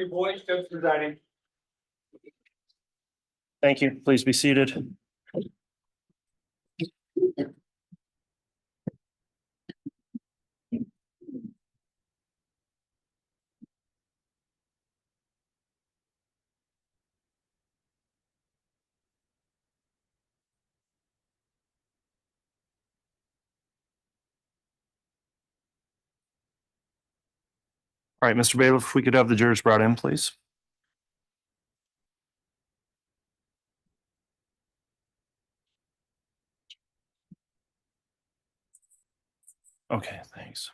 Trustee Boyd, Judge presiding. Thank you. Please be seated. All right, Mr. Bailiff, if we could have the jurors brought in, please. Okay, thanks.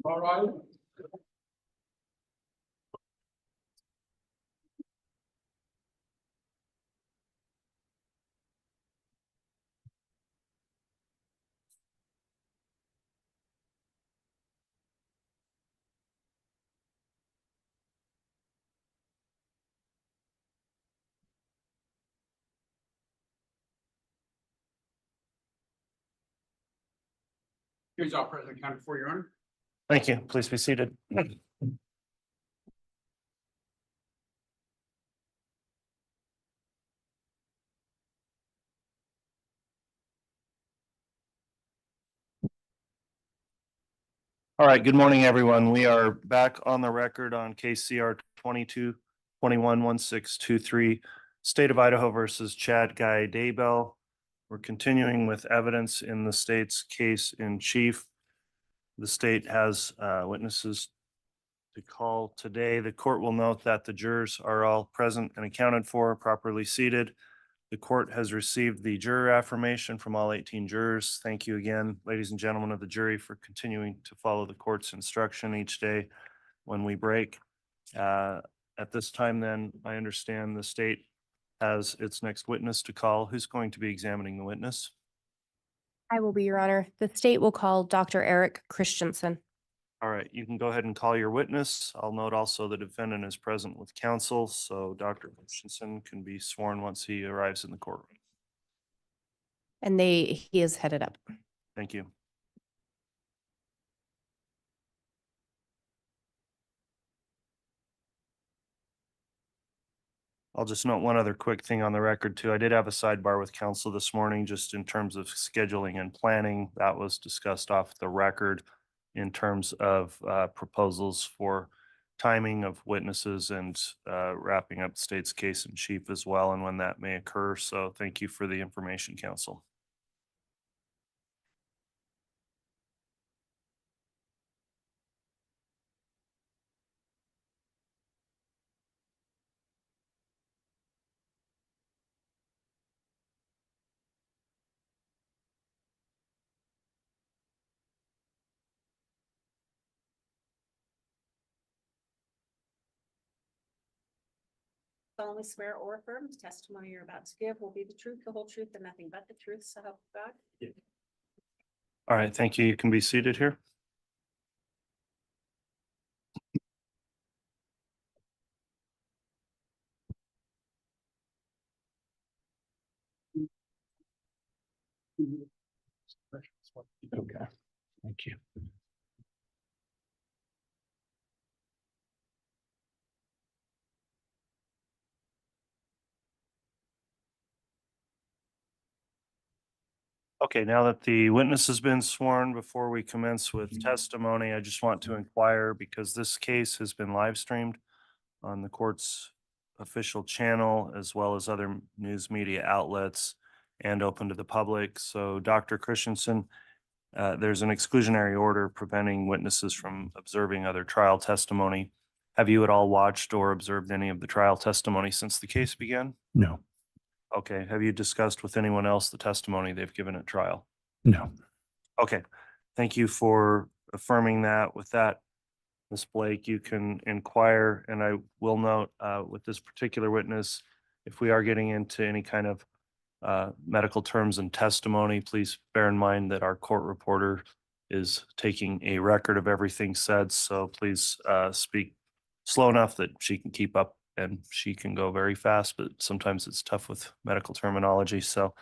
All right. Here's our President County for your honor. Thank you. Please be seated. All right, good morning, everyone. We are back on the record on case CR 22-21-1623, State of Idaho versus Chad Daybell. We're continuing with evidence in the state's case in chief. The state has witnesses to call today. The court will note that the jurors are all present and accounted for, properly seated. The court has received the juror affirmation from all 18 jurors. Thank you again, ladies and gentlemen of the jury, for continuing to follow the court's instruction each day when we break. At this time, then, I understand the state has its next witness to call. Who's going to be examining the witness? I will be, Your Honor. The state will call Dr. Eric Christensen. All right, you can go ahead and call your witness. I'll note also the defendant is present with counsel, so Dr. Christensen can be sworn once he arrives in the courtroom. And he is headed up. Thank you. I'll just note one other quick thing on the record too. I did have a sidebar with counsel this morning, just in terms of scheduling and planning. That was discussed off the record in terms of proposals for timing of witnesses and wrapping up the state's case in chief as well, and when that may occur. So thank you for the information, counsel. Solemnly swear or affirm the testimony you're about to give will be the truth, the whole truth, and nothing but the truth, so help God. All right, thank you. You can be seated here. Okay, thank you. Okay, now that the witness has been sworn, before we commence with testimony, I just want to inquire, because this case has been live streamed on the court's official channel, as well as other news media outlets, and open to the public. So Dr. Christensen, There's an exclusionary order preventing witnesses from observing other trial testimony. Have you at all watched or observed any of the trial testimony since the case began? No, Okay. Have you discussed with anyone else the testimony they've given at trial? no. Okay. Thank you for affirming that. With that, Ms. Blake, you can inquire, and I will note with this particular witness, if we are getting into any kind of medical terms and testimony, please bear in mind that our court reporter is taking a record of everything said. So please speak slow enough that she can keep up, and she can go very fast, but sometimes it's tough with medical terminology. So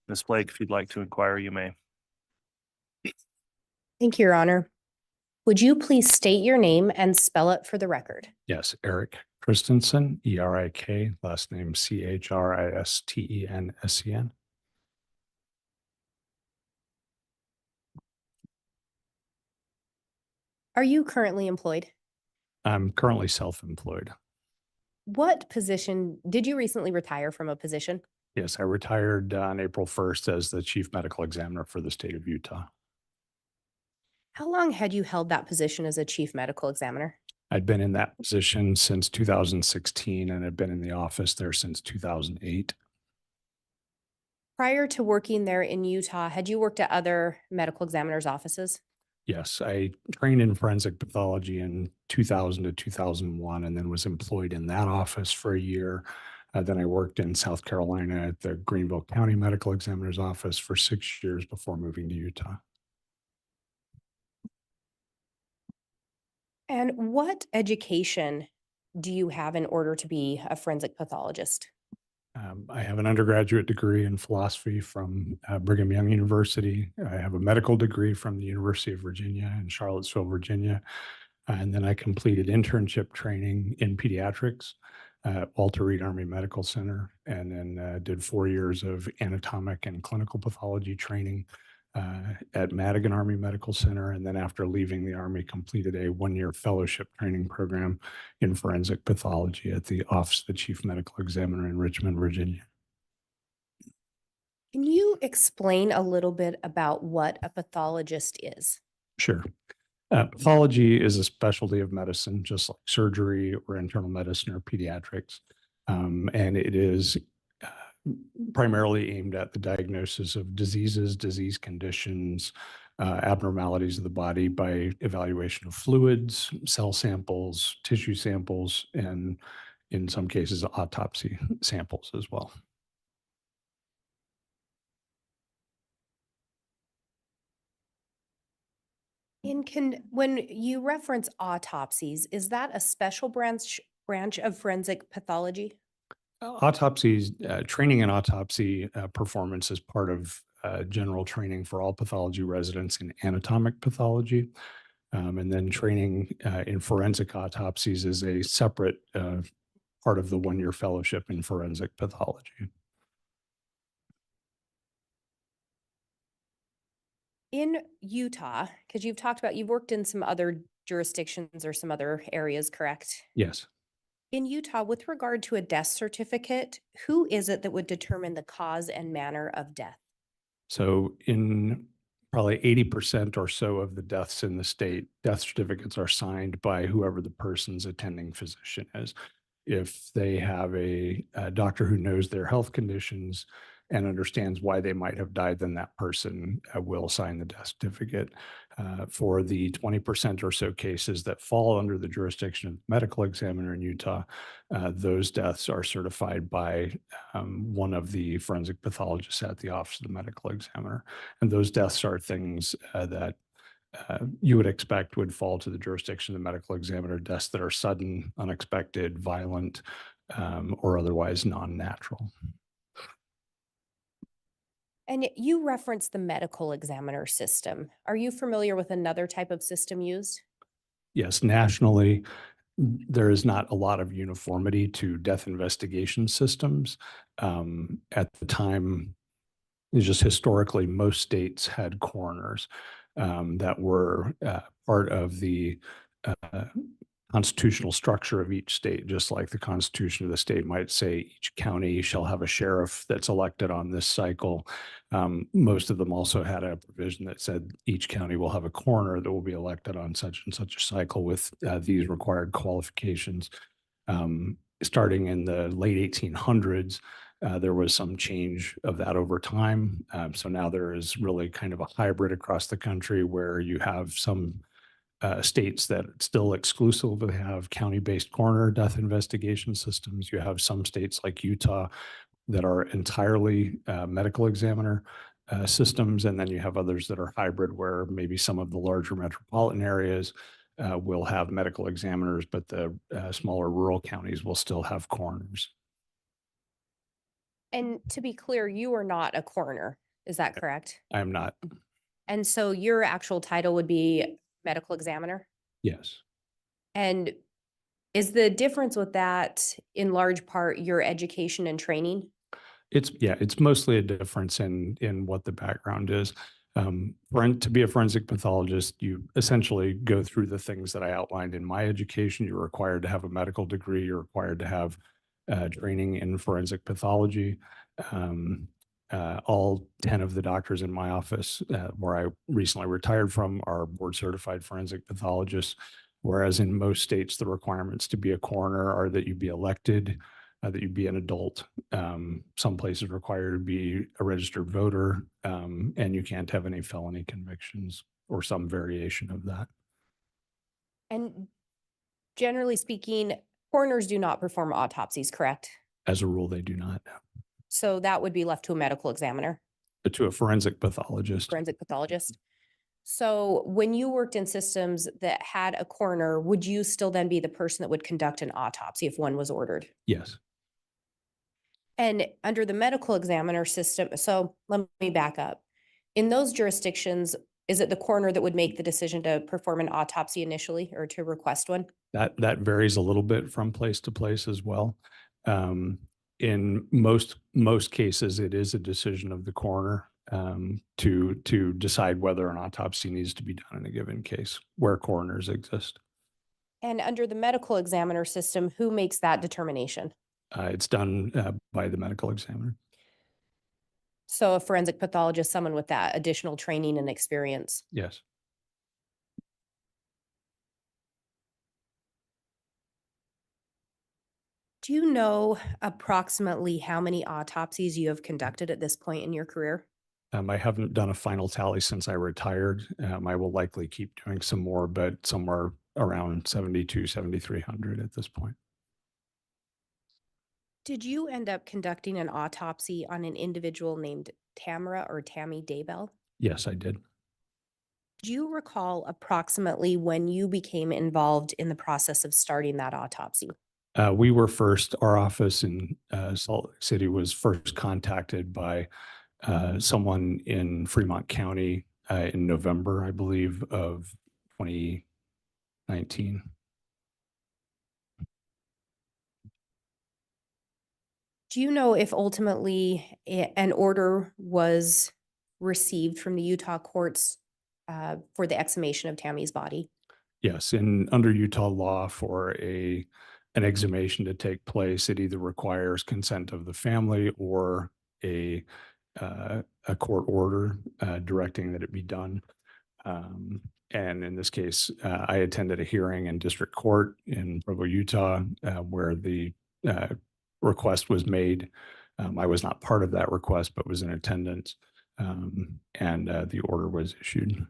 Ms. Blake, if you'd like to inquire, you may. Thank you, Your Honor. Would you please state your name and spell it for the record? Yes, Eric Christensen, E-R-I-K, last name C-H-R-I-S-T-E-N-S-E-N. Are you currently employed? I'm currently self-employed. What position, did you recently retire from a position? Yes, I retired on April 1st as the chief medical examiner for the state of Utah. How long had you held that position as a chief medical examiner? I'd been in that position since 2016 and had been in the office there since 2008. Prior to working there in Utah, had you worked at other medical examiners' offices? Yes, I trained in forensic pathology in 2000 to 2001 and then was employed in that office for a year. Then I worked in South Carolina at the Greenville County Medical Examiner's Office for 6 years before moving to Utah. And what education do you have in order to be a forensic pathologist? I have an undergraduate degree in philosophy from Brigham Young University. I have a medical degree from the University of Virginia in Charlottesville, Virginia. And then I completed internship training in pediatrics at Walter Reed Army Medical Center, and then did 4 years of anatomic and clinical pathology training at Madigan Army Medical Center. And then after leaving the Army, completed a 1-year fellowship training program in forensic pathology at the Office of the Chief Medical Examiner in Richmond, Virginia. Can you explain a little bit about what a pathologist is? Sure. Pathology is a specialty of medicine, just like surgery or internal medicine or pediatrics. And it is primarily aimed at the diagnosis of diseases, disease conditions, abnormalities of the body by evaluation of fluids, cell samples, tissue samples, and in some cases, autopsy samples as well. When you reference autopsies, is that a special branch of forensic pathology? Autopsies, training in autopsy performance is part of general training for all pathology residents in anatomic pathology. And then training in forensic autopsies is a separate part of the 1-year fellowship in forensic pathology. In Utah, because you've worked in some other jurisdictions or some other areas, correct? Yes. In Utah, with regard to a death certificate, who is it that would determine the cause and manner of death? So in probably 80% or so of the deaths in the state, death certificates are signed by whoever the person's attending physician is. If they have a doctor who knows their health conditions and understands why they might have died, then that person will sign the death certificate. For the 20% or so cases that fall under the jurisdiction of the medical examiner in Utah, those deaths are certified by one of the forensic pathologists at the Office of the Medical Examiner. And those deaths are things that you would expect would fall to the jurisdiction of the medical examiner, deaths that are sudden, unexpected, violent, or otherwise non-natural. And you referenced the medical examiner system. Are you familiar with another type of system used? Yes, nationally, there is not a lot of uniformity to death investigation systems. At the time, just historically, most states had coroners that were part of the constitutional structure of each state, just like the constitution of the state might say each county shall have a sheriff that's elected on this cycle. Most of them also had a provision that said each county will have a coroner that will be elected on such and such a cycle with these required qualifications. Starting in the late 1800s, there was some change of that over time. So now there is really kind of a hybrid across the country where you have some states that still exclusively have county-based coroner death investigation systems. You have some states like Utah that are entirely medical examiner systems. And then you have others that are hybrid where maybe some of the larger metropolitan areas will have medical examiners, but the smaller rural counties will still have coroners. And to be clear, you are not a coroner. Is that correct? I am not. And so your actual title would be medical examiner? Yes. And is the difference with that in large part your education and training? It's mostly a difference in what the background is. To be a forensic pathologist, you essentially go through the things that I outlined in my education. You're required to have a medical degree. You're required to have training in forensic pathology. All 10 of the doctors in my office, where I recently retired from, are board certified forensic pathologists. Whereas in most states, the requirements to be a coroner are that you be elected, that you be an adult. Some places require to be a registered voter, and you can't have any felony convictions or some variation of that. And generally speaking, coroners do not perform autopsies, correct? As a rule, they do not. So that would be left to a medical examiner, But to a forensic pathologist. forensic pathologist. So when you worked in systems that had a coroner, would you still then be the person that would conduct an autopsy if one was ordered? Yes. And under the medical examiner system, so let me back up. In those jurisdictions, is it the coroner that would make the decision to perform an autopsy initially or to request one? That varies a little bit from place to place as well. In most cases, it is a decision of the coroner to decide whether an autopsy needs to be done in a given case where coroners exist. And under the medical examiner system, who makes that determination? It's done by the medical examiner. So a forensic pathologist, someone with that additional training and experience. Yes. Do you know approximately how many autopsies you have conducted at this point in your career? I haven't done a final tally since I retired. I will likely keep doing some more, but somewhere around 7,300 at this point. Did you end up conducting an autopsy on an individual named Tamara or Tammy Daybell? Yes, I did. Do you recall approximately when you became involved in the process of starting that autopsy? We were first, our office in Salt Lake City was first contacted by someone in Fremont County in November, I believe, of 2019. Do you know if ultimately an order was received from the Utah courts for the exhumation of Tammy's body? Yes, and under Utah law for an exhumation to take place, it either requires consent of the family or a court order directing that it be done. And in this case, I attended a hearing in district court in Provo, Utah, where the request was made. I was not part of that request, but was in attendance, and the order was issued.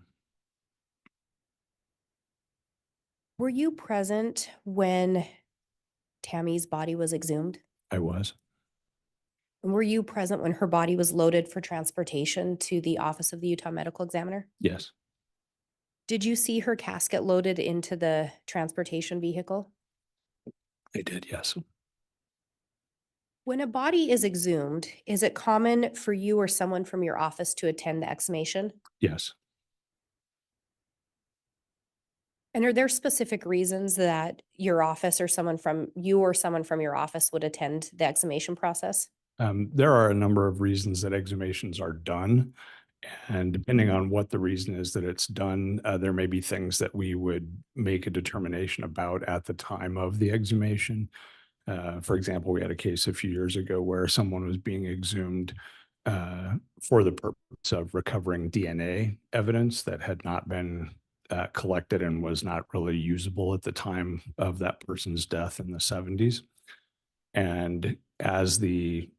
Were you present when Tammy's body was exhumed? I was. And were you present when her body was loaded for transportation to the office of the Utah Medical Examiner? Yes. Did you see her casket loaded into the transportation vehicle? I did, yes. When a body is exhumed, is it common for you or someone from your office to attend the exhumation? Yes. And are there specific reasons that your office or someone from your office would attend the exhumation process? There are a number of reasons that exhumations are done. And depending on what the reason is that it's done, there may be things that we would make a determination about at the time of the exhumation. For example, we had a case a few years ago where someone was being exhumed for the purpose of recovering DNA evidence that had not been collected and was not really usable at the time of that person's death in the 70s. And as the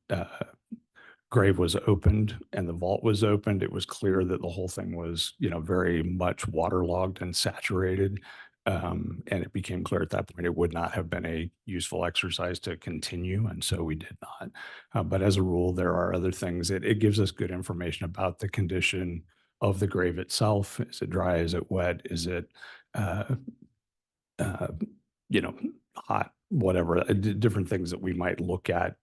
grave was opened and the vault was opened, it was clear that the whole thing was, very much waterlogged and saturated. And it became clear at that point it would not have been a useful exercise to continue, and so we did not. But as a rule, there are other things. It gives us good information about the condition of the grave itself. Is it dry? Is it wet? Is it, uh, hot? Whatever, different things that we might look at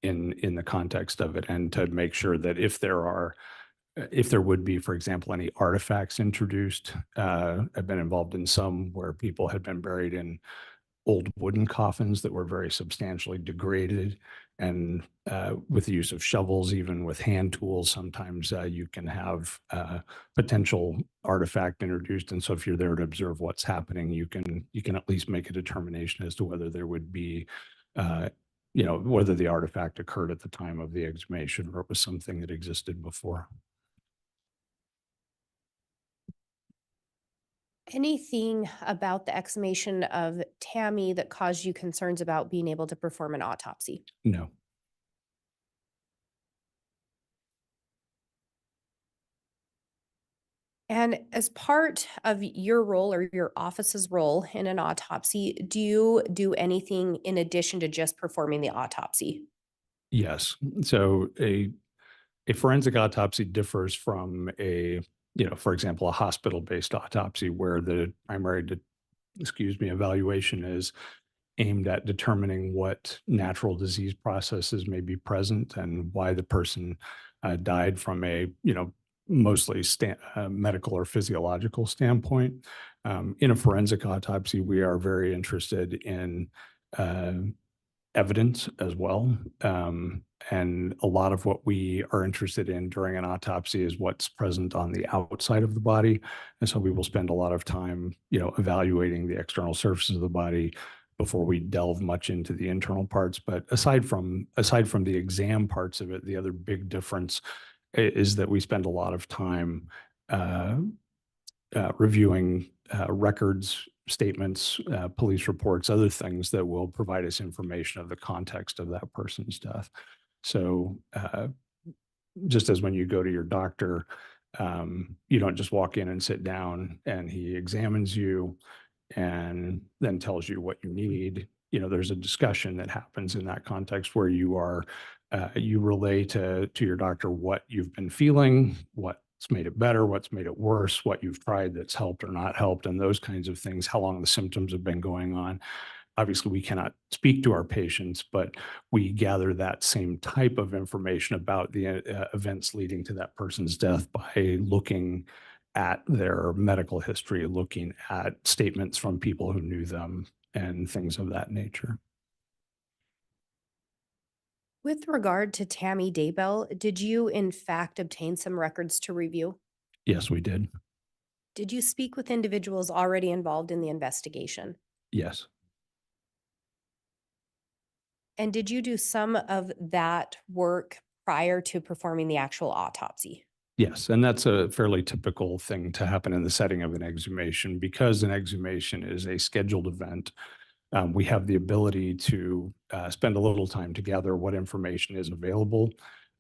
in the context of it, and to make sure that if there would be, for example, any artifacts introduced. I've been involved in some where people had been buried in old wooden coffins that were very substantially degraded. And with the use of shovels, even with hand tools, sometimes you can have potential artifact introduced. And so if you're there to observe what's happening, you can at least make a determination as to whether there would be whether the artifact occurred at the time of the exhumation or it was something that existed before. Anything about the exhumation of Tammy that caused you concerns about being able to perform an autopsy? No. And as part of your role or your office's role in an autopsy, do you do anything in addition to just performing the autopsy? Yes. So a forensic autopsy differs from for example, a hospital-based autopsy where the primary, evaluation is aimed at determining what natural disease processes may be present and why the person died from a, mostly medical or physiological standpoint. In a forensic autopsy, we are very interested in evidence as well. And a lot of what we are interested in during an autopsy is what's present on the outside of the body. And so we will spend a lot of time, evaluating the external surfaces of the body before we delve much into the internal parts. But aside from the exam parts of it, the other big difference is that we spend a lot of time reviewing records, statements, police reports, other things that will provide us information of the context of that person's death. So just as when you go to your doctor, you don't just walk in and sit down and he examines you and then tells you what you need. There's a discussion that happens in that context where you relay to your doctor what you've been feeling, what's made it better, what's made it worse, what you've tried that's helped or not helped, and those kinds of things, how long the symptoms have been going on. Obviously, we cannot speak to our patients, but we gather that same type of information about the events leading to that person's death by looking at their medical history, looking at statements from people who knew them and things of that nature. With regard to Tammy Daybell, did you in fact obtain some records to review? Yes, we did. Did you speak with individuals already involved in the investigation? Yes. And did you do some of that work prior to performing the actual autopsy? Yes, and that's a fairly typical thing to happen in the setting of an exhumation. Because an exhumation is a scheduled event, we have the ability to spend a little time to gather what information is available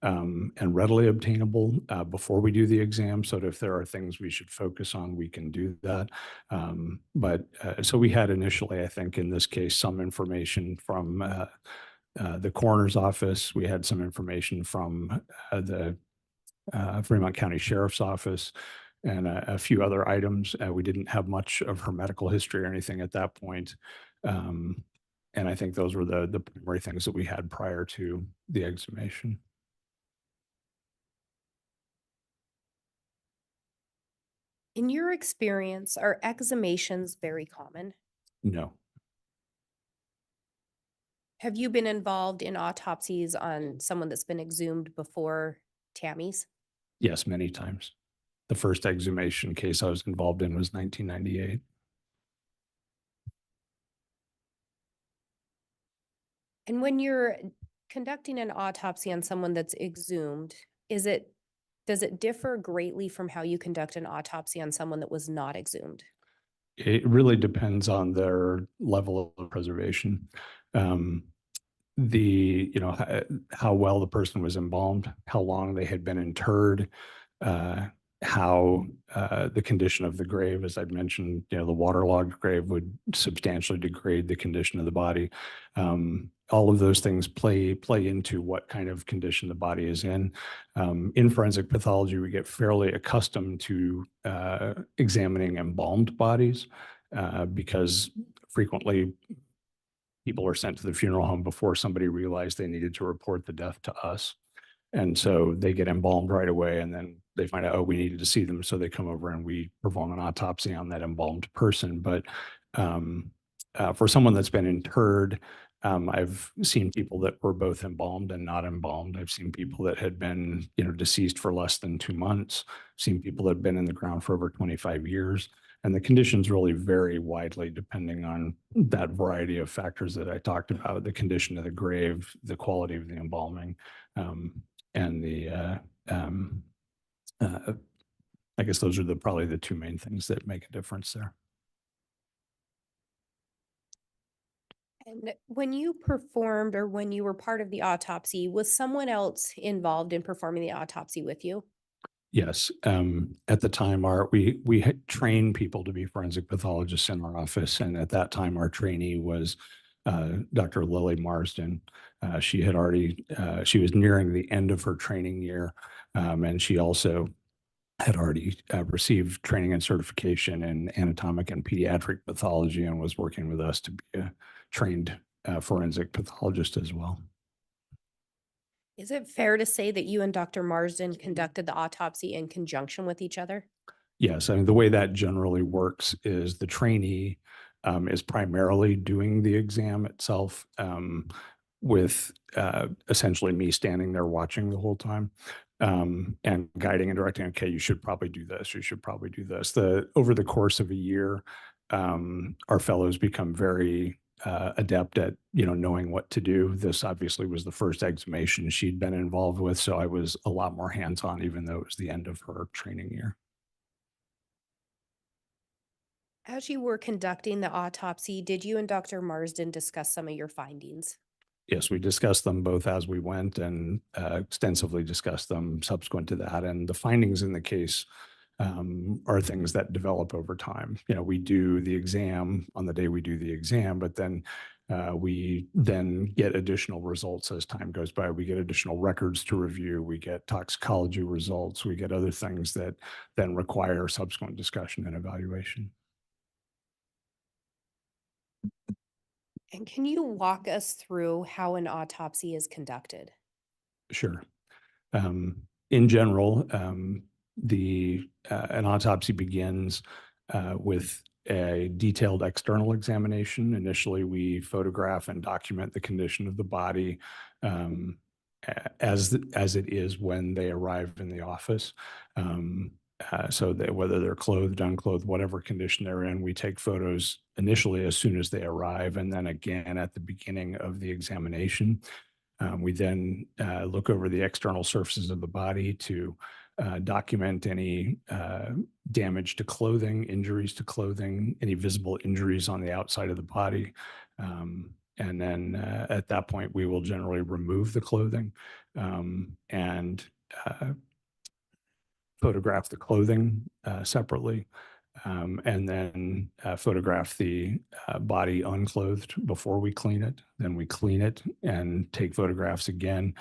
and readily obtainable before we do the exam. So that if there are things we should focus on, we can do that. So we had initially, I think in this case, some information from the coroner's office. We had some information from the Fremont County Sheriff's Office and a few other items. We didn't have much of her medical history or anything at that point. And I think those were the primary things that we had prior to the exhumation. In your experience, are exhumations very common? No. Have you been involved in autopsies on someone that's been exhumed before Tammy's? Yes, many times. The first exhumation case I was involved in was 1998. And when you're conducting an autopsy on someone that's exhumed, does it differ greatly from how you conduct an autopsy on someone that was not exhumed? It really depends on their level of preservation. How well the person was embalmed, how long they had been interred, how the condition of the grave, as I've mentioned, the waterlogged grave would substantially degrade the condition of the body. All of those things play into what kind of condition the body is in. In forensic pathology, we get fairly accustomed to examining embalmed bodies because frequently people are sent to the funeral home before somebody realized they needed to report the death to us. And so they get embalmed right away, and then they find out, oh, we needed to see them. So they come over and we perform an autopsy on that embalmed person. But for someone that's been interred, I've seen people that were both embalmed and not embalmed. I've seen people that had been, deceased for less than 2 months. I've seen people that have been in the ground for over 25 years. And the conditions really vary widely depending on that variety of factors that I talked about, the condition of the grave, the quality of the embalming, and I guess those are probably the two main things that make a difference there. And when you performed or when you were part of the autopsy, was someone else involved in performing the autopsy with you? Yes. At the time, we had trained people to be forensic pathologists in our office, and at that time, our trainee was Dr. Lily Marsden. She was nearing the end of her training year, and she also had already received training and certification in anatomic and pediatric pathology and was working with us to be a trained forensic pathologist as well. Is it fair to say that you and Dr. Marsden conducted the autopsy in conjunction with each other? Yes, I mean, the way that generally works is the trainee is primarily doing the exam itself with essentially me standing there watching the whole time and guiding and directing, okay, you should probably do this, you should probably do this. Over the course of a year, our fellows become very adept at, knowing what to do. This obviously was the first exhumation she'd been involved with, so I was a lot more hands-on, even though it was the end of her training year. As you were conducting the autopsy, did you and Dr. Marsden discuss some of your findings? Yes, we discussed them both as we went and extensively discussed them subsequent to that. And the findings in the case are things that develop over time. We do the exam on the day we do the exam, but then we then get additional results as time goes by. We get additional records to review. We get toxicology results. We get other things that then require subsequent discussion and evaluation. And can you walk us through how an autopsy is conducted? Sure. In general, an autopsy begins with a detailed external examination. Initially, we photograph and document the condition of the body as it is when they arrive in the office. So that whether they're clothed, unclothed, whatever condition they're in, we take photos initially as soon as they arrive, and then again at the beginning of the examination. We then look over the external surfaces of the body to document any damage to clothing, injuries to clothing, any visible injuries on the outside of the body. And then at that point, we will generally remove the clothing and photograph the clothing separately, and then photograph the body unclothed before we clean it. Then we clean it and take photographs again.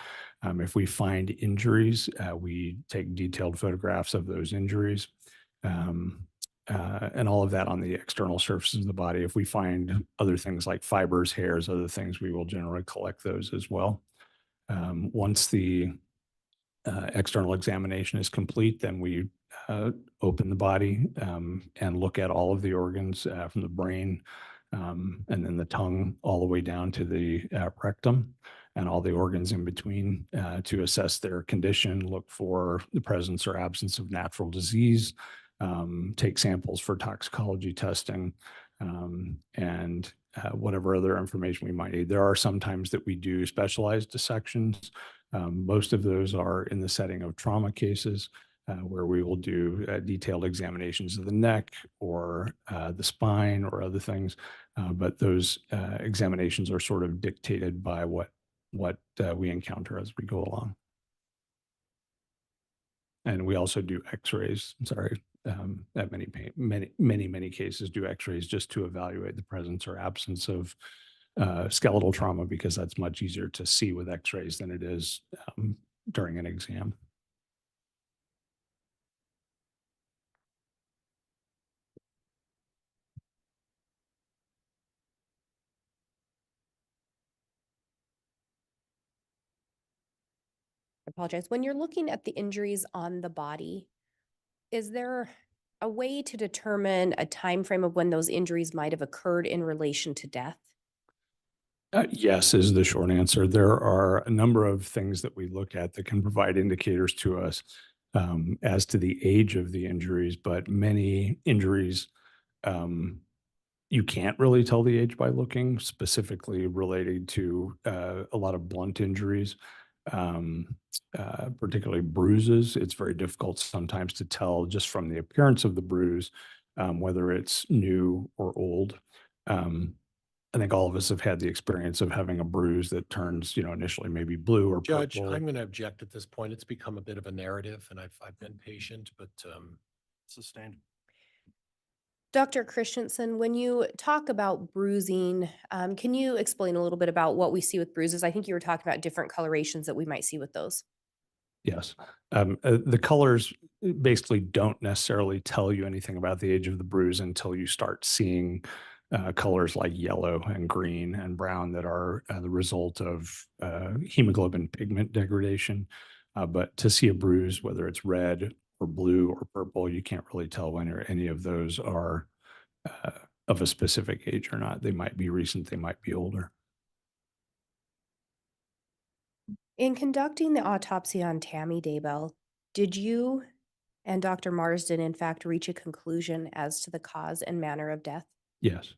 If we find injuries, we take detailed photographs of those injuries. And all of that on the external surfaces of the body. If we find other things like fibers, hairs, other things, we will generally collect those as well. Once the external examination is complete, then we open the body and look at all of the organs from the brain and then the tongue all the way down to the rectum. and all the organs in between to assess their condition, look for the presence or absence of natural disease, take samples for toxicology testing, and whatever other information we might need. There are sometimes that we do specialized dissections. Most of those are in the setting of trauma cases, where we will do detailed examinations of the neck or the spine or other things. But those examinations are sort of dictated by what we encounter as we go along. And we also do x-rays, at many cases do x-rays just to evaluate the presence or absence of skeletal trauma, because that's much easier to see with x-rays than it is during an exam. I apologize. When you're looking at the injuries on the body, is there a way to determine a time frame of when those injuries might have occurred in relation to death? Yes, is the short answer. There are a number of things that we look at that can provide indicators to us as to the age of the injuries, but many injuries, you can't really tell the age by looking, specifically related to a lot of blunt injuries, particularly bruises. It's very difficult sometimes to tell just from the appearance of the bruise whether it's new or old. I think all of us have had the experience of having a bruise that turns, initially maybe blue or Judge, purple. I'm going to object at this point. It's become a bit of a narrative, and I've been patient, but Sustained. Dr. Christensen, when you talk about bruising, can you explain a little bit about what we see with bruises? I think you were talking about different colorations that we might see with those. Yes. The colors basically don't necessarily tell you anything about the age of the bruise until you start seeing colors like yellow and green and brown that are the result of hemoglobin pigment degradation. But to see a bruise, whether it's red or blue or purple, you can't really tell when any of those are of a specific age or not. They might be recent, they might be older. In conducting the autopsy on Tammy Daybell, did you and Dr. Marsden in fact reach a conclusion as to the cause and manner of death? Yes.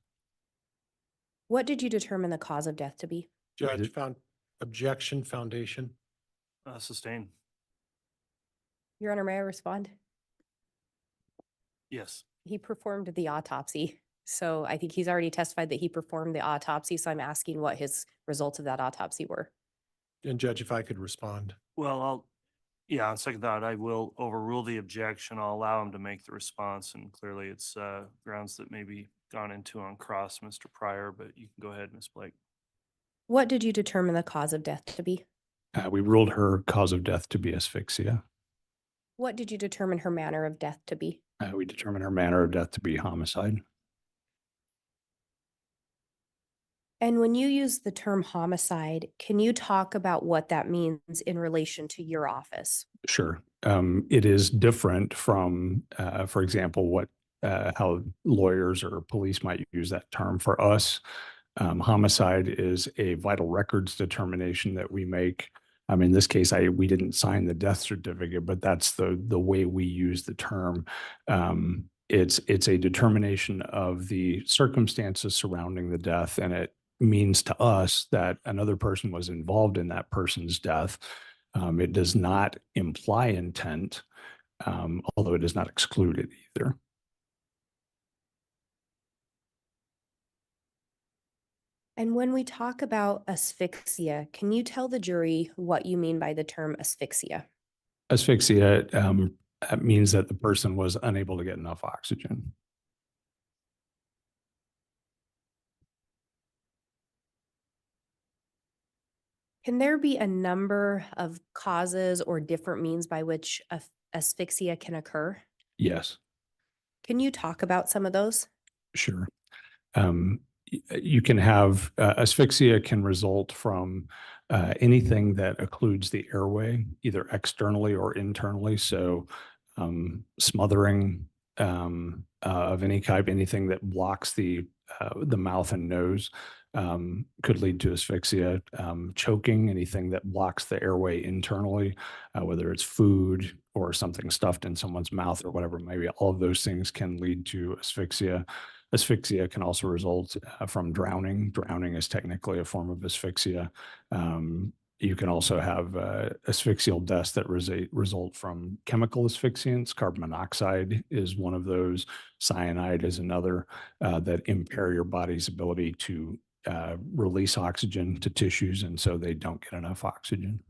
What did you determine the cause of death to be? Judge found objection foundation. Sustained. Your Honor, may I respond? Yes. He performed the autopsy. So I think he's already testified that he performed the autopsy. So I'm asking what his results of that autopsy were. And Judge, if I could respond. Well, on second thought, I will overrule the objection. I'll allow him to make the response, and clearly it's grounds that may be gone into on cross, Mr. Pryor, but you can go ahead, Ms. Blake. What did you determine the cause of death to be? We ruled her cause of death to be asphyxia. What did you determine her manner of death to be? We determined her manner of death to be homicide. And when you use the term homicide, can you talk about what that means in relation to your office? Sure. It is different from, for example, how lawyers or police might use that term. For us, homicide is a vital records determination that we make. In this case, we didn't sign the death certificate, but that's the way we use the term. It's a determination of the circumstances surrounding the death, and it means to us that another person was involved in that person's death. It does not imply intent, although it does not exclude it either. And when we talk about asphyxia, can you tell the jury what you mean by the term asphyxia? Asphyxia means that the person was unable to get enough oxygen. Can there be a number of causes or different means by which asphyxia can occur? Yes, Can you talk about some of those? sure. You can have asphyxia can result from anything that occludes the airway, either externally or internally. So smothering of any type, anything that blocks the mouth and nose. could lead to asphyxia, choking, anything that blocks the airway internally, whether it's food or something stuffed in someone's mouth or whatever, maybe all of those things can lead to asphyxia. Asphyxia can also result from drowning. Drowning is technically a form of asphyxia. You can also have asphyxial deaths that result from chemical asphyxiants. Carbon monoxide is one of those. Cyanide is another that impair your body's ability to release oxygen to tissues, and so they don't get enough oxygen.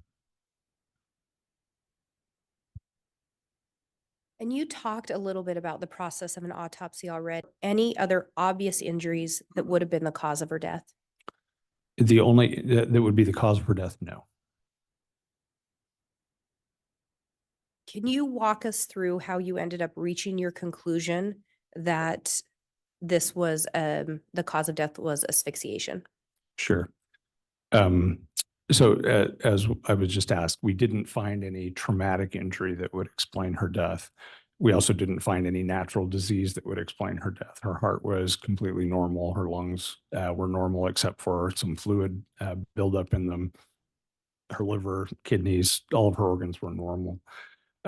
And you talked a little bit about the process of an autopsy already. Any other obvious injuries that would have been the cause of her death? The only that would be the cause of her death, no. Can you walk us through how you ended up reaching your conclusion that this was the cause of death was asphyxiation? Sure. As I was just asked, we didn't find any traumatic injury that would explain her death. We also didn't find any natural disease that would explain her death. Her heart was completely normal. Her lungs were normal, except for some fluid buildup in them. Her liver, kidneys, all of her organs were normal.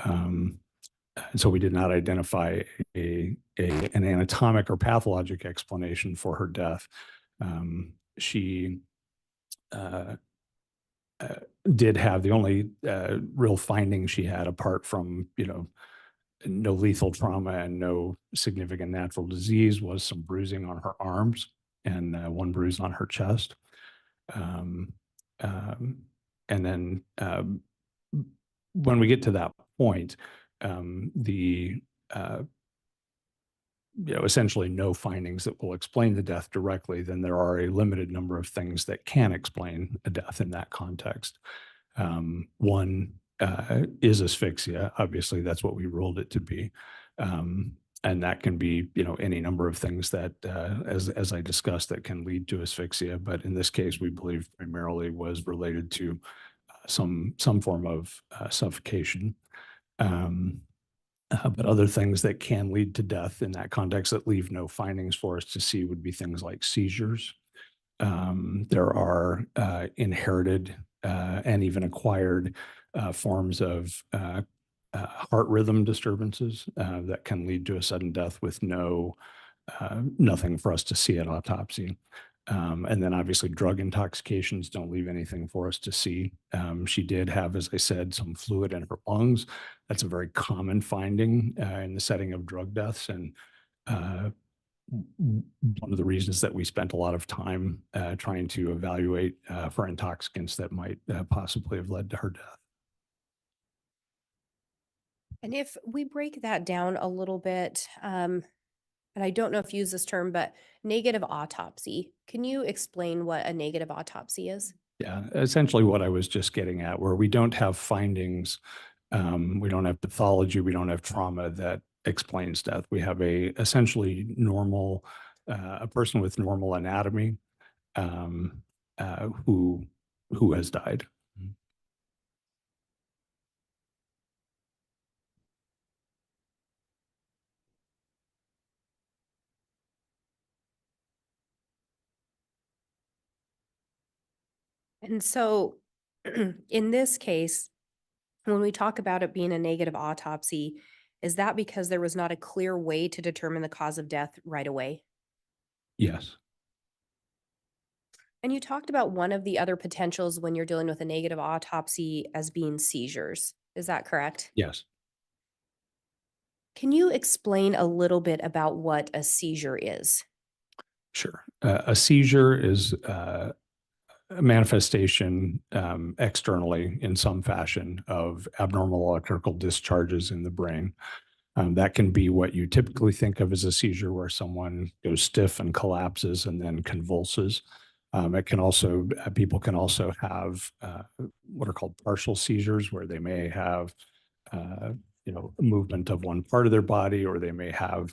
And so we did not identify an anatomic or pathologic explanation for her death. She did have the only real finding she had, apart from, no lethal trauma and no significant natural disease, was some bruising on her arms and one bruise on her chest. And then when we get to that point, essentially no findings that will explain the death directly, then there are a limited number of things that can explain a death in that context. One is asphyxia. Obviously, that's what we ruled it to be. And that can be, any number of things that, as I discussed, that can lead to asphyxia. But in this case, we believe primarily was related to some form of suffocation. But other things that can lead to death in that context that leave no findings for us to see would be things like seizures. There are inherited and even acquired forms of heart rhythm disturbances that can lead to a sudden death with nothing for us to see at autopsy. And then obviously drug intoxications don't leave anything for us to see. She did have, as I said, some fluid in her lungs. That's a very common finding in the setting of drug deaths. And one of the reasons that we spent a lot of time trying to evaluate for intoxicants that might possibly have led to her death. And if we break that down a little bit, and I don't know if you use this term, but negative autopsy. Can you explain what a negative autopsy is? Yeah, essentially what I was just getting at, where we don't have findings, we don't have pathology, we don't have trauma that explains death. We have essentially normal, a person with normal anatomy who has died. And so in this case, when we talk about it being a negative autopsy, is that because there was not a clear way to determine the cause of death right away? Yes. And you talked about one of the other potentials when you're dealing with a negative autopsy as being seizures. Is that correct? Yes. Can you explain a little bit about what a seizure is? Sure. A seizure is a manifestation externally in some fashion of abnormal electrical discharges in the brain. That can be what you typically think of as a seizure, where someone goes stiff and collapses and then convulses. People can also have what are called partial seizures, where they may have, movement of one part of their body, or they may have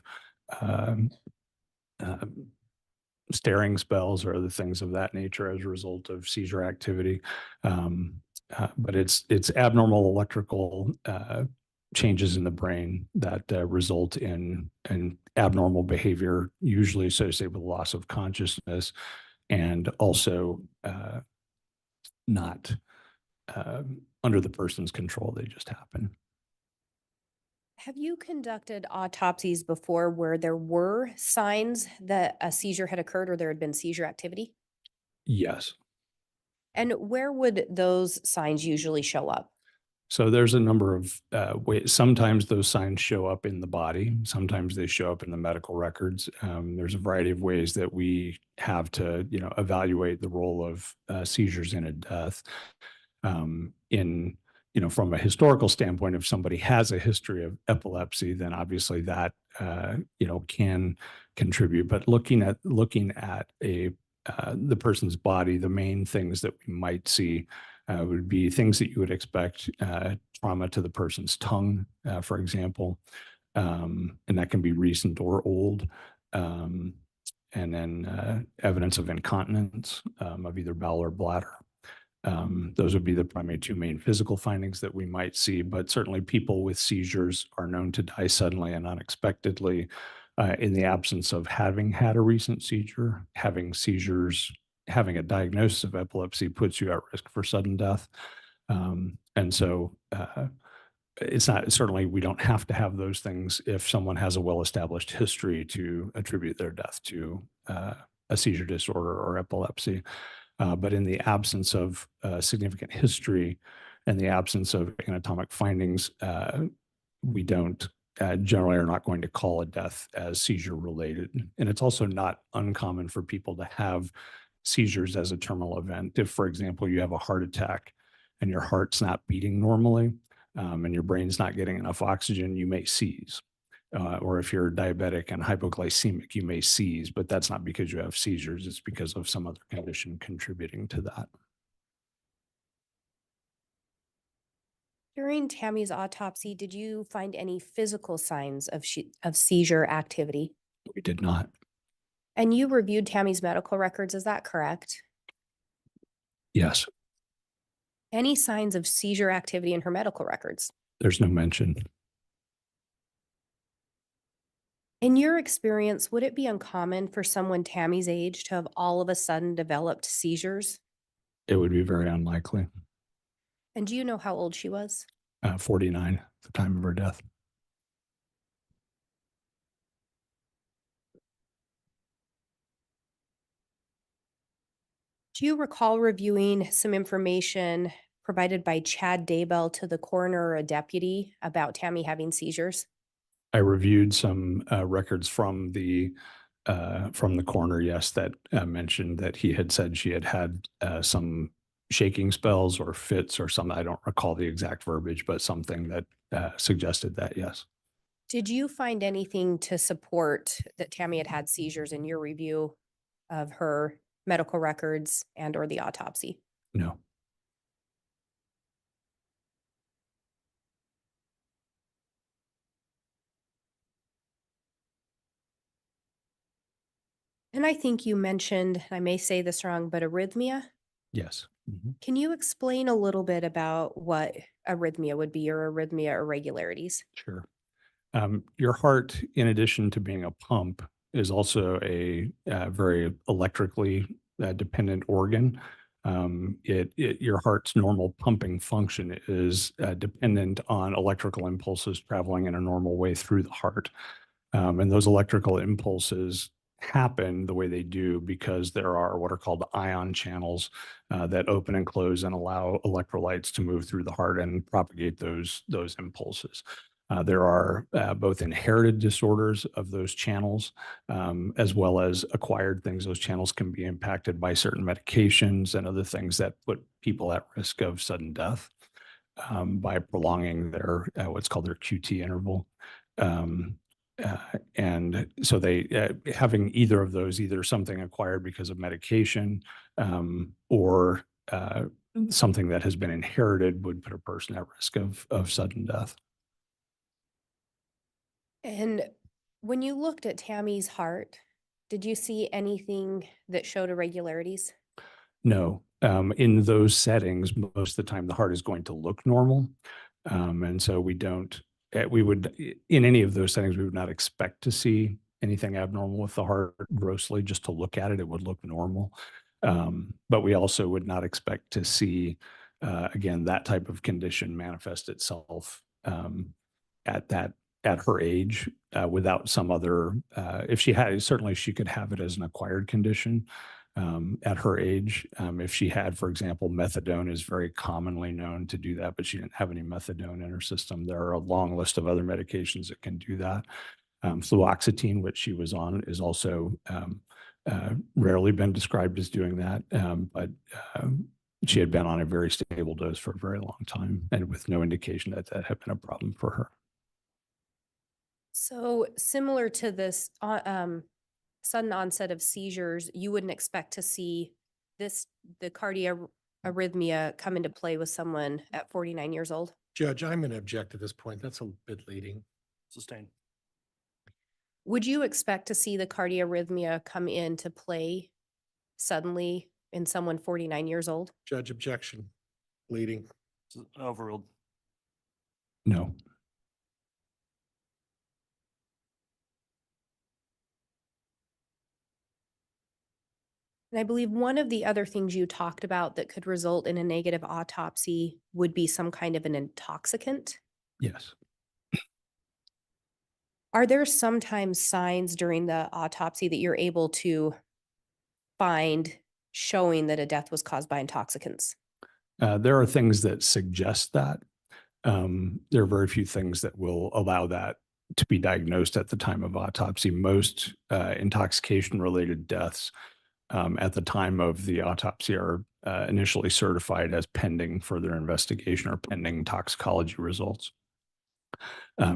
staring spells or other things of that nature as a result of seizure activity. But it's abnormal electrical changes in the brain that result in abnormal behavior, usually associated with loss of consciousness, and also not under the person's control. They just happen. Have you conducted autopsies before where there were signs that a seizure had occurred or there had been seizure activity? Yes. And where would those signs usually show up? So there's a number of ways. Sometimes those signs show up in the body. Sometimes they show up in the medical records. There's a variety of ways that we have to, evaluate the role of seizures in a death. From a historical standpoint, if somebody has a history of epilepsy, then obviously that, can contribute. But looking at the person's body, the main things that we might see would be things that you would expect, trauma to the person's tongue, for example, and that can be recent or old. And then evidence of incontinence of either bowel or bladder. Those would be the primary two main physical findings that we might see, but certainly people with seizures are known to die suddenly and unexpectedly in the absence of having had a recent seizure. Having seizures, having a diagnosis of epilepsy puts you at risk for sudden death. And so it's not, certainly we don't have to have those things if someone has a well-established history to attribute their death to a seizure disorder or epilepsy. But in the absence of significant history and the absence of anatomic findings, we don't generally are not going to call a death as seizure related. And it's also not uncommon for people to have seizures as a terminal event. If, for example, you have a heart attack and your heart's not beating normally and your brain's not getting enough oxygen, you may seize. Or if you're diabetic and hypoglycemic, you may seize, but that's not because you have seizures. It's because of some other condition contributing to that. During Tammy's autopsy, did you find any physical signs of seizure activity? We did not. And you reviewed Tammy's medical records, is that correct? Yes, Any signs of seizure activity in her medical records? there's no mention. In your experience, would it be uncommon for someone Tammy's age to have all of a sudden developed seizures? It would be very unlikely. And do you know how old she was? 49 at the time of her death. Do you recall reviewing some information provided by Chad Daybell to the coroner or a deputy about Tammy having seizures? I reviewed some records from the coroner, yes, that mentioned that he had said she had had some shaking spells or fits or something. I don't recall the exact verbiage, but something that suggested that, yes. Did you find anything to support that Tammy had had seizures in your review of her medical records and or the autopsy? No. And I think you mentioned, I may say this wrong, but arrhythmia. Yes. Mhm. Can you explain a little bit about what arrhythmia would be or arrhythmia irregularities? Sure. Your heart, in addition to being a pump, is also a very electrically dependent organ. Your heart's normal pumping function is dependent on electrical impulses traveling in a normal way through the heart. And those electrical impulses happen the way they do because there are what are called ion channels that open and close and allow electrolytes to move through the heart and propagate those impulses. There are both inherited disorders of those channels as well as acquired things. Those channels can be impacted by certain medications and other things that put people at risk of sudden death by prolonging their what's called their QT interval. And so they having either of those, either something acquired because of medication or something that has been inherited, would put a person at risk of sudden death. And when you looked at Tammy's heart, did you see anything that showed irregularities? No. In those settings, most of the time the heart is going to look normal. And so we would, in any of those settings, we would not expect to see anything abnormal with the heart grossly. Just to look at it, it would look normal. But we also would not expect to see, again, that type of condition manifest itself at her age without some other, if she had, certainly she could have it as an acquired condition at her age. If she had, for example, methadone is very commonly known to do that, but she didn't have any methadone in her system. There are a long list of other medications that can do that. Fluoxetine, which she was on, is also rarely been described as doing that, but she had been on a very stable dose for a very long time and with no indication that that had been a problem for her. So similar to this sudden onset of seizures, you wouldn't expect to see the cardiac arrhythmia come into play with someone at 49 years old? Judge, I'm going to object to this point. That's a bit leading. Sustained. Would you expect to see the cardiac arrhythmia come into play suddenly in someone 49 years old? Judge, objection. Leading. Overruled. No. And I believe one of the other things you talked about that could result in a negative autopsy would be some kind of an intoxicant. Yes. Are there sometimes signs during the autopsy that you're able to find showing that a death was caused by intoxicants? There are things that suggest that. There are very few things that will allow that to be diagnosed at the time of autopsy. Most intoxication-related deaths at the time of the autopsy are initially certified as pending further investigation or pending toxicology results.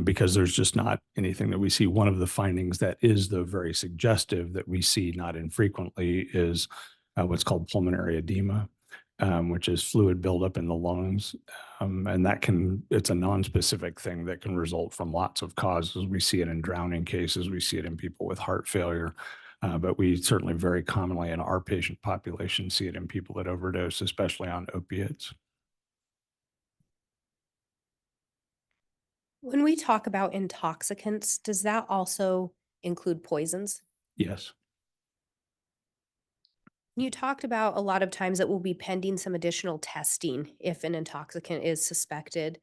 Because there's just not anything that we see. One of the findings that is, though, very suggestive that we see not infrequently is what's called pulmonary edema, which is fluid buildup in the lungs. And that it's a non-specific thing that can result from lots of causes. We see it in drowning cases. We see it in people with heart failure. But we certainly very commonly in our patient population see it in people that overdose, especially on opiates. When we talk about intoxicants, does that also include poisons? Yes. You talked about a lot of times it will be pending some additional testing if an intoxicant is suspected.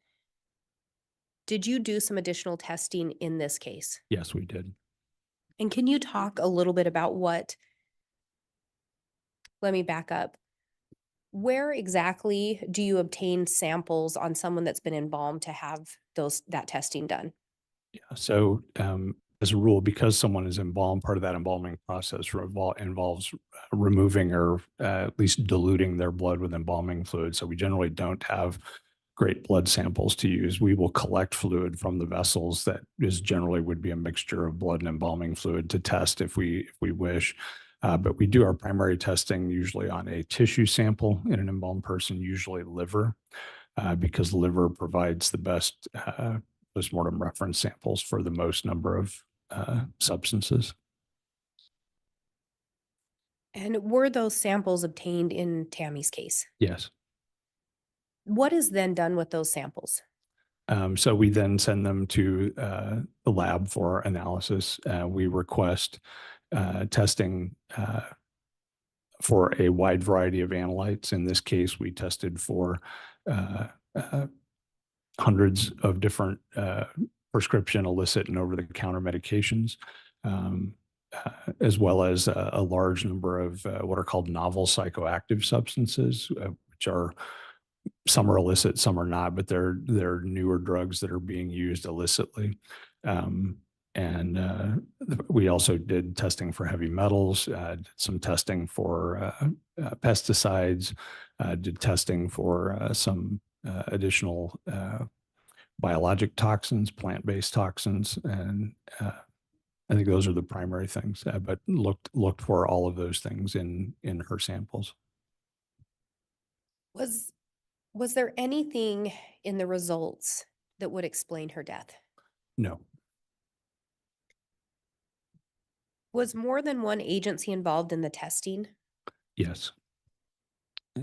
Did you do some additional testing in this case? Yes, we did. And can you talk a little bit about let me back up. Where exactly do you obtain samples on someone that's been embalmed to have that testing done? Yeah. So as a rule, because someone is embalmed, part of that embalming process involves removing or at least diluting their blood with embalming fluid. So we generally don't have great blood samples to use. We will collect fluid from the vessels that generally would be a mixture of blood and embalming fluid to test if we wish. But we do our primary testing usually on a tissue sample in an embalmed person, usually liver, because liver provides the best postmortem reference samples for the most number of substances. And were those samples obtained in Tammy's case? Yes. What is then done with those samples? So we then send them to the lab for analysis. We request testing for a wide variety of analytes. In this case, we tested for hundreds of different prescription, illicit, and over-the-counter medications, as well as a large number of what are called novel psychoactive substances, which are some are illicit, some are not, but they're newer drugs that are being used illicitly. We also did testing for heavy metals, did some testing for pesticides, did testing for some additional biologic toxins, plant-based toxins, and I think those are the primary things. But looked for all of those things in her samples. Was there anything in the results that would explain her death? No. Was more than one agency involved in the testing? Yes.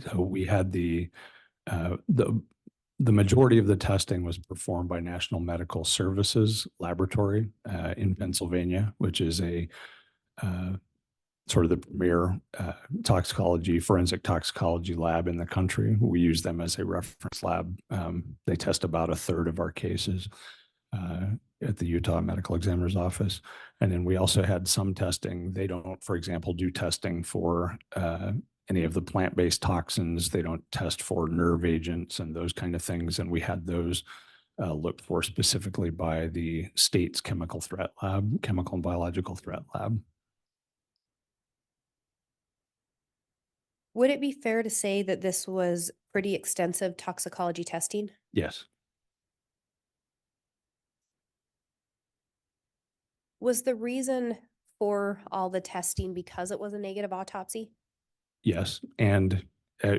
So we had the The majority of the testing was performed by National Medical Services Laboratory in Pennsylvania, which is a sort of the premier forensic toxicology lab in the country. We use them as a reference lab. They test about a third of our cases at the Utah Medical Examiner's Office. And then we also had some testing. They don't, for example, do testing for any of the plant-based toxins. They don't test for nerve agents and those kind of things. And we had those looked for specifically by the state's chemical and biological threat lab. Would it be fair to say that this was pretty extensive toxicology testing? Yes. Was the reason for all the testing because it was a negative autopsy? Yes. And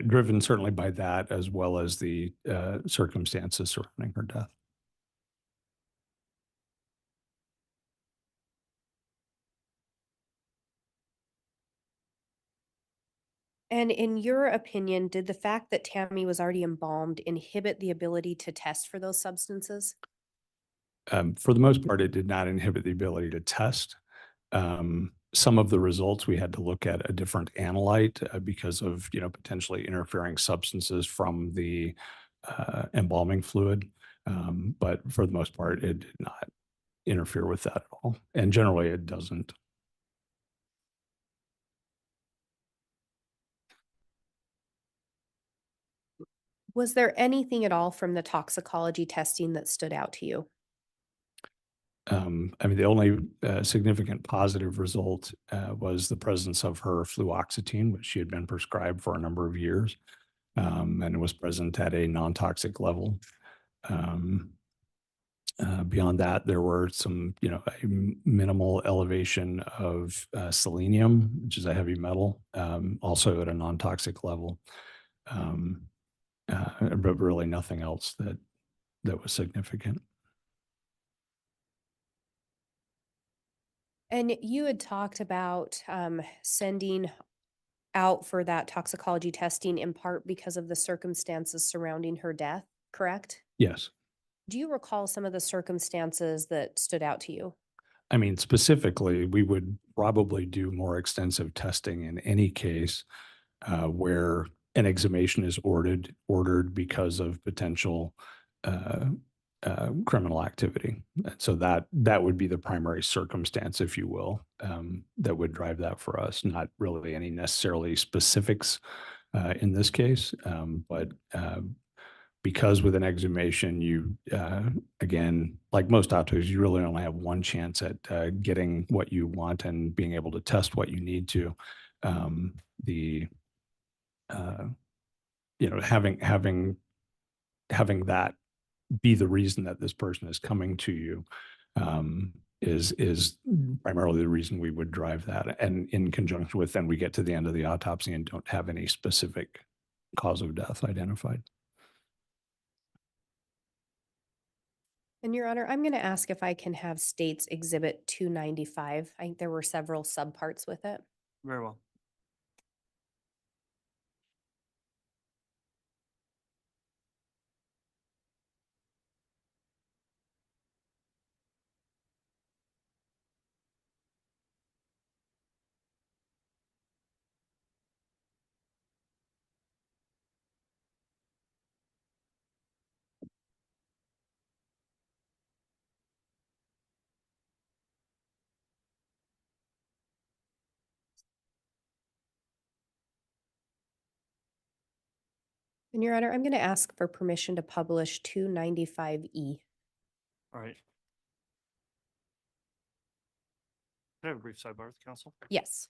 driven certainly by that, as well as the circumstances surrounding her death. And in your opinion, did the fact that Tammy was already embalmed inhibit the ability to test for those substances? For the most part, it did not inhibit the ability to test. Some of the results we had to look at a different analyte because of potentially interfering substances from the embalming fluid. But for the most part, it did not interfere with that at all. And generally, it doesn't. Was there anything at all from the toxicology testing that stood out to you? I mean, the only significant positive result was the presence of her fluoxetine, which she had been prescribed for a number of years, and it was present at a non-toxic level. Beyond that, there were some, a minimal elevation of selenium, which is a heavy metal, also at a non-toxic level, but really nothing else that was significant. And you had talked about sending out for that toxicology testing in part because of the circumstances surrounding her death, correct? Yes. Do you recall some of the circumstances that stood out to you? I mean, specifically, we would probably do more extensive testing in any case where an exhumation is ordered because of potential criminal activity. So that would be the primary circumstance, if you will, that would drive that for us. Not really any necessarily specifics in this case, but because with an exhumation, you again, like most autopsies, you really only have one chance at getting what you want and being able to test what you need to. Having that be the reason that this person is coming to you is primarily the reason we would drive that. And in conjunction with, then we get to the end of the autopsy and don't have any specific cause of death identified. And Your Honor, I'm going to ask if I can have States Exhibit 295. I think there were several subparts with it. Very well. And Your Honor, I'm going to ask for permission to publish 295E. All right. Can I have a brief sidebar with counsel? Yes.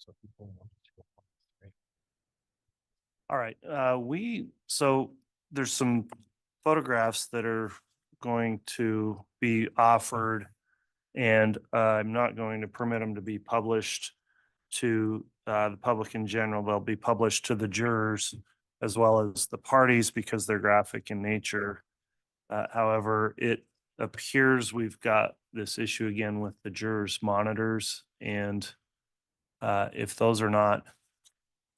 So people want to go on this, right? All right, so there's some photographs that are going to be offered. And I'm not going to permit them to be published to the public in general. They'll be published to the jurors as well as the parties because they're graphic in nature. However, it appears we've got this issue again with the jurors' monitors. And if those are not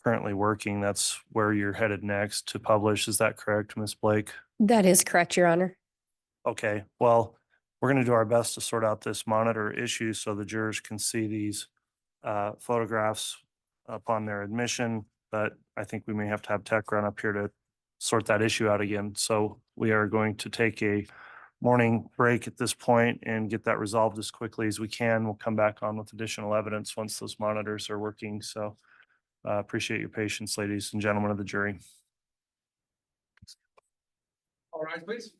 currently working, that's where you're headed next to publish. Is that correct, Ms. Blake? That is correct, Your Honor. Okay, well, we're going to do our best to sort out this monitor issue so the jurors can see these photographs upon their admission, but I think we may have to have tech run up here to sort that issue out again. So we are going to take a morning break at this point and get that resolved as quickly as we can. We'll come back on with additional evidence once those monitors are working. So appreciate your patience, ladies and gentlemen of the jury. All right, please.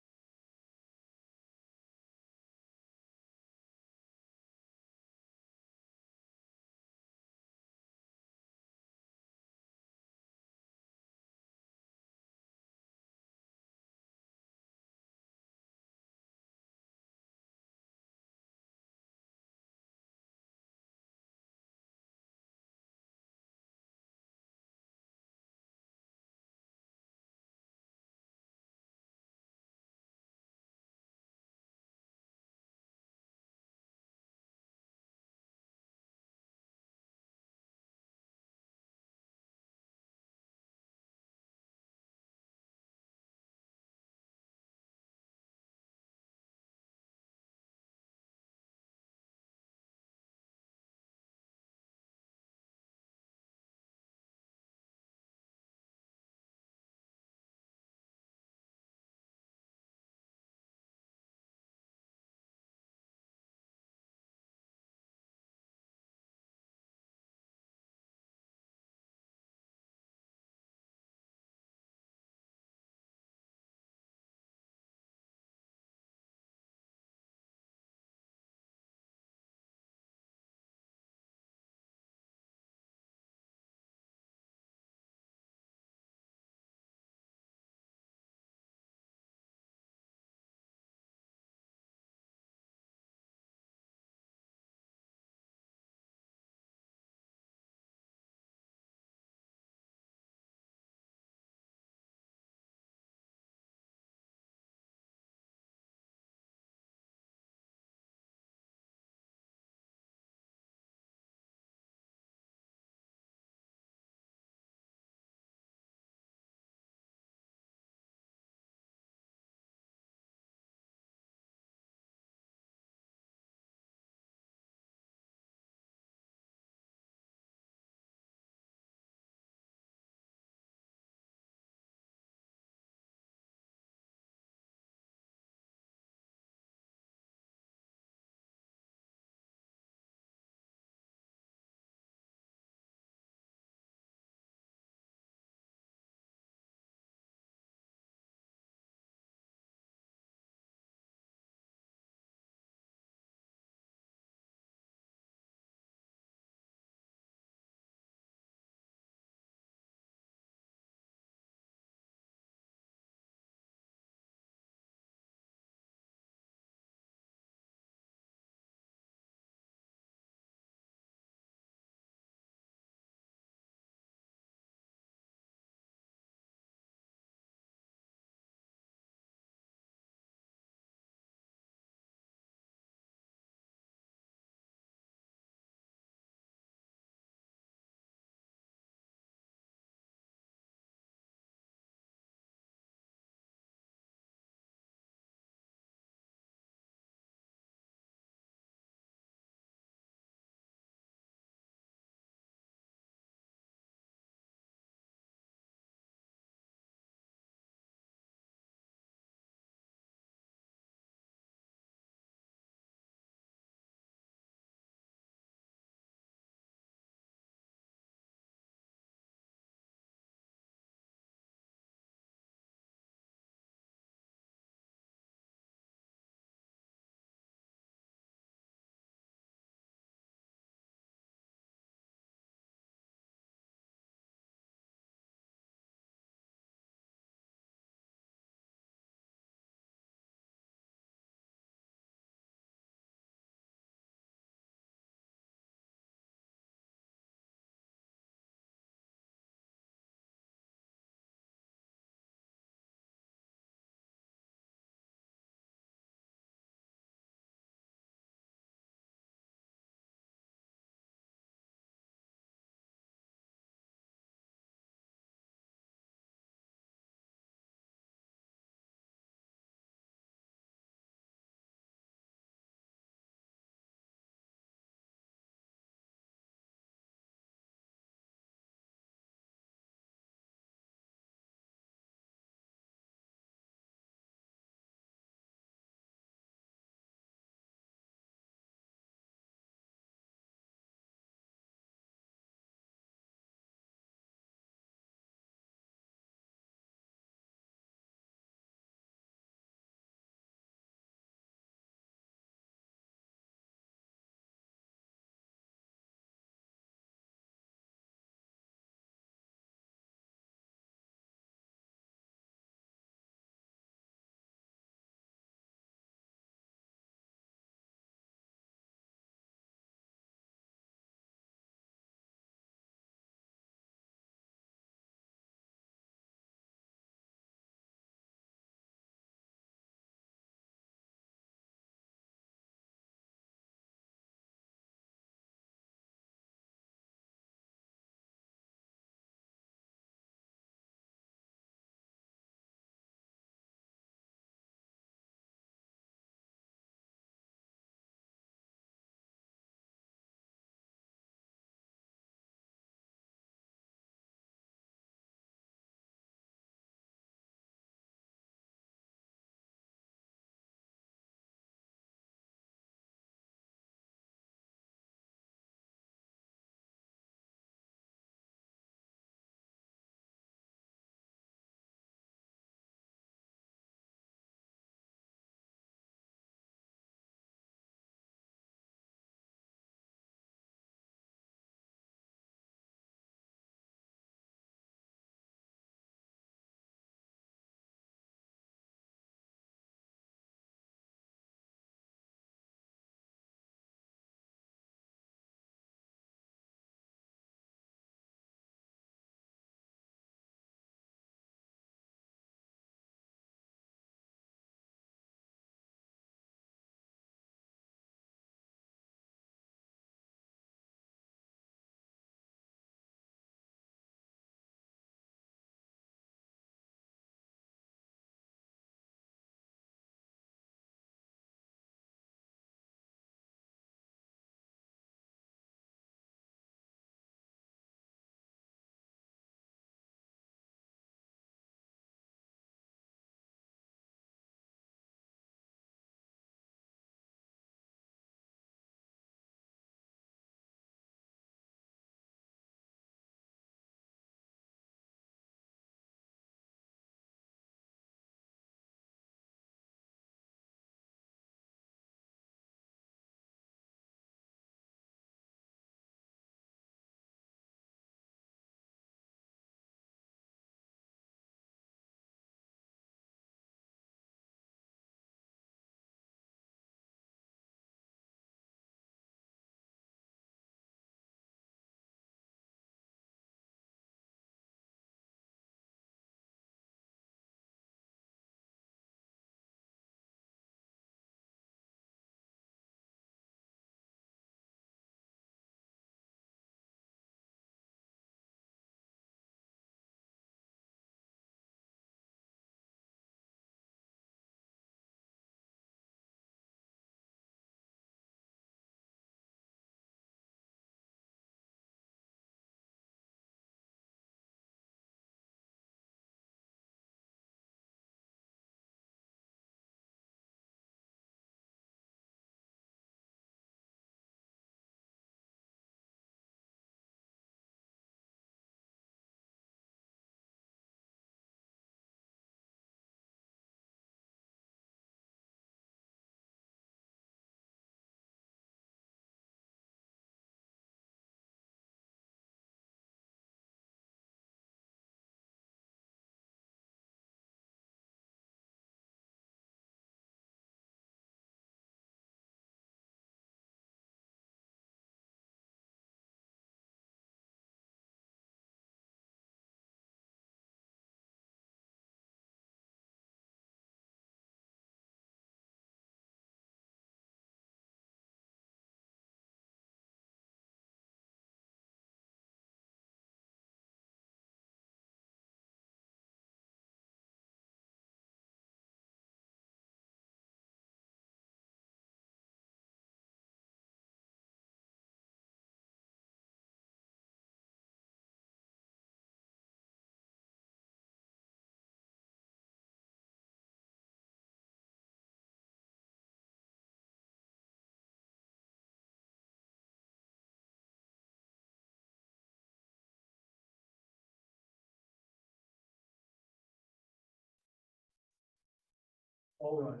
All right.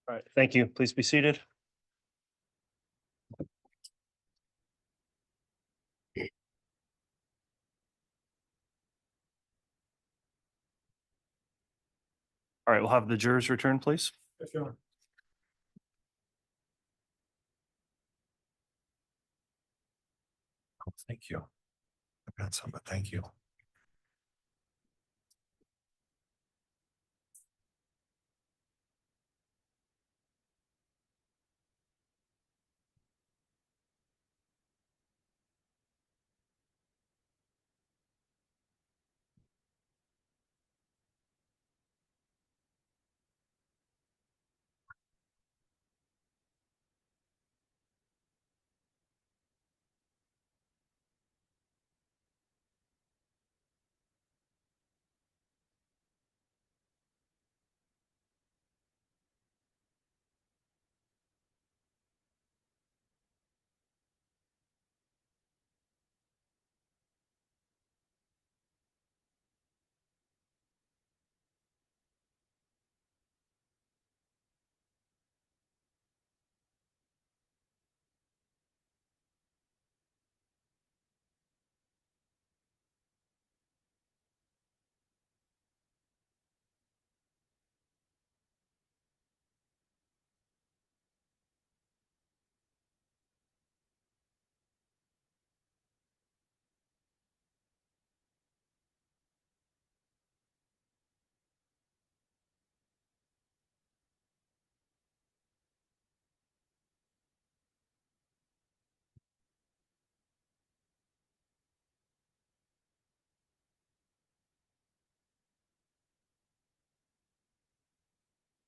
All right, thank you. Please be seated. All right, we'll have the jurors return, please. Yes, Your Honor. Oh, thank you. I've got some, but thank you.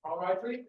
All right, please.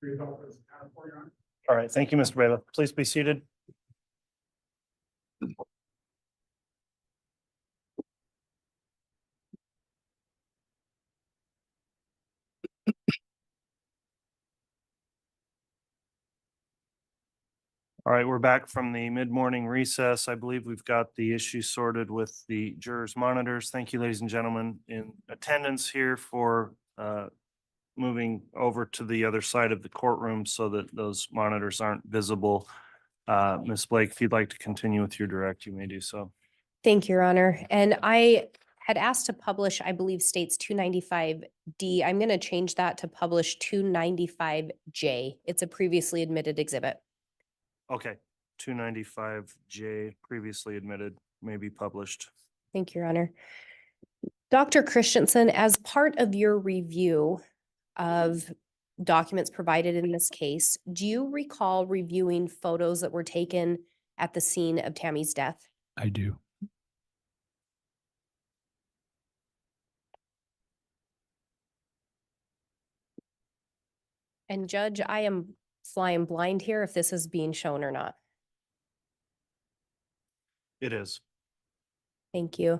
Please help us count for Your Honor. All right, thank you, Mr. Bailiff. Please be seated. All right, we're back from the mid-morning recess. I believe we've got the issue sorted with the jurors' monitors. Thank you, ladies and gentlemen, in attendance here for moving over to the other side of the courtroom so that those monitors aren't visible. Ms. Blake, if you'd like to continue with your direct, you may do so. Thank you, Your Honor. And I had asked to publish, I believe states 295D. I'm going to change that to publish 295J. It's a previously admitted exhibit. Okay, 295J, previously admitted, may be published. Thank you, Your Honor. Dr. Christensen, as part of your review of documents provided in this case, do you recall reviewing photos that were taken at the scene of Tammy's death? I do. And Judge, I am flying blind here if this is being shown or not. It is. Thank you.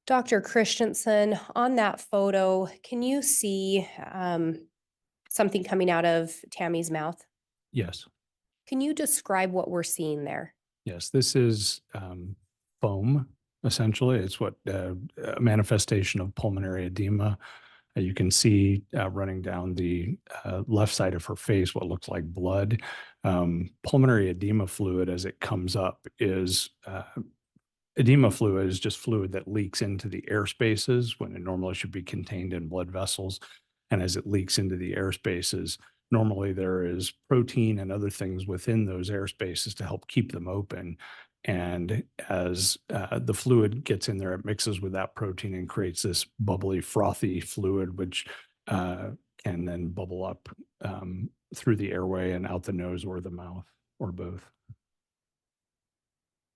Dr. Christensen, on that photo, can you see something coming out of Tammy's mouth? Yes. Can you describe what we're seeing there? Yes, this is foam, essentially. It's what a manifestation of pulmonary edema. You can see running down the left side of her face what looks like blood. Pulmonary edema fluid, as it comes up, is edema fluid is just fluid that leaks into the air spaces when it normally should be contained in blood vessels. And as it leaks into the air spaces, normally there is protein and other things within those air spaces to help keep them open. And as the fluid gets in there, it mixes with that protein and creates this bubbly, frothy fluid, which can then bubble up through the airway and out the nose or the mouth, or both.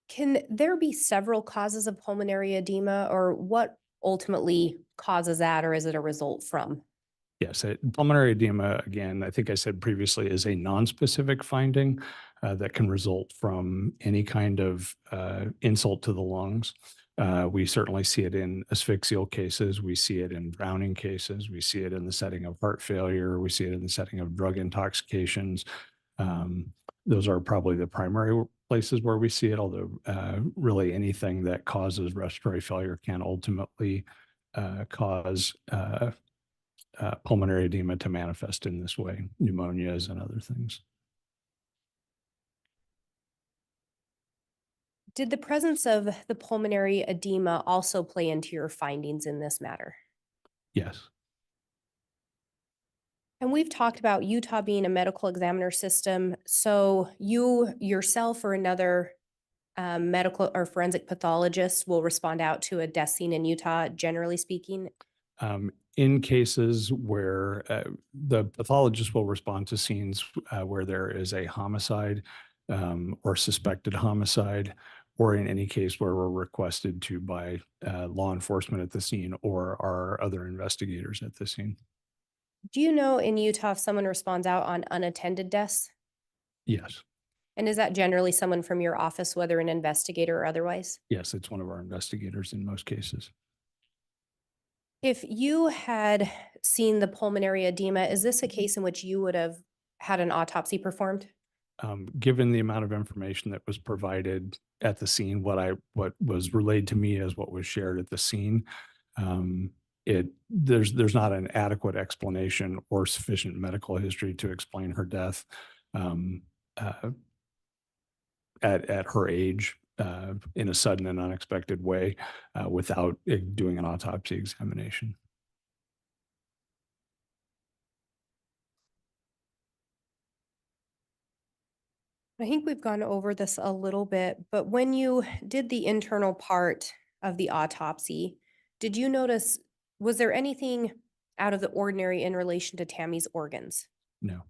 Can there be several causes of pulmonary edema, or what ultimately causes that, or is it a result from? Yes, pulmonary edema, again, I think I said previously, is a non-specific finding that can result from any kind of insult to the lungs. We certainly see it in asphyxial cases. We see it in drowning cases. We see it in the setting of heart failure. We see it in the setting of drug intoxications. Those are probably the primary places where we see it, although really anything that causes respiratory failure can ultimately cause pulmonary edema to manifest in this way, pneumonias and other things. Did the presence of the pulmonary edema also play into your findings in this matter? Yes, And we've talked about Utah being a medical examiner system. So you yourself or another medical or forensic pathologist will respond out to a death scene in Utah, generally speaking. in cases where the pathologist will respond to scenes where there is a homicide or suspected homicide, or in any case where we're requested to by law enforcement at the scene or our other investigators at the scene. Do you know in Utah if someone responds out on unattended deaths? Yes, And is that generally someone from your office, whether an investigator or otherwise? yes, it's one of our investigators in most cases. If you had seen the pulmonary edema, is this a case in which you would have had an autopsy performed? Given the amount of information that was provided at the scene, what was relayed to me as what was shared at the scene, there's not an adequate explanation or sufficient medical history to explain her death at her age in a sudden and unexpected way without doing an autopsy examination. I think we've gone over this a little bit, but when you did the internal part of the autopsy, did you notice, was there anything out of the ordinary in relation to Tammy's organs? No,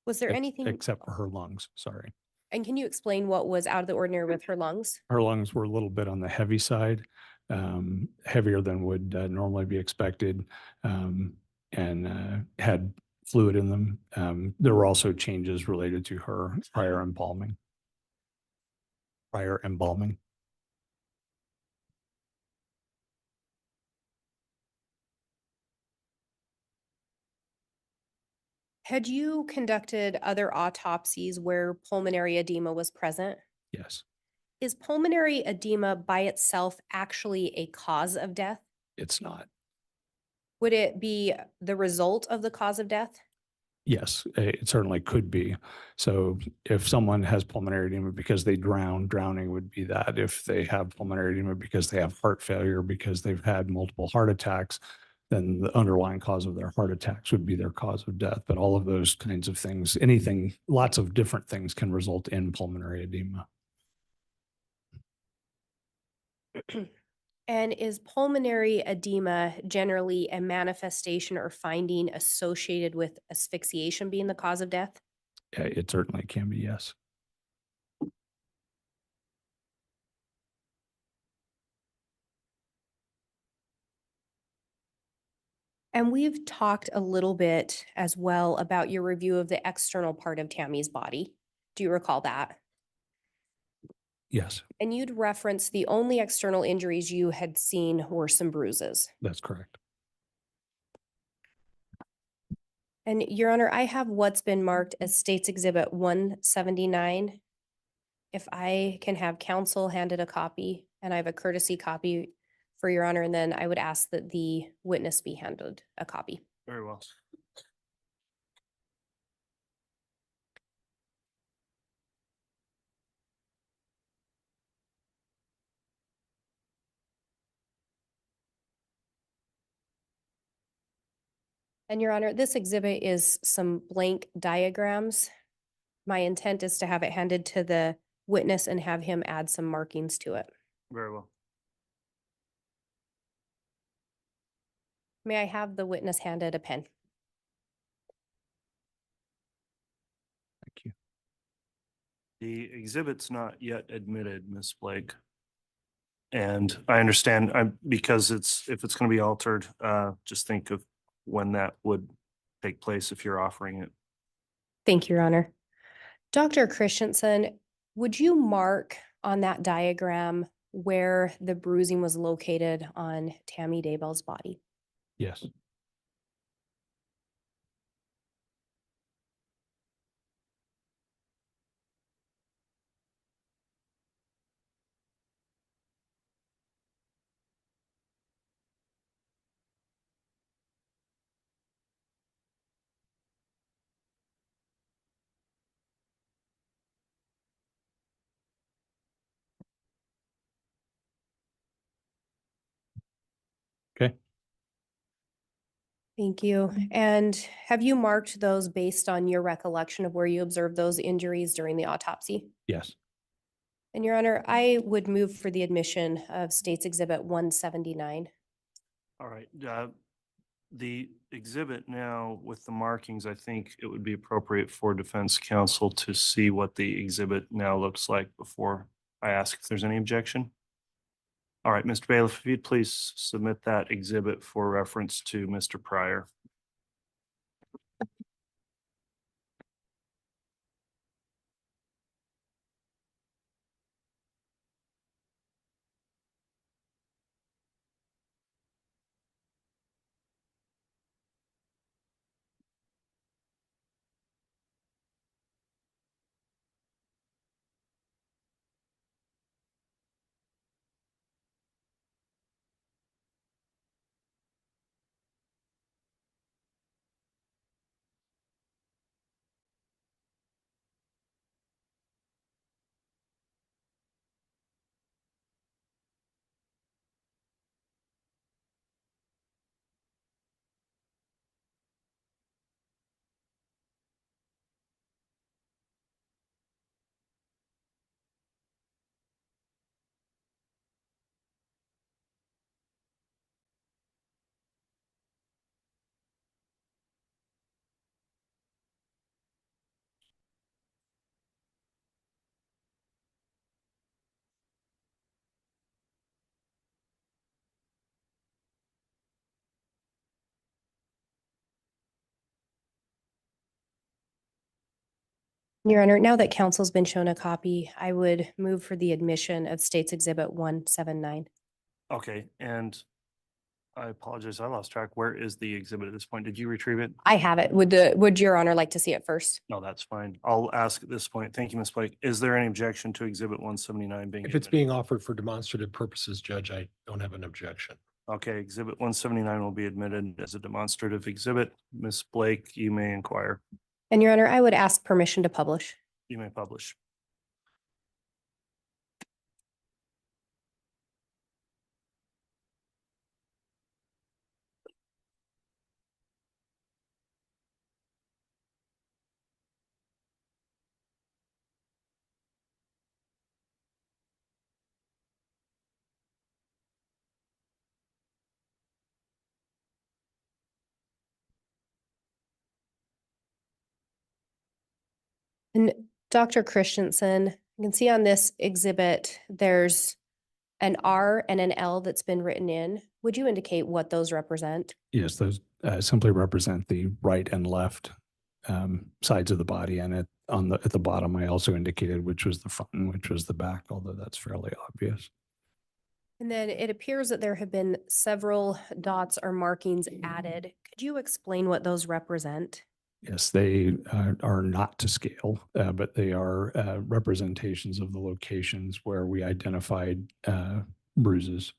Was there anything, except for her lungs. Sorry. and can you explain what was out of the ordinary with her lungs? Her lungs were a little bit on the heavy side, heavier than would normally be expected, and had fluid in them. There were also changes related to her prior embalming. Had you conducted other autopsies where pulmonary edema was present? Yes, Is pulmonary edema by itself actually a cause of death? it's not. Would it be the result of the cause of death? Yes, it certainly could be. So if someone has pulmonary edema because they drown, drowning would be that. If they have pulmonary edema because they have heart failure, because they've had multiple heart attacks, then the underlying cause of their heart attacks would be their cause of death. But all of those kinds of things, anything, lots of different things can result in pulmonary edema. And is pulmonary edema generally a manifestation or finding associated with asphyxiation being the cause of death? It certainly can be, yes. And we've talked a little bit as well about your review of the external part of Tammy's body. Do you recall that? Yes, And you'd referenced the only external injuries you had seen were some bruises. that's correct. And Your Honor, I have what's been marked as States Exhibit 179. If I can have counsel handed a copy, and I have a courtesy copy for Your Honor, and then I would ask that the witness be handed a copy. Very well. And Your Honor, this exhibit is some blank diagrams. My intent is to have it handed to the witness and have him add some markings to it. Very well. May I have the witness handed a pen? Thank you. The exhibit's not yet admitted, Ms. Blake. And I understand, because if it's going to be altered, just think of when that would take place if you're offering it. Thank you, Your Honor. Dr. Christensen, would you mark on that diagram where the bruising was located on Tammy Daybell's body? Yes. Okay. Thank you. And have you marked those based on your recollection of where you observed those injuries during the autopsy? Yes. And Your Honor, I would move for the admission of State's Exhibit 179. All right, the exhibit now with the markings, I think it would be appropriate for defense counsel to see what the exhibit now looks like before I ask if there's any objection. All right, Mr. Bailiff, if you'd please submit that exhibit for reference to Mr. Pryor. Your Honor, now that counsel's been shown a copy, I would move for the admission of State's Exhibit 179. Okay, and I apologize, I lost track. Where is the exhibit at this point? Did you retrieve it? I have it. Would Your Honor like to see it first? No, that's fine. I'll ask at this point. Thank you, Ms. Blake. Is there any objection to exhibit 179 being? If it's admitted? being offered for demonstrative purposes, Judge, I don't have an objection. Okay, exhibit 179 will be admitted as a demonstrative exhibit. Ms. Blake, you may inquire. And Your Honor, I would ask permission to publish. You may publish. And Dr. Christensen, you can see on this exhibit, there's an R and an L that's been written in. Would you indicate what those represent? Yes, those simply represent the right and left sides of the body. And at the bottom, I also indicated which was the front and which was the back, although that's fairly obvious. And then it appears that there have been several dots or markings added. Could you explain what those represent? Yes, they are not to scale, but they are representations of the locations where we identified bruises.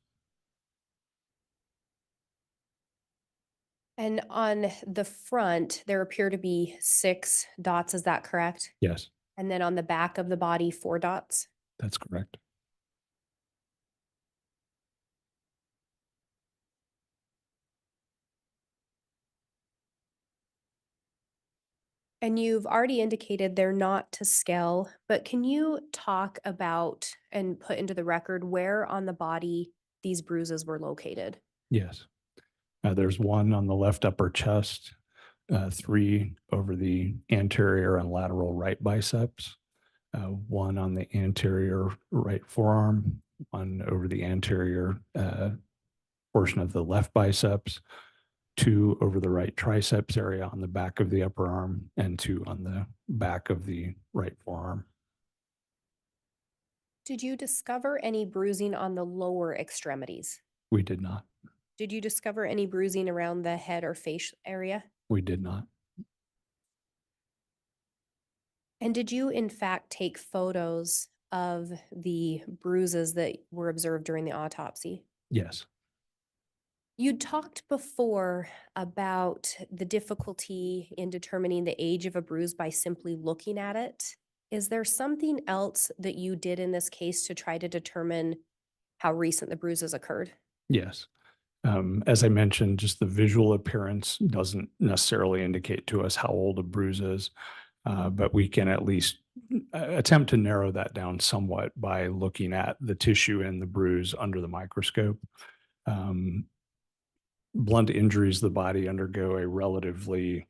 And on the front, there appear to be 6 dots. Is that correct? Yes, And then on the back of the body, 4 dots. that's correct. And you've already indicated they're not to scale, but can you talk about and put into the record where on the body these bruises were located? Yes. There's one on the left upper chest, 3 over the anterior and lateral right biceps, 1 on the anterior right forearm, one over the anterior portion of the left biceps, 2 over the right triceps area on the back of the upper arm, and 2 on the back of the right forearm. Did you discover any bruising on the lower extremities? We did not. Did you discover any bruising around the head or face area? We did not. And did you in fact take photos of the bruises that were observed during the autopsy? Yes. You talked before about the difficulty in determining the age of a bruise by simply looking at it. Is there something else that you did in this case to try to determine how recent the bruises occurred? Yes. As I mentioned, just the visual appearance doesn't necessarily indicate to us how old a bruise is, but we can at least attempt to narrow that down somewhat by looking at the tissue in the bruise under the microscope. Blunt injuries, the body undergo a relatively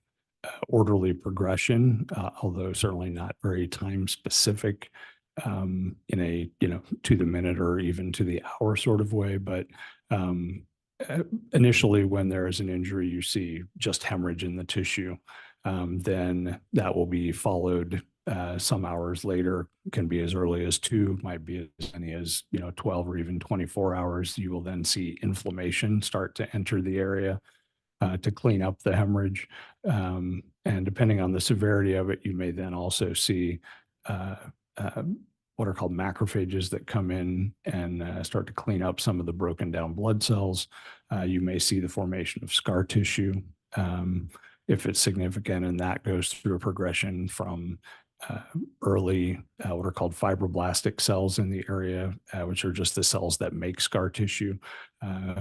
orderly progression, although certainly not very time specific in a, to the minute or even to the hour sort of way. But initially, when there is an injury, you see just hemorrhage in the tissue. Then that will be followed some hours later, can be as early as 2, might be as many as 12 or even 24 hours. You will then see inflammation start to enter the area to clean up the hemorrhage. And depending on the severity of it, you may then also see what are called macrophages that come in and start to clean up some of the broken down blood cells. You may see the formation of scar tissue if it's significant, and that goes through a progression from early what are called fibroblastic cells in the area, which are just the cells that make scar tissue,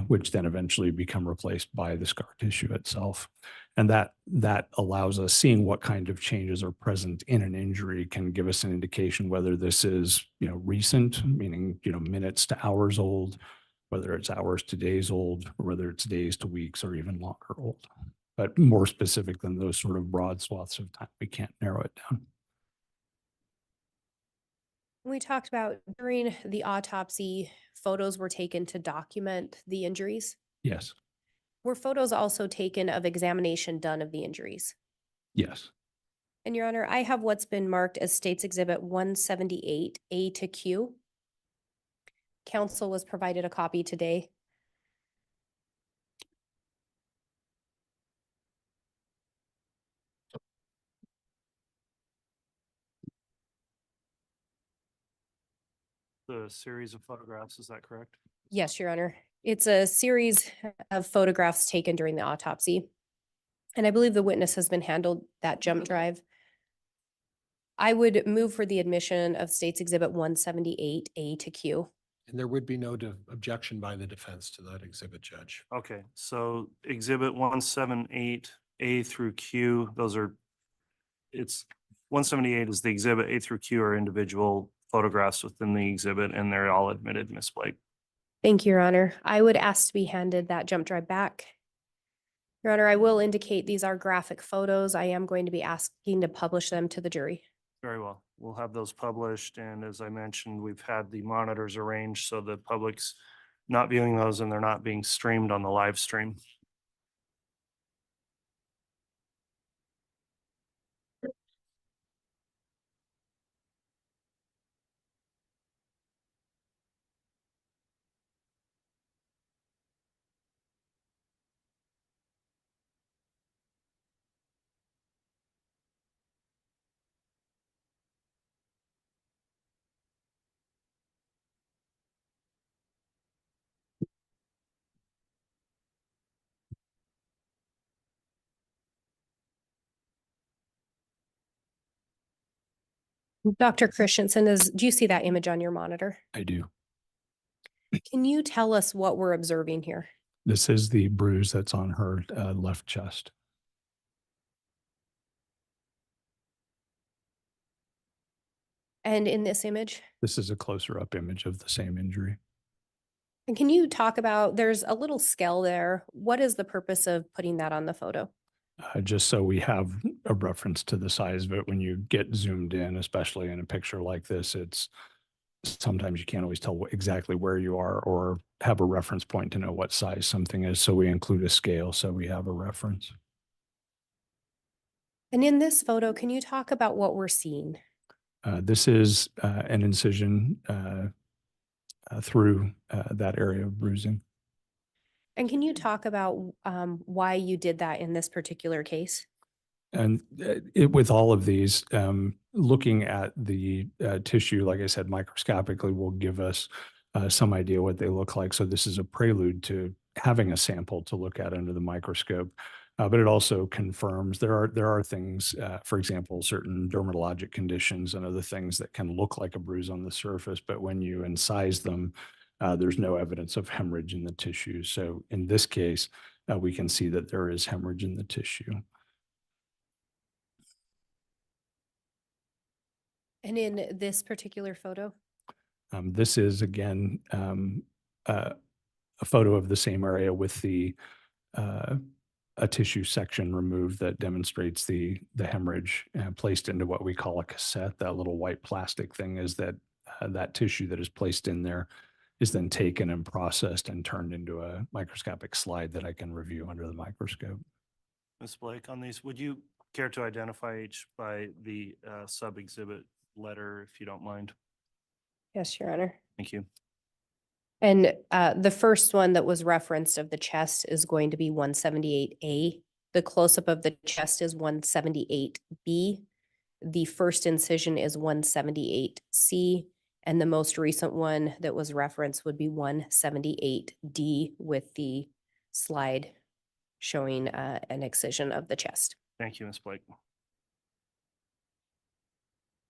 which then eventually become replaced by the scar tissue itself. And that allows us, seeing what kind of changes are present in an injury can give us an indication whether this is recent, meaning minutes to hours old, whether it's hours to days old, or whether it's days to weeks or even longer old. But more specific than those sort of broad swaths of time, we can't narrow it down. We talked about during the autopsy, photos were taken to document the injuries. Yes. Were photos also taken of examination done of the injuries? Yes. And Your Honor, I have what's been marked as States Exhibit 178 A to Q. Counsel was provided a copy today. The series of photographs, is that correct? Yes, Your Honor. It's a series of photographs taken during the autopsy. And I believe the witness has been handled that jump drive. I would move for the admission of States Exhibit 178 A to Q. And there would be no objection by the defense to that exhibit, Judge. Okay, so exhibit 178 A through Q, it's 178 is the exhibit. A through Q are individual photographs within the exhibit, and they're all admitted, Ms. Blake. Thank you, Your Honor. I would ask to be handed that jump drive back. Your Honor, I will indicate these are graphic photos. I am going to be asking to publish them to the jury. Very well. We'll have those published, and as I mentioned, we've had the monitors arranged so the public's not viewing those and they're not being streamed on the live stream. Dr. Christensen, do you see that image on your monitor? I do. Can you tell us what we're observing here? This is the bruise that's on her left chest. And in this image? This is a closer up image of the same injury. And can you talk about, there's a little scale there. What is the purpose of putting that on the photo? Just so we have a reference to the size of it when you get zoomed in, especially in a picture like this, it's sometimes you can't always tell exactly where you are or have a reference point to know what size something is. So we include a scale so we have a reference. And in this photo, can you talk about what we're seeing? This is an incision through that area of bruising. And can you talk about why you did that in this particular case? And with all of these, looking at the tissue, like I said, microscopically will give us some idea what they look like. So this is a prelude to having a sample to look at under the microscope. But it also confirms there are things, for example, certain dermatologic conditions and other things that can look like a bruise on the surface, but when you incise them, there's no evidence of hemorrhage in the tissue. So in this case, we can see that there is hemorrhage in the tissue. And in this particular photo? This is again a photo of the same area with the a tissue section removed that demonstrates the hemorrhage placed into what we call a cassette. That little white plastic thing is that that tissue that is placed in there is then taken and processed and turned into a microscopic slide that I can review under the microscope. Ms. Blake, on these, would you care to identify each by the sub-exhibit letter, if you don't mind? Yes, Your Honor. Thank you. And the first one that was referenced of the chest is going to be 178A. The close-up of the chest is 178B. The first incision is 178C. And the most recent one that was referenced would be 178D with the slide showing an excision of the chest. Thank you, Ms. Blake.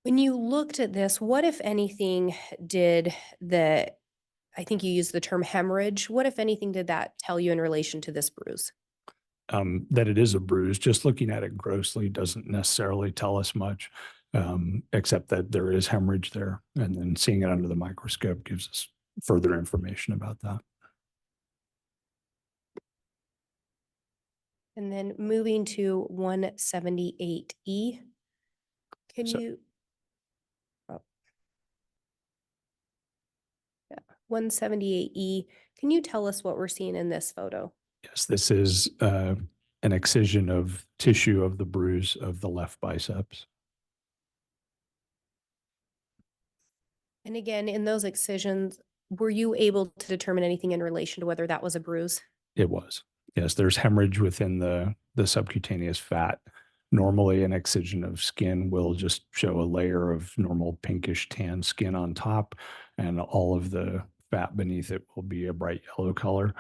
When you looked at this, what, if anything, did I think you used the term hemorrhage. What, if anything, did that tell you in relation to this bruise? That it is a bruise. Just looking at it grossly doesn't necessarily tell us much, except that there is hemorrhage there. And then seeing it under the microscope gives us further information about that. And then moving to 178E, can So- you? 178E, can you tell us what we're seeing in this photo? Yes, this is an excision of tissue of the bruise of the left biceps. And again, in those excisions, were you able to determine anything in relation to whether that was a bruise? It was. Yes, there's hemorrhage within the subcutaneous fat. Normally, an excision of skin will just show a layer of normal pinkish tan skin on top, and all of the fat beneath it will be a bright yellow color,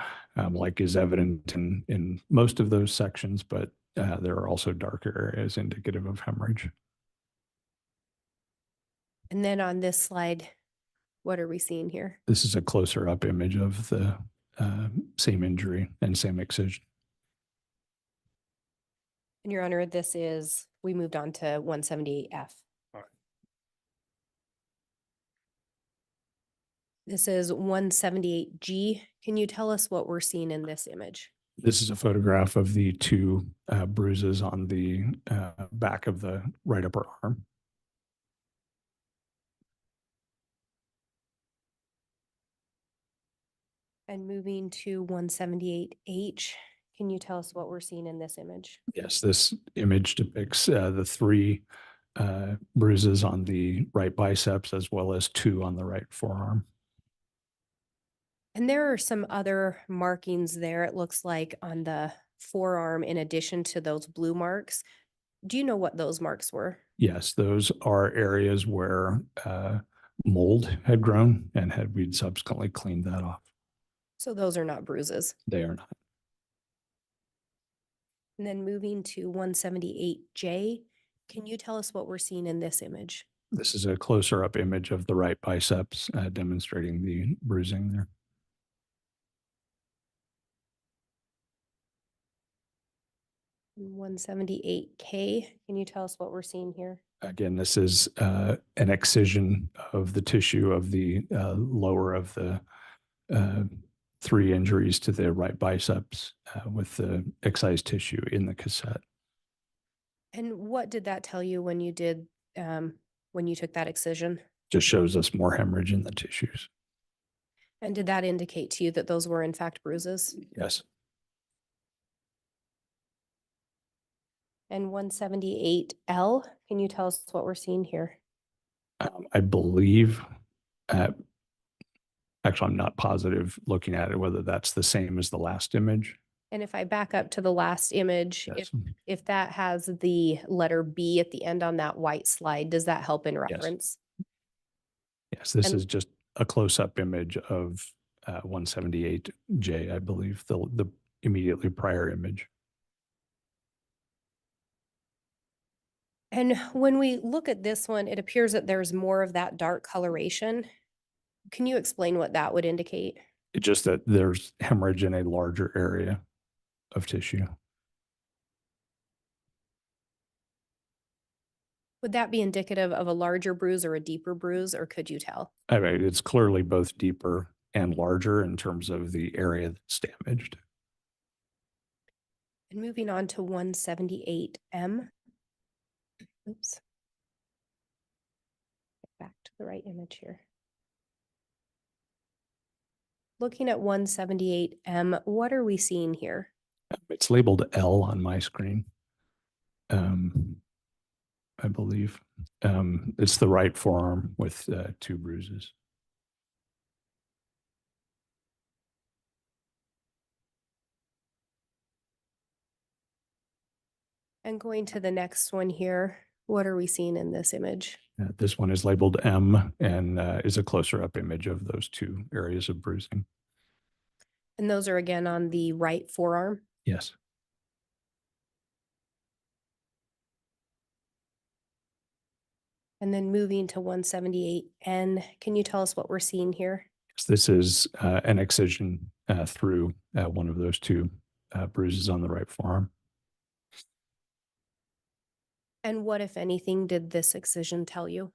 like is evident in most of those sections, but there are also darker areas indicative of hemorrhage. And then on this slide, what are we seeing here? This is a closer up image of the same injury and same excision. And Your Honor, we moved on to 178F. All right. This is 178G. Can you tell us what we're seeing in this image? This is a photograph of the two bruises on the back of the right upper arm. And moving to 178H, can you tell us what we're seeing in this image? Yes, this image depicts the three bruises on the right biceps as well as two on the right forearm. And there are some other markings there, it looks like, on the forearm in addition to those blue marks. Do you know what those marks were? Yes, those are areas where mold had grown and we'd subsequently cleaned that off. So those are not bruises. They are not. And then moving to 178J, can you tell us what we're seeing in this image? This is a closer up image of the right biceps demonstrating the bruising there. And 178K, can you tell us what we're seeing here? Again, this is an excision of the tissue of the lower of the three injuries to the right biceps with the excised tissue in the cassette. And what did that tell you when you did, when you took that excision? just shows us more hemorrhage in the tissues. And did that indicate to you that those were in fact bruises? Yes. And 178L, can you tell us what we're seeing here? I believe, actually, I'm not positive looking at it, whether that's the same as the last image. And if I back up to the last image, Yes. if that has the letter B at the end on that white slide, does that help in reference? Yes, this And- is just a close-up image of 178J, I believe, the immediately prior image. And when we look at this one, it appears that there's more of that dark coloration. Can you explain what that would indicate? It's just that there's hemorrhage in a larger area of tissue. Would that be indicative of a larger bruise or a deeper bruise, or could you tell? I mean, it's clearly both deeper and larger in terms of the area that's damaged. And moving on to 178M. Oops. Back to the right image here. Looking at 178M, what are we seeing here? It's labeled L on my screen. I believe. It's the right forearm with 2 bruises. And going to the next one here, what are we seeing in this image? This one is labeled M and is a closer up image of those 2 areas of bruising. And those are again on the right forearm. Yes. And then moving to 178N, can you tell us what we're seeing here? This is an excision through one of those 2 bruises on the right forearm. And what, if anything, did this excision tell you?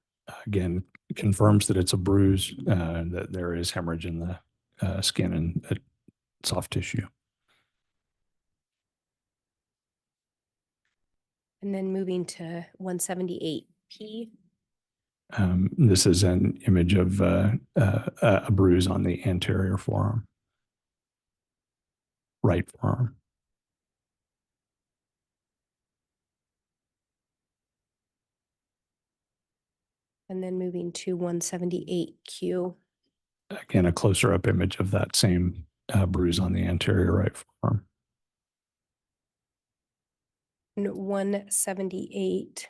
Again, confirms that it's a bruise, that there is hemorrhage in the skin and soft tissue. And then moving to 178P. This is an image of a bruise on the anterior forearm, right forearm. And then moving to 178Q. Again, a closer up image of that same bruise on the anterior right forearm. And 178.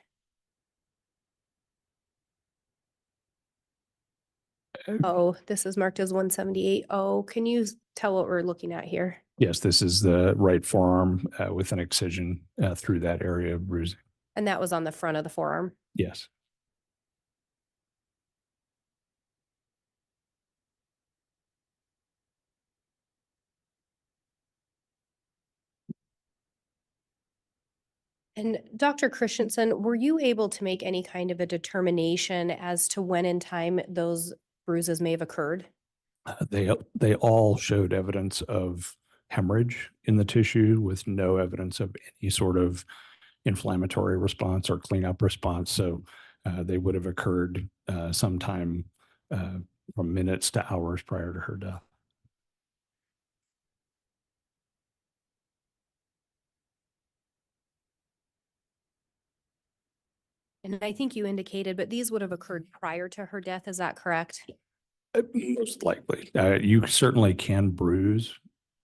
Oh, this is marked as 178. Oh, can you tell what we're looking at here? Yes, this is the right forearm with an excision through that area of bruising. And that was on the front of the forearm. Yes. And Dr. Christensen, were you able to make any kind of a determination as to when in time those bruises may have occurred? They all showed evidence of hemorrhage in the tissue with no evidence of any sort of inflammatory response or cleanup response. So they would have occurred sometime from minutes to hours prior to her death. And I think you indicated, but these would have occurred prior to her death. Is that correct? Most likely. You certainly can bruise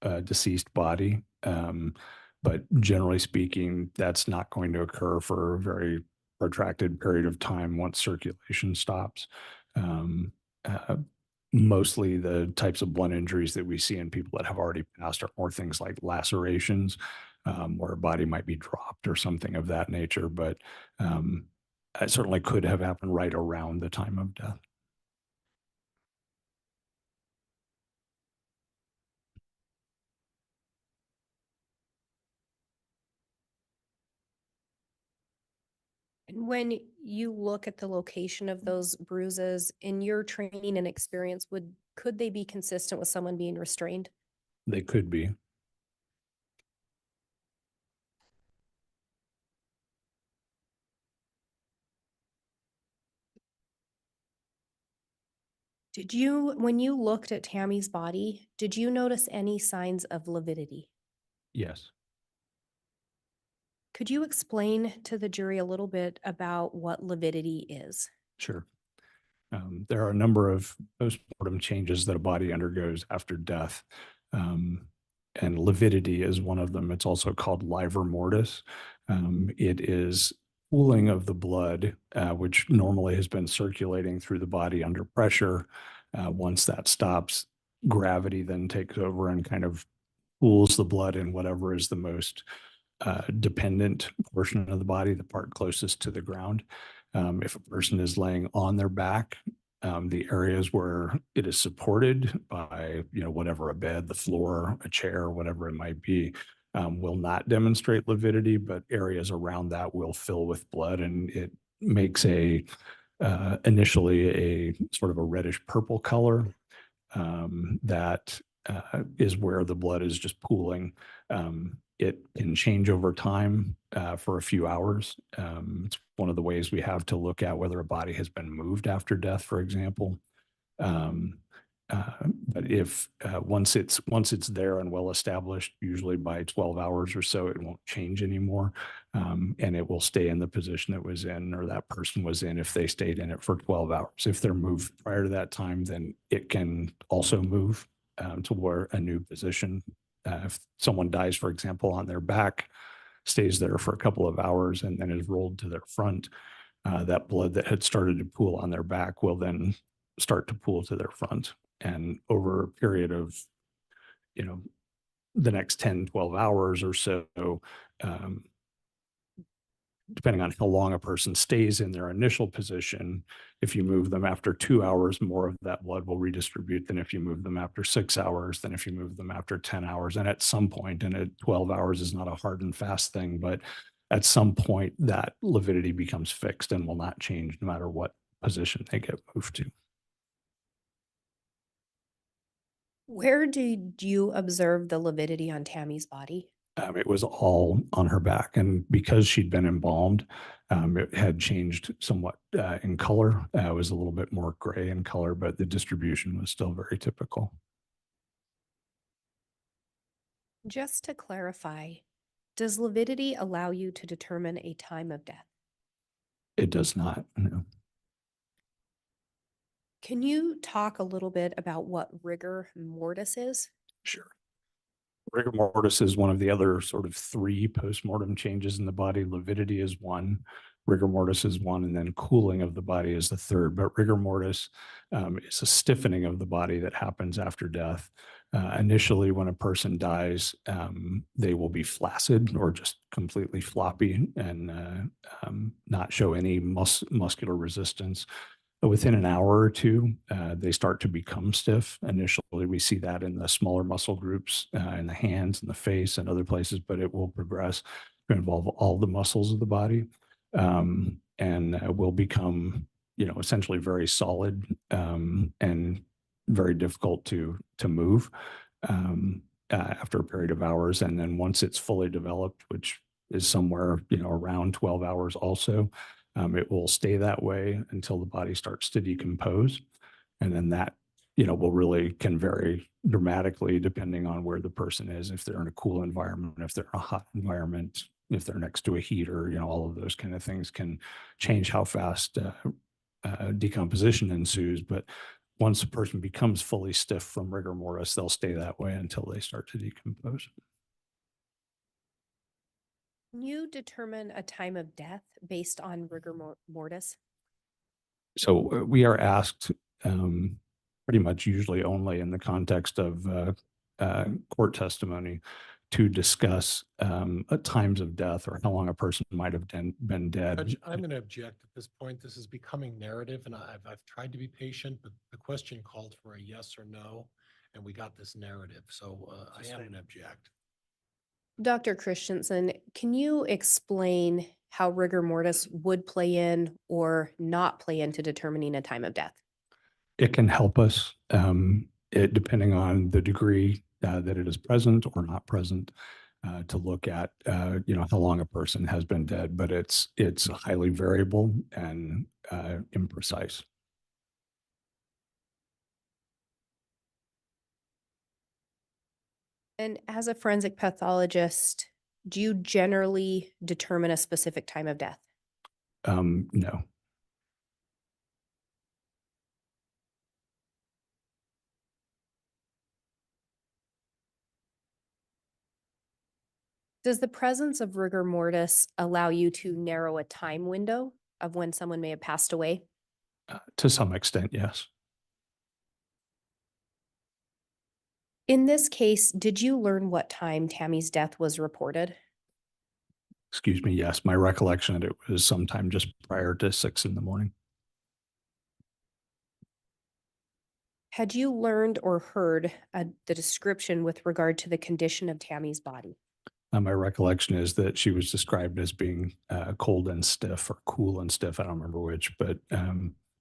a deceased body, but generally speaking, that's not going to occur for a very protracted period of time once circulation stops. Mostly the types of blunt injuries that we see in people that have already passed are more things like lacerations, where a body might be dropped or something of that nature, but it certainly could have happened right around the time of death. And when you look at the location of those bruises in your training and experience, could they be consistent with someone being restrained? They could be. Did you, when you looked at Tammy's body, did you notice any signs of lividity? Yes. Could you explain to the jury a little bit about what lividity is? Sure. There are a number of postmortem changes that a body undergoes after death. And lividity is one of them. It's also called livor mortis. It is pooling of the blood, which normally has been circulating through the body under pressure. Once that stops, gravity then takes over and kind of pools the blood in whatever is the most dependent portion of the body, the part closest to the ground. If a person is laying on their back, the areas where it is supported by, whatever, a bed, the floor, a chair, whatever it might be, will not demonstrate lividity, but areas around that will fill with blood, and it makes initially a sort of a reddish purple color that is where the blood is just pooling. It can change over time for a few hours. It's one of the ways we have to look at whether a body has been moved after death, for example. But if once it's there and well established, usually by 12 hours or so, it won't change anymore, and it will stay in the position it was in, or that person was in, if they stayed in it for 12 hours. If they're moved prior to that time, then it can also move to where a new position. If someone dies, for example, on their back, stays there for a couple of hours, and then is rolled to their front, that blood that had started to pool on their back will then start to pool to their front. And over a period of, the next 10, 12 hours or so, depending on how long a person stays in their initial position, if you move them after 2 hours, more of that blood will redistribute than if you move them after 6 hours, than if you move them after 10 hours. And at some point, and at 12 hours is not a hard and fast thing, but at some point that lividity becomes fixed and will not change no matter what position they get moved to. Where did you observe the lividity on Tammy's body? It was all on her back, and because she'd been embalmed, it had changed somewhat in color. It was a little bit more gray in color, but the distribution was still very typical. Just to clarify, does lividity allow you to determine a time of death? It does not, no. Can you talk a little bit about what rigor mortis is? Sure. Rigor mortis is one of the other sort of 3 postmortem changes in the body. Lividity is one, rigor mortis is one, and then cooling of the body is the third. But rigor mortis is a stiffening of the body that happens after death. Initially, when a person dies, they will be flaccid or just completely floppy and not show any muscular resistance. Within an hour or two, they start to become stiff. Initially, we see that in the smaller muscle groups, in the hands and the face and other places, but it will progress to involve all the muscles of the body, and will become, essentially very solid and very difficult to move after a period of hours. And then once it's fully developed, which is somewhere, around 12 hours also, it will stay that way until the body starts to decompose. And then that, can vary dramatically depending on where the person is. If they're in a cool environment, if they're in a hot environment, if they're next to a heater, all of those kind of things can change how fast decomposition ensues. But once a person becomes fully stiff from rigor mortis, they'll stay that way until they start to decompose. Can you determine a time of death based on rigor mortis? So we are asked pretty much usually only in the context of court testimony to discuss times of death or how long a person might have been dead. Judge, I'm going to object at this point. This is becoming narrative, and I've tried to be patient, but the question called for a yes or no, and we got this narrative. So I am going to object. Dr. Christensen, can you explain how rigor mortis would play in or not play into determining a time of death? It can help us, depending on the degree that it is present or not present, to look at, how long a person has been dead, but it's highly variable and imprecise. And as a forensic pathologist, do you generally determine a specific time of death? No. Does the presence of rigor mortis allow you to narrow a time window of when someone may have passed away? To some extent, yes. In this case, did you learn what time Tammy's death was reported? Excuse me, yes. My recollection that it was sometime just prior to 6 a.m. Had you learned or heard the description with regard to the condition of Tammy's body? My recollection is that she was described as being cold and stiff, or cool and stiff. I don't remember which, but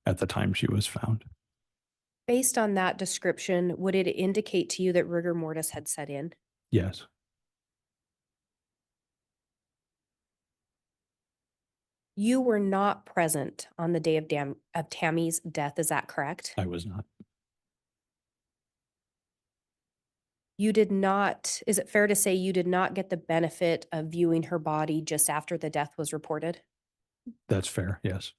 at the time she was found. Based on that description, would it indicate to you that rigor mortis had set in? Yes, You were not present on the day of Tammy's death, is that correct? I was not. You did not, is it fair to say you did not get the benefit of viewing her body just after the death was reported? That's fair. Yes.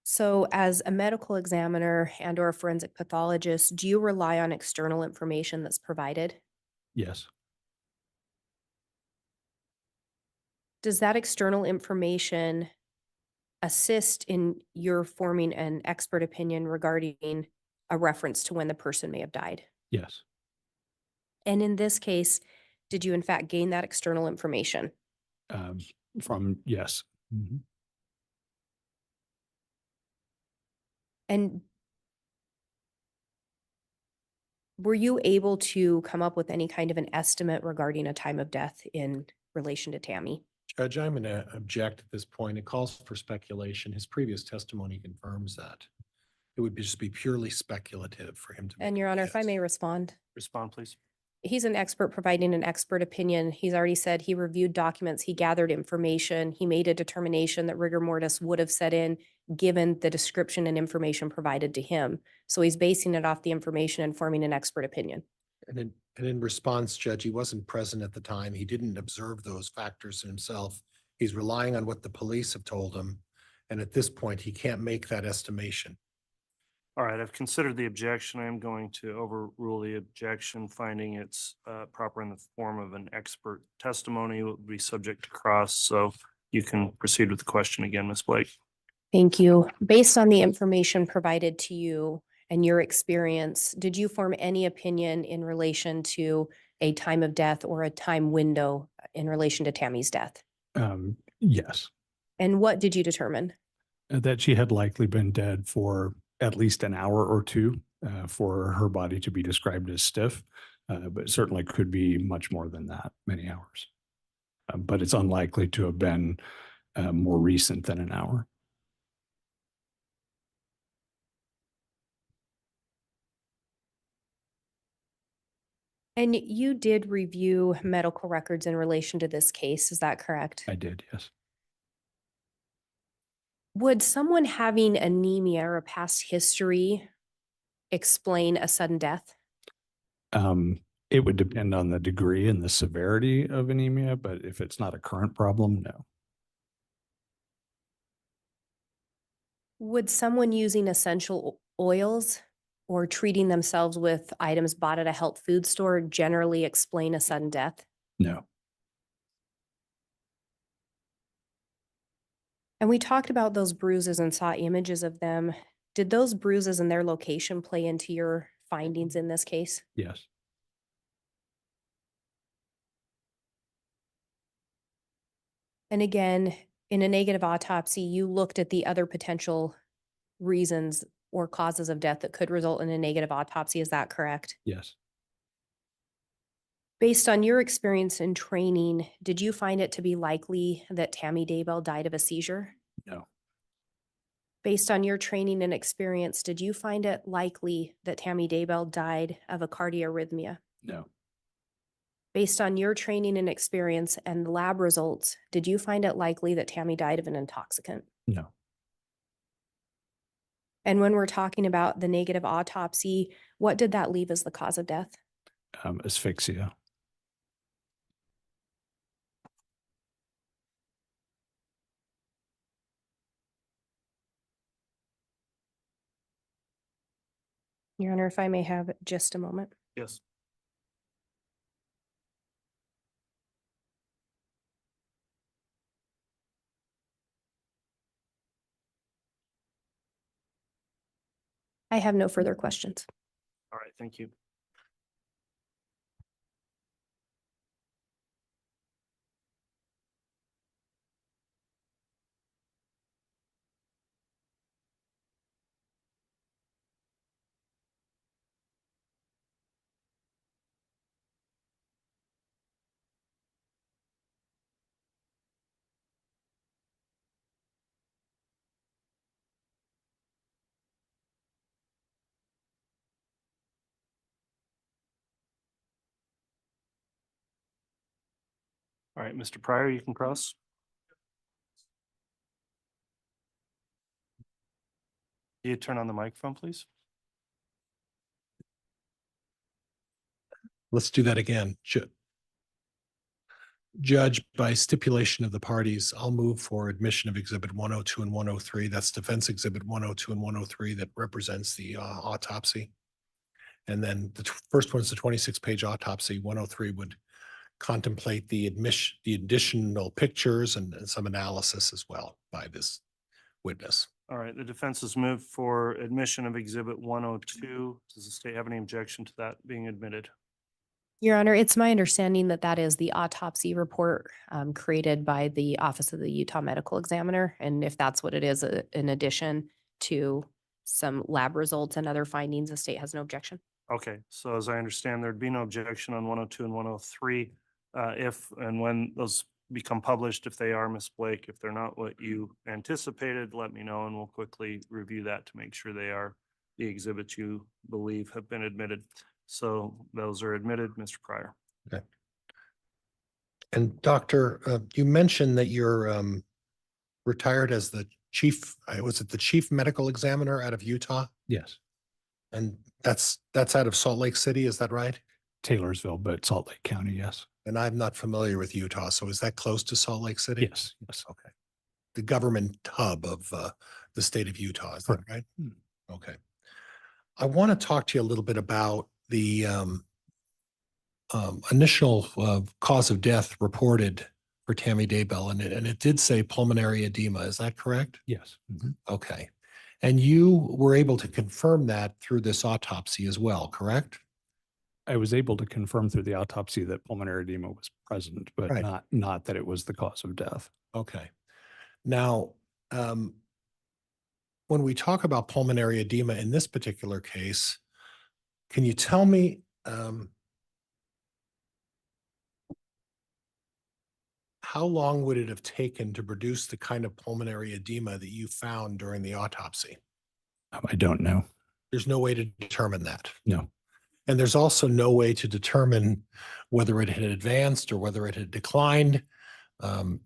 So as a medical examiner and or a forensic pathologist, do you rely on external information that's provided? Yes. Does that external information assist in your forming an expert opinion regarding a reference to when the person may have died? Yes. And in this case, did you in fact gain that external information? Yes. Mhm. And were you able to come up with any kind of an estimate regarding a time of death in relation to Tammy? Judge, I'm going to object at this point. It calls for speculation. His previous testimony confirms that. It would just be purely speculative for him to. And make Your a Honor, if I may guess. respond. Respond, please. He's an expert providing an expert opinion. He's already said he reviewed documents, he gathered information, he made a determination that rigor mortis would have set in given the description and information provided to him. So he's basing it off the information and forming an expert opinion. And in response, Judge, he wasn't present at the time. He didn't observe those factors himself. He's relying on what the police have told him. And at this point, he can't make that estimation. All right, I've considered the objection. I am going to overrule the objection, finding it's proper in the form of an expert testimony. It will be subject to cross, so you can proceed with the question again, Ms. Blake. Thank you. Based on the information provided to you and your experience, did you form any opinion in relation to a time of death or a time window in relation to Tammy's death? Yes. And what did you determine? That she had likely been dead for at least an hour or two for her body to be described as stiff, but certainly could be much more than that, many hours. But it's unlikely to have been more recent than an hour. And you did review medical records in relation to this case, is that correct? I did, yes. Would someone having anemia or a past history explain a sudden death? It would depend on the degree and the severity of anemia, but if it's not a current problem, no. Would someone using essential oils or treating themselves with items bought at a health food store generally explain a sudden death? No. And we talked about those bruises and saw images of them. Did those bruises and their location play into your findings in this case? Yes. And again, in a negative autopsy, you looked at the other potential reasons or causes of death that could result in a negative autopsy. Is that correct? Yes. Based on your experience and training, did you find it to be likely that Tammy Daybell died of a seizure? No. Based on your training and experience, did you find it likely that Tammy Daybell died of a cardiorrhythmia? No. Based on your training and experience and the lab results, did you find it likely that Tammy died of an intoxicant? No. And when we're talking about the negative autopsy, what did that leave as the cause of death? Asphyxia. Your Honor, if I may have just a moment. Yes. I have no further questions. All right, thank you. All right, Mr. Pryor, you can cross. Can you turn on the microphone, please? Let's do that again. Judge, by stipulation of the parties, I'll move for admission of Exhibit 102 and 103. That's Defense Exhibit 102 and 103 that represents the autopsy. And then the first one's the 26-page autopsy. 103 would contemplate the additional pictures and some analysis as well by this witness. All right, the defense has moved for admission of Exhibit 102. Does the state have any objection to that being admitted? Your Honor, it's my understanding that that is the autopsy report created by the Office of the Utah Medical Examiner. And if that's what it is, in addition to some lab results and other findings, the state has no objection. Okay, so as I understand, there'd be no objection on 102 and 103. If and when those become published, if they are, Ms. Blake, if they're not what you anticipated, let me know and we'll quickly review that to make sure they are the exhibits you believe have been admitted. So those are admitted, Mr. Pryor. Okay. And Doctor, you mentioned that you're retired as the chief, was it the chief medical examiner out of Utah? Yes. And that's out of Salt Lake City, is that right? Taylorsville, but Salt Lake County, yes. And I'm not familiar with Utah, so is that close to Salt Lake City? Yes, yes. Okay. The government hub of the state of Utah, is that Correct. right? Okay. I want to talk to you a little bit about the initial cause of death reported for Tammy Daybell, and it did say pulmonary edema. Is that correct? Yes. Mhm. Okay. And you were able to confirm that through this autopsy as well, correct? I was able to confirm through the autopsy that pulmonary edema was present, but Right. not that it was the cause of death. Okay. Now, when we talk about pulmonary edema in this particular case, can you tell me how long would it have taken to produce the kind of pulmonary edema that you found during the autopsy? I don't know. There's no way to determine that. No. And there's also no way to determine whether it had advanced or whether it had declined.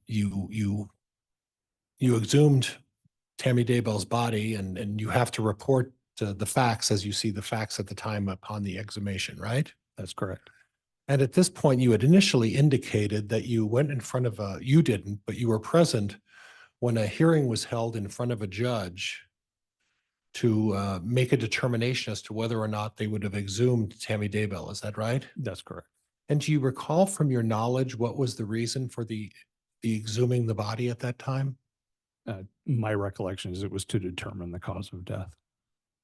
You exhumed Tammy Daybell's body and you have to report the facts as you see the facts at the time upon the exhumation, right? That's correct. And at this point, you had initially indicated that you went in front of you didn't, but you were present when a hearing was held in front of a judge to make a determination as to whether or not they would have exhumed Tammy Daybell. Is that right? That's correct. And do you recall from your knowledge what was the reason for the exhuming the body at that time? My recollection is it was to determine the cause of death.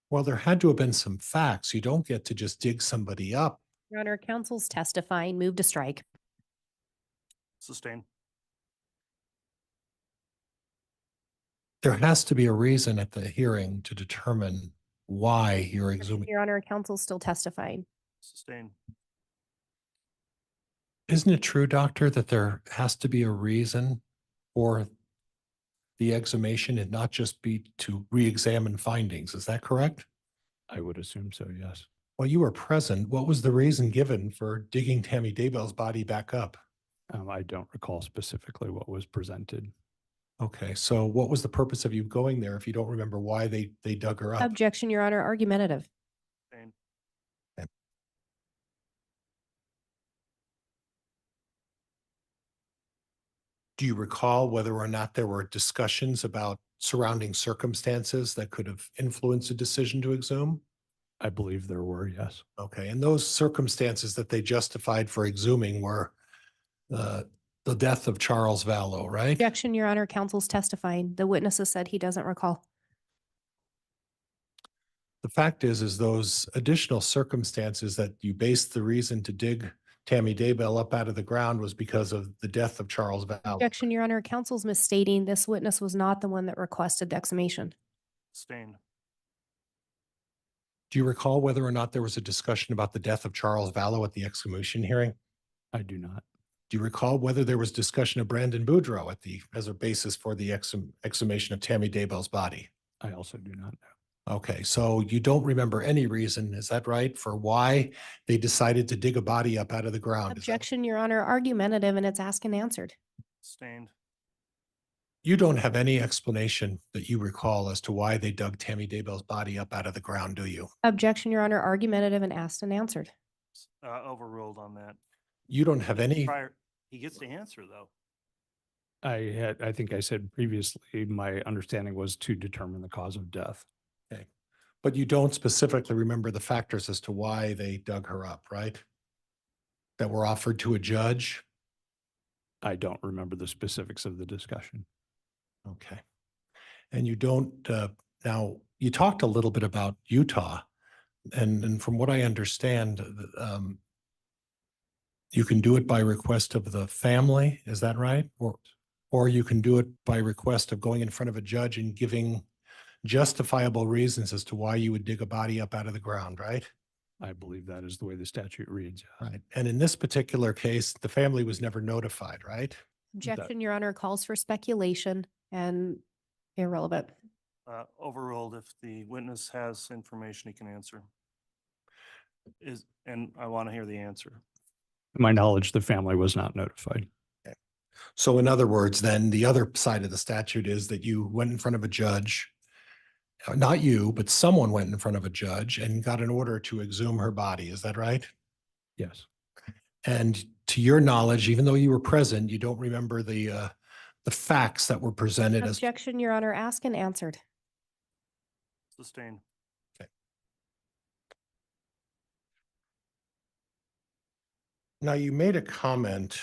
Well, there had to have been some facts. You don't get to just dig somebody up. Your Honor, counsel's testifying, move to strike. Sustain. There has to be a reason at the hearing to determine why you're exhuming. Your Honor, counsel's still testifying. Sustain. Isn't it true, doctor, that there has to be a reason for the exhumation and not just be to re-examine findings? Is that correct? I would assume so, yes. Well, you were present. What was the reason given for digging Tammy Daybell's body back up? I don't recall specifically what was presented. Okay, so what was the purpose of you going there if you don't remember why they dug her up? Objection, Your Honor, argumentative. Sustained. Do you recall whether or not there were discussions about surrounding circumstances that could have influenced a decision to exhume? I believe there were, yes. Okay, and those circumstances that they justified for exhuming were the death of Charles Vallow, right? Objection, Your Honor, counsel's testifying. The witness has said he doesn't recall. The fact is those additional circumstances that you based the reason to dig Tammy Daybell up out of the ground was because of the death of Charles Vallow. Objection, Your Honor, counsel's misstating. This witness was not the one that requested the exhumation. Sustained. Do you recall whether or not there was a discussion about the death of Charles Vallow at the exhumation hearing? I do not. Do you recall whether there was discussion of Brandon Boudreaux as a basis for the exhumation of Tammy Daybell's body? I also do not know. Okay, so you don't remember any reason, is that right, for why they decided to dig a body up out of the ground? Is that- Objection, Your Honor, argumentative, and it's asked and answered. Sustained. You don't have any explanation that you recall as to why they dug Tammy Daybell's body up out of the ground, do you? Objection, Your Honor, argumentative, and asked and answered. Overruled on that. You don't have any, Prior, he gets to answer though. I think I said previously, my understanding was to determine the cause of death. but you don't specifically remember the factors as to why they dug her up, right? That were offered to a judge? I don't remember the specifics of the discussion. Okay. And you don't, now, you talked a little bit about Utah, and from what I understand, you can do it by request of the family, is that right? Or you can do it by request of going in front of a judge and giving justifiable reasons as to why you would dig a body up out of the ground, right? I believe that is the way the statute reads. Right. And in this particular case, the family was never notified, right? Objection, Your Honor, calls for speculation and irrelevant. Overruled. If the witness has information, he can answer. And I want to hear the answer. To my knowledge, the family was not notified. So in other words, then the other side of the statute is that you went in front of a judge, not you, but someone went in front of a judge and got an order to exhume her body. Is that right? Yes. And to your knowledge, even though you were present, you don't remember the facts that were presented as. Objection, Your Honor, asked and answered. Sustained. Now, you made a comment,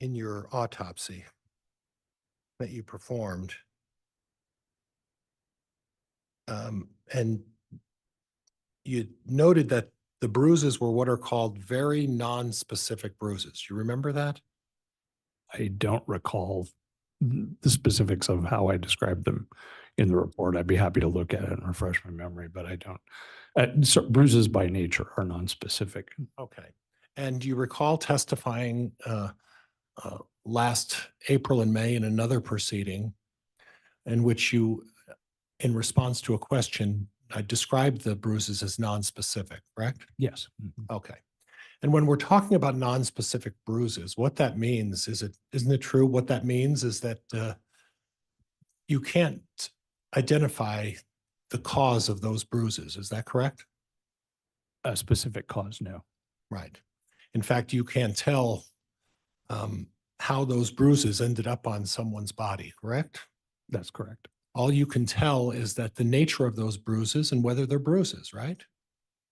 in your autopsy that you performed. And you noted that the bruises were what are called very non-specific bruises. You remember that? I don't recall the specifics of how I described them in the report. I'd be happy to look at it and refresh my memory, but I don't. So bruises by nature are non-specific. Okay. And do you recall testifying last April and May in another proceeding in which you, in response to a question, described the bruises as non-specific, correct? Yes. Mhm. Okay. And when we're talking about non-specific bruises, what that means isn't it true? What that means is that you can't identify the cause of those bruises. Is that correct? A specific cause, no. Right. In fact, you can't tell how those bruises ended up on someone's body, correct? That's correct. All you can tell is that the nature of those bruises and whether they're bruises, right?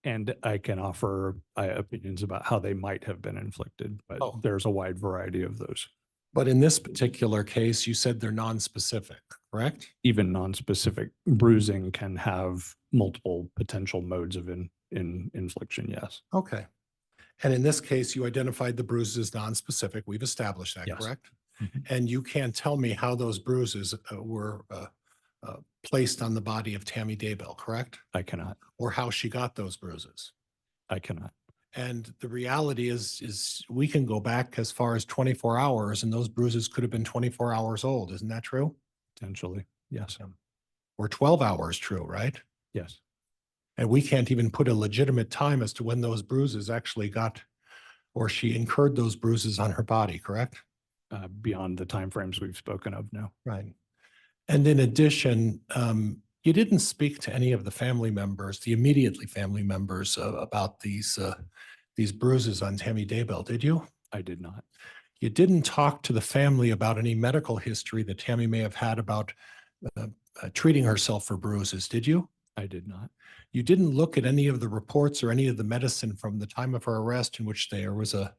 And I can offer opinions about how they might have been inflicted, but Oh. there's a wide variety of those. But in this particular case, you said they're non-specific, correct? Even non-specific bruising can have multiple potential modes of infliction, yes. Okay. And in this case, you identified the bruises as non-specific. We've established that, Yes. correct? Mhm. And you can't tell me how those bruises were placed on the body of Tammy Daybell, correct? I cannot. Or how she got those bruises. I cannot. And the reality is we can go back as far as 24 hours and those bruises could have been 24 hours old. Isn't that true? Potentially, yes. Or 12 hours true, right? Yes. And we can't even put a legitimate time as to when those bruises actually got, or she incurred those bruises on her body, correct? Beyond the timeframes we've spoken of, no. Right. And in addition, you didn't speak to any of the family members, the immediately family members, about these bruises on Tammy Daybell, did you? I did not. You didn't talk to the family about any medical history that Tammy may have had about treating herself for bruises, did you? I did not. You didn't look at any of the reports or any of the medicine from the time of her arrest in which there was a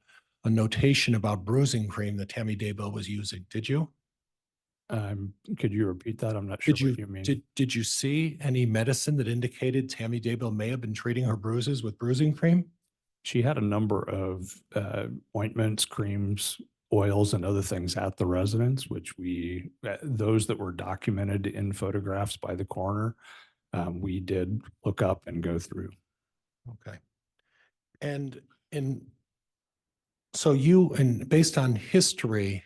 notation about bruising cream that Tammy Daybell was using, did you? Could you repeat that? I'm not sure Did what you mean. did you see any medicine that indicated Tammy Daybell may have been treating her bruises with bruising cream? She had a number of ointments, creams, oils, and other things at the residence, which those that were documented in photographs by the coroner, we did look up and go through. Okay. And based on history,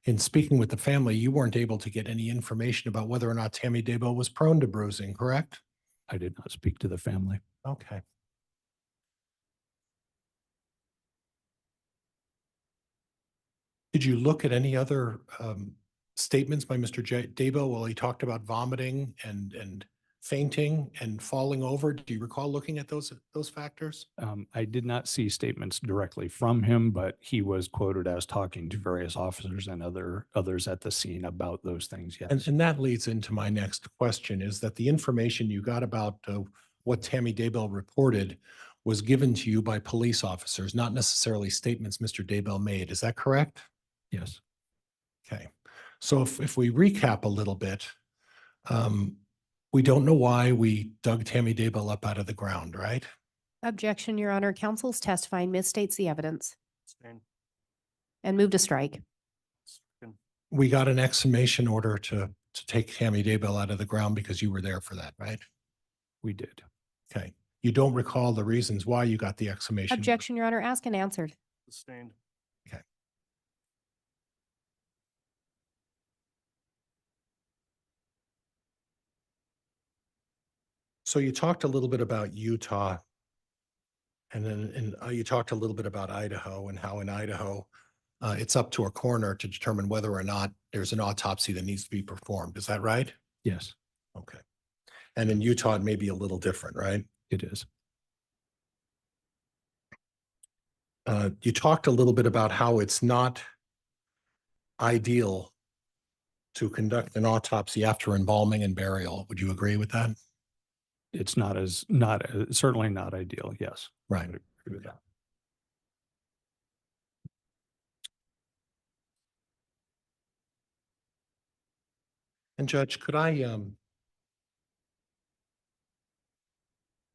in speaking with the family, you weren't able to get any information about whether or not Tammy Daybell was prone to bruising, correct? I did not speak to the family. Okay. Did you look at any other statements by Mr. Daybell while he talked about vomiting and fainting and falling over? Do you recall looking at those factors? I did not see statements directly from him, but he was quoted as talking to various officers and others at the scene about those things. Yes. And that leads into my next question, is that the information you got about what Tammy Daybell reported was given to you by police officers, not necessarily statements Mr. Daybell made. Is that correct? Yes. Okay. So if we recap a little bit, we don't know why we dug Tammy Daybell up out of the ground, right? Objection, Your Honor. Counsel's testifying misstates the evidence Sustained. and move to strike. Stricken. We got an exhumation order to take Tammy Daybell out of the ground because you were there for that, right? We did. Okay. You don't recall the reasons why you got the exhumation? order? Objection, Your Honor. Asked and answered. Sustained. So you talked a little bit about Utah, and then you talked a little bit about Idaho and how in Idaho, it's up to a coroner to determine whether or not there's an autopsy that needs to be performed. Is that right? Yes, Okay. And in Utah, it may be a little different, right? it is. You talked a little bit about how it's not ideal to conduct an autopsy after embalming and burial. Would you agree with that? It's certainly not ideal. Yes. I Right. would agree with that. And Judge, could I,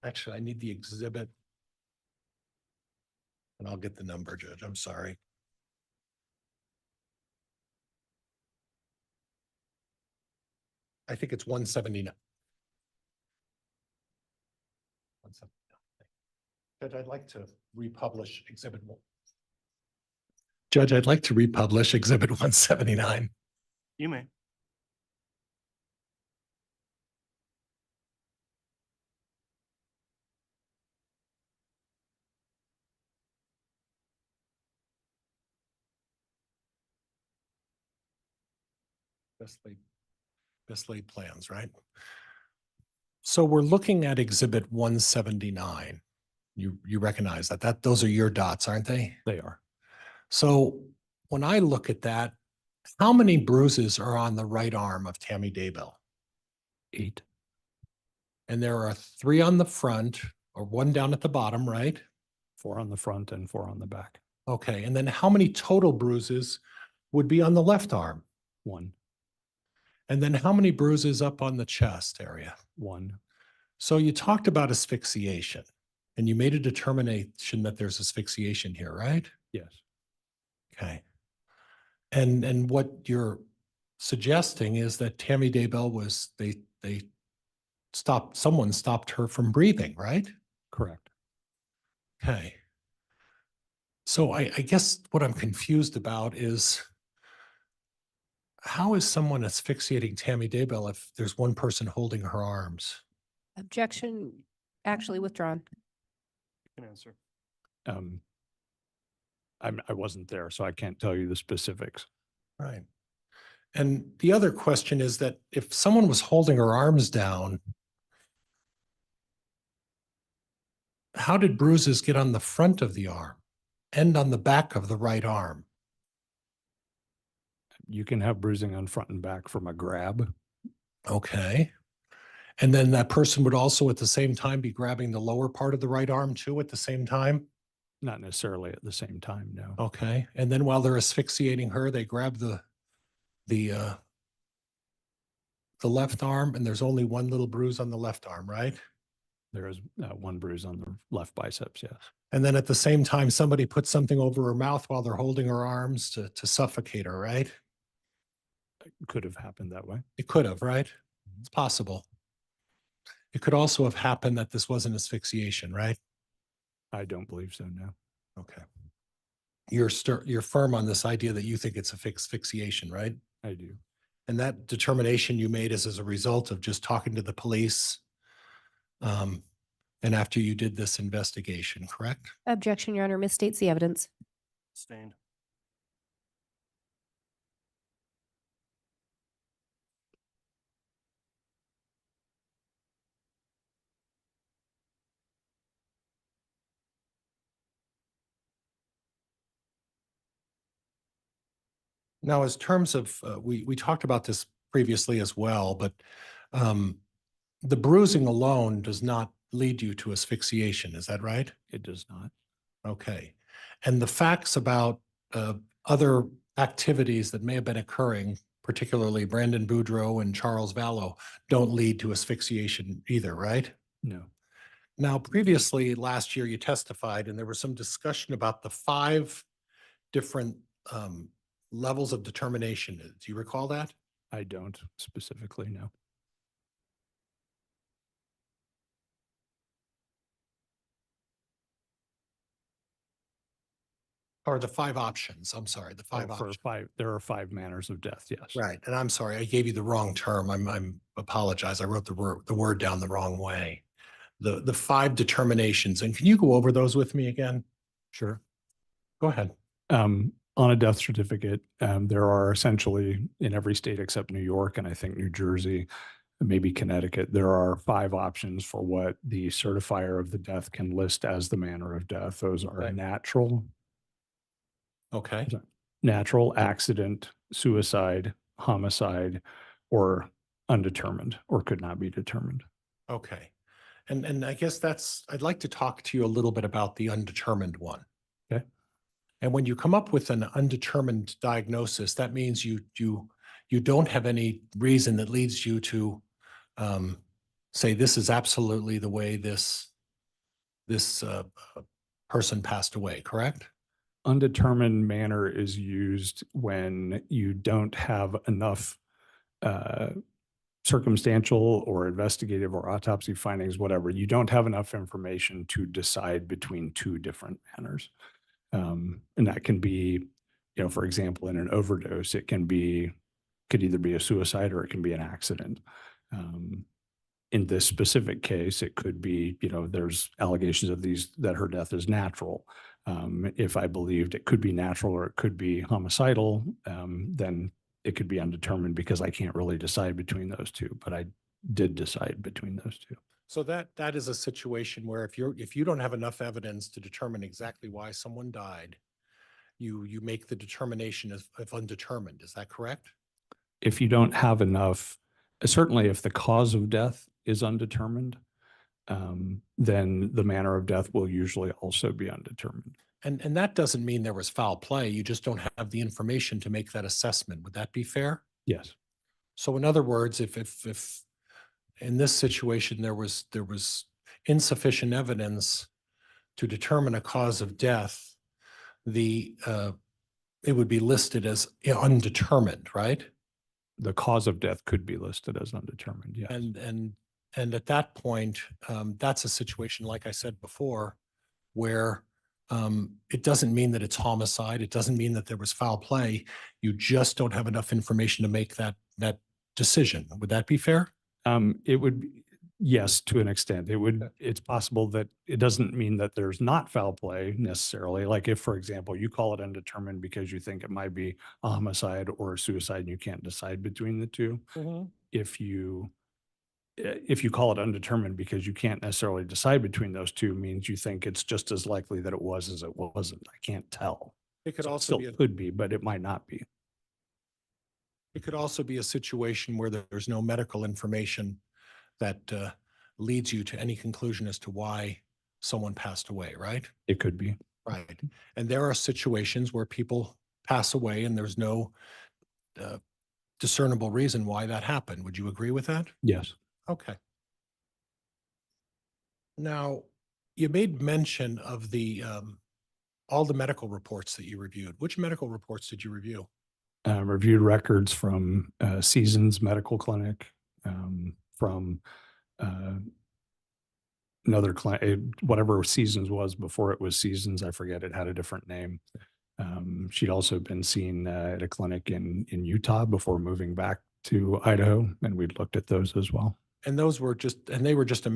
actually, I need the exhibit. And I'll get the number, Judge. I'm sorry. I think it's 179. 179. Judge, I'd like to republish Exhibit 1. Judge, I'd like to republish Exhibit 179. You may. Best laid plans, right? So we're looking at Exhibit 179. You recognize that those are your dots, aren't they? They are. So when I look at that, how many bruises are on the right arm of Tammy Daybell? 8. And there are 3 on the front or 1 down at the bottom, right? 4 on the front and 4 on the back. Okay. And then how many total bruises would be on the left arm? 1. And then how many bruises up on the chest area? 1. So you talked about asphyxiation and you made a determination that there's asphyxiation here, right? Yes. Okay. And what you're suggesting is that Tammy Daybell was, someone stopped her from breathing, right? Correct. Okay. So I guess what I'm confused about is how is someone asphyxiating Tammy Daybell if there's one person holding her arms? Objection, actually withdrawn. You can answer. I wasn't there, so I can't tell you the specifics. Right. And the other question is that if someone was holding her arms down, how did bruises get on the front of the arm and on the back of the right arm? You can have bruising on front and back from a grab. Okay. And then that person would also at the same time be grabbing the lower part of the right arm too at the same time? Not necessarily at the same time, no. Okay. And then while they're asphyxiating her, they grab the left arm, and there's only one little bruise on the left arm, right? There is one bruise on the left biceps, yes. And then at the same time, somebody puts something over her mouth while they're holding her arms to suffocate her, right? Could have happened that way. It could have, right? It's possible. It could also have happened that this wasn't asphyxiation, right? I don't believe so, no. Okay. You're firm on this idea that you think it's asphyxiation, right? I do. And that determination you made is as a result of just talking to the police and after you did this investigation, correct? Objection, Your Honor, misstates the evidence. Sustained. Now, as terms of, we talked about this previously as well, but the bruising alone does not lead you to asphyxiation, is that right? It does not. Okay. And the facts about other activities that may have been occurring, particularly Brandon Boudreaux and Charles Vallow, don't lead to asphyxiation either, right? No. Now, previously, last year, you testified and there was some discussion about the 5 different levels of determination. Do you recall that? I don't specifically, no. Or the 5 options? I'm sorry, the 5 Oh, for options. there are 5 manners of death, yes. Right. And I'm sorry, I gave you the wrong term. I'm apologize. I wrote the word down the wrong way. The 5 determinations. And can you go over those with me again? Sure. Go ahead. On a death certificate, there are essentially in every state except New York and I think New Jersey, maybe Connecticut, there are 5 options for what the certifier of the death can list as the manner of death. Those are Okay. Okay. natural, accident, suicide, homicide, or undetermined, or could not be determined. Okay. And I guess I'd like to talk to you a little bit about the undetermined one. Okay. And when you come up with an undetermined diagnosis, that means you don't have any reason that leads you to say this is absolutely the way this person passed away, correct? Undetermined manner is used when you don't have enough circumstantial or investigative or autopsy findings, whatever. You don't have enough information to decide between 2 different manners. And that can be, for example, in an overdose, it could either be a suicide or it can be an accident. In this specific case, it could be, there's allegations of that her death is natural. If I believed it could be natural or it could be homicidal, then it could be undetermined because I can't really decide between those 2, but I did decide between those 2. So that is a situation where if you don't have enough evidence to determine exactly why someone died, you make the determination of undetermined. Is that correct? If you don't have enough, certainly if the cause of death is undetermined, then the manner of death will usually also be undetermined. And that doesn't mean there was foul play. You just don't have the information to make that assessment. Would that be fair? Yes. So in other words, if in this situation there was insufficient evidence to determine a cause of death, it would be listed as undetermined, right? The cause of death could be listed as undetermined, yes. And at that point, that's a situation, like I said before, where it doesn't mean that it's homicide. It doesn't mean that there was foul play. You just don't have enough information to make that decision. Would that be fair? It would be, Yes, to an extent. It's possible that it doesn't mean that there's not foul play necessarily. Like if, for example, you call it undetermined because you think it might be a homicide or a suicide and you can't decide between the two. If you call it undetermined because you can't necessarily decide between those two, means you think it's just as likely that it was as it wasn't. I can't tell. It could So it also still be, could be, but it might not be. it could also be a situation where there's no medical information that leads you to any conclusion as to why someone passed away, right? It could be. Right. And there are situations where people pass away and there's no discernible reason why that happened. Would you agree with that? Yes. Okay. Now, you made mention of the all the medical reports that you reviewed. Which medical reports did you review? Reviewed records from Seasons Medical Clinic, from another clinic, whatever Seasons was before it was Seasons. I forget, it had a different name. She'd also been seen at a clinic in Utah before moving back to Idaho, and we'd looked at those as well. And those were just, and they were just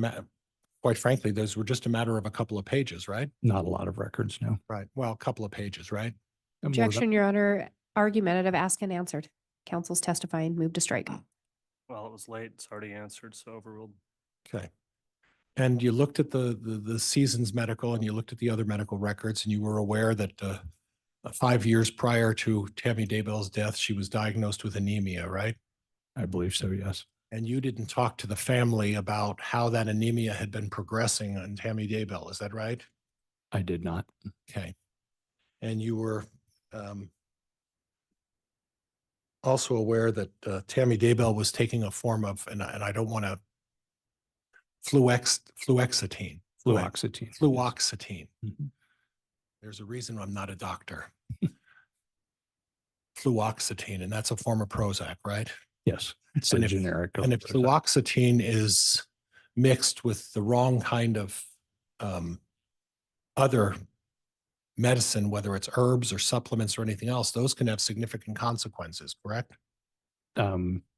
quite frankly, those were just a matter of a couple of pages, right? Not a lot of records, no. Right. Well, a couple of pages, right? And more than- Objection, Your Honor. Argumentative, asked and answered. Counsel's testifying, move to strike. Well, it was late. It's already answered, so overruled. Okay. And you looked at the Seasons Medical and you looked at the other medical records and you were aware that 5 years prior to Tammy Daybell's death, she was diagnosed with anemia, right? I believe so, yes. And you didn't talk to the family about how that anemia had been progressing on Tammy Daybell, is that right? I did not. Okay. And you were also aware that Tammy Daybell was taking a form of, and I don't want to, fluoxetine. Fluoxetine. Fluoxetine. Mhm. There's a reason I'm not a doctor. Fluoxetine, and that's a form of Prozac, right? Yes, it's And a if- generic. And if fluoxetine is mixed with the wrong kind of other medicine, whether it's herbs or supplements or anything else, those can have significant consequences, correct?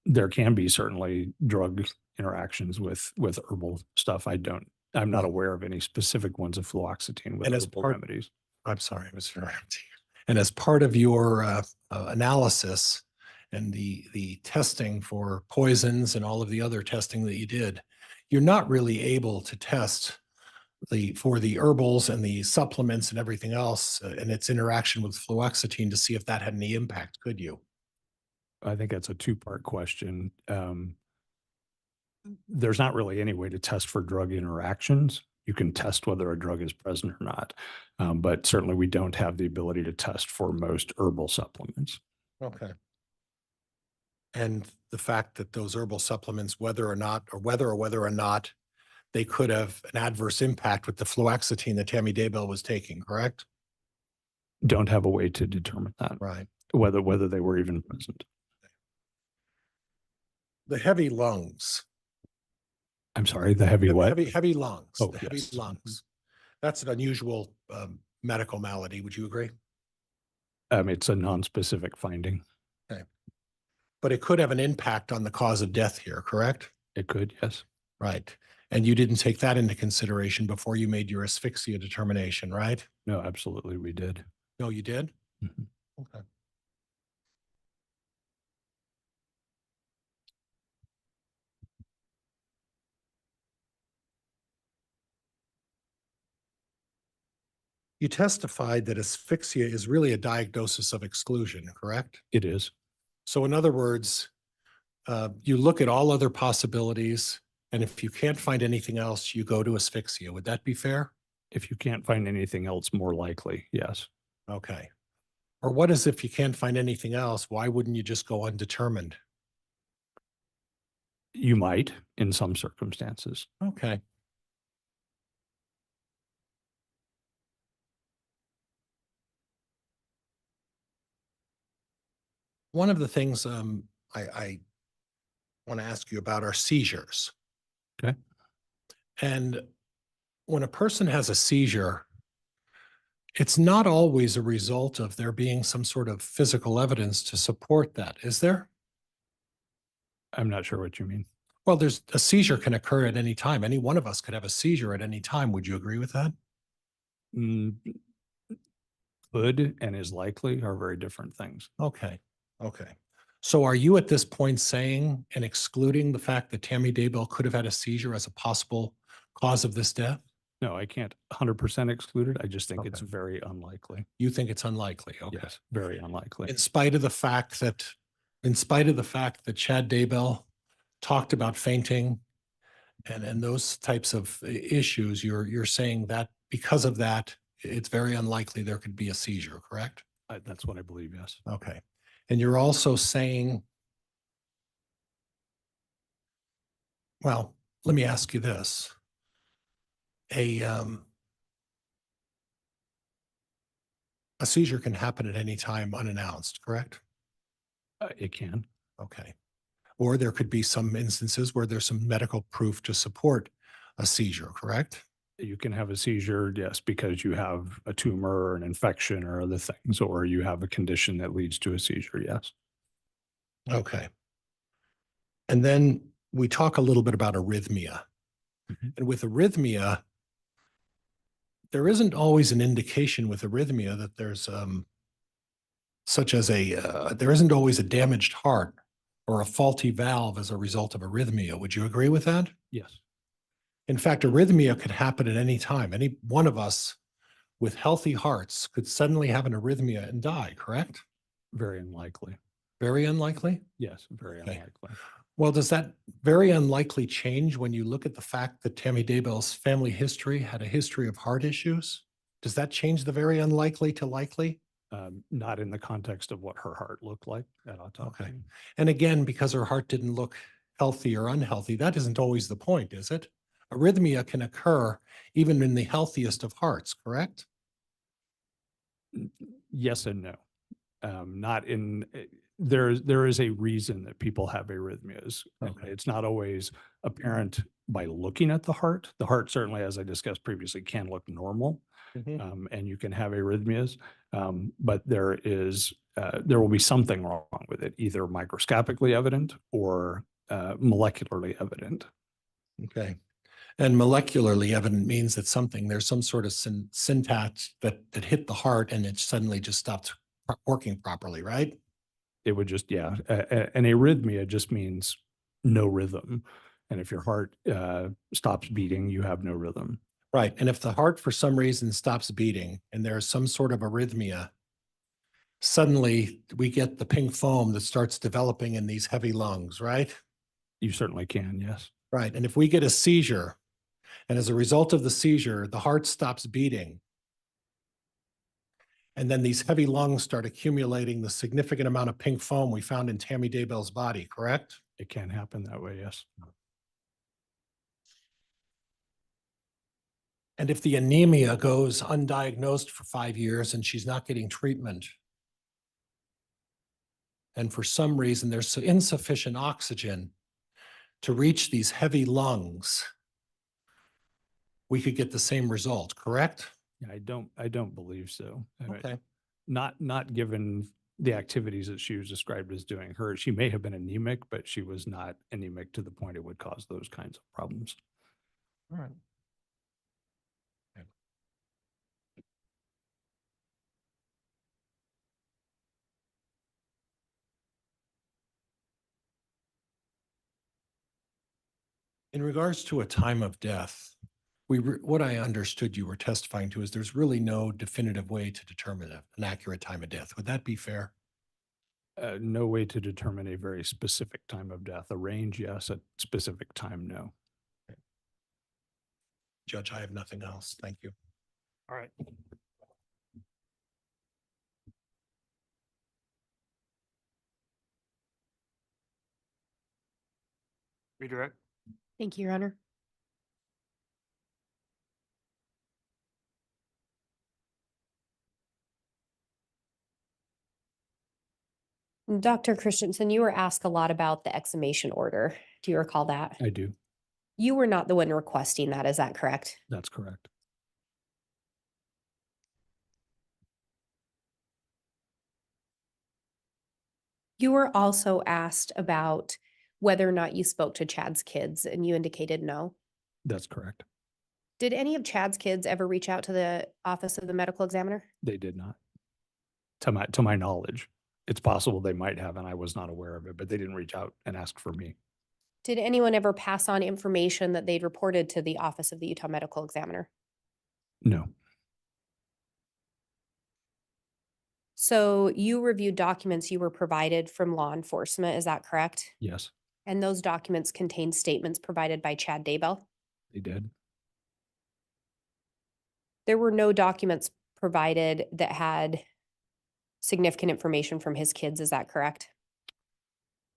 There can be certainly drug interactions with herbal stuff. I'm not aware of any specific ones of fluoxetine with And as herbal part- remedies. I'm sorry, Mr. Interrupting. And as part of your analysis and the testing for poisons and all of the other testing that you did, you're not really able to test for the herbals and the supplements and everything else and its interaction with fluoxetine to see if that had any impact, could you? I think that's a two-part question. There's not really any way to test for drug interactions. You can test whether a drug is present or not, but certainly we don't have the ability to test for most herbal supplements. Okay. And the fact that those herbal supplements, whether or not they could have an adverse impact with the fluoxetine that Tammy Daybell was taking, correct? Don't have a way to determine that, Right. whether they were even present. The heavy lungs. I'm sorry, the heavy what? Heavy lungs. Oh, The heavy yes. lungs. That's an unusual medical malady. Would you agree? It's a non-specific finding. But it could have an impact on the cause of death here, correct? It could, yes. Right. And you didn't take that into consideration before you made your asphyxia determination, right? No, absolutely, we did. No, you did? Mhm. Okay. You testified that asphyxia is really a diagnosis of exclusion, correct? It is. So in other words, you look at all other possibilities, and if you can't find anything else, you go to asphyxia. Would that be fair? If you can't find anything else more likely, yes. Okay. Or what is if you can't find anything else? Why wouldn't you just go undetermined? You might in some circumstances. Okay. One of the things I want to ask you about are seizures. Okay. And when a person has a seizure, it's not always a result of there being some sort of physical evidence to support that, is there? I'm not sure what you mean. Well, there's a seizure can occur at any time. Any one of us could have a seizure at any time. Would you agree with that? Mm, Could and is likely are very different things. Okay, okay. So are you at this point saying and excluding the fact that Tammy Daybell could have had a seizure as a possible cause of this death? No, I can't 100% exclude it. I just think it's Okay. very unlikely. You think it's unlikely? Okay. Yes, very unlikely. In spite of the fact that Chad Daybell talked about fainting and those types of issues, you're saying that because of that, it's very unlikely there could be a seizure, correct? That's what I believe, yes. Okay. And you're also saying, well, let me ask you this. A seizure can happen at any time unannounced, correct? It can. Okay. Or there could be some instances where there's some medical proof to support a seizure, correct? You can have a seizure, yes, because you have a tumor or an infection or other things, or you have a condition that leads to a seizure, yes. Okay. And then we talk a little bit about arrhythmia. Mhm. And with arrhythmia, there isn't always an indication with arrhythmia that there's there isn't always a damaged heart or a faulty valve as a result of arrhythmia. Would you agree with that? Yes, In fact, arrhythmia could happen at any time. Any one of us with healthy hearts could suddenly have an arrhythmia and die, correct? very unlikely. Very unlikely? Yes, very Okay. unlikely. Well, does that very unlikely change when you look at the fact that Tammy Daybell's family history had a history of heart issues? Does that change the very unlikely to likely? Not in the context of what her heart looked like at autopsy. Okay. And again, because her heart didn't look healthy or unhealthy, that isn't always the point, is it? Arrhythmia can occur even in the healthiest of hearts, correct? Yes and no. Not in, there is a reason that people have arrhythmias. And Okay. it's not always apparent by looking at the heart. The heart certainly, as I discussed previously, can look normal. And you can have arrhythmias, but there will be something wrong with it, either microscopically evident or molecularly evident. Okay. And molecularly evident means that there's some sort of syntax that hit the heart and it suddenly just stopped working properly, right? It would just, yeah, an arrhythmia just means no rhythm. And if your heart stops beating, you have no rhythm. Right. And if the heart for some reason stops beating and there's some sort of arrhythmia, suddenly we get the pink foam that starts developing in these heavy lungs, right? You certainly can, yes. Right. And if we get a seizure, and as a result of the seizure, the heart stops beating, and then these heavy lungs start accumulating the significant amount of pink foam we found in Tammy Daybell's body, correct? It can happen that way, yes. And if the anemia goes undiagnosed for 5 years and she's not getting treatment, and for some reason there's insufficient oxygen to reach these heavy lungs, we could get the same result, correct? Yeah, I don't believe so. Okay. Not given the activities that she was described as doing. She may have been anemic, but she was not anemic to the point it would cause those kinds of problems. All right. In regards to a time of death, what I understood you were testifying to is there's really no definitive way to determine an accurate time of death. Would that be fair? No way to determine a very specific time of death. A range, yes. A specific time, no. Judge, I have nothing else. Thank you. All right. Redirect. Thank you, Your Honor. Dr. Christensen, you were asked a lot about the exhumation order. Do you recall that? I do. You were not the one requesting that, is that correct? That's correct. You were also asked about whether or not you spoke to Chad's kids, and you indicated no. That's correct. Did any of Chad's kids ever reach out to the office of the medical examiner? They did not. To my knowledge. It's possible they might have, and I was not aware of it, but they didn't reach out and ask for me. Did anyone ever pass on information that they'd reported to the office of the Utah medical examiner? No, So you reviewed documents you were provided from law enforcement, is that correct? yes, And those documents contain statements provided by Chad Daybell? they did. There were no documents provided that had significant information from his kids, is that correct?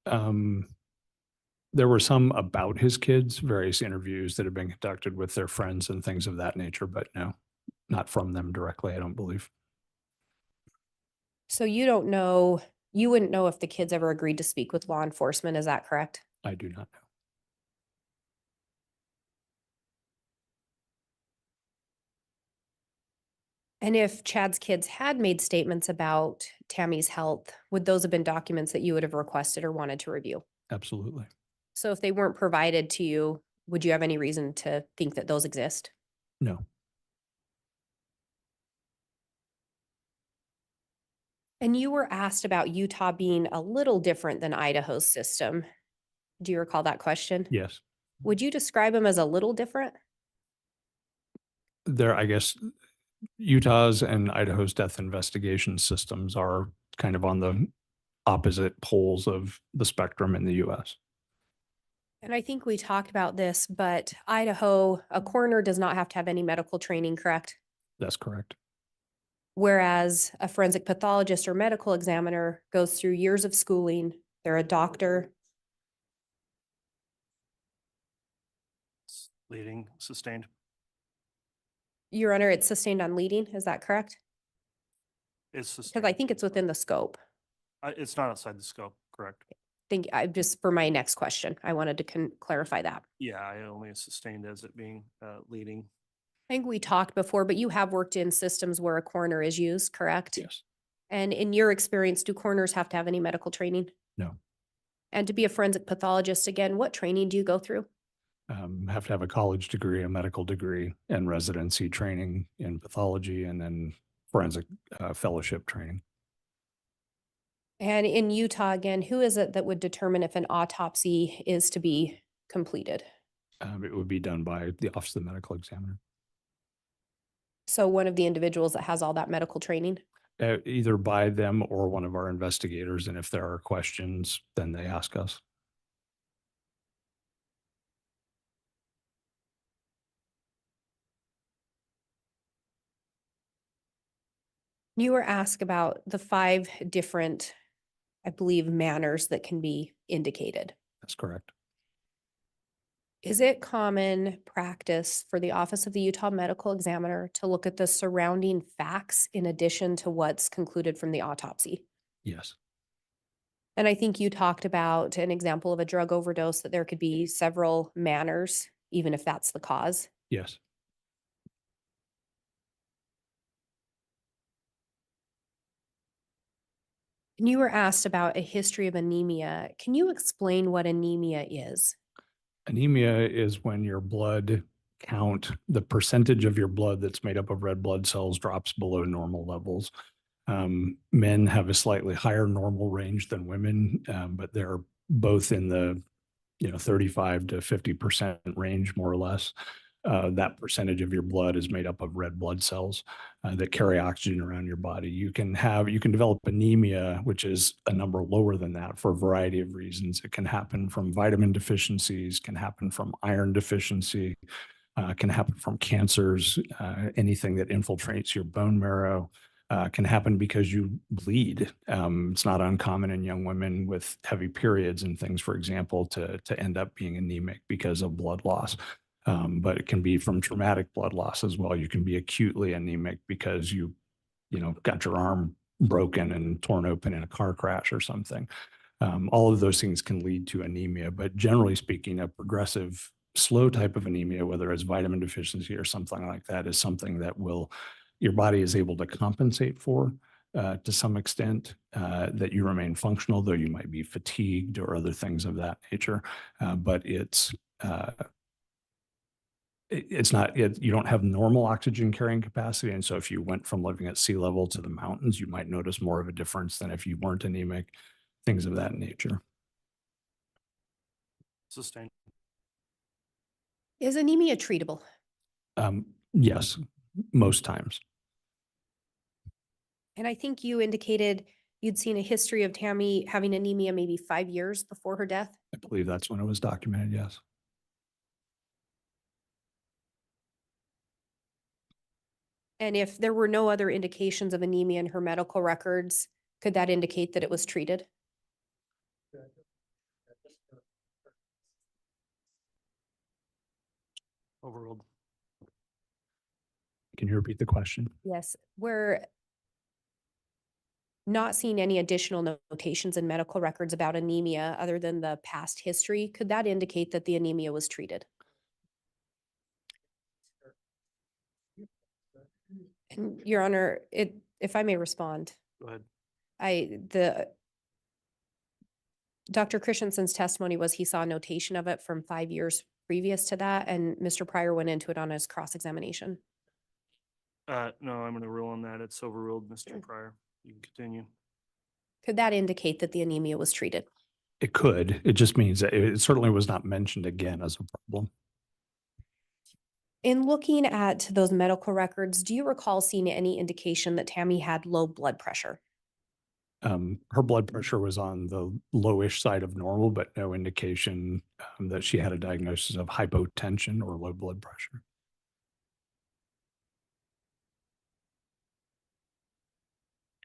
There were some about his kids, various interviews that have been conducted with their friends and things of that nature, but no, not from them directly, I don't believe. So you don't know, you wouldn't know if the kids ever agreed to speak with law enforcement, is that correct? I do not know. And if Chad's kids had made statements about Tammy's health, would those have been documents that you would have requested or wanted to review? Absolutely. So if they weren't provided to you, would you have any reason to think that those exist? No, And you were asked about Utah being a little different than Idaho's system. Do you recall that question? yes. Would you describe them as a little different? I guess Utah's and Idaho's death investigation systems are kind of on the opposite poles of the spectrum in the US. And I think we talked about this, but Idaho, a coroner does not have to have any medical training, correct? That's correct. Whereas a forensic pathologist or medical examiner goes through years of schooling, they're a doctor. Leading, sustained. Your Honor, it's sustained on leading, is that correct? It's Because sustained. I think it's within the scope. It's not outside the scope, correct? Just for my next question, I wanted to clarify that. Yeah, I only sustained as it being leading. I think we talked before, but you have worked in systems where a coroner is used, correct? Yes. And in your experience, do coroners have to have any medical training? No. And to be a forensic pathologist, again, what training do you go through? Have to have a college degree, a medical degree, and residency training in pathology, and then forensic fellowship training. And in Utah, again, who is it that would determine if an autopsy is to be completed? It would be done by the Office of the Medical Examiner. So one of the individuals that has all that medical training? Either by them or one of our investigators. And if there are questions, then they ask us. You were asked about the 5 different, I believe, manners that can be indicated. That's correct. Is it common practice for the Office of the Utah Medical Examiner to look at the surrounding facts in addition to what's concluded from the autopsy? Yes. And I think you talked about an example of a drug overdose, that there could be several manners, even if that's the cause. Yes. And you were asked about a history of anemia. Can you explain what anemia is? Anemia is when your blood count, the percentage of your blood that's made up of red blood cells drops below normal levels. Men have a slightly higher normal range than women, but they're both in the 35 to 50% range, more or less. That percentage of your blood is made up of red blood cells that carry oxygen around your body. You can develop anemia, which is a number lower than that, for a variety of reasons. It can happen from vitamin deficiencies, can happen from iron deficiency, can happen from cancers, anything that infiltrates your bone marrow. Can happen because you bleed. It's not uncommon in young women with heavy periods and things, for example, to end up being anemic because of blood loss. But it can be from traumatic blood loss as well. You can be acutely anemic because you got your arm broken and torn open in a car crash or something. All of those things can lead to anemia, but generally speaking, a progressive slow type of anemia, whether it's vitamin deficiency or something like that, is something that your body is able to compensate for. to some extent, that you remain functional, though you might be fatigued or other things of that nature. But it's not, you don't have normal oxygen carrying capacity. And so if you went from living at sea level to the mountains, you might notice more of a difference than if you weren't anemic, things of that nature. Sustained. Is anemia treatable? Yes, most times. And I think you indicated you'd seen a history of Tammy having anemia maybe 5 years before her death. I believe that's when it was documented, yes. And if there were no other indications of anemia in her medical records, could that indicate that it was treated? Overruled. Can you repeat the question? Yes, we're not seeing any additional notations in medical records about anemia other than the past history. Could that indicate that the anemia was treated? And Your Honor, if I may respond, Go ahead. Dr. Christensen's testimony was he saw a notation of it from 5 years previous to that, and Mr. Pryor went into it on his cross-examination. No, I'm going to rule on that. It's overruled, Mr. Pryor. You can continue. Could that indicate that the anemia was treated? It could. It just means that it certainly was not mentioned again as a problem. In looking at those medical records, do you recall seeing any indication that Tammy had low blood pressure? Her blood pressure was on the lowish side of normal, but no indication that she had a diagnosis of hypotension or low blood pressure.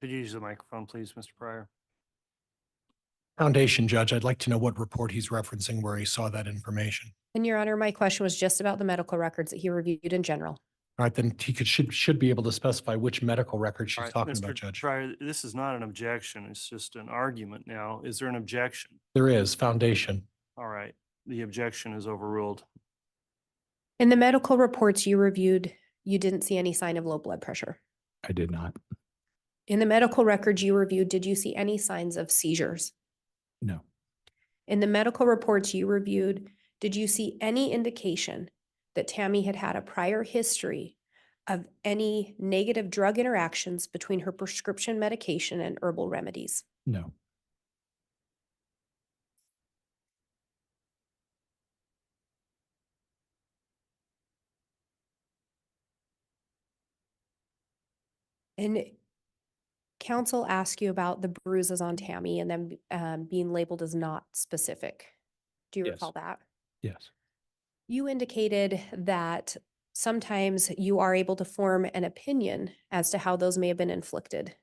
Could you use the microphone, please, Mr. Pryor? Foundation judge, I'd like to know what report he's referencing where he saw that information. And Your Honor, my question was just about the medical records that he reviewed in general. All right, then he should be able to specify which medical record All she's right, talking Mr. about, Judge. Pryor, this is not an objection. It's just an argument now. Is there an objection? There is foundation. All right. The objection is overruled. In the medical reports you reviewed, you didn't see any sign of low blood pressure. I did not. In the medical records you reviewed, did you see any signs of seizures? No. In the medical reports you reviewed, did you see any indication that Tammy had had a prior history of any negative drug interactions between her prescription medication and herbal remedies? No. And counsel asked you about the bruises on Tammy and them being labeled as not specific. Do you Yes. recall that? Yes. You indicated that sometimes you are able to form an opinion as to how those may have been inflicted.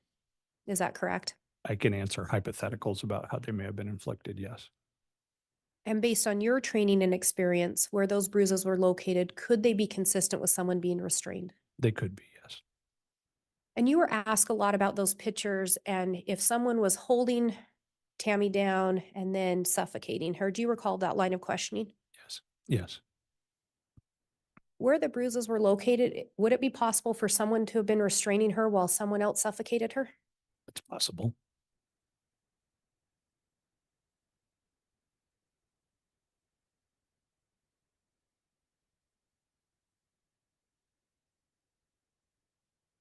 Is that correct? I can answer hypotheticals about how they may have been inflicted. Yes. And based on your training and experience, where those bruises were located, could they be consistent with someone being restrained? They could be. Yes. And you were asked a lot about those pictures and if someone was holding Tammy down and then suffocating her. Do you recall that line of questioning? Yes. Yes. Where the bruises were located, would it be possible for someone to have been restraining her while someone else suffocated her? It's possible.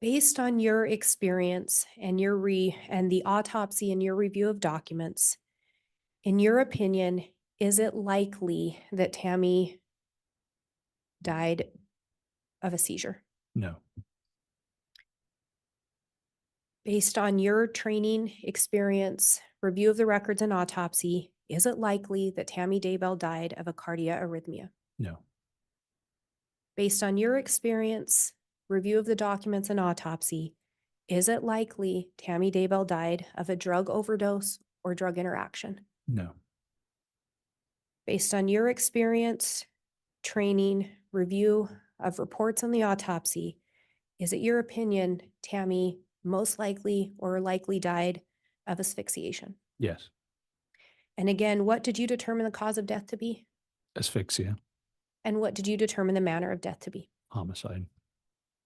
Based on your experience and and the autopsy and your review of documents, in your opinion, is it likely that Tammy died of a seizure? No. Based on your training, experience, review of the records and autopsy, is it likely that Tammy Daybell died of a cardiac arrhythmia? No. Based on your experience, review of the documents and autopsy, is it likely Tammy Daybell died of a drug overdose or drug interaction? No. Based on your experience, training, review of reports on the autopsy, is it your opinion Tammy most likely or likely died of asphyxiation? Yes. And again, what did you determine the cause of death to be? Asphyxia. And what did you determine the manner of death to be? Homicide.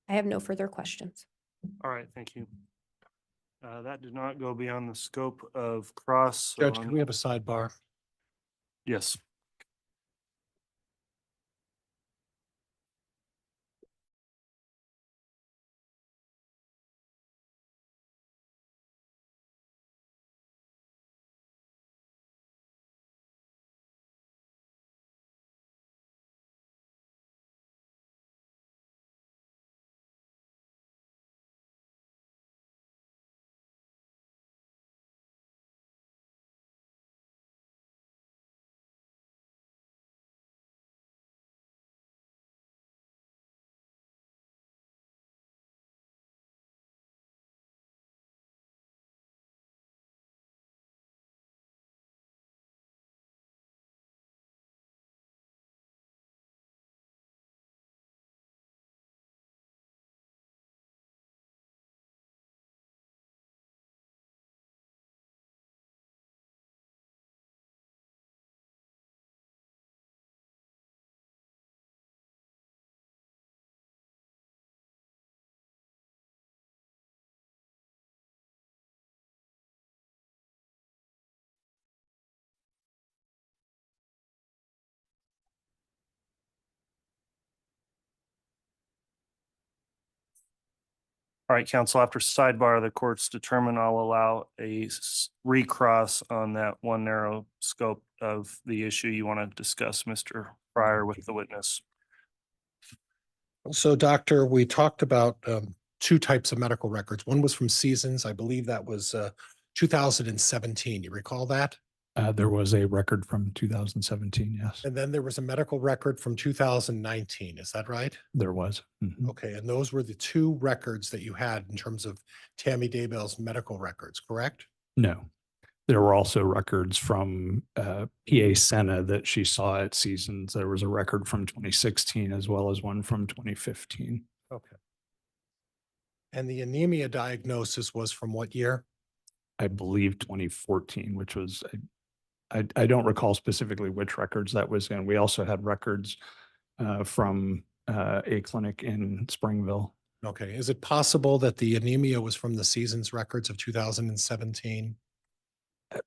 I have no further questions. All right. Thank you. That did not go beyond the scope of cross. so Judge, I'm- can we have a sidebar? Yes. All right, counsel, after sidebar, the court's determined I'll allow a recross on that one narrow scope of the issue you want to discuss, Mr. Pryor, with the witness. So doctor, we talked about two types of medical records. One was from Seasons. I believe that was 2017. You recall that? There was a record from 2017, yes, And then there was a medical record from 2019. Is that right? there was. Mhm. Okay, and those were the two records that you had in terms of Tammy Daybell's medical records, correct? No, there were also records from PA Senna that she saw at Seasons. There was a record from 2016 as well as one from 2015. Okay. And the anemia diagnosis was from what year? I believe 2014, which was, I don't recall specifically which records that was in. We also had records from a clinic in Springville. Okay, is it possible that the anemia was from the Seasons records of 2017?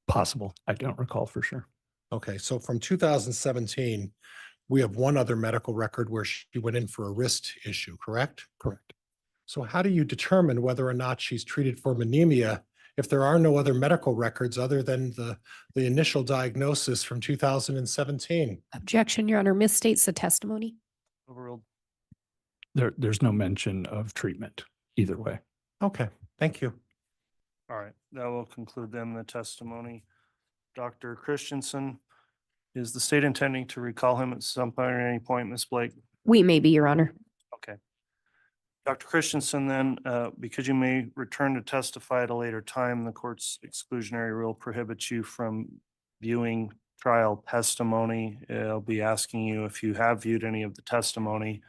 Possible. I don't recall for sure. Okay, so from 2017, we have one other medical record where she went in for a wrist issue, correct? Correct. So how do you determine whether or not she's treated for anemia if there are no other medical records other than the initial diagnosis from 2017? Objection, Your Honor, misstates the testimony. Overruled. There's no mention of treatment either way. Okay, thank you. All right, that will conclude then the testimony. Dr. Christensen, is the state intending to recall him at some point or any point, Ms. Blake? We may be, Your Honor. Okay. Dr. Christensen, then, because you may return to testify at a later time, the court's exclusionary rule prohibits you from viewing trial testimony. I'll be asking you if you have viewed any of the testimony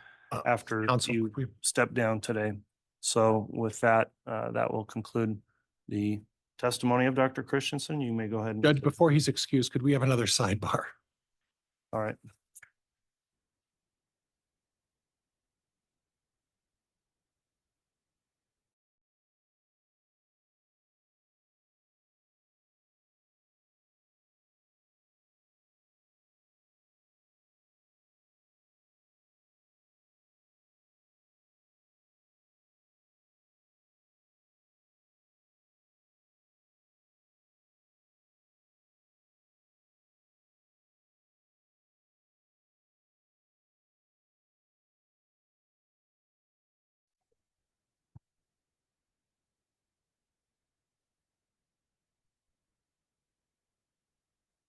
after Counsel, you we- step down today. So with that, that will conclude the testimony of Dr. Christensen. You may go ahead and. Judge, before he's excused, could we have another sidebar? All right.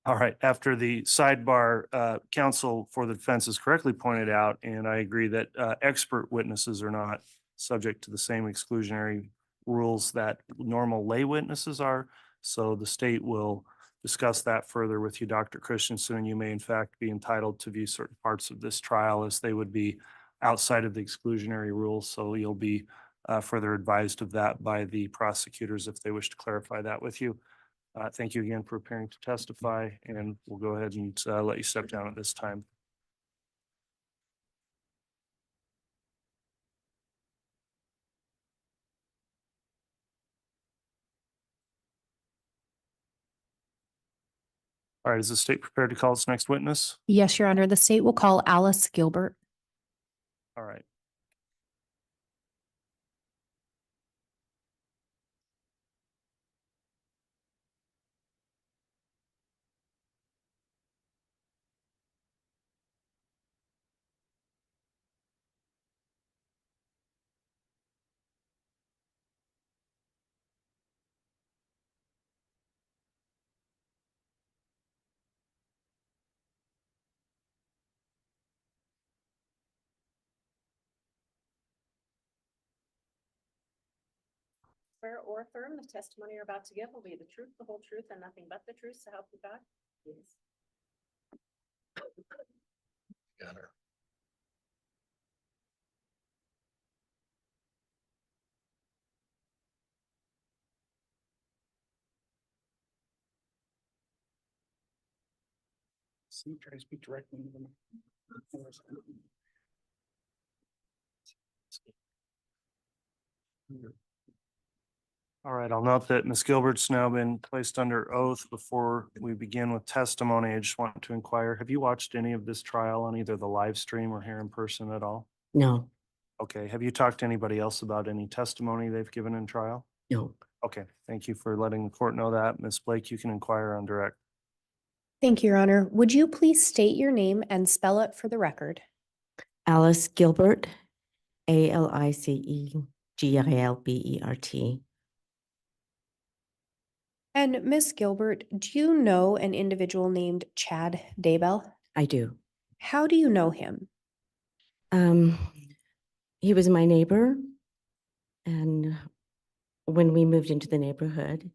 All right, after the sidebar, counsel for the defense has correctly pointed out, and I agree that expert witnesses are not subject to the same exclusionary rules that normal lay witnesses are. So the state will discuss that further with you, Dr. Christensen, and you may in fact be entitled to view certain parts of this trial as they would be outside of the exclusionary rules. So you'll be further advised of that by the prosecutors if they wish to clarify that with you. Thank you again for appearing to testify, and we'll go ahead and let you step down at this time. All right, is the state prepared to call its next witness? Yes, Your Honor. The state will call Alice Gilbert. All right. Swear or affirm the testimony you're about to give will be the truth, the whole truth, and nothing but the truth, so help you God? Yes. Got her. See, try to speak directly to them. All right, I'll note that Ms. Gilbert's now been placed under oath. Before we begin with testimony, I just want to inquire, have you watched any of this trial on either the live stream or here in person at all? No, Okay, have you talked to anybody else about any testimony they've given in trial? no. Okay, thank you for letting the court know that. Ms. Blake, you can inquire on direct. Thank you, Your Honor. Would you please state your name and spell it for the record? Alice Gilbert, ALICEGILBERT. And Miss Gilbert, do you know an individual named Chad Daybell? I do. How do you know him? He was my neighbor, and when we moved into the neighborhood,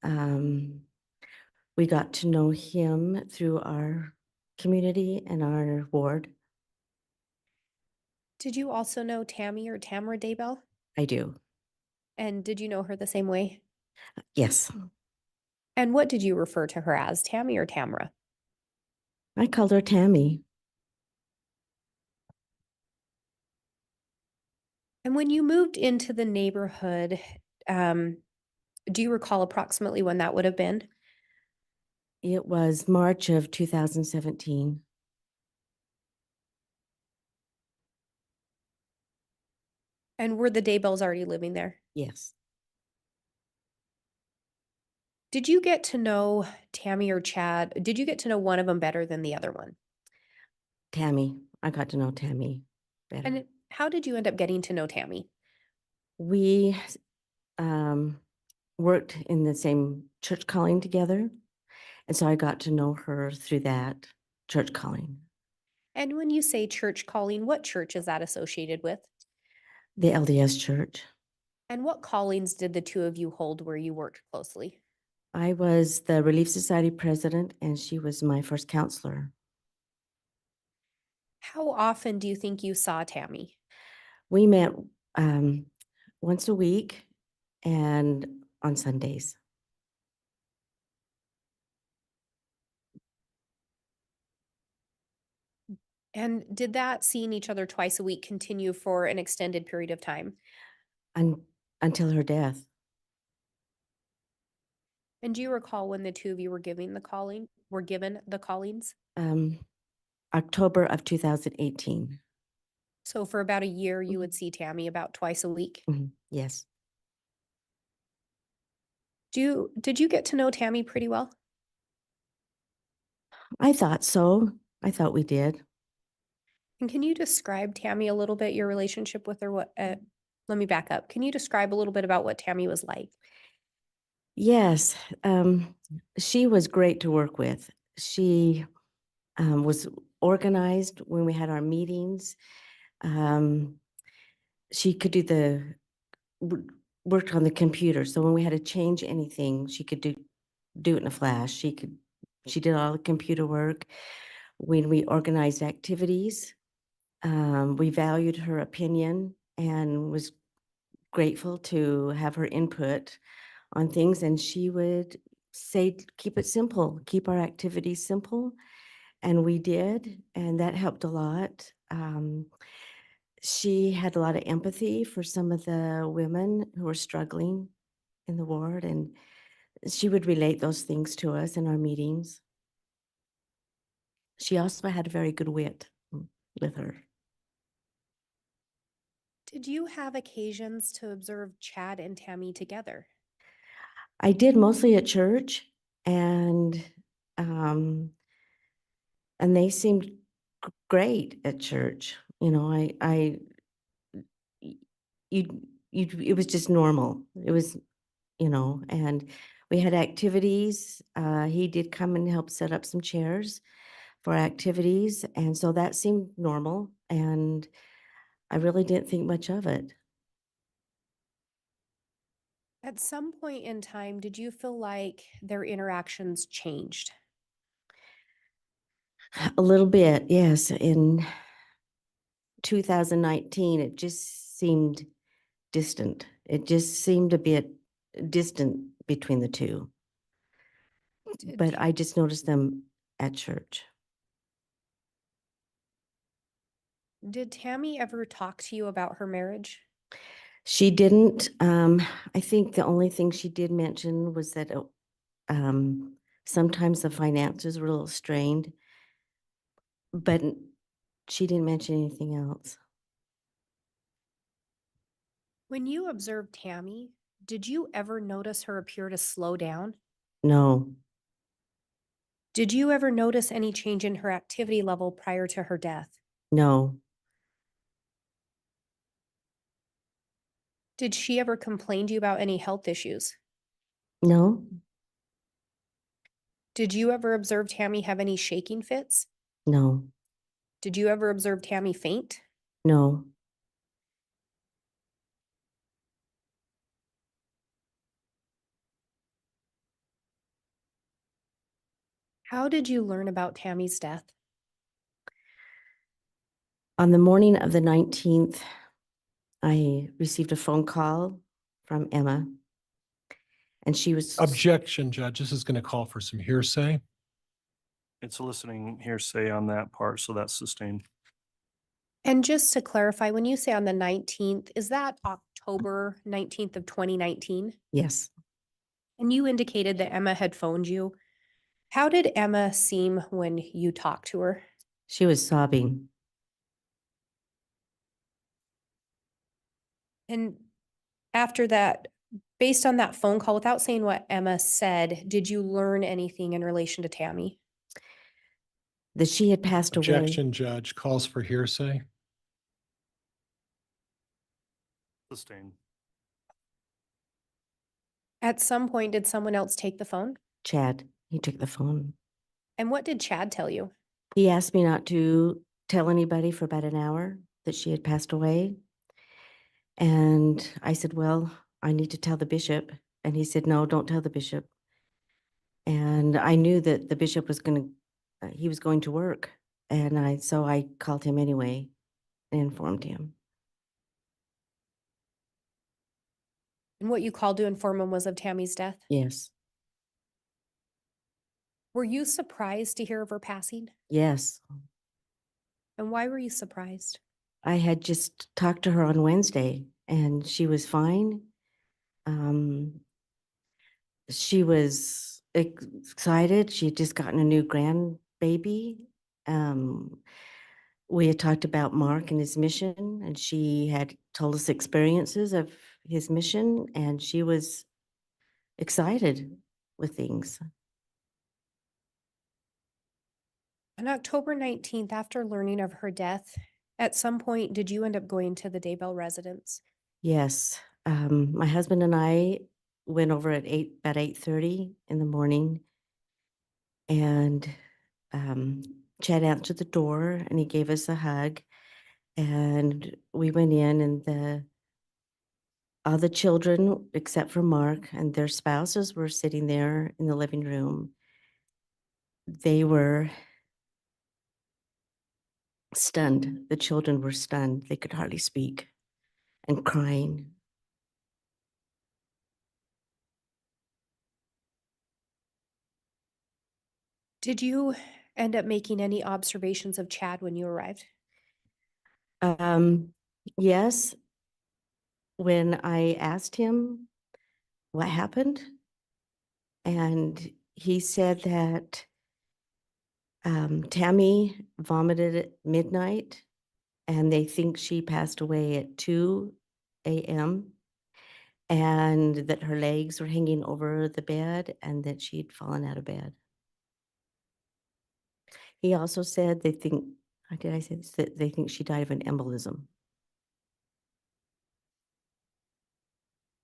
we got to know him through our community and our ward. Did you also know Tammy or Tamara Daybell? I do. And did you know her the same way? Yes, And what did you refer to her as, Tammy or Tamara? I called her Tammy. And when you moved into the neighborhood, do you recall approximately when that would have been? It was March of 2017. And were the Daybells already living there? Yes, Did you get to know Tammy or Chad? Did you get to know one of them better than the other one? Tammy. I got to know Tammy better. And how did you end up getting to know Tammy? We worked in the same church calling together. And so I got to know her through that church calling, And when you say church calling, what church is that associated with? the LDS church. And what callings did the two of you hold where you worked closely? I was the Relief Society president and she was my first counselor. How often do you think you saw Tammy? We met once a week and on Sundays. And did that seeing each other twice a week continue for an extended period of time? Until her death. And do you recall when the two of you were given the callings? October of 2018. So for about a year, you Mhm. would see Tammy about twice a week. Yes. Did you get to know Tammy pretty well? I thought so. I thought we did. And can you describe Tammy a little bit, your relationship with her? Let me back up. Can you describe a little bit about what Tammy was like? Yes. She was great to work with. She was organized when we had our meetings. She could do worked on the computer. So when we had to change anything, she could do it in a flash. She did all the computer work. When we organized activities, we valued her opinion and was grateful to have her input on things. And she would say, keep it simple, keep our activities simple. And we did, and that helped a lot. She had a lot of empathy for some of the women who were struggling in the ward, and she would relate those things to us in our meetings. She also had a very good wit with her. Did you have occasions to observe Chad and Tammy together? I did mostly at church, and um, and they seemed great at church. You know, y- it was just normal. It was, you know, and we had activities. He did come and help set up some chairs for activities, and so that seemed normal, and I really didn't think much of it. At some point in time, did you feel like their interactions changed? A little bit, yes. In 2019, it just seemed distant. It just seemed a bit distant between the two. Did- But I just noticed them at church. Did Tammy ever talk to you about her marriage? She didn't. I think the only thing she did mention was that sometimes the finances were a little strained, but she didn't mention anything else. When you observed Tammy, did you ever notice her appear to slow down? No, Did you ever notice any change in her activity level prior to her death? no, Did she ever complain to you about any health issues? no, Did you ever observe Tammy have any shaking fits? no, Did you ever observe Tammy faint? no. How did you learn about Tammy's death? On the morning of the 19th, I received a phone call from Emma, and she was. Objection, Judge. This is going to call for some hearsay. It's eliciting hearsay on that part, so that's sustained. And just to clarify, when you say on the 19th, is that October 19th of 2019? Yes, And you indicated that Emma had phoned you. How did Emma seem when you talked to her? she was sobbing. And after that, based on that phone call, without saying what Emma said, did you learn anything in relation to Tammy? That she had passed away. Objection, Judge. Calls for hearsay. Sustained. At some point, did someone else take the phone? Chad, he took the phone. And what did Chad tell you? He asked me not to tell anybody for about an hour that she had passed away. And I said, well, I need to tell the bishop. And he said, no, don't tell the bishop. And I knew that the bishop was he was going to work. And so I called him anyway and informed him. And what you called to inform him was of Tammy's death? Yes, Were you surprised to hear of her passing? yes. And why were you surprised? I had just talked to her on Wednesday and she was fine. She was excited. She had just gotten a new grandbaby. We had talked about Mark and his mission, and she had told us experiences of his mission, and she was excited with things. On October 19th, after learning of her death, at some point, did you end up going to the Daybell residence? Yes, my husband and I went over at about 8:30 in the morning, and Chad answered the door and he gave us a hug, and we went in, and all the children except for Mark and their spouses were sitting there in the living room. They were stunned. The children were stunned. They could hardly speak and crying. Did you end up making any observations of Chad when you arrived? Yes, when I asked him what happened, and he said that Tammy vomited at midnight and they think she passed away at 2 a.m. and that her legs were hanging over the bed and that she'd fallen out of bed. He also said they think, did I say this? That they think she died of an embolism.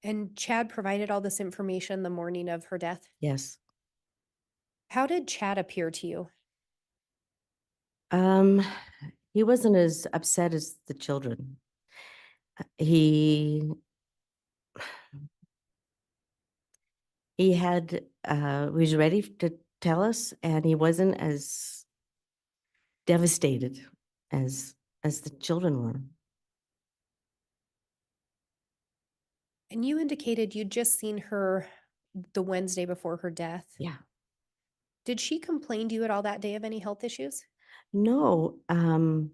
And Chad provided all this information the morning of her death. Yes. How did Chad appear to you? He wasn't as upset as the children. He had, was ready to tell us, and he wasn't as devastated as the children were. And you indicated you'd just seen her the Wednesday before her death. Yeah. Did she complain to you at all that day of any health issues? No, and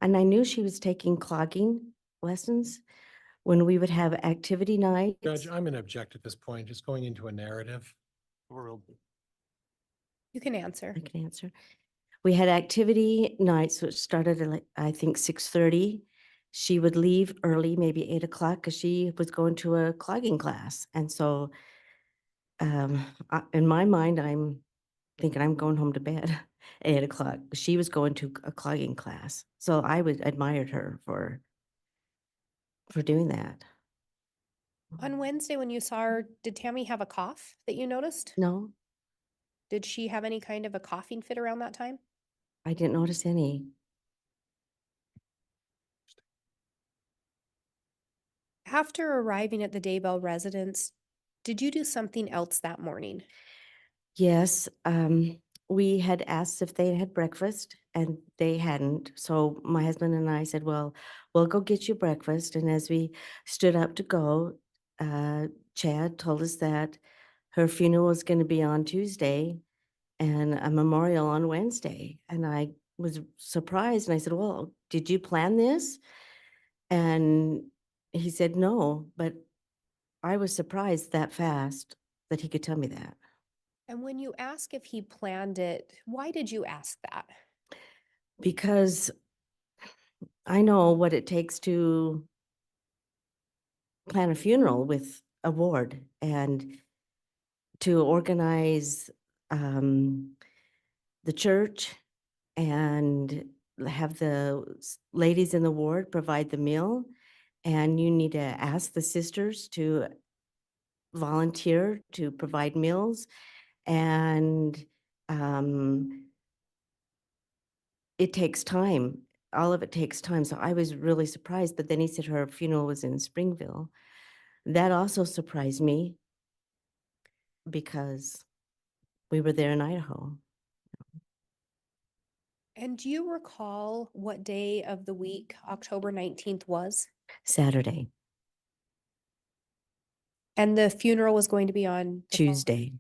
I knew she was taking clogging lessons when we would have activity nights. Judge, I'm going to object at this point, just going into a narrative. You can answer. I can answer. We had activity nights, which started at like, I think 6:30. She would leave early, maybe 8 o'clock, because she was going to a clogging class. And so in my mind, I'm thinking I'm going home to bed at 8 o'clock. She was going to a clogging class. So I admired her for doing that. On Wednesday when you saw her, did Tammy have a cough that you noticed? No, Did she have any kind of a coughing fit around that time? I didn't notice any. After arriving at the Daybell residence, did you do something else that morning? Yes, we had asked if they had breakfast and they hadn't. So my husband and I said, well, we'll go get you breakfast. And as we stood up to go, Chad told us that her funeral was going to be on Tuesday and a memorial on Wednesday. And I was surprised and I said, well, did you plan this? And he said, no, but I was surprised that fast that he could tell me that. And when you ask if he planned it, why did you ask that? Because I know what it takes to plan a funeral with a ward and to organize the church and have the ladies in the ward provide the meal. And you need to ask the sisters to volunteer to provide meals. And it takes time. All of it takes time. So I was really surprised. But then he said her funeral was in Springville. That also surprised me because we were there in Idaho. And do you recall what day of the week October 19th was? Saturday, And the funeral was going to be on the following- Tuesday.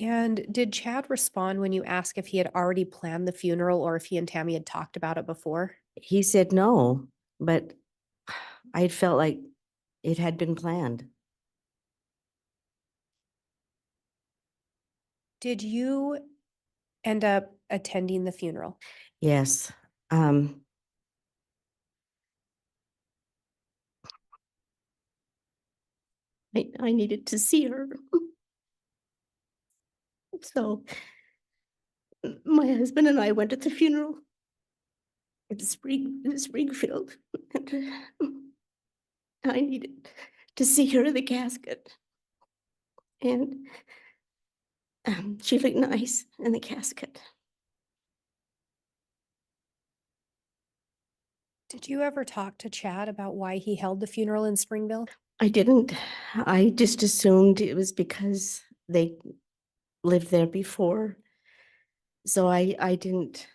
And did Chad respond when you asked if he had already planned the funeral or if he and Tammy had talked about it before? He said no, but I felt like it had been planned. Did you end up attending the funeral? Yes. I needed to see her. So my husband and I went to the funeral in Springfield. And I needed to see her in the casket. And she looked nice in the casket. Did you ever talk to Chad about why he held the funeral in Springville? I didn't. I just assumed it was because they lived there before. So I didn't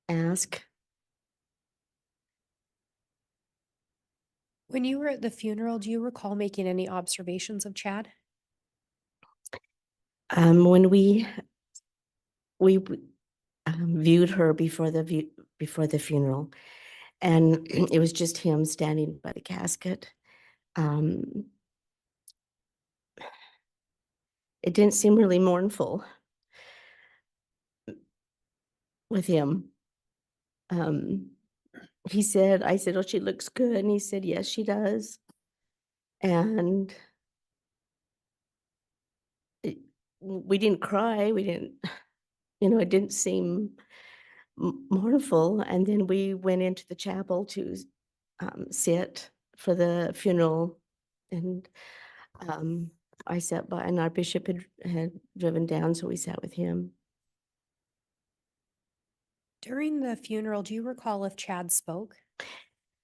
ask. When you were at the funeral, do you recall making any observations of Chad? When we viewed her before the before the funeral. And it was just him standing by the casket. It didn't seem really mournful with him. He said, I said, oh, she looks good. And he said, yes, she does. And we didn't cry. We didn't, it didn't seem mournful. And then we went into the chapel to sit for the funeral. And I sat by, and our bishop had driven down, so we sat with him. During the funeral, do you recall if Chad spoke?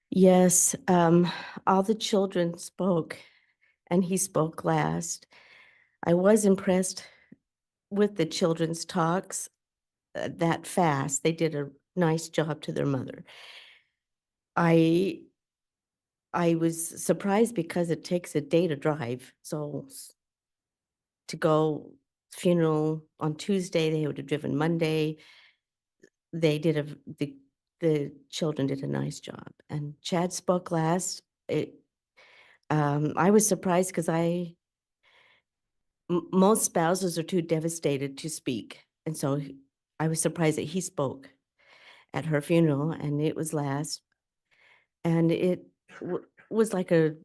Yes, all the children spoke, and he spoke last. I was impressed with the children's talks that fast. They did a nice job to their mother. I was surprised because it takes a day to drive. So to go funeral on Tuesday, they would have driven Monday. They did the children did a nice job. And Chad spoke last. I was surprised because most spouses are too devastated to speak. And so I was surprised that he spoke at her funeral, and it was last. And it was like a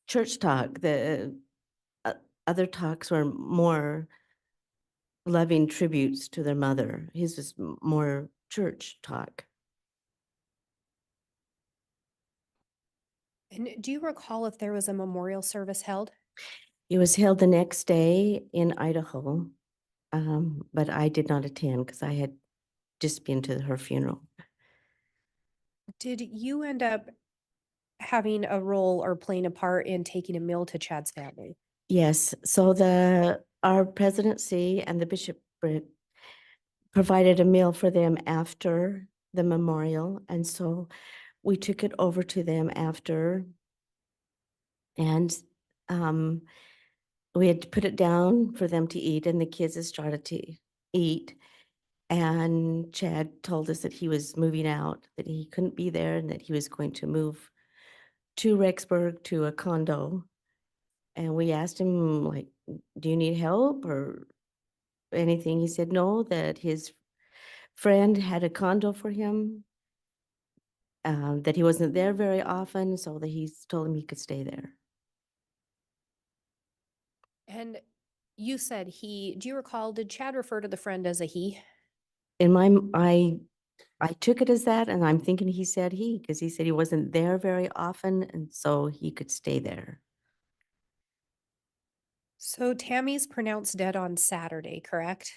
church talk. The other talks were more loving tributes to their mother. His was more church talk. And do you recall if there was a memorial service held? It was held the next day in Idaho, but I did not attend because I had just been to her funeral. Did you end up having a role or playing a part in taking a meal to Chad's family? Yes, so our presidency and the bishopric provided a meal for them after the memorial, and so we took it over to them after, and we had to put it down for them to eat, and the kids had started to eat. And Chad told us that he was moving out, that he couldn't be there, and that he was going to move to Rexburg to a condo. And we asked him, like, do you need help or anything? He said no, that his friend had a condo for him, that he wasn't there very often, so that he told him he could stay there. And you said he, do you recall, did Chad refer to the friend as a he? In I took it as that, and I'm thinking he said he, because he said he wasn't there very often, and so he could stay there. So Tammy's pronounced dead on Saturday, correct?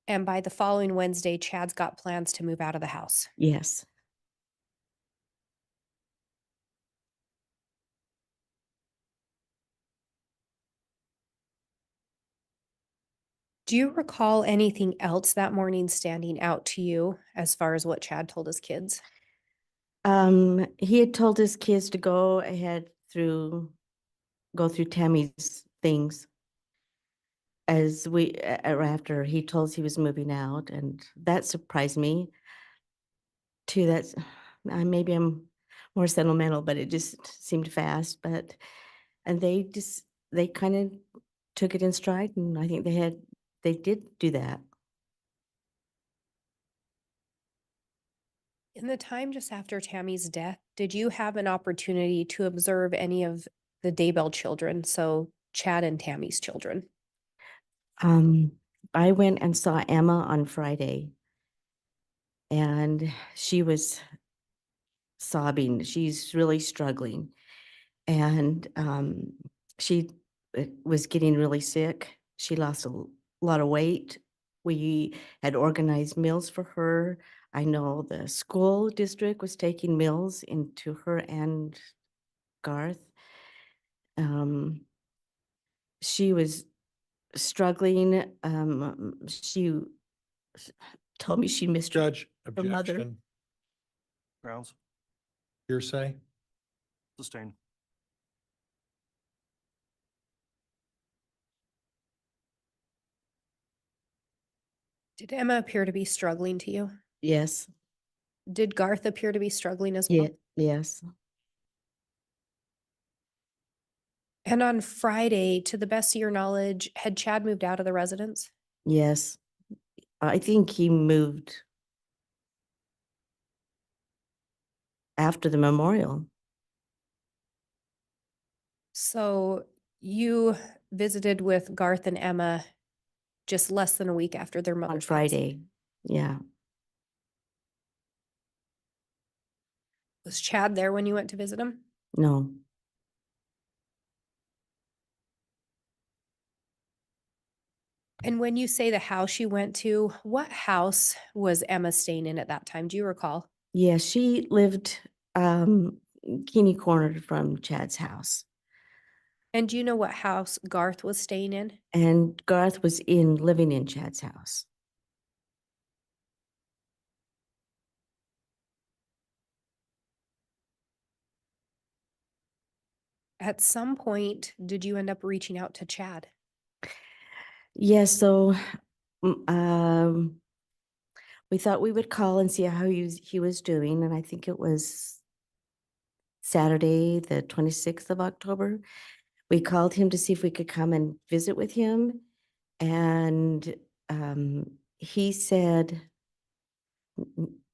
And by the following Wednesday, Chad's got plans to move out of the house. Yes. Do you recall anything else that morning standing out to you as far as what Chad told his kids? He had told his kids to go through Tammy's things as after he told us he was moving out, and that surprised me too. That's maybe I'm more sentimental, but it just seemed fast. And they kind of took it in stride, and I think they did do that. In the time just after Tammy's death, did you have an opportunity to observe any of the Daybell children? So Chad and Tammy's children. I went and saw Emma on Friday, and she was sobbing. She's really struggling, and she was getting really sick. She lost a lot of weight. We had organized meals for her. I know the school district was taking meals into her and Garth. She was struggling. She told me she missed Judge, her mother. objection, Grounds? hearsay. Sustained. Did Emma appear to be struggling to you? Yes, Did Garth appear to be struggling as yeah, well? yes, And on Friday, to the best of your knowledge, had Chad moved out of the residence? yes. I think he moved after the memorial. So you visited with Garth and Emma just less than a week after their On mother's passing. Friday, yeah. Was Chad there when you went to visit him? No, And when you say the house you went to, what house was Emma staying in at that time? Do you recall? yeah, she lived Keeney cornered from Chad's house. And do you know what house Garth was staying in? And Garth was living in Chad's house. At some point, did you end up reaching out to Chad? Yeah, so we thought we would call and see how he was doing, and I think it was Saturday, the 26th of October. We called him to see if we could come and visit with him, and he said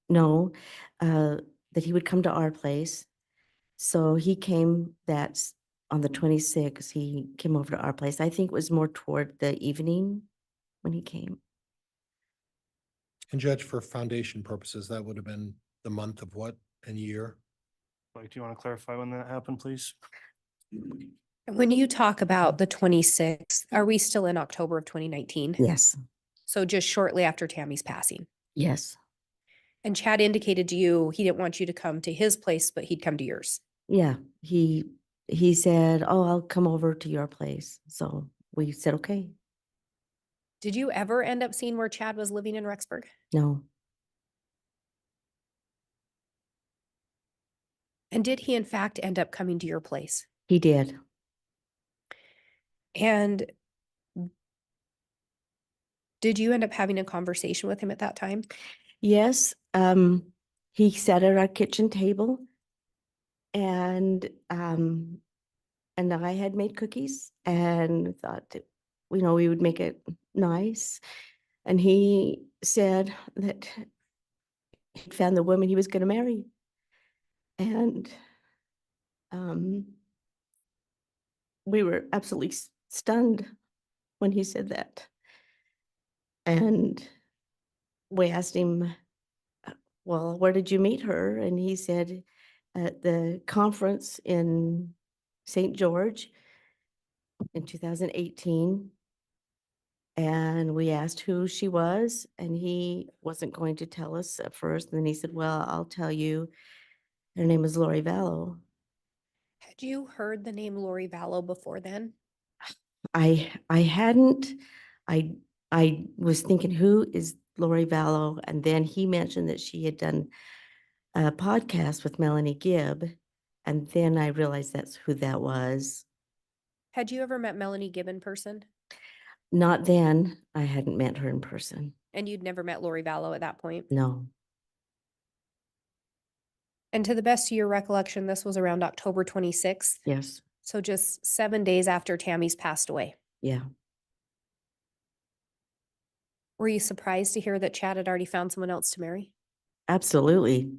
no, that he would come to our place. So he came on the 26th, he came over to our place. I think it was more toward the evening when he came. And Judge, for foundation purposes, that would have been the month of what and year? Like, do you want to clarify when that happened, please? And when you talk about the 26th, are we still in October of 2019? Yes, So just shortly after Tammy's passing. yes. And Chad indicated to you he didn't want you to come to his place, but he'd come to yours. Yeah, he said, "Oh, I'll come over to your place." So we said, "Okay." Did you ever end up seeing where Chad was living in Rexburg? No, And did he in fact end up coming to your place? he did. And did you end up having a conversation with him at that time? Yes, he sat at our kitchen table, and I had made cookies and thought that, we would make it nice. And he said that he'd found the woman he was going to marry. And we were absolutely stunned when he said that. And we asked him, well, where did you meet her? And he said, at the conference in St. George in 2018. And we asked who she was, and he wasn't going to tell us at first. And then he said, well, I'll tell you. Her name is Lori Vallow. Had you heard the name Lori Vallow before then? I hadn't. I was thinking, who is Lori Vallow? And then he mentioned that she had done a podcast with Melanie Gibb. And then I realized that's who that was. Had you ever met Melanie Gibb in person? Not then. I hadn't met her in person. And you'd never met Lori Vallow at that point? No. And to the best of your recollection, this was around October 26th. Yes. So just 7 days after Tammy's passed away. Yeah. Were you surprised to hear that Chad had already found someone else to marry? Absolutely.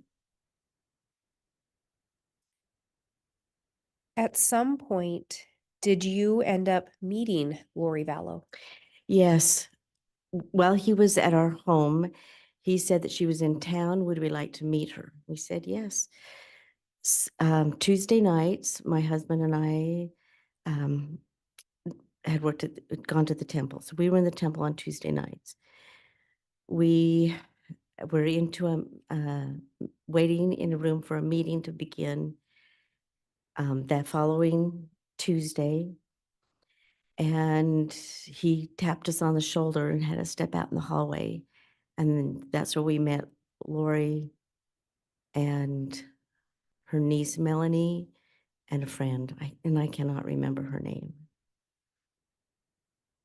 At some point, did you end up meeting Lori Vallow? Yes. While he was at our home, he said that she was in town. Would we like to meet her? We said yes. Tuesday nights, my husband and I had gone to the temple. So we were in the temple on Tuesday nights. We were waiting in a room for a meeting to begin that following Tuesday. And he tapped us on the shoulder and had us step out in the hallway. And then that's where we met Lori and her niece, Melanie, and a friend. I cannot remember her name.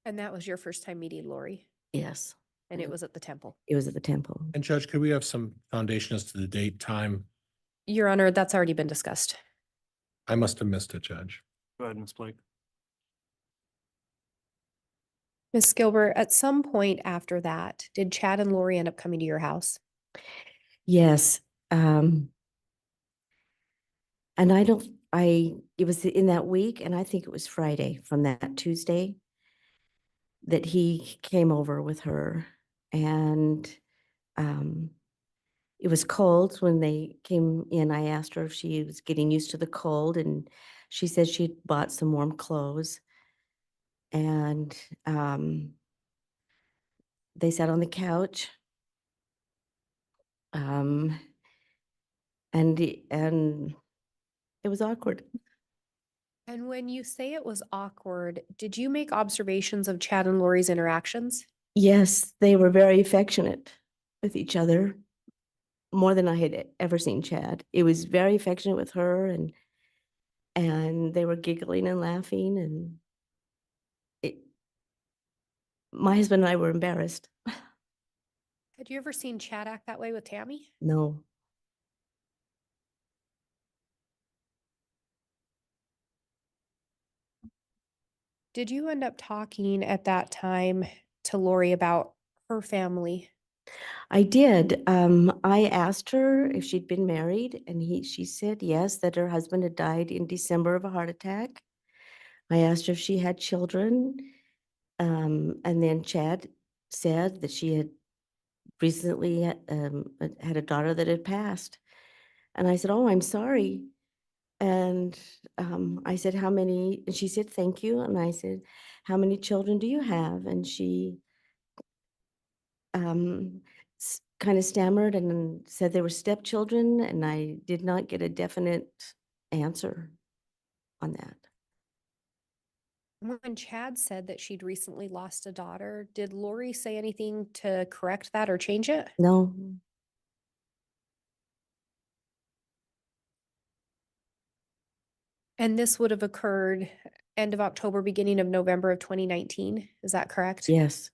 And that was your first time meeting Lori? Yes. And it was at the temple. It was at the temple. And Judge, could we have some foundation as to the date, time? Your Honor, that's already been discussed. I must have missed it, Judge. Go ahead, Ms. Blake. Ms. Gilbert, at some point after that, did Chad and Lori end up coming to your house? Yes. And it was in that week, and I think it was Friday from that Tuesday that he came over with her. And it was cold when they came in. I asked her if she was getting used to the cold, and she said she'd bought some warm clothes. And they sat on the couch. And it was awkward. And when you say it was awkward, did you make observations of Chad and Lori's interactions? Yes, they were very affectionate with each other, more than I had ever seen Chad. It was very affectionate with her, and they were giggling and laughing, and my husband and I were embarrassed. Had you ever seen Chad act that way with Tammy? No. Did you end up talking at that time to Lori about her family? I did. I asked her if she'd been married, and she said yes, that her husband had died in December of a heart attack. I asked her if she had children, and then Chad said that she had recently had a daughter that had passed. And I said, "Oh, I'm sorry." And I said, "How many?" And she said, "Thank you." And I said, "How many children do you have?" And she kind of stammered and then said they were stepchildren, and I did not get a definite answer on that. When Chad said that she'd recently lost a daughter, did Lori say anything to correct that or change it? No. And this would have occurred end of October, beginning of November of 2019. Is that correct? Yes.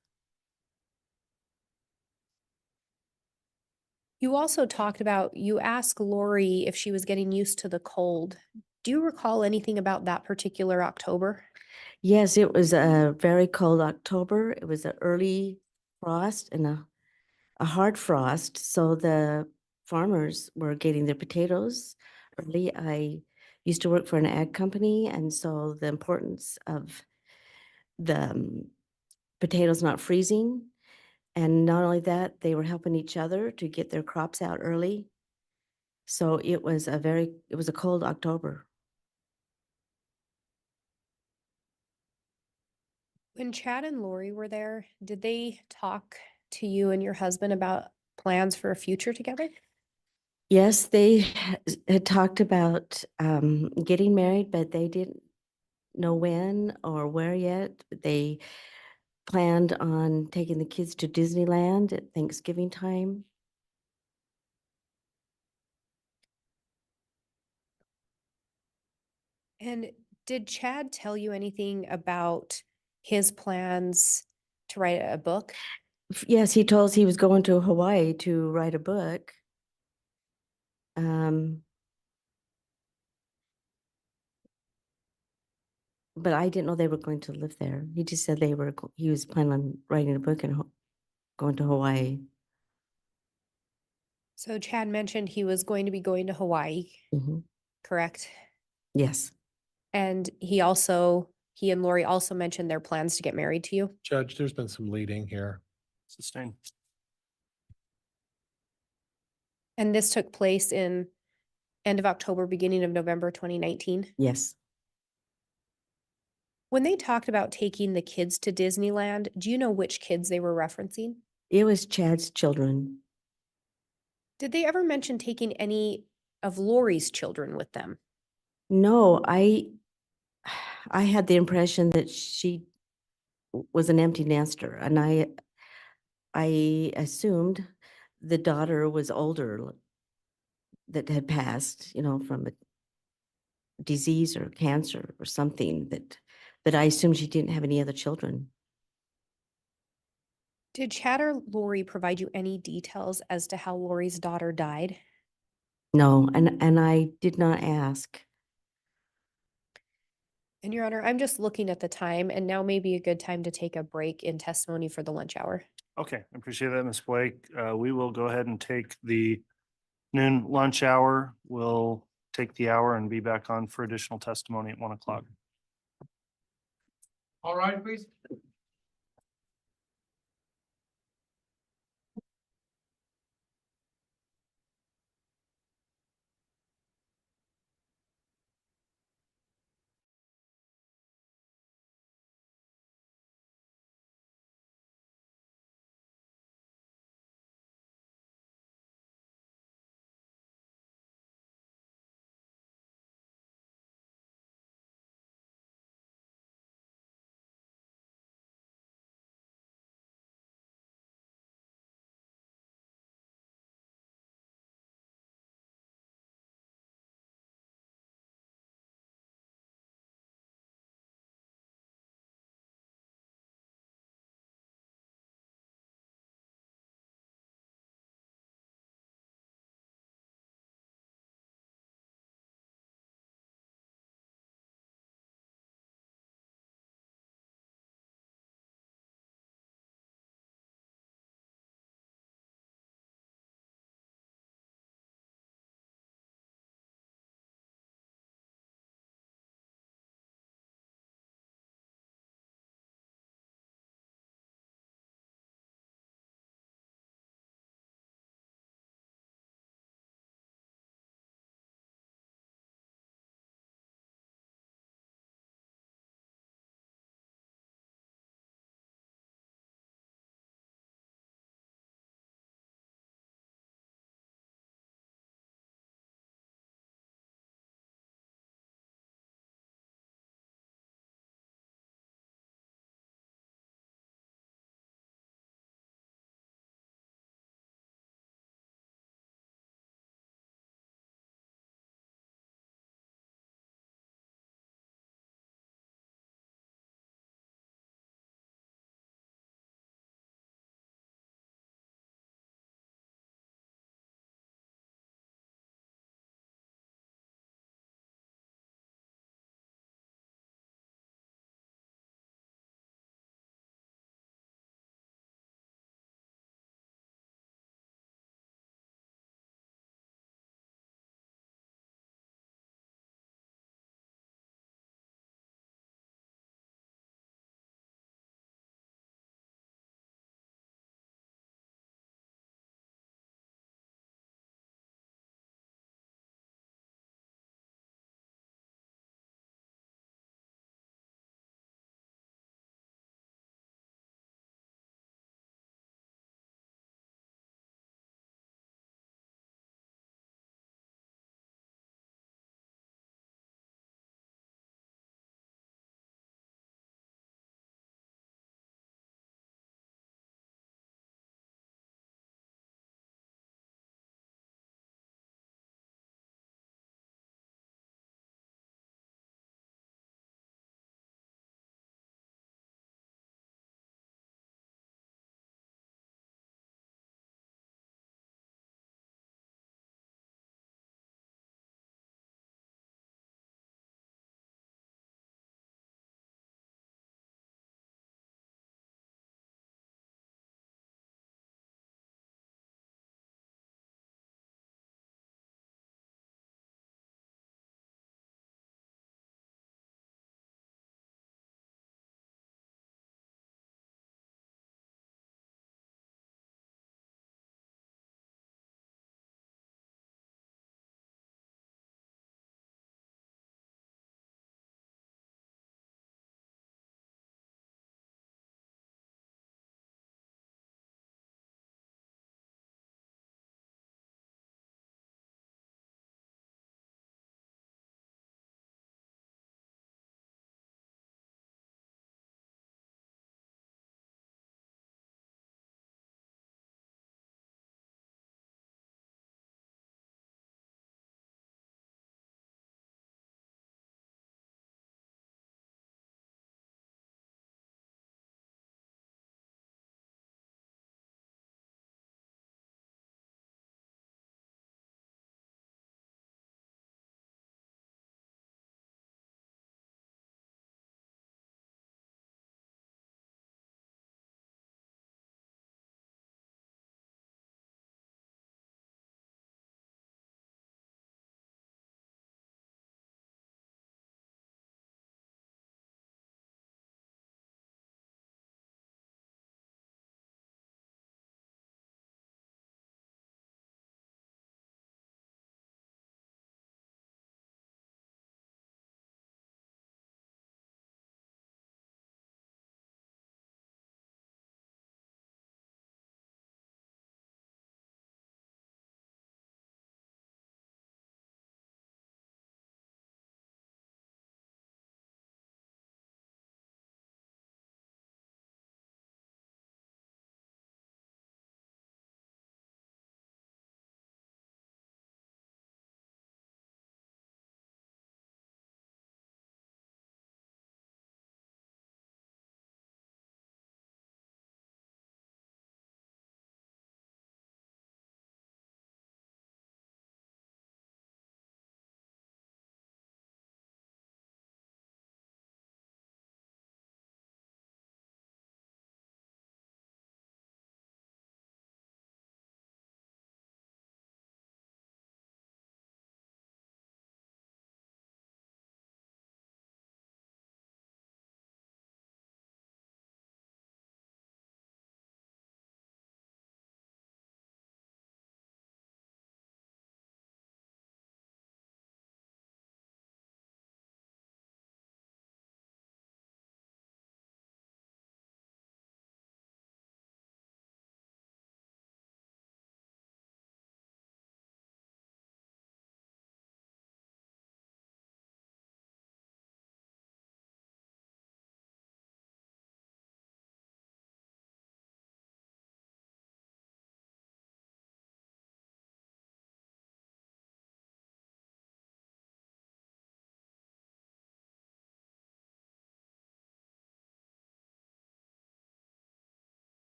You also talked about, you asked Lori if she was getting used to the cold. Do you recall anything about that particular October? Yes, it was a very cold October. It was an early frost and a hard frost. So the farmers were getting their potatoes early. I used to work for an ag company, and so the importance of the potatoes not freezing. And not only that, they were helping each other to get their crops out early. So it was a cold October. When Chad and Lori were there, did they talk to you and your husband about plans for a future together? Yes, they had talked about getting married, but they didn't know when or where yet. They planned on taking the kids to Disneyland at Thanksgiving time. And did Chad tell you anything about his plans to write a book? Yes, he told us he was going to Hawaii to write a book. But I didn't know they were going to live there. He just said he was planning on writing a book and going to Hawaii. So Chad mentioned he was going to be going to Hawaii, Mhm. correct? Yes. And he and Lori also mentioned their plans to get married to you. Judge, there's been some leading here. Sustained. And this took place in end of October, beginning of November 2019. Yes. When they talked about taking the kids to Disneyland, do you know which kids they were referencing? It was Chad's children. Did they ever mention taking any of Lori's children with them? No, I had the impression that she was an empty nester, and I assumed the daughter was older that had passed, from a disease or cancer or something, that I assumed she didn't have any other children. Did Chad or Lori provide you any details as to how Lori's daughter died? No, and I did not ask. And Your Honor, I'm just looking at the time and now may be a good time to take a break in testimony for the lunch hour. Okay, I appreciate that, Ms. Blake. We will go ahead and take the noon lunch hour. We'll take the hour and be back on for additional testimony at 1 o'clock. All right, please.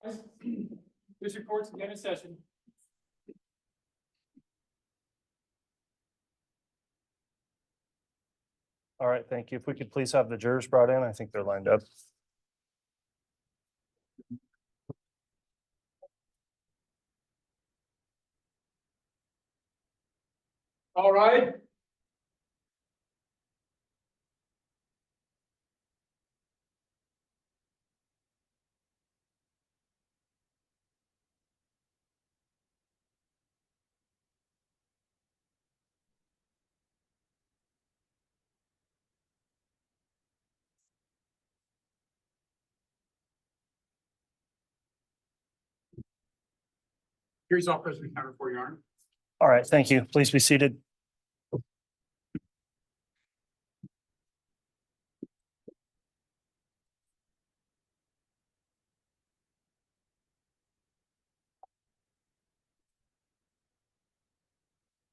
This report's again in session. All right, thank you. If we could please have the jurors brought in, I think they're lined up. All right. Here's all present accounted for, Your Honor. All right, thank you. Please be seated.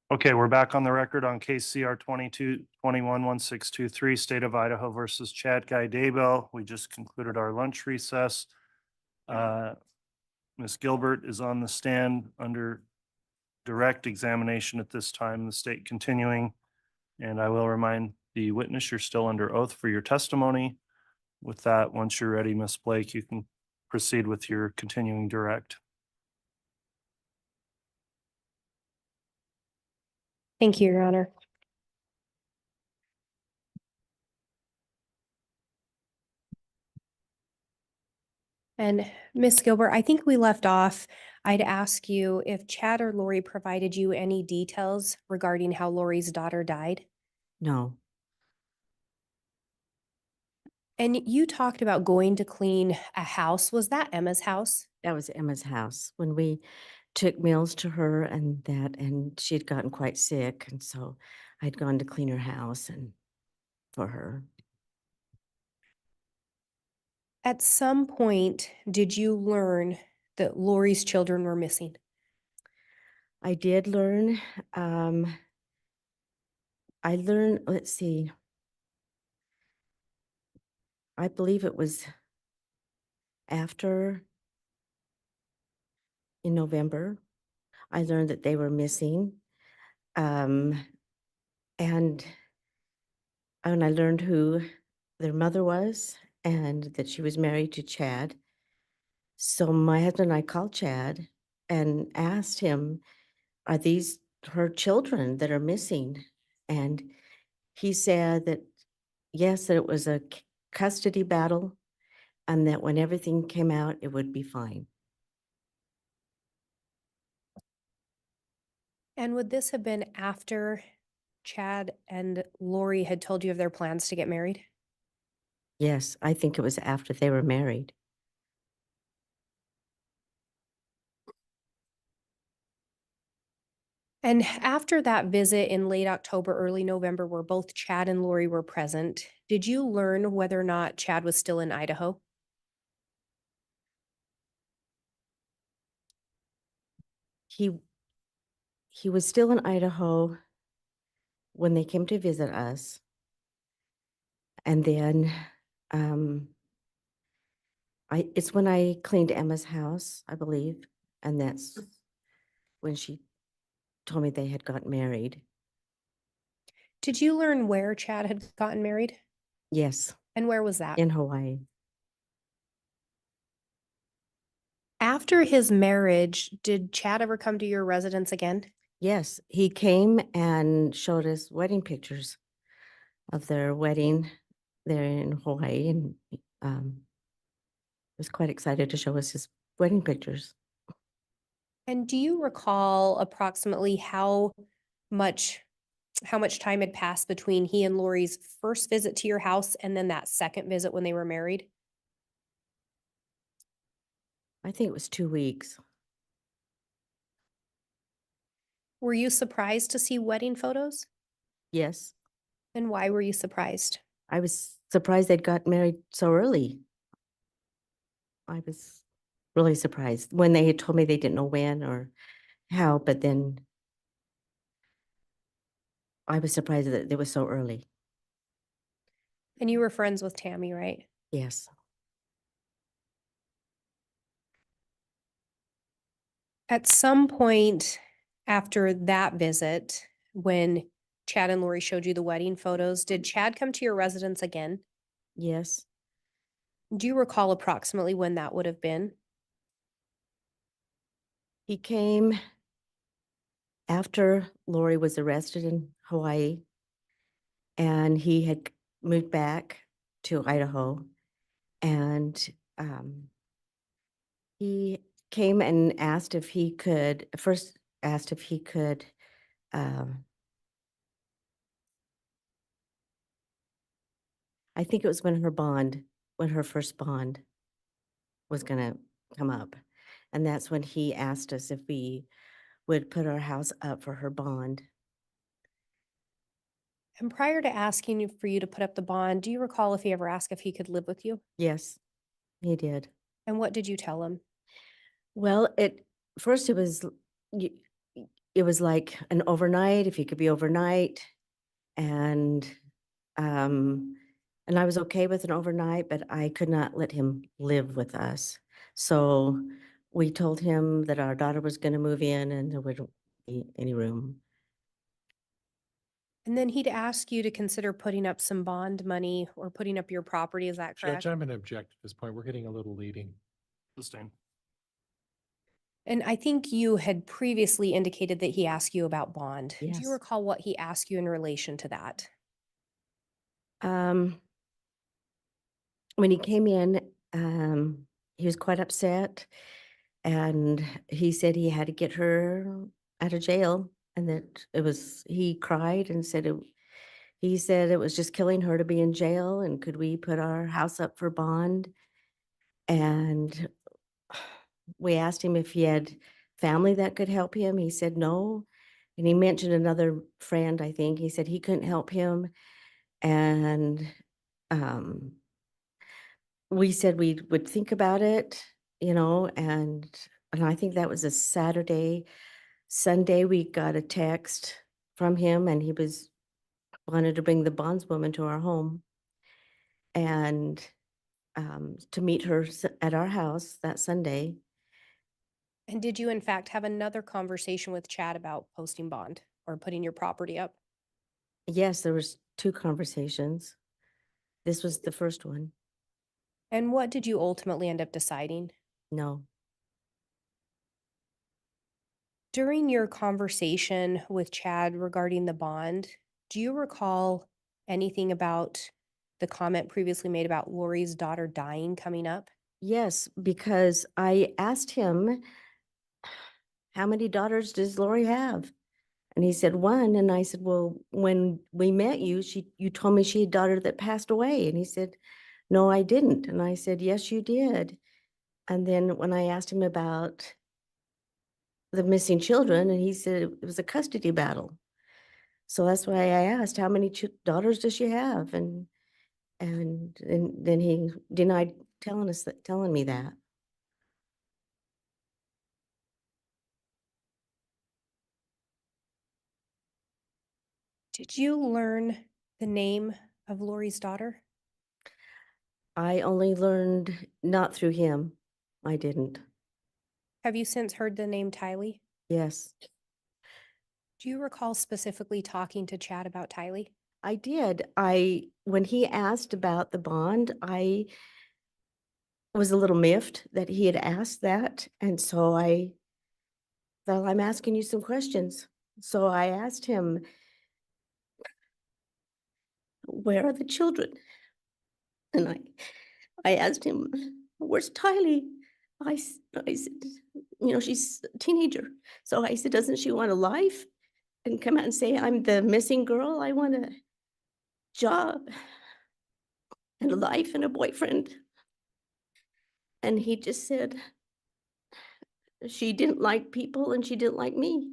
Okay, we're back on the record on case CR 22-21-1623, State of Idaho versus Chad Daybell. We just concluded our lunch recess. Ms. Gilbert is on the stand under direct examination at this time, the state continuing. And I will remind the witness, you're still under oath for your testimony. With that, once you're ready, Ms. Blake, you can proceed with your continuing direct. Thank you, Your Honor. And Ms. Gilbert, I think we left off, I'd ask you if Chad or Lori provided you any details regarding how Lori's daughter died. No, And you talked about going to clean a house. Was that Emma's house? that was Emma's house when we took meals to her and that, and she had gotten quite sick. And so I'd gone to clean her house and for her. At some point, did you learn that Lori's children were missing? I did learn, I learned, let's see. I believe it was after in November, I learned that they were missing. And I learned who their mother was and that she was married to Chad. So my husband and I called Chad and asked him, are these her children that are missing? And he said that, yes, that it was a custody battle and that when everything came out, it would be fine. And would this have been after Chad and Lori had told you of their plans to get married? Yes, I think it was after they were married. And after that visit in late October, early November, where both Chad and Lori were present, did you learn whether or not Chad was still in Idaho? He was still in Idaho when they came to visit us. And then it's when I cleaned Emma's house, I believe. And that's when she told me they had gotten married. Did you learn where Chad had gotten married? Yes, And where was that? in Hawaii. After his marriage, did Chad ever come to your residence again? Yes, he came and showed us wedding pictures of their wedding there in Hawaii and was quite excited to show us his wedding pictures. And do you recall approximately how much time had passed between he and Lori's first visit to your house and then that second visit when they were married? I think it was 2 weeks. Were you surprised to see wedding photos? Yes, And why were you surprised? I was surprised they'd got married so early. I was really surprised when they had told me they didn't know when or how, but then I was surprised that it was so early. And you were friends with Tammy, right? Yes. At some point after that visit, when Chad and Lori showed you the wedding photos, did Chad come to your residence again? Yes. Do you recall approximately when that would have been? He came after Lori was arrested in Hawaii, and he had moved back to Idaho, and he came and asked if he could, first asked if he could I think it was when her first bond was gonna come up. And that's when he asked us if we would put our house up for her bond. And prior to asking for you to put up the bond, do you recall if he ever asked if he could live with you? Yes, he did. And what did you tell him? Well, first it was, y- it was like an overnight, if he could be overnight. And, and I was okay with an overnight, but I could not let him live with us. So we told him that our daughter was gonna move in and there wouldn't be any room. And then he'd ask you to consider putting up some bond money or putting up your property, is that correct? Judge, I'm going to object at this point. We're getting a little leading. Sustained. And I think you had previously indicated that he asked you about bond. Do Yes. you recall what he asked you in relation to that? When he came in, he was quite upset, and he said he had to get her out of jail, and that he cried and he said it was just killing her to be in jail, and could we put our house up for bond? And we asked him if he had family that could help him. He said no. And he mentioned another friend, I think. He said he couldn't help him. And we said we would think about it, and I think that was a Saturday. Sunday, we got a text from him, and he wanted to bring the bondswoman to our home and to meet her at our house that Sunday. And did you in fact have another conversation with Chad about posting bond or putting your property up? Yes, there was 2 conversations. This was the first one. And what did you ultimately end up deciding? No. During your conversation with Chad regarding the bond, do you recall anything about the comment previously made about Lori's daughter dying coming up? Yes, because I asked him, how many daughters does Lori have? And he said 1. And I said, well, when we met you, you told me she had a daughter that passed away. And he said, no, I didn't. And I said, yes, you did. And then when I asked him about the missing children, and he said it was a custody battle. So that's why I asked, how many daughters does she have? And then he denied telling me that. Did you learn the name of Lori's daughter? I only learned not through him. I didn't. Have you since heard the name Tylee? Yes, Do you recall specifically talking to Chad about Tylee? I did. When he asked about the bond, I was a little miffed that he had asked that. And so I thought, I'm asking you some questions. So I asked him, where are the children? And I asked him, where's Tylee? I said, she's a teenager. So I said, doesn't she want a life? And come out and say, I'm the missing girl. I want a job and a life and a boyfriend. And he just said, she didn't like people and she didn't like me.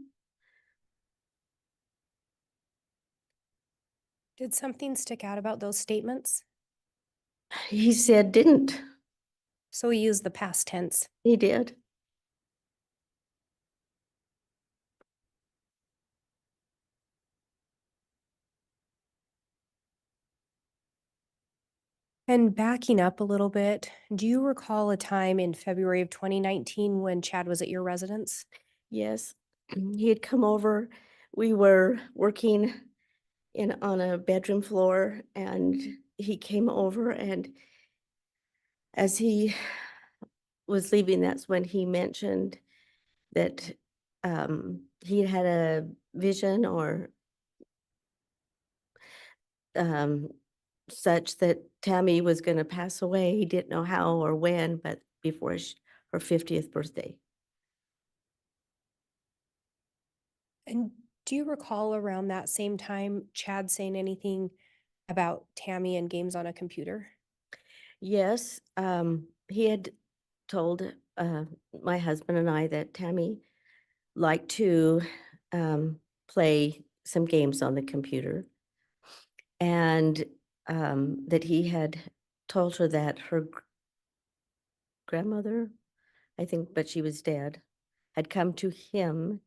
Did something stick out about those statements? He said, didn't. So he used the past tense. He did. And backing up a little bit, do you recall a time in February of 2019 when Chad was at your residence? Yes, he had come over. We were working on a bedroom floor and he came over, and as he was leaving, that's when he mentioned that he had a vision or such that Tammy was going to pass away. He didn't know how or when, but before her 50th birthday. And do you recall around that same time Chad saying anything about Tammy and games on a computer? Yes, he had told my husband and I that Tammy liked to play some games on the computer, and that he had told her that her grandmother, I think, but she was dead, had come to him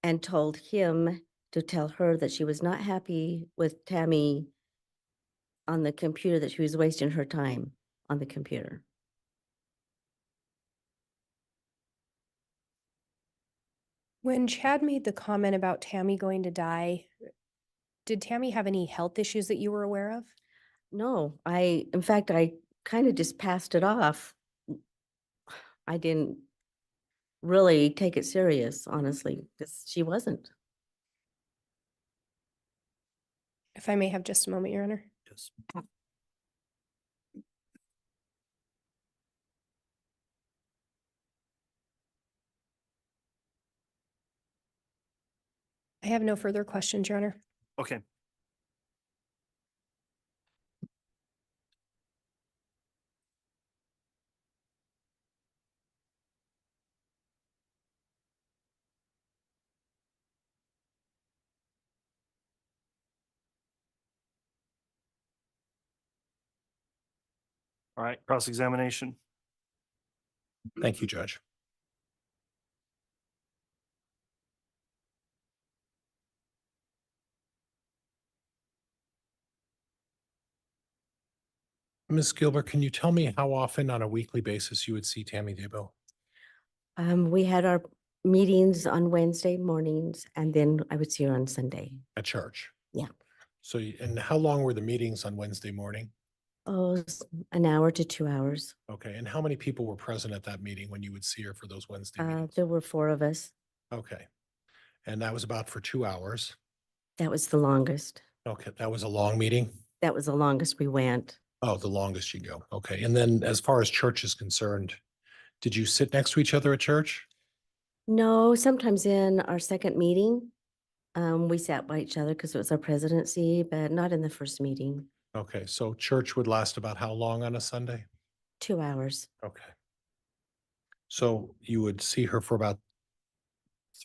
and told him to tell her that she was not happy with Tammy on the computer, that she was wasting her time on the computer. When Chad made the comment about Tammy going to die, did Tammy have any health issues that you were aware of? No, in fact, I kind of just passed it off. I didn't really take it serious, honestly, because she wasn't. If I may have just a moment, Your Honor. Yes. I have no further questions, Your Honor. Okay. All right, cross-examination. Thank you, Judge. Ms. Gilbert, can you tell me how often on a weekly basis you would see Tammy Daybell We had our meetings on Wednesday mornings, and then I would see her on Sunday. at church? Yeah. So, and how long were the meetings on Wednesday morning? Oh, an hour to 2 hours. Okay, and how many people were present at that meeting when you would see her for those Wednesday meetings? There were 4 of us. Okay, and that was about for 2 hours. That was the longest. Okay, that was a long meeting? That was the longest we went. Oh, the longest you go. Okay, and then as far as church is concerned, did you sit next to each other at church? No, sometimes in our second meeting, we sat by each other because it was our presidency, but not in the first meeting. Okay, so church would last about how long on a Sunday? 2 hours. Okay. So you would see her for about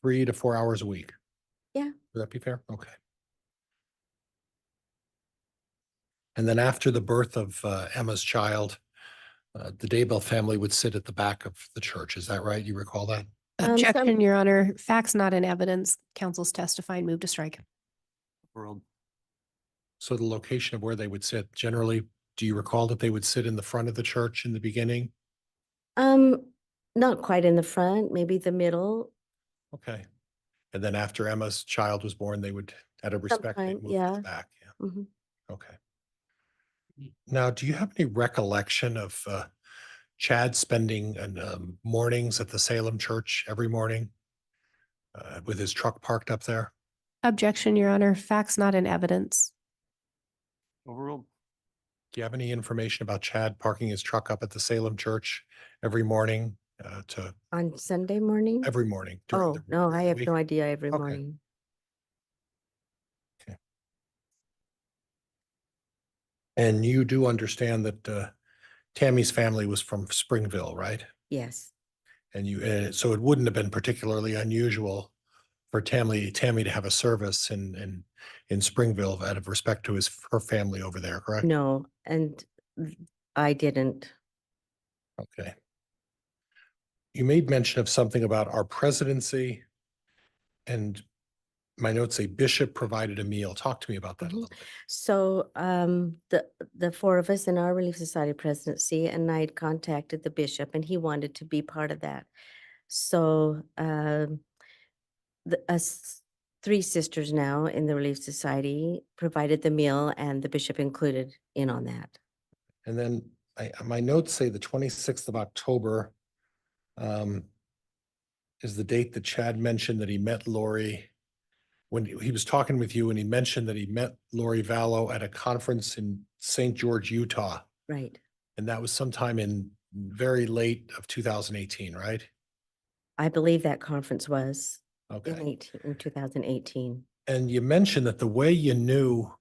3 to 4 hours a week? Yeah. Would that be fair? Okay. And then after the birth of Emma's child, the Daybell family would sit at the back of the church. Is that right? You recall that? Objection, Your Honor. Facts not in evidence. Counsel's testifying. Move to strike. World. So the location of where they would sit, generally, do you recall that they would sit in the front of the church in the beginning? Not quite in the front, maybe the middle. Okay. And then after Emma's child was born, they would, out of respect, they'd Sometime, move to yeah. the back. Yeah. Mhm. Okay. Now, do you have any recollection of Chad spending mornings at the Salem church every morning with his truck parked up there? Objection, Your Honor. Facts not in evidence. Overruled. Do you have any information about Chad parking his truck up at the Salem church every morning On Sunday morning? every morning? during Oh, the- no, I the have week? no idea every Okay. morning. And you do understand that Tammy's family was from Springville, right? Yes. And so it wouldn't have been particularly unusual for Tammy to have a service in Springville out of respect to her family over there, correct? No, and I didn't. Okay. You made mention of something about our presidency, and my notes say Bishop provided a meal. Talk to me about that a Mhm. little bit. So the 4 of us in our Relief Society presidency, and I had contacted the bishop, and he wanted to be part of that. So us three sisters now in the Relief Society provided the meal, and the bishop included in on that. And then my notes say the 26th of October is the date that Chad mentioned that he met Lori when he was talking with you, and he mentioned that he met Lori Vallow at a conference in St. George, Utah. Right. And that was sometime in very late of 2018, right? I believe that conference was Okay. in 2018. And you mentioned that the way you knew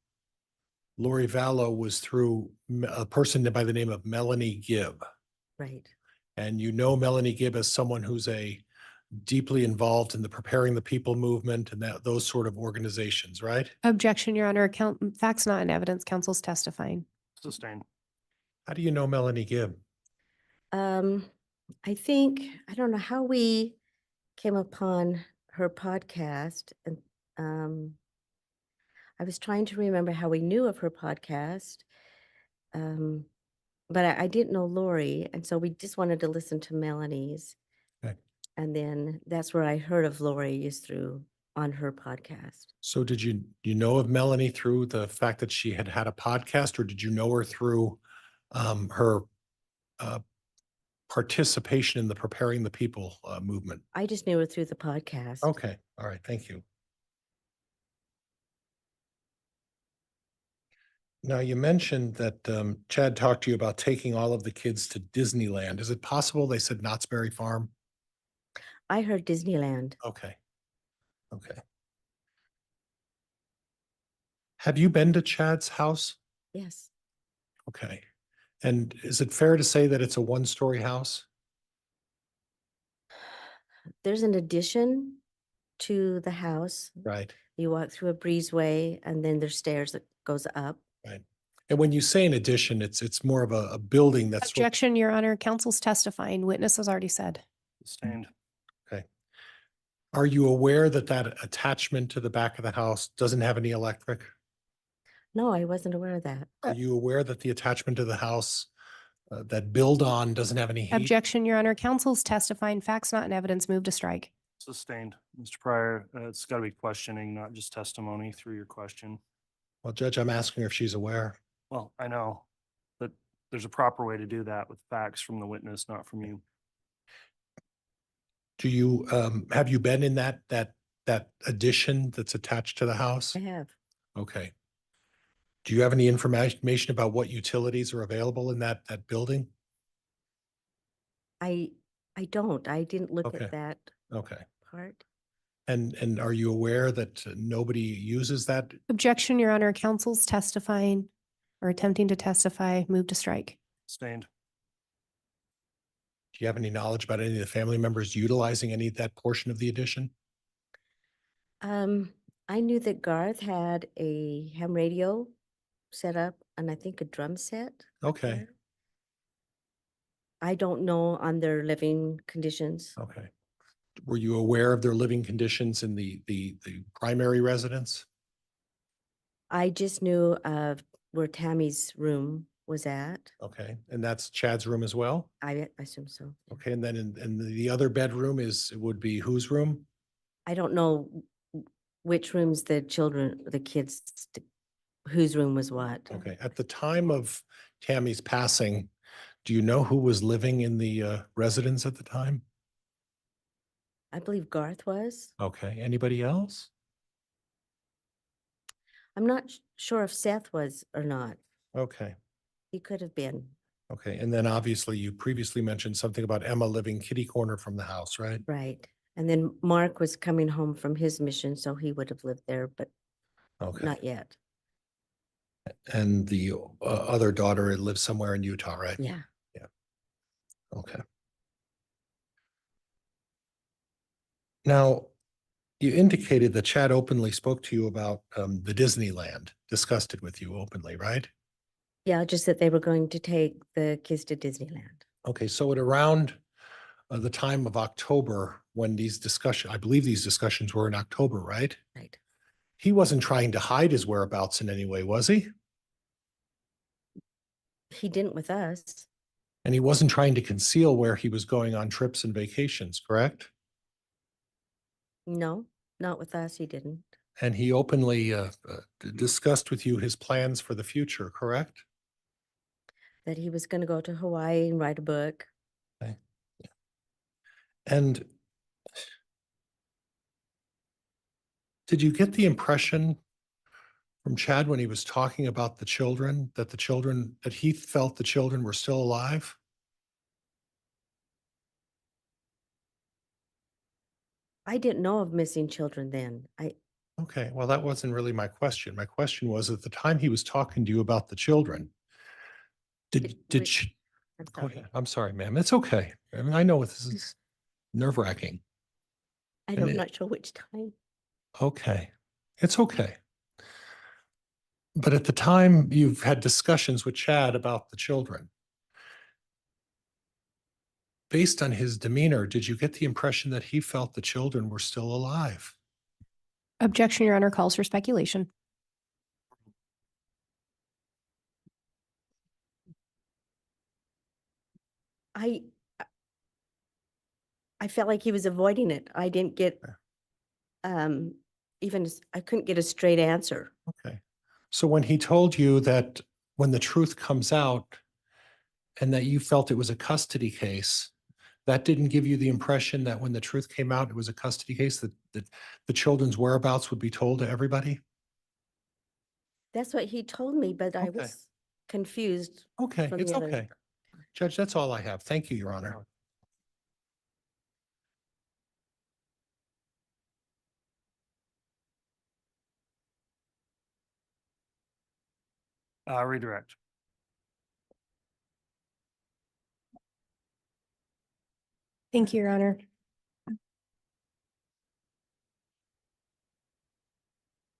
Lori Vallow was through a person by the name of Melanie Gibb. Right. And you know Melanie Gibb as someone who's deeply involved in the Preparing the People movement and those sort of organizations, right? Objection, Your Honor. Facts not in evidence. Counsel's testifying. Sustained. How do you know Melanie Gibb? I think, I don't know how we came upon her podcast, and I was trying to remember how we knew of her podcast. But I didn't know Lori, and so we just wanted to listen to Melanie's. Okay. And then that's where I heard of Lori, is through on her podcast. So did you know of Melanie through the fact that she had a podcast, or did you know her through her participation in the Preparing the People movement? I just knew her through the podcast. Okay, all right, thank you. Now, you mentioned that Chad talked to you about taking all of the kids to Disneyland. Is it possible they said Knott's Berry Farm? I heard Disneyland. Okay. Okay. Have you been to Chad's house? Yes. Okay. And is it fair to say that it's a one-story house? There's an addition to the house. Right. You walk through a breezeway, and then there's stairs that goes up. Right. And when you say an addition, it's more of a building that's. Objection, Your Honor. Counsel's testifying. Witness has already said. Sustained. Okay. Are you aware that attachment to the back of the house doesn't have any electric? No, I wasn't aware of that. Are you aware that the attachment to the house that build on doesn't have any heat? Objection, Your Honor. Counsel's testifying. Facts not in evidence. Move to strike. Sustained. Mr. Pryor, it's got to be questioning, not just testimony through your question. Well, Judge, I'm asking her if she's aware. Well, I know, but there's a proper way to do that with facts from the witness, not from you. Do you, have you been in that addition that's attached to the house? I have. Okay. Do you have any information about what utilities are available in that building? I don't. I didn't look Okay. at that Okay. part. And are you aware that nobody uses that? Objection, Your Honor. Counsel's testifying or attempting to testify. Move to strike. Sustained. Do you have any knowledge about any of the family members utilizing any of that portion of the addition? I knew that Garth had a ham radio set up, and I think a drum set. Okay. there. I don't know on their living conditions. Okay. Were you aware of their living conditions in the primary residence? I just knew of where Tammy's room was at. Okay. And that's Chad's room as well? I assume so. Okay. And then in the other bedroom would be whose room? I don't know which rooms the kids, whose room was what. Okay. At the time of Tammy's passing, do you know who was living in the residence at the time? I believe Garth was. Okay. Anybody else? I'm not sure if Seth was or not. Okay. He could have been. Okay. And then obviously you previously mentioned something about Emma living kitty corner from the house, right? Right. And then Mark was coming home from his mission, so he would have lived there, but Okay. not yet. And the other daughter lives somewhere in Utah, right? Yeah. Okay. Now, you indicated that Chad openly spoke to you about the Disneyland, discussed it with you openly, right? Yeah, just that they were going to take the kids to Disneyland. Okay, so at around the time of October, when I believe these discussions were in October, right? Right. He wasn't trying to hide his whereabouts in any way, was he? He didn't with us. And he wasn't trying to conceal where he was going on trips and vacations, correct? No, not with us, he didn't. And he openly discussed with you his plans for the future, correct? That he was gonna go to Hawaii and write a book. Okay. Yeah. And did you get the impression from Chad when he was talking about the children, that he felt the children were still alive? I didn't know of missing children then. Okay, well, that wasn't really my question. My question was, at the time he was talking to you about the children, did Wait, she, I'm go sorry. ahead. I'm sorry, ma'am. It's okay. I mean, I know this is nerve wracking. I'm And not sure which time. Okay, it's okay. But at the time you've had discussions with Chad about the children, based on his demeanor, did you get the impression that he felt the children were still alive? Objection, Your Honor, calls for speculation. I I felt like he was avoiding it. I didn't get I couldn't get a straight answer. Okay. So when he told you that when the truth comes out and that you felt it was a custody case, that didn't give you the impression that when the truth came out, it was a custody case, that the children's whereabouts would be told to everybody? That's what he told me, but I Okay. was confused. Okay, From it's the other- okay. Judge, that's all I have. Thank you, Your Honor. Redirect. Thank you, Your Honor.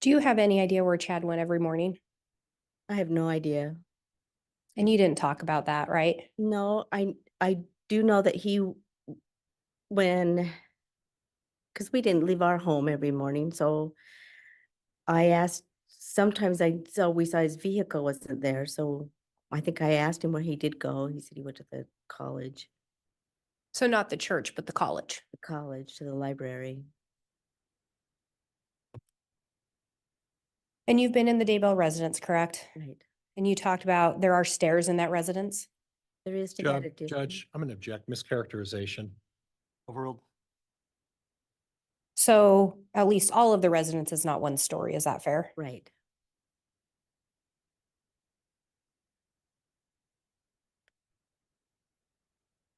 Do you have any idea where Chad went every morning? I have no idea. And you didn't talk about that, right? No, I do know that because we didn't leave our home every morning, so I asked, sometimes we saw his vehicle wasn't there, so I think I asked him where he did go. He said he went to the college, So not the church, but the college. to the library. And you've been in the Daybell residence, correct? Right. And you talked about there are stairs in that residence? There is to that Judge, addition. Judge, I'm going to object. Mischaracterization. Overruled. So at least all of the residence is not one story. Is that fair? Right.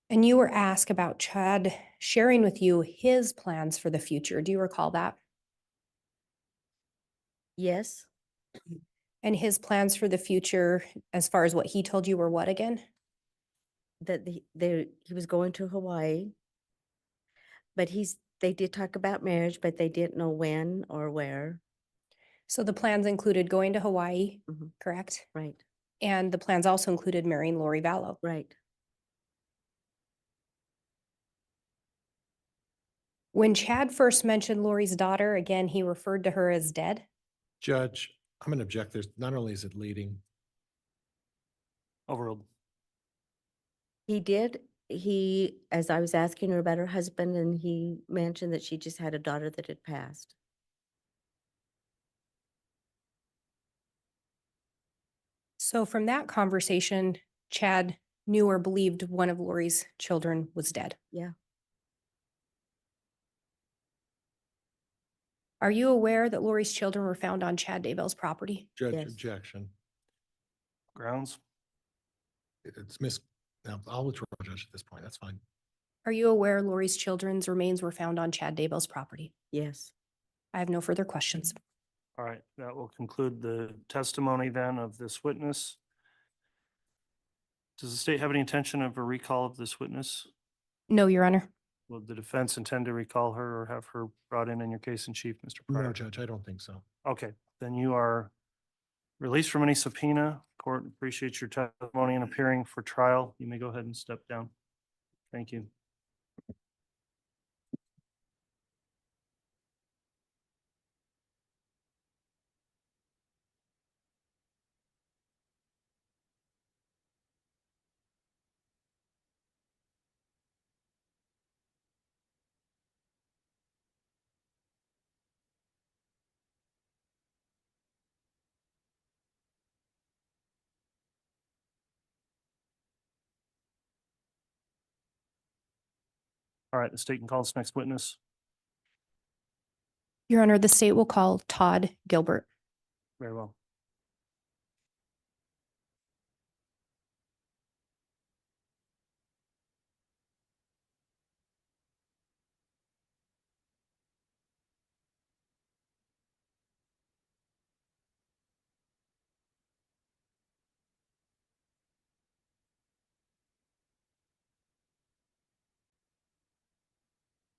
And you were asked about Chad sharing with you his plans for the future. Do you recall that? Yes, And his plans for the future, as far as what he told you, were what again? that he was going to Hawaii. But they did talk about marriage, but they didn't know when or where. So the plans included going to Hawaii, Mhm. correct? Right, And the plans also included marrying Lori Vallow. right. When Chad first mentioned Lori's daughter, again, he referred to her as dead. Judge, I'm going to object. There's not only is it leading, Overruled. He did, as I was asking her about her husband, and he mentioned that she just had a daughter that had passed. So from that conversation, Chad knew or believed one of Lori's children was dead. Yeah. Are you aware that Lori's children were found on Chad Daybell's property? Judge, Yes. objection. Grounds. It's now I'll withdraw, Judge, at this point. That's fine. Are you aware Lori's children's remains were found on Chad Daybell's property? Yes. I have no further questions. All right, that will conclude the testimony then of this witness. Does the state have any intention of a recall of this witness? No, Your Honor. Will the defense intend to recall her or have her brought in your case in chief, Mr. Pryor? No, Judge, I don't think so. Okay, then you are released from any subpoena. Court appreciates your testimony and appearing for trial. You may go ahead and step down. Thank you. All right, the state can call its next witness. Your Honor, the state will call Todd Gilbert. Very well.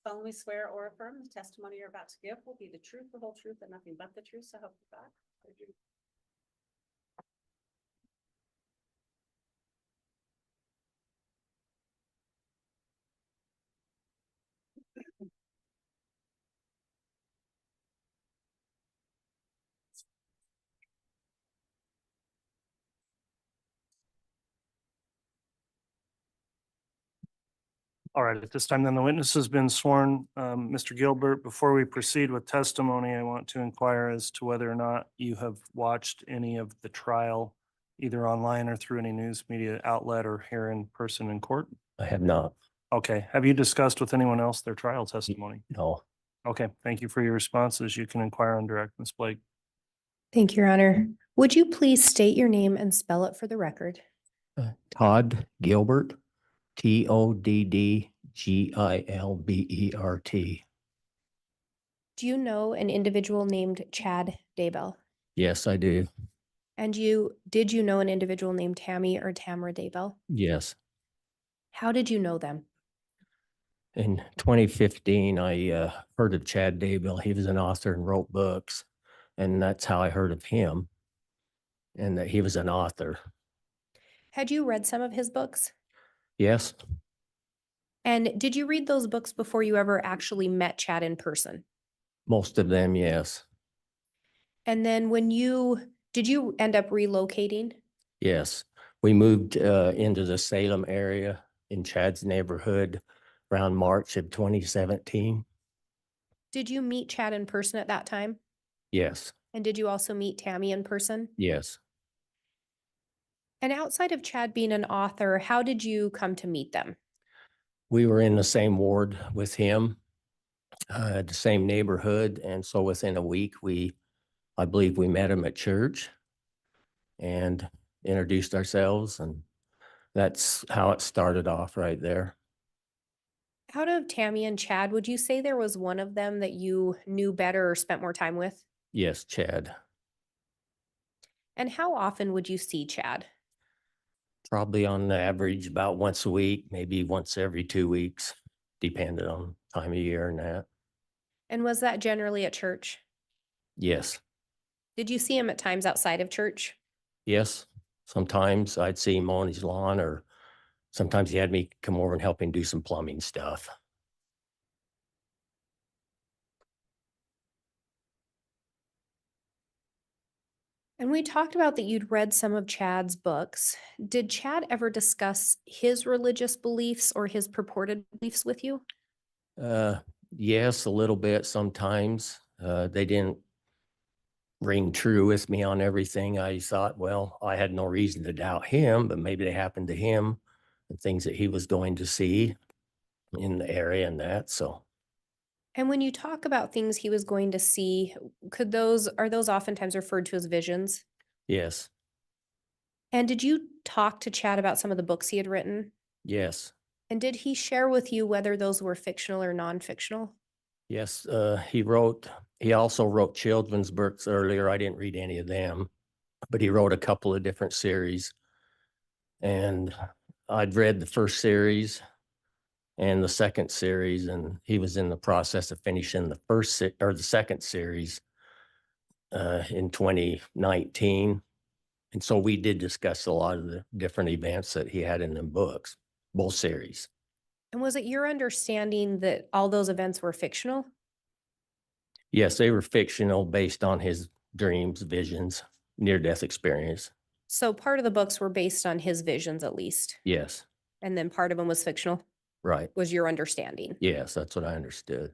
Solemnly swear or affirm the testimony you're about to give will be the truth, the whole truth, and nothing but the truth, so help you God. All right, at this time, then the witness has been sworn. Mr. Gilbert, before we proceed with testimony, I want to inquire as to whether or not you have watched any of the trial, either online or through any news media outlet or here in person in court. I have not. Okay, have you discussed with anyone else their trial testimony? No. Okay, thank you for your responses. You can inquire on direct, Ms. Blake. Thank you, Your Honor. Would you please state your name and spell it for the record? Todd Gilbert, TODDGILBERT. Do you know an individual named Chad Daybell? Yes, I do. And did you know an individual named Tammy or Tamara Daybell? Yes. How did you know them? In 2015, I heard of Chad Daybell. He was an author and wrote books. And that's how I heard of him and that he was an author. Had you read some of his books? Yes. And did you read those books before you ever actually met Chad in person? Most of them, yes. And then did you end up relocating? Yes. We moved into the Salem area in Chad's neighborhood around March of 2017. Did you meet Chad in person at that time? Yes. And did you also meet Tammy in person? Yes. And outside of Chad being an author, how did you come to meet them? We were in the same ward with him, the same neighborhood. And so within a week, I believe we met him at church and introduced ourselves. And that's how it started off right there. Out of Tammy and Chad, would you say there was one of them that you knew better or spent more time with? Yes, Chad. And how often would you see Chad? Probably on average about once a week, maybe once every 2 weeks, depending on time of year and that. And was that generally at church? Yes. Did you see him at times outside of church? Yes. Sometimes I'd see him on his lawn, or sometimes he had me come over and help him do some plumbing stuff. And we talked about that you'd read some of Chad's books. Did Chad ever discuss his religious beliefs or his purported beliefs with you? Yes, a little bit sometimes. They didn't ring true with me on everything. I thought, well, I had no reason to doubt him, but maybe they happened to him and things that he was going to see in the area and that. So And when you talk about things he was going to see, are those oftentimes referred to as visions? yes, And did you talk to Chad about some of the books he had written? yes, And did he share with you whether those were fictional or non-fictional? yes. He also wrote children's books earlier. I didn't read any of them, but he wrote a couple of different series. And I'd read the first series and the second series, and he was in the process of finishing the second series in 2019. And so we did discuss a lot of the different events that he had in the books, both series. And was it your understanding that all those events were fictional? Yes, they were fictional based on his dreams, visions, near-death experience. So part of the books were based on his visions at least, Yes, and then part of them was fictional, right. was your understanding. Yes, that's what I understood.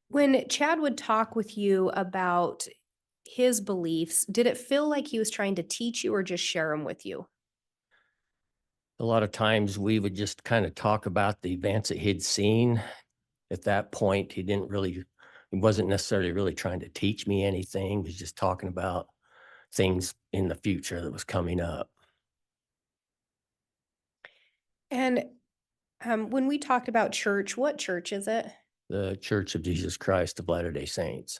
When Chad would talk with you about his beliefs, did it feel like he was trying to teach you or just share them with you? A lot of times we would just kind of talk about the events that he'd seen. At that point, he wasn't necessarily really trying to teach me anything. He was just talking about things in the future that was coming up. And when we talked about church, what church is it? The Church of Jesus Christ of Latter-day Saints.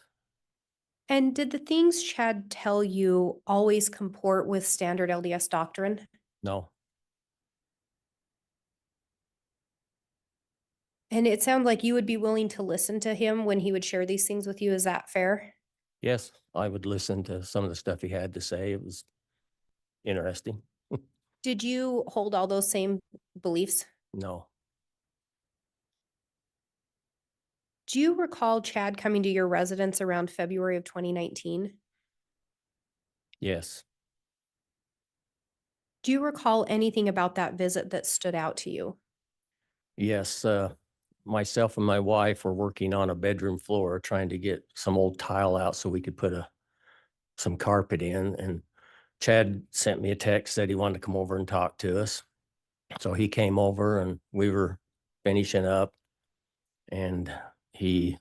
And did the things Chad tell you always comport with standard LDS doctrine? No, And it sounded like you would be willing to listen to him when he would share these things with you. Is that fair? yes, I would listen to some of the stuff he had to say. It was interesting. Did you hold all those same beliefs? No, Do you recall Chad coming to your residence around February of 2019? yes, Do you recall anything about that visit that stood out to you? yes. Myself and my wife were working on a bedroom floor trying to get some old tile out so we could put some carpet in. And Chad sent me a text, said he wanted to come over and talk to us. So he came over and we were finishing up, and he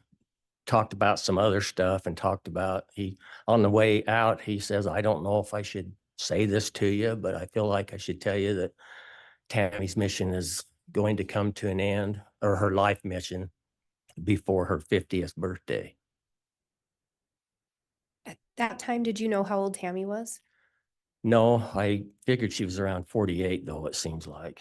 talked about some other stuff and on the way out, he says, I don't know if I should say this to you, but I feel like I should tell you that Tammy's mission is going to come to an end, or her life mission, before her 50th birthday. At that time, did you know how old Tammy was? No, I figured she was around 48, though, it seems like.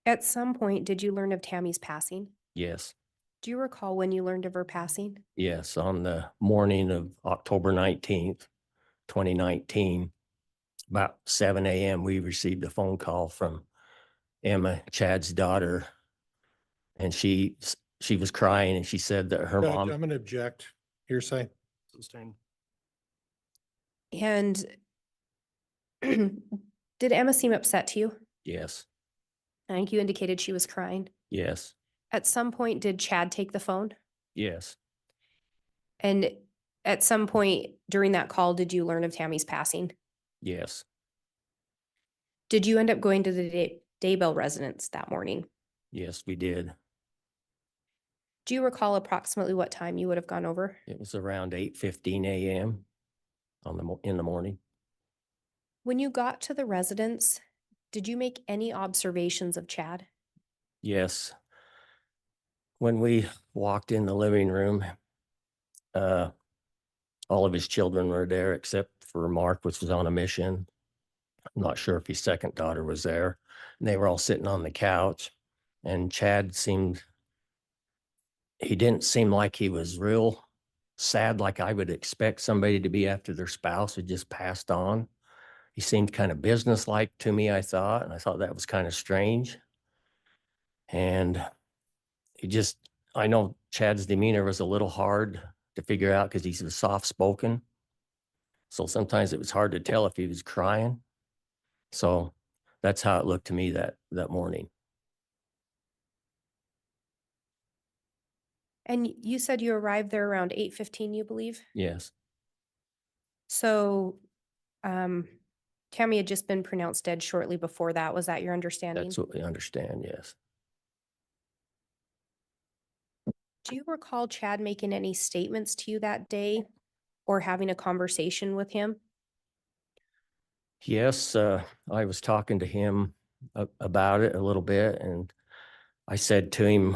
At some point, did you learn of Tammy's passing? Yes, Do you recall when you learned of her passing? yes. On the morning of October 19th, 2019, about 7 a.m., we received a phone call from Emma, Chad's daughter, and she was crying, and she said that her Judge, mom. I'm going to object. Hearsay. Sustained. And did Emma seem upset to you? Yes, I think you indicated she was crying. yes, At some point, did Chad take the phone? yes, And at some point during that call, did you learn of Tammy's passing? yes, Did you end up going to the Daybell residence that morning? yes, we did. Do you recall approximately what time you would have gone over? It was around 8:15 a.m. in the morning. When you got to the residence, did you make any observations of Chad? Yes. When we walked in the living room, all of his children were there except for Mark, which was on a mission. I'm not sure if his second daughter was there. And they were all sitting on the couch. And Chad he didn't seem like he was real sad, like I would expect somebody to be after their spouse had just passed on. He seemed kind of businesslike to me, I thought, and I thought that was kind of strange. And I know Chad's demeanor was a little hard to figure out because he's soft-spoken. So sometimes it was hard to tell if he was crying. So that's how it looked to me that morning. And you said you arrived there around 8:15, you believe? Yes, So, Tammy had just been pronounced dead shortly before that. Was that your understanding? that's what we understand, yes. Do you recall Chad making any statements to you that day or having a conversation with him? Yes, I was talking to him about it a little bit, and I said to him,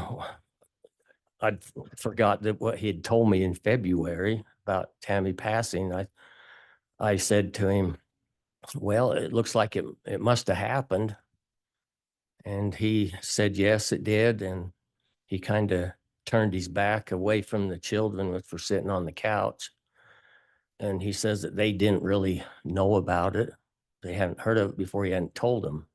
I'd forgot that what he had told me in February about Tammy passing. I said to him, well, it looks like it must have happened. And he said, yes, it did. And he kind of turned his back away from the children, which were sitting on the couch. And he says that they didn't really know about it. They hadn't heard of it before. He hadn't told them.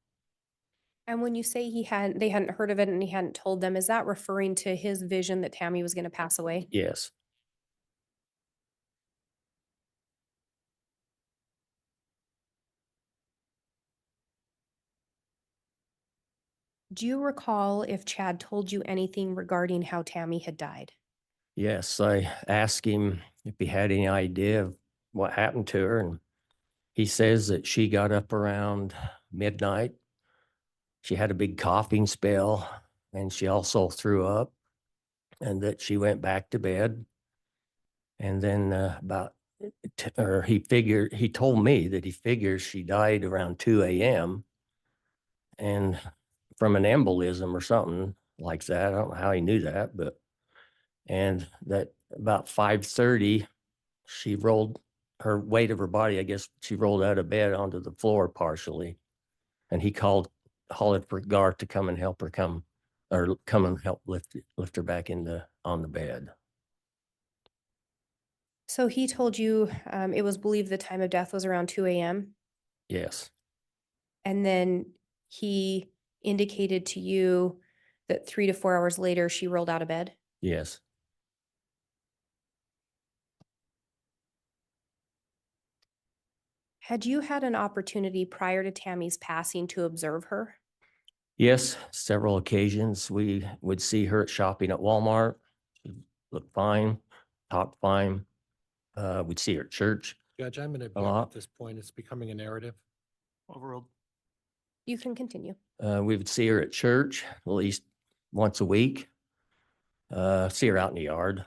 And when you say they hadn't heard of it and he hadn't told them, is that referring to his vision that Tammy was going to pass away? Yes, Do you recall if Chad told you anything regarding how Tammy had died? yes. I asked him if he had any idea of what happened to her. And He says that she got up around midnight. She had a big coughing spell and she also threw up, and that she went back to bed. And then he told me that he figures she died around 2 a.m. and from an embolism or something like that. I don't know how he knew that, and that about 5:30, she rolled her weight of her body. I guess she rolled out of bed onto the floor partially, and he hollered for Gar to come and help her come and help lift her back on the bed. So he told you it was believed the time of death was around 2 a.m. Yes. And then he indicated to you that 3 to 4 hours later, she rolled out of bed. Yes. Had you had an opportunity prior to Tammy's passing to observe her? Yes, several occasions. We would see her shopping at Walmart. She looked fine, talked fine. We'd see her at church. Judge, I'm going to A object lot. at this point. It's becoming a narrative. Overruled. You can continue. We would see her at church at least once a week. See her out in the yard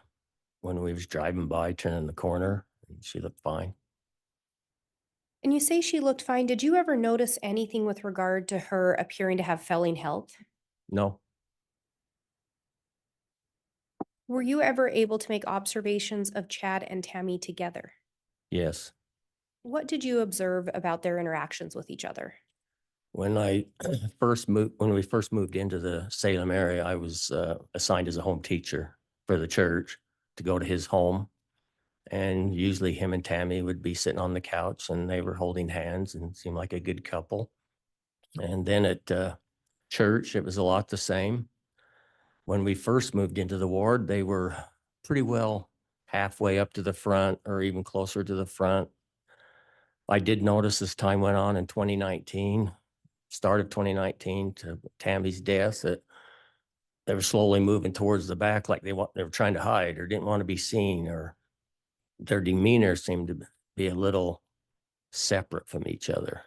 when we was driving by, turning the corner. And she looked fine. And you say she looked fine. Did you ever notice anything with regard to her appearing to have failing health? No, Were you ever able to make observations of Chad and Tammy together? yes. What did you observe about their interactions with each other? When we first moved into the Salem area, I was assigned as a home teacher for the church to go to his home. And usually him and Tammy would be sitting on the couch and they were holding hands and seemed like a good couple. And then at church, it was a lot the same. When we first moved into the ward, they were pretty well halfway up to the front or even closer to the front. I did notice as time went on in 2019, start of 2019 to Tammy's death, that they were slowly moving towards the back like they were trying to hide or didn't want to be seen, or their demeanor seemed to be a little separate from each other.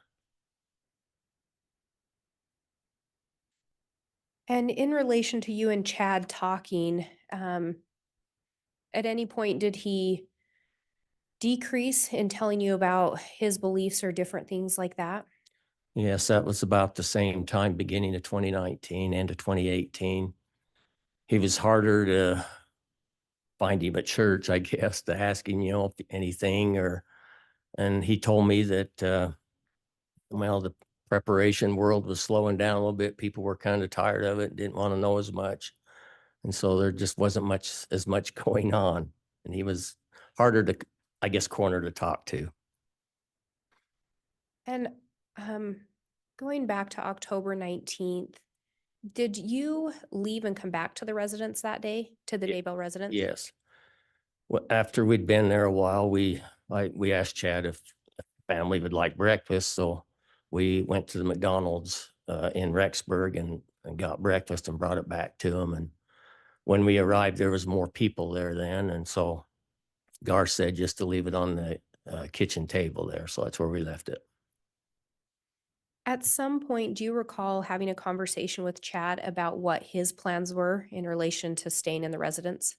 And in relation to you and Chad talking, at any point did he decrease in telling you about his beliefs or different things like that? Yes, that was about the same time, beginning of 2019 and to 2018. He was harder to find him at church, I guess, to ask him, anything, and he told me that, well, the preparation world was slowing down a little bit. People were kind of tired of it, didn't want to know as much. And so there just wasn't as much going on. And he was harder to, I guess, corner to talk to. And going back to October 19th, did you leave and come back to the residence that day, to the Daybell residence? Yes. Well, after we'd been there a while, we asked Chad if family would like breakfast. So we went to the McDonald's in Rexburg and got breakfast and brought it back to him. And when we arrived, there was more people there then. And so Gar said just to leave it on the kitchen table there. So that's where we left it. At some point, do you recall having a conversation with Chad about what his plans were in relation to staying in the residence?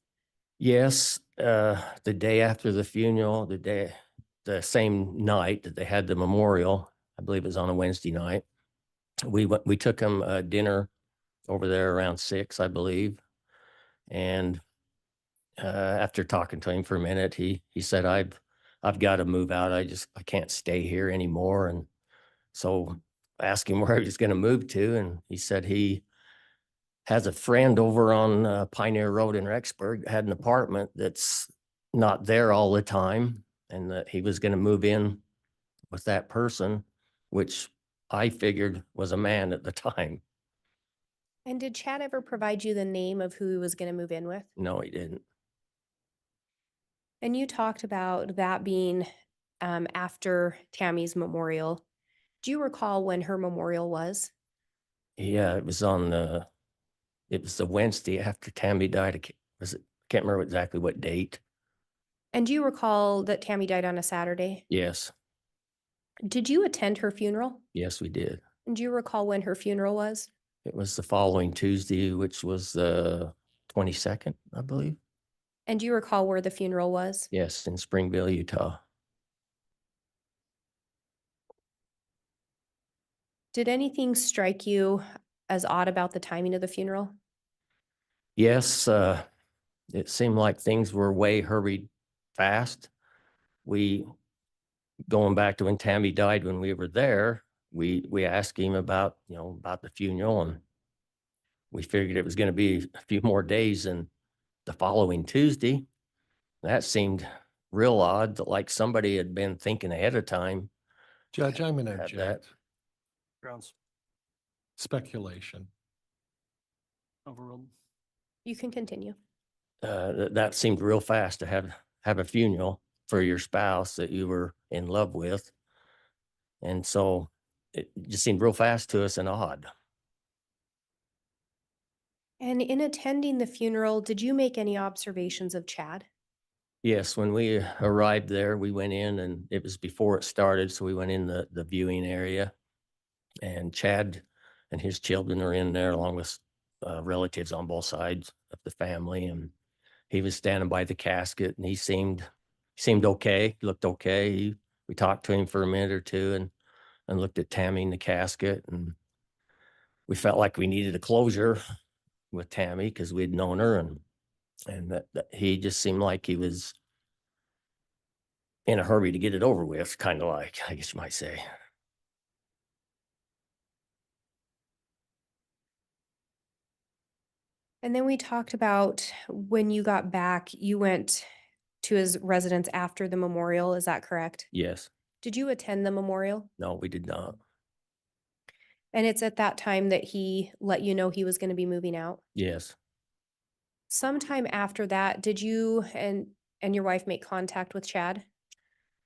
Yes, the day after the funeral, the same night that they had the memorial, I believe it was on a Wednesday night, we took him dinner over there around 6, I believe. And after talking to him for a minute, he said, I've got to move out. I can't stay here anymore. And so I asked him where he was going to move to. And he said he has a friend over on Pioneer Road in Rexburg, had an apartment that's not there all the time, and that he was going to move in with that person, which I figured was a man at the time. And did Chad ever provide you the name of who he was going to move in with? No, he didn't. And you talked about that being after Tammy's memorial. Do you recall when her memorial was? Yeah, it was the Wednesday after Tammy died. Can't remember exactly what date. And do you recall that Tammy died on a Saturday? Yes. Did you attend her funeral? Yes, we did. And do you recall when her funeral was? It was the following Tuesday, which was the 22nd, I believe. And do you recall where the funeral was? Yes, in Springville, Utah. Did anything strike you as odd about the timing of the funeral? Yes, it seemed like things were way hurried fast. We, going back to when Tammy died, when we were there, we asked him about, about the funeral, and we figured it was going to be a few more days than the following Tuesday. That seemed real odd, that like somebody had been thinking ahead of time. Judge, I'm going to Had that. object. Grounds Speculation. overruled. You can continue. That seemed real fast to have a funeral for your spouse that you were in love with. And so it just seemed real fast to us and odd. And in attending the funeral, did you make any observations of Chad? Yes, when we arrived there, we went in, and it was before it started. So we went in the viewing area, and Chad and his children are in there along with relatives on both sides of the family. And he was standing by the casket, and he seemed okay, looked okay. We talked to him for a minute or two, and looked at Tammy in the casket, and we felt like we needed a closure with Tammy because we'd known her, and that he just seemed like he was in a hurry to get it over with, kind of like, I guess you might say. And then we talked about when you got back, you went to his residence after the memorial. Is that correct? Yes. Did you attend the memorial? No, we did not. And it's at that time that he let you know he was going to be moving out? Yes. Sometime after that, did you and your wife make contact with Chad?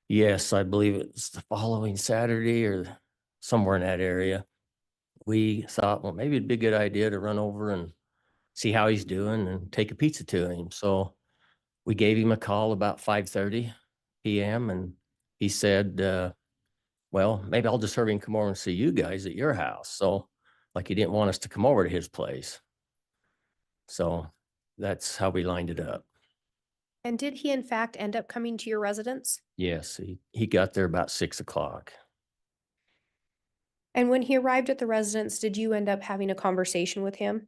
Yes, I believe it's the following Saturday or somewhere in that area. We thought, well, maybe it'd be a good idea to run over and see how he's doing and take a pizza to him. So we gave him a call about 5:30 p.m. and he said, well, maybe I'll just hurry and come over and see you guys at your house. So like he didn't want us to come over to his place. So that's how we lined it up. And did he in fact end up coming to your residence? Yes, he got there about 6 o'clock. And when he arrived at the residence, did you end up having a conversation with him?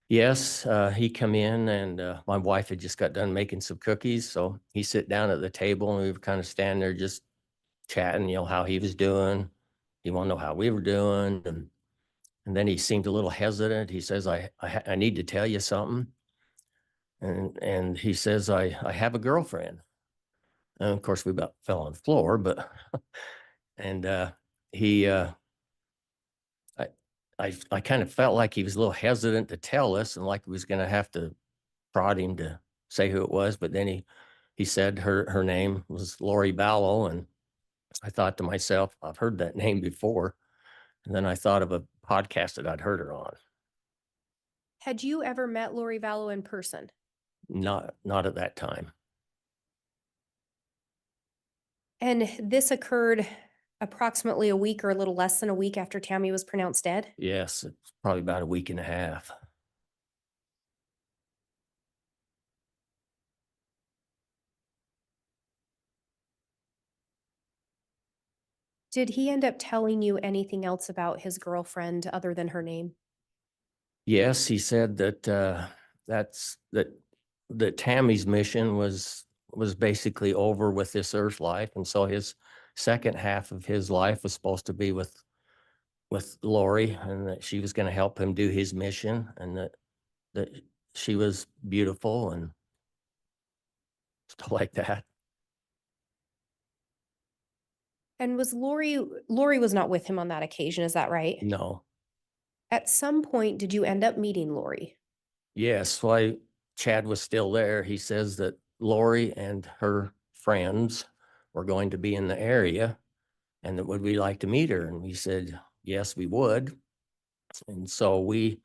Yes, he come in, and my wife had just got done making some cookies. So he sit down at the table, and we were kind of standing there just chatting, how he was doing. He wanted to know how we were doing. And then he seemed a little hesitant. He says, I need to tell you something. And he says, I have a girlfriend. And of course we about fell on the floor, but, and he, I kind of felt like he was a little hesitant to tell us, and like he was going to have to prod him to say who it was. But then he said her name was Lori Vallow. And I thought to myself, I've heard that name before. And then I thought of a podcast that I'd heard her on. Had you ever met Lori Vallow in person? Not at that time. And this occurred approximately a week or a little less than a week after Tammy was pronounced dead? Yes, it's probably about a week and a half. Did he end up telling you anything else about his girlfriend other than her name? Yes, he said that that Tammy's mission was basically over with this earth life, and so his second half of his life was supposed to be with Lori, and that she was going to help him do his mission, and that she was beautiful and stuff like that. And was Lori was not with him on that occasion, is that right? No. At some point, did you end up meeting Lori? Yes, why Chad was still there. He says that Lori and her friends were going to be in the area, and that would we like to meet her? And we said, yes, we would. And so we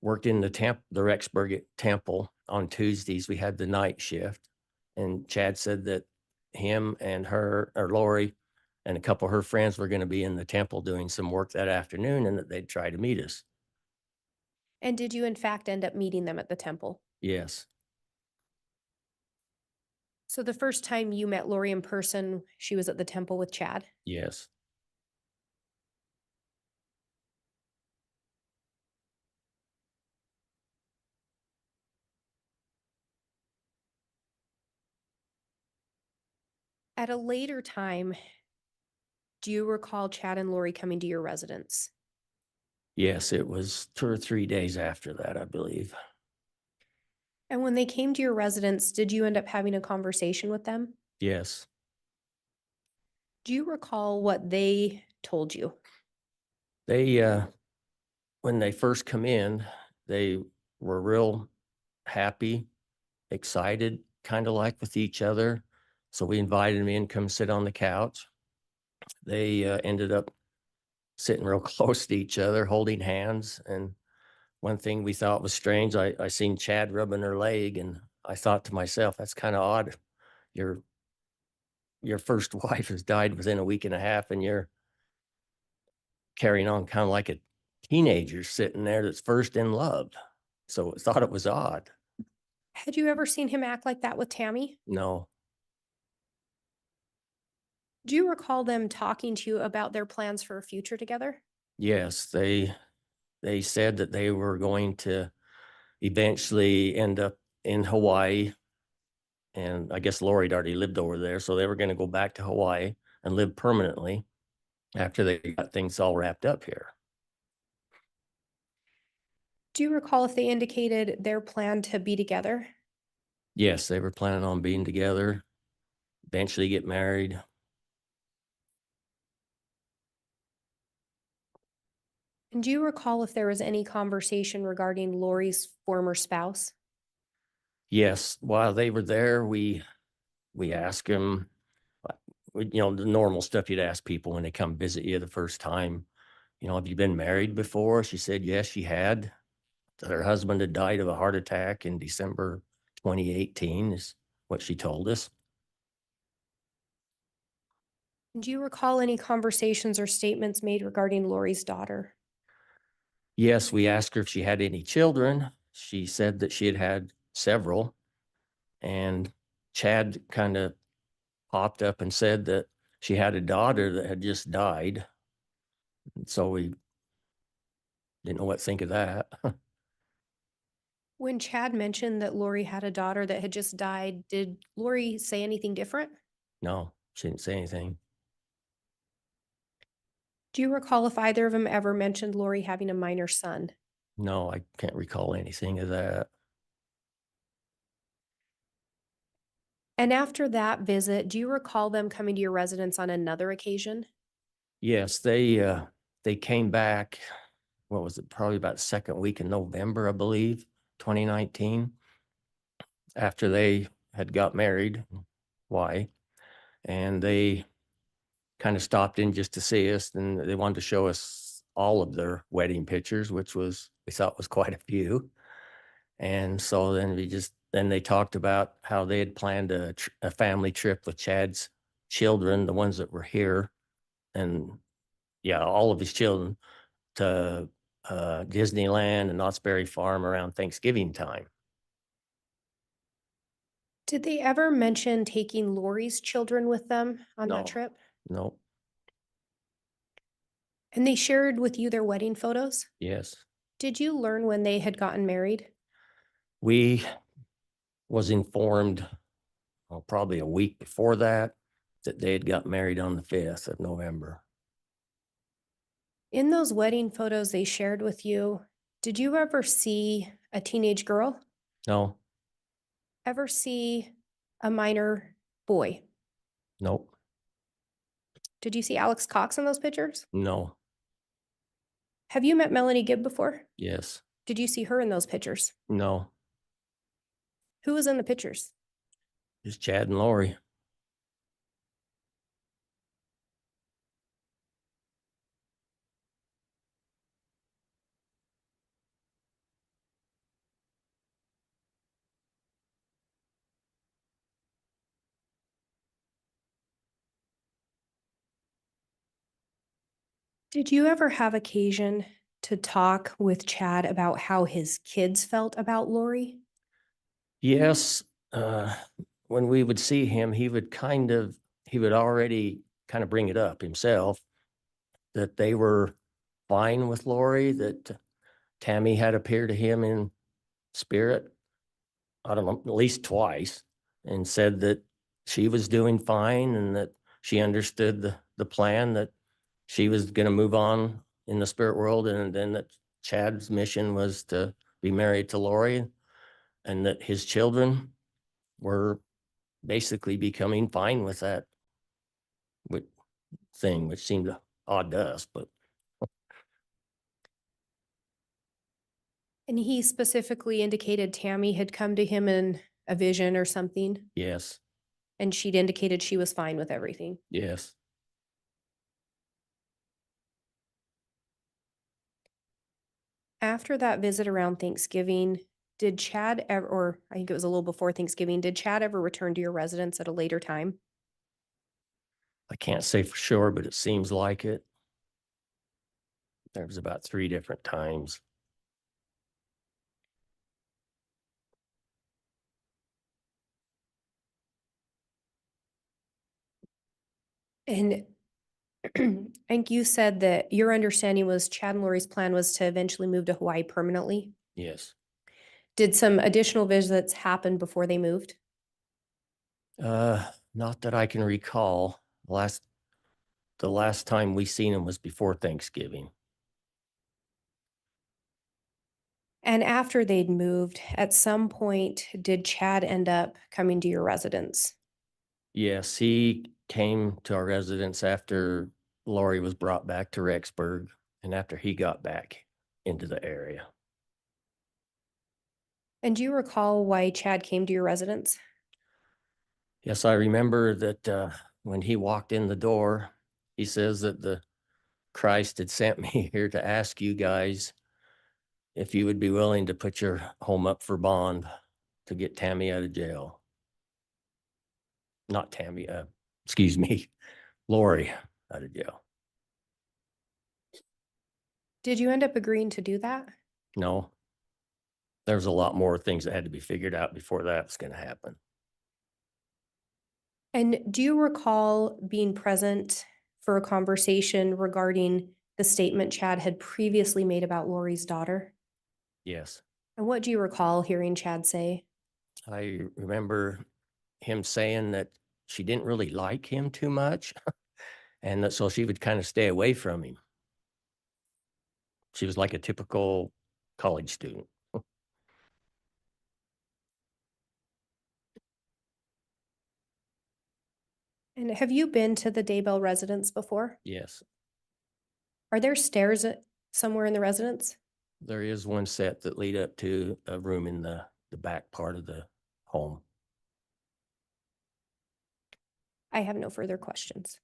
worked in the Rexburg temple on Tuesdays. We had the night shift, and Chad said that him and her, or Lori, And a couple of her friends were going to be in the temple doing some work that afternoon and that they'd try to meet us. And did you in fact end up meeting them at the temple? Yes. So the first time you met Lori in person, she was at the temple with Chad? Yes. At a later time, do you recall Chad and Lori coming to your residence? Yes, it was 2 or 3 days after that, I believe. And when they came to your residence, did you end up having a conversation with them? Yes. Do you recall what they told you? They, when they first come in, they were real happy, excited, kind of like with each other. So we invited them in, come sit on the couch. They ended up sitting real close to each other, holding hands. And one thing we thought was strange, I seen Chad rubbing her leg, and I thought to myself, that's kind of odd. Your first wife has died within a week and a half, and you're carrying on kind of like a teenager sitting there that's first in love. So I thought it was odd. Had you ever seen him act like that with Tammy? No. Do you recall them talking to you about their plans for a future together? Yes, they said that they were going to eventually end up in Hawaii. And I guess Lori'd already lived over there, so they were going to go back to Hawaii and live permanently after they got things all wrapped up here. Do you recall if they indicated their plan to be together? Yes, they were planning on being together, eventually get married. And do you recall if there was any conversation regarding Lori's former spouse? Yes, while they were there, we asked him, the normal stuff you'd ask people when they come visit you the first time. Have you been married before? She said, yes, she had. That her husband had died of a heart attack in December 2018 is what she told us. And do you recall any conversations or statements made regarding Lori's daughter? Yes, we asked her if she had any children. She said that she had had several. And Chad kind of popped up and said that she had a daughter that had just died. And so we didn't know what to think of that. When Chad mentioned that Lori had a daughter that had just died, did Lori say anything different? No, she didn't say anything. Do you recall if either of them ever mentioned Lori having a minor son? No, I can't recall anything of that. And after that visit, do you recall them coming to your residence on another occasion? Yes, they came back, what was it, probably about the second week in November, I believe, 2019, after they had got married. Why? And they kind of stopped in just to see us, and they wanted to show us all of their wedding pictures, which we thought was quite a few. And so then then they talked about how they had planned a family trip with Chad's children, the ones that were here, and yeah, all of his children, to Disneyland and Knott's Berry Farm around Thanksgiving time. Did they ever mention taking Lori's children with them on No. that trip? Nope. And they shared with you their wedding photos? Yes. Did you learn when they had gotten married? We was informed probably a week before that they had got married on the 5th of November. In those wedding photos they shared with you, did you ever see a teenage girl? No. Ever see a minor boy? Nope. Did you see Alex Cox in those pictures? No. Have you met Melanie Gibb before? Yes. Did you see her in those pictures? No. Who was in the pictures? Just Chad and Lori. Did you ever have occasion to talk with Chad about how his kids felt about Lori? Yes, when we would see him, he would already kind of bring it up himself that they were fine with Lori, that Tammy had appeared to him in spirit, I don't know, at least twice, and said that she was doing fine and that she understood the plan, that she was going to move on in the spirit world, and then that Chad's mission was to be married to Lori, and that his children were basically becoming fine with that thing, which seemed odd to us, but And he specifically indicated Tammy had come to him in a vision or something, yes, and she'd indicated she was fine with everything. yes. After that visit around Thanksgiving, did Chad ever, or I think it was a little before Thanksgiving, did Chad ever return to your residence at a later time? I can't say for sure, but it seems like it. There was about 3 different times. And I think you said that your understanding was Chad and Lori's plan was to eventually move to Hawaii permanently. Yes. Did some additional visits happen before they moved? Not that I can recall. The last time we seen him was before Thanksgiving. And after they'd moved, at some point, did Chad end up coming to your residence? Yes, he came to our residence after Lori was brought back to Rexburg and after he got back into the area. And do you recall why Chad came to your residence? Yes, I remember that when he walked in the door, he says that the Christ had sent me here to ask you guys if you would be willing to put your home up for bond to get Tammy out of jail. Not Tammy, excuse me, Lori out of jail. Did you end up agreeing to do that? No, there's a lot more things that had to be figured out before that was going to happen. And do you recall being present for a conversation regarding the statement Chad had previously made about Lori's daughter? Yes, And what do you recall hearing Chad say? I remember him saying that she didn't really like him too much and that so she would kind of stay away from him. She was like a typical college student. And have you been to the Daybell residence before? Yes, Are there stairs somewhere in the residence? there is one set that lead up to a room in the back part of the home. I have no further questions.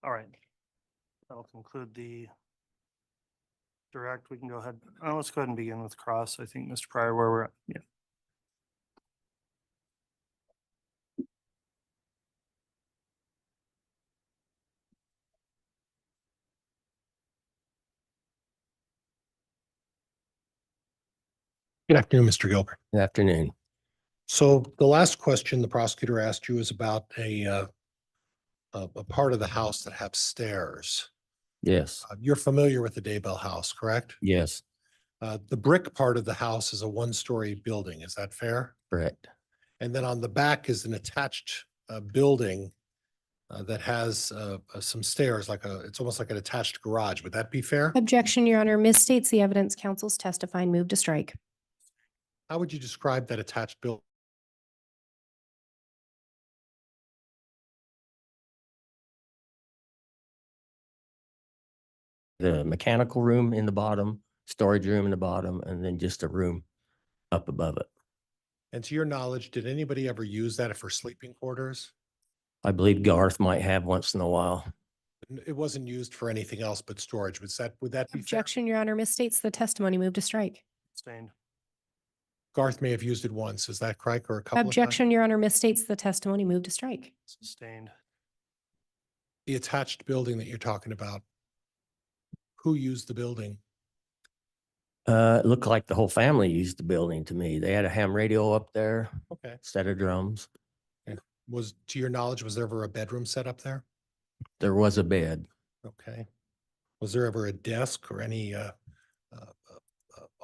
All right. That'll conclude the direct. We can go ahead. Let's go ahead and begin with cross. I think, Mr. Pryor, where we're at. Yeah. Good afternoon, Mr. Gilbert. Good afternoon. So the last question the prosecutor asked you is about a part of the house that have stairs. Yes, You're familiar with the Daybell house, correct? yes, The brick part of the house is a one-story building. Is that fair? correct. And then on the back is an attached building that has some stairs, it's almost like an attached garage. Would that be fair? Objection, Your Honor. Misstates the evidence. Counsel's testifying. Move to strike. How would you describe that attached building? The mechanical room in the bottom, storage room in the bottom, and then just a room up above it. And to your knowledge, did anybody ever use that for sleeping quarters? I believe Garth might have once in a while. It wasn't used for anything else but storage. Would that be fair? Objection, Your Honor. Misstates the testimony. Move to strike. Sustained. Garth may have used it once. Is that correct? Or a couple of times? Objection, Your Honor. Misstates the testimony. Move to strike. Sustained. The attached building that you're talking about, who used the building? It looked like the whole family used the building to me. They had a ham radio up there, Okay. set of drums. Was, to your knowledge, was there ever a bedroom set up there? There was a bed. Okay. Was there ever a desk or any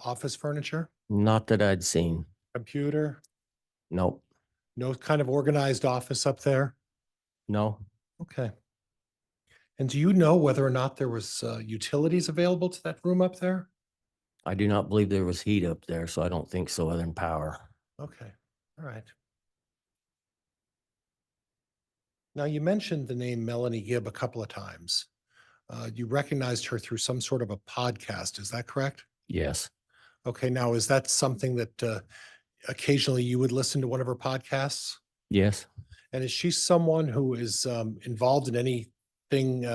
office furniture, Not that I'd seen. computer? Nope. No kind of organized office up there? No. Okay. And do you know whether or not there was utilities available to that room up there? I do not believe there was heat up there, so I don't think so, other than power. Okay, all right. Now, you mentioned the name Melanie Gibb a couple of times. You recognized her through some sort of a podcast, is that correct? Yes. Okay, now, is that something that occasionally you would listen to one of her podcasts? Yes. And is she someone who is involved in anything,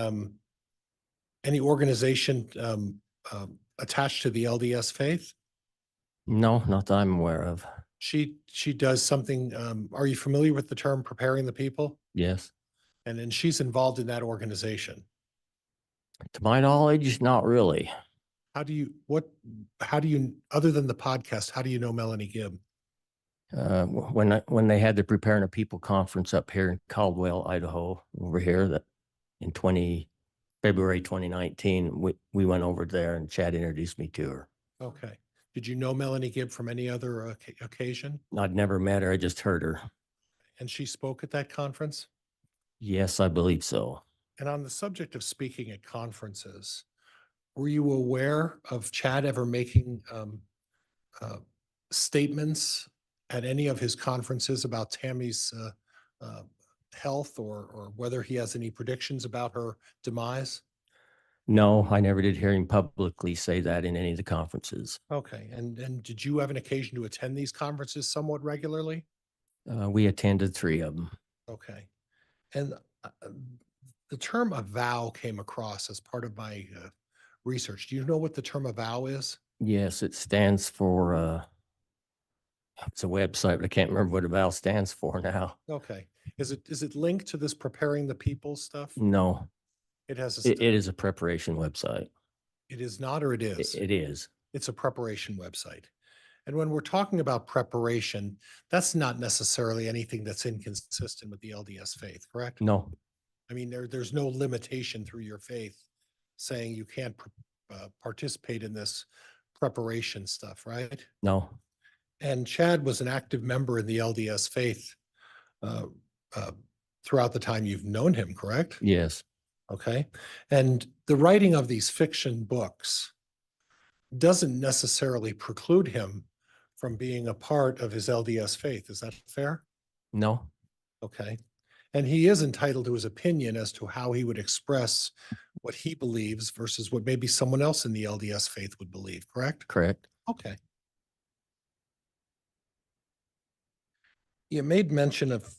any organization attached to the LDS faith? No, not that I'm aware of. She does something, are you familiar with the term preparing the people? Yes. And then she's involved in that organization. To my knowledge, not really. How do you, other than the podcast, how do you know Melanie Gibb? When they had the Preparing a People conference up here in Caldwell, Idaho, over here, that in February 2019, we went over there and Chad introduced me to her. Okay. Did you know Melanie Gibb from any other occasion? I'd never met her. I just heard her. And she spoke at that conference? Yes, I believe so. And on the subject of speaking at conferences, were you aware of Chad ever making statements at any of his conferences about Tammy's health or whether he has any predictions about her demise? No, I never did hear him publicly say that in any of the conferences. Okay. And did you have an occasion to attend these conferences somewhat regularly? We attended 3 of them. Okay. And the term avow came across as part of my research. Do you know what the term avow is? Yes, it stands for, it's a website, but I can't remember what avow stands for now. Okay. Is it linked to this preparing the people stuff? No, It has a, it is a preparation website. it is not, or it is? It is. It's a preparation website. And when we're talking about preparation, that's not necessarily anything that's inconsistent with the LDS faith, correct? No, I mean, there's no limitation through your faith saying you can't participate in this preparation stuff, right? no. And Chad was an active member in the LDS faith throughout the time you've known him, correct? Yes. Okay. And the writing of these fiction books doesn't necessarily preclude him from being a part of his LDS faith. Is that fair? No. Okay. And he is entitled to his opinion as to how he would express what he believes versus what maybe someone else in the LDS faith would believe, correct? Correct. Okay. You made mention of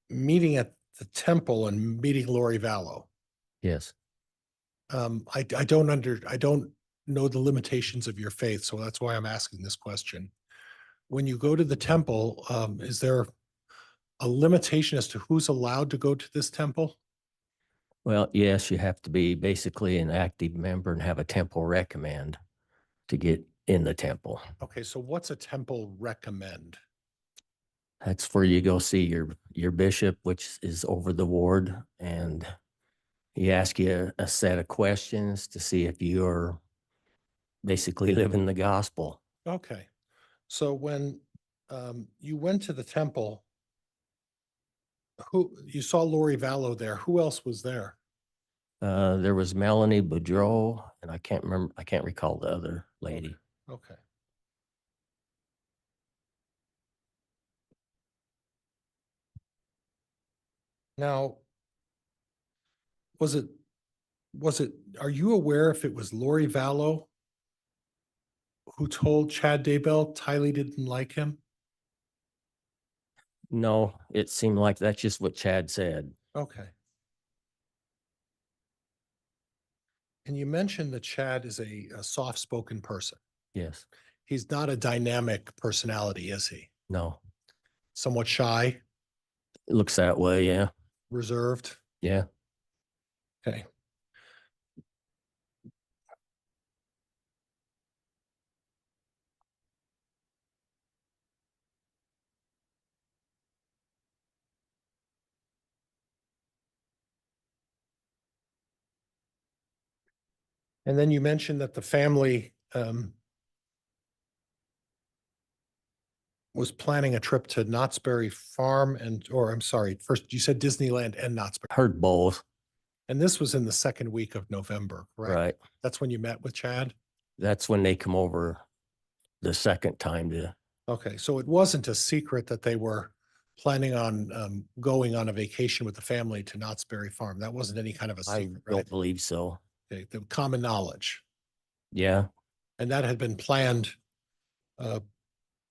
meeting at the temple and meeting Lori Vallow. Yes. I don't know the limitations of your faith, so that's why I'm asking this question. When you go to the temple, is there a limitation as to who's allowed to go to this temple? Well, yes, you have to be basically an active member and have a temple recommend to get in the temple. Okay, so what's a temple recommend? That's where you go see your bishop, which is over the ward, and he asks you a set of questions to see if you're basically living the gospel. Okay, so when you went to the temple, you saw Lori Vallow there. Who else was there? There was Melanie Boudreau, and I can't recall the other lady. Okay. Now, are you aware if it was Lori Vallow who told Chad Daybell Tylee didn't like him? No, it seemed like that's just what Chad said. Okay. And you mentioned that Chad is a soft-spoken person. Yes. He's not a dynamic personality, is he? No. Somewhat shy? It looks that way, yeah, reserved? yeah. Okay. And then you mentioned that the family was planning a trip to Knott's Berry Farm or I'm sorry, first you said Disneyland and Knott's Berry. Heard both, And this was in the second week of November, correct? right? That's when you met with Chad? That's when they come over the second time to, Okay, so it wasn't a secret that they were planning on going on a vacation with the family to Knott's Berry Farm. That wasn't any kind of a I secret, right? don't believe so. Okay, the common knowledge. Yeah, And that had been planned.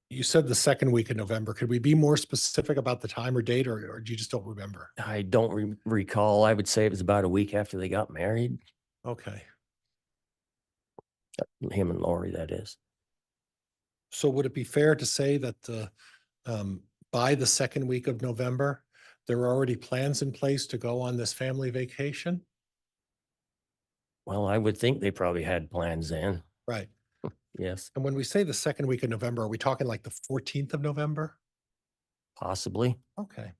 You said the second week of November. Could we be more specific about the time or date, or you just don't remember? I don't recall. I would say it was about a week after they got married, Okay. him and Lori, that is. So would it be fair to say that by the second week of November, there were already plans in place to go on this family vacation? Well, I would think they probably had plans then. Right. Yes, And when we say the second week of November, are we talking like the 14th of November? possibly. Okay.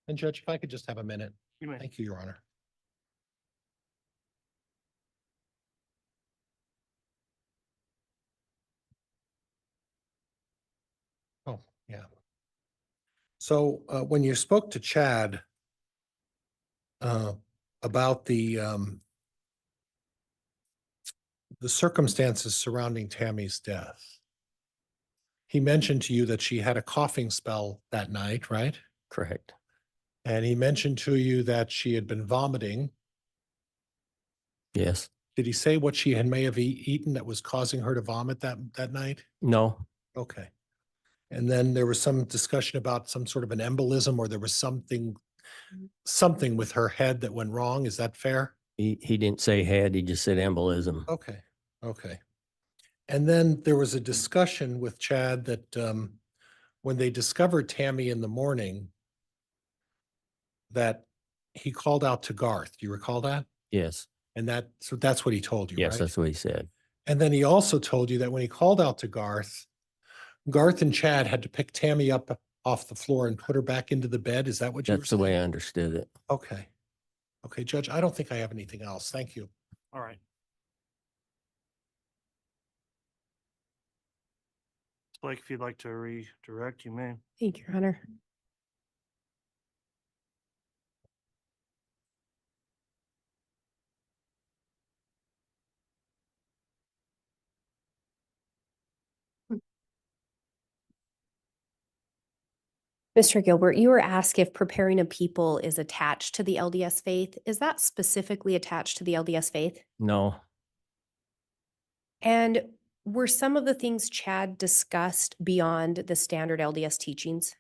And Judge, if I could just have a minute. You may. Thank you, Your Honor. Oh, yeah. So when you spoke to Chad about the circumstances surrounding Tammy's death, he mentioned to you that she had a coughing spell that night, right? Correct. And he mentioned to you that she had been vomiting. Yes. Did he say what she had may have eaten that was causing her to vomit that night? No, Okay. And then there was some discussion about some sort of an embolism, or there was something with her head that went wrong. Is that fair? he didn't say head, he just said embolism. Okay, okay. And then there was a discussion with Chad that when they discovered Tammy in the morning, that he called out to Garth. Do you recall that? Yes, And so that's what he told you, yes, right? that's what he said. And then he also told you that when he called out to Garth, Garth and Chad had to pick Tammy up off the floor and put her back into the bed. Is that what you were That's the way saying? I understood it. Okay. Okay, Judge, I don't think I have anything else. Thank you. All right. Blake, if you'd like to redirect, you may. Thank you, Your Honor. Mr. Gilbert, you were asked if preparing a people is attached to the LDS faith. Is that specifically attached to the LDS faith? No, And were some of the things Chad discussed beyond the standard LDS teachings?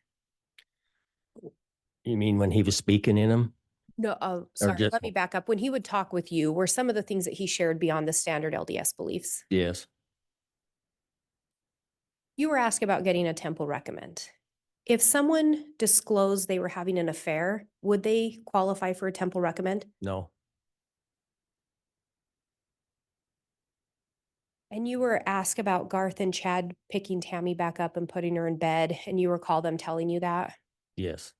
you mean when he was speaking in them? No, oh, sorry, just- let me back up. When he would talk with you, were some of the things that he shared beyond the standard LDS beliefs? Yes, You were asked about getting a temple recommend. If someone disclosed they were having an affair, would they qualify for a temple recommend? no, And you were asked about Garth and Chad picking Tammy back up and putting her in bed, and you recall them telling you that? yes,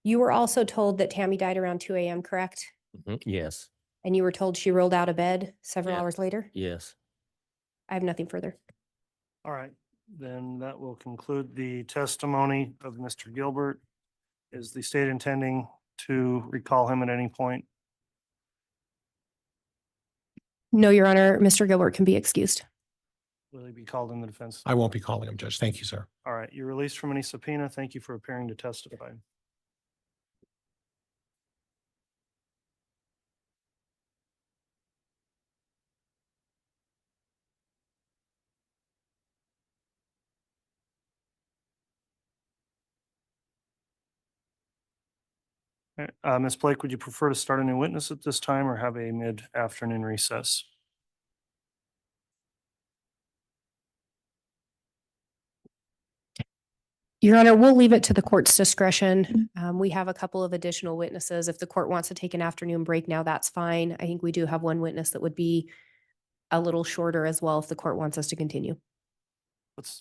You were also told that Tammy died around 2 a.m., correct? yes, And you were told she rolled out of bed several Yeah. hours later? yes. I have nothing further. All right, then that will conclude the testimony of Mr. Gilbert. Is the state intending to recall him at any point? No, Your Honor, Mr. Gilbert can be excused. Will he be called in the defense? I won't be calling him, Judge. Thank you, sir. All right, you're released from any subpoena. Thank you for appearing to testify. Ms. Blake, would you prefer to start a new witness at this time or have a mid-afternoon recess? Your Honor, we'll leave it to the court's discretion. We have a couple of additional witnesses. If the court wants to take an afternoon break now, that's fine. I think we do have one witness that would be a little shorter as well if the court wants us to continue.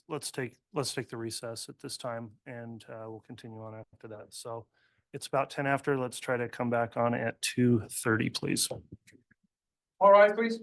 Let's take the recess at this time and we'll continue on after that. So it's about 10 after. Let's try to come back on at 2:30, please. All right, please.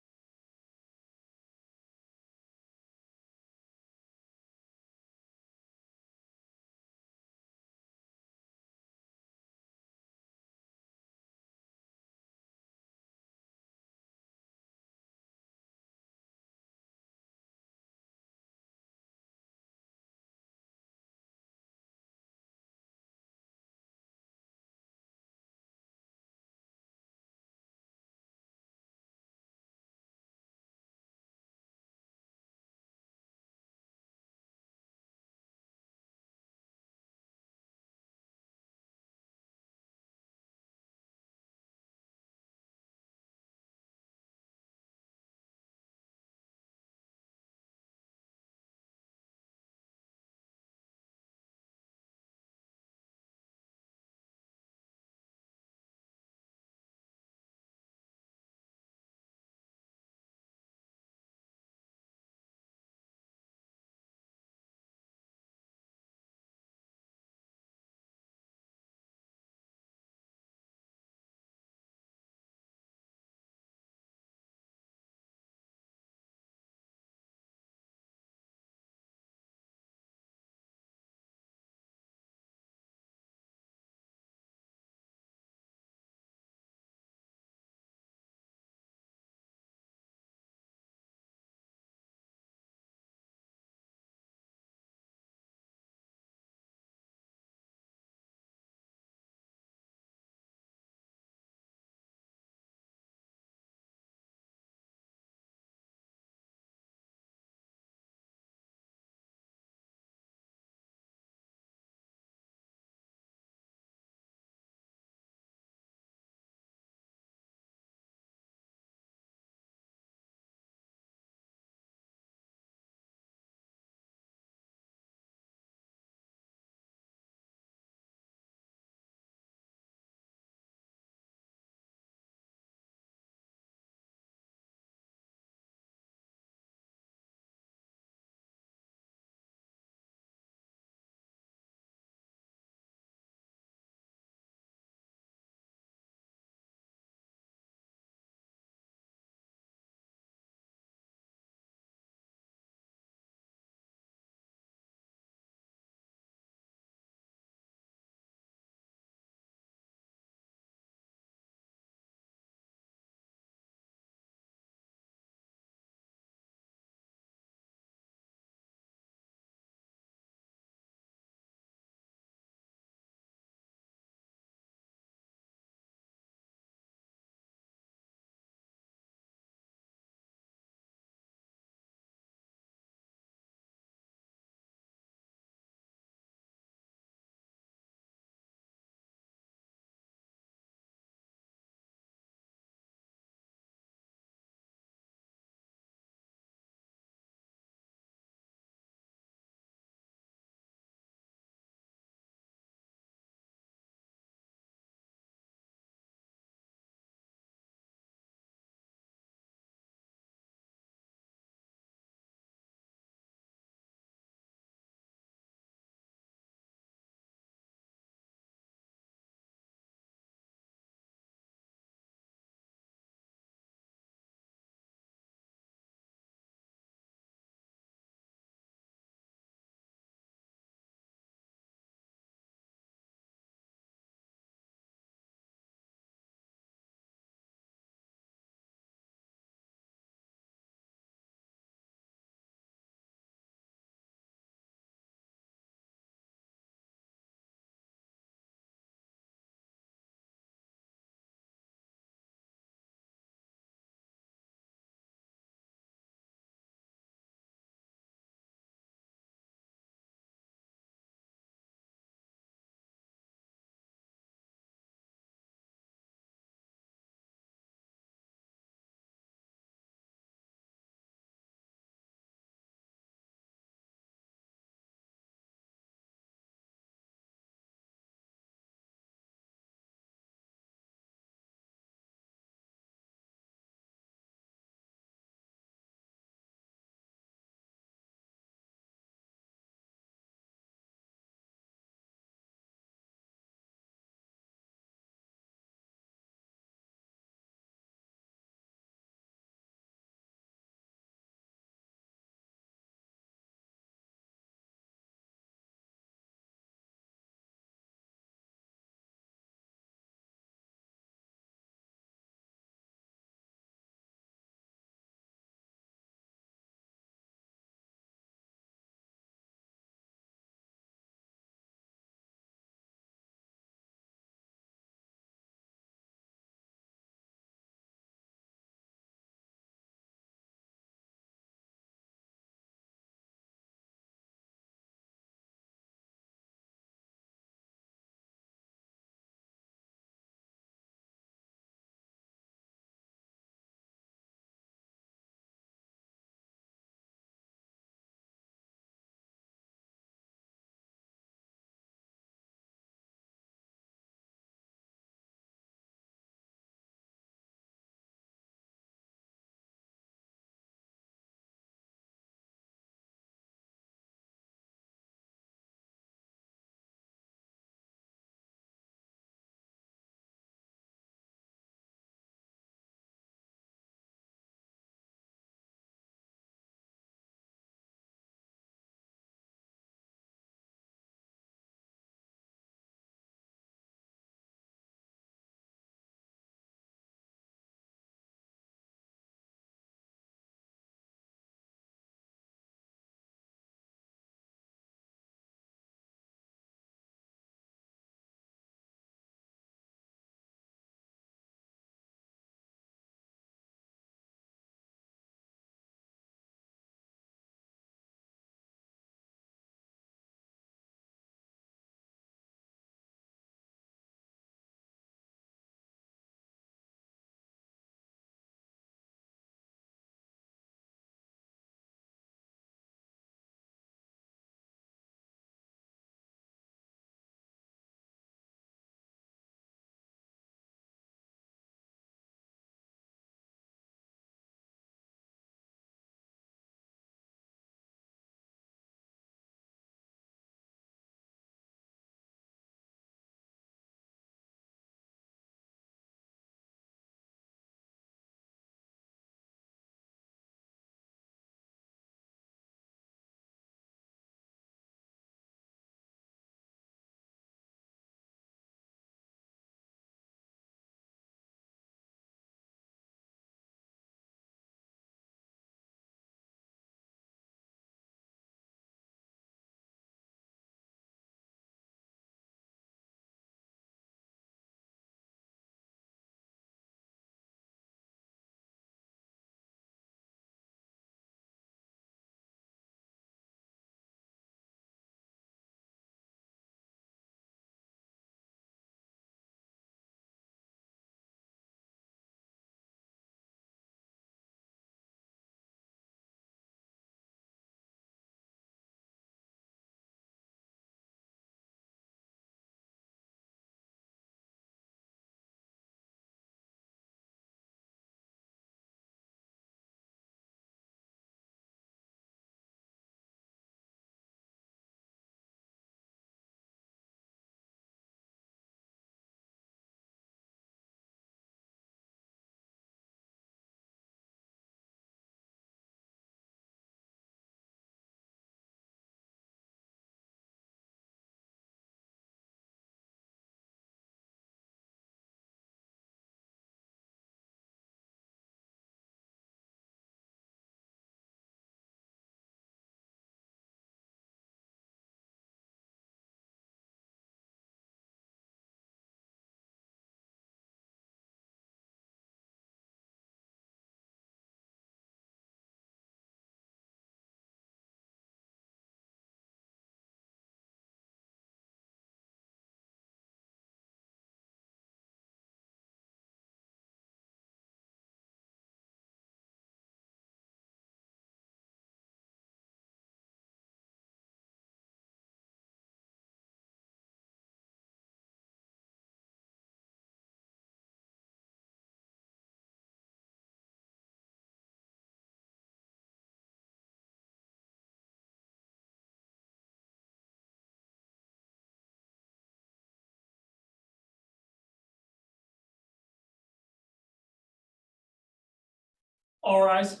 All rise.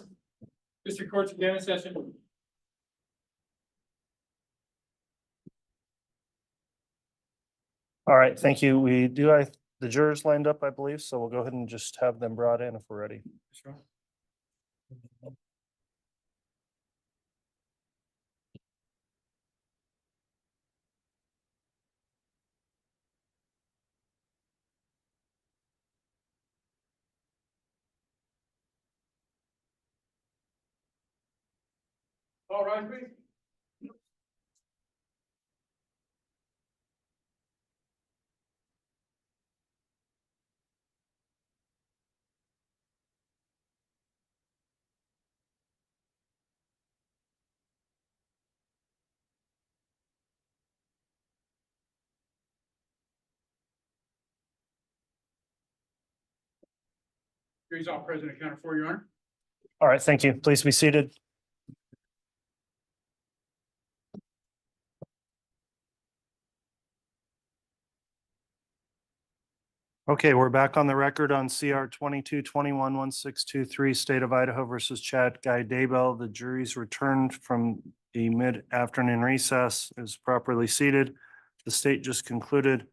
District Court's again in session. All right, thank you. We do have the jurors lined up, I believe, so we'll go ahead and just have them brought in if we're ready. All rise, please. Jury's all present, accounted for, Your Honor. All right, thank you. Please be seated. Okay, we're back on the record on CR 22-21-1623, State of Idaho versus Chad Daybell. The jury's returned from the mid-afternoon recess, is properly seated. The state just concluded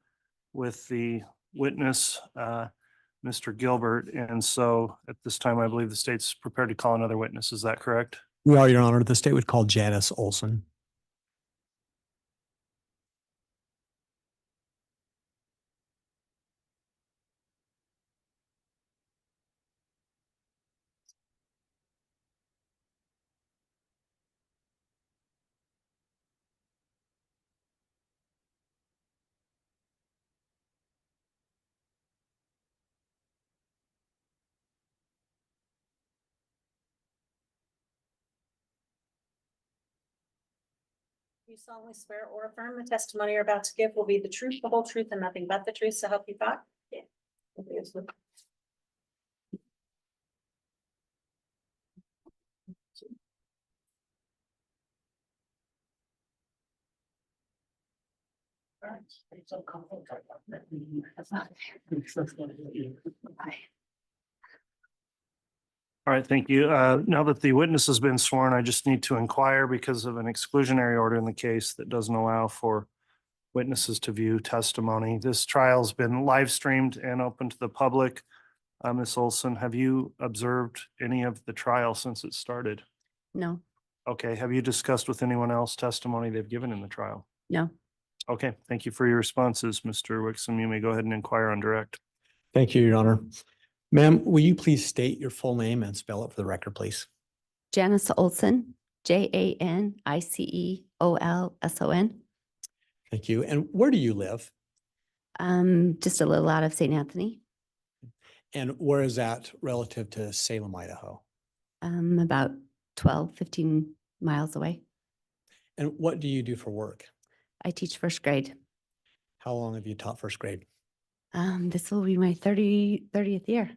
with the witness, Mr. Gilbert. And so at this time, I believe the state's prepared to call another witness. Is that correct? We are, Your Honor. The state would call Janice Olson. You solemnly swear or affirm the testimony you're about to give will be the truth, the whole truth, and nothing but the truth, so help you God? Yeah. All right, thank you. Now that the witness has been sworn, I just need to inquire because of an exclusionary order in the case that doesn't allow for witnesses to view testimony. This trial's been live streamed and open to the public. Ms. Olson, have you observed any of the trial since it started? No, Okay, have you discussed with anyone else testimony they've given in the trial? no. Okay, thank you for your responses, Mr. Wixom. You may go ahead and inquire on direct. Thank you, Your Honor. Ma'am, will you please state your full name and spell it for the record, please? Janice Olson, Janiceolson. Thank you. And where do you live? Just a little out of St. Anthony, And where is that relative to Salem, Idaho? about 12, 15 miles away. And what do you do for work? I teach first grade. How long have you taught first grade? This will be my 30th year.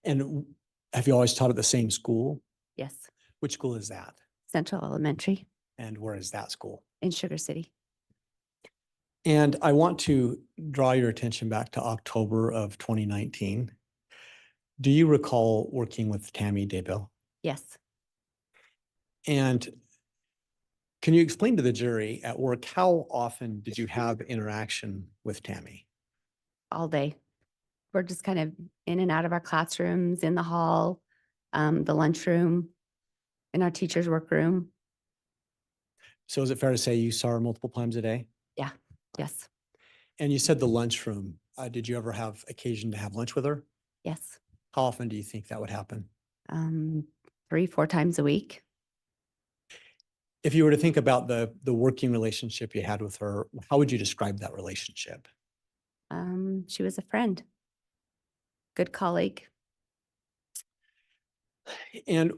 And have you always taught at the same school? Yes, Which school is that? Central Elementary And where is that school? in Sugar City. And I want to draw your attention back to October of 2019. Do you recall working with Tammy Daybell? Yes, And can you explain to the jury at work, how often did you have interaction with Tammy? all day. We're just kind of in and out of our classrooms, in the hall, the lunchroom, in our teacher's workroom. So is it fair to say you saw her multiple times a day? Yes, And you said the lunchroom. Did you ever have occasion to have lunch with her? yes. How often do you think that would happen? 3-4 times a week. If you were to think about the working relationship you had with her, how would you describe that relationship? She was a friend, good colleague. And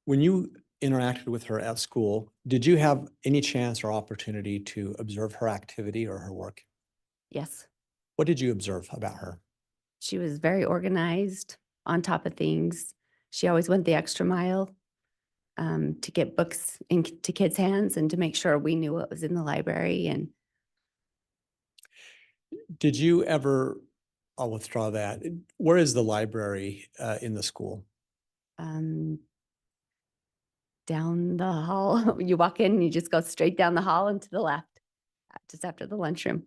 when you interacted with her at school, did you have any chance or opportunity to observe her activity or her work? Yes, What did you observe about her? she was very organized, on top of things. She always went the extra mile to get books into kids' hands and to make sure we knew what was in the library. And Did you ever, I'll withdraw that. Where is the library in the school? Down the hall. You walk in, you just go straight down the hall and to the left, just after the lunchroom.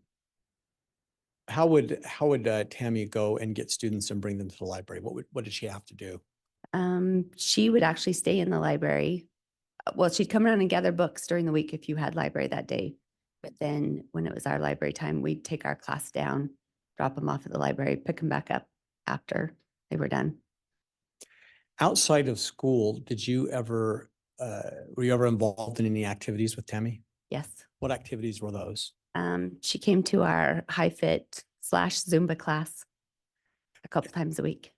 How would Tammy go and get students and bring them to the library? What did she have to do? She would actually stay in the library. Well, she'd come around and gather books during the week if you had library that day. But then when it was our library time, we'd take our class down, drop them off at the library, pick them back up after they were done. Outside of school, were you ever involved in any activities with Tammy? Yes. What activities were those? She came to our high fit / Zumba class a couple times a week.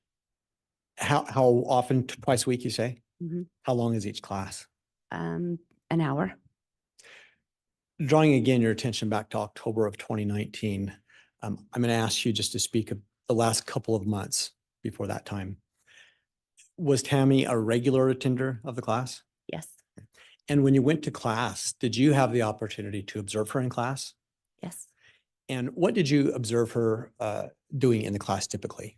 How often? Twice a week, you say? Mhm. How long is each class? An hour. Drawing again your attention back to October of 2019, I'm going to ask you just to speak of the last couple of months before that time. Was Tammy a regular attender of the class? Yes. And when you went to class, did you have the opportunity to observe her in class? Yes. And what did you observe her doing in the class typically?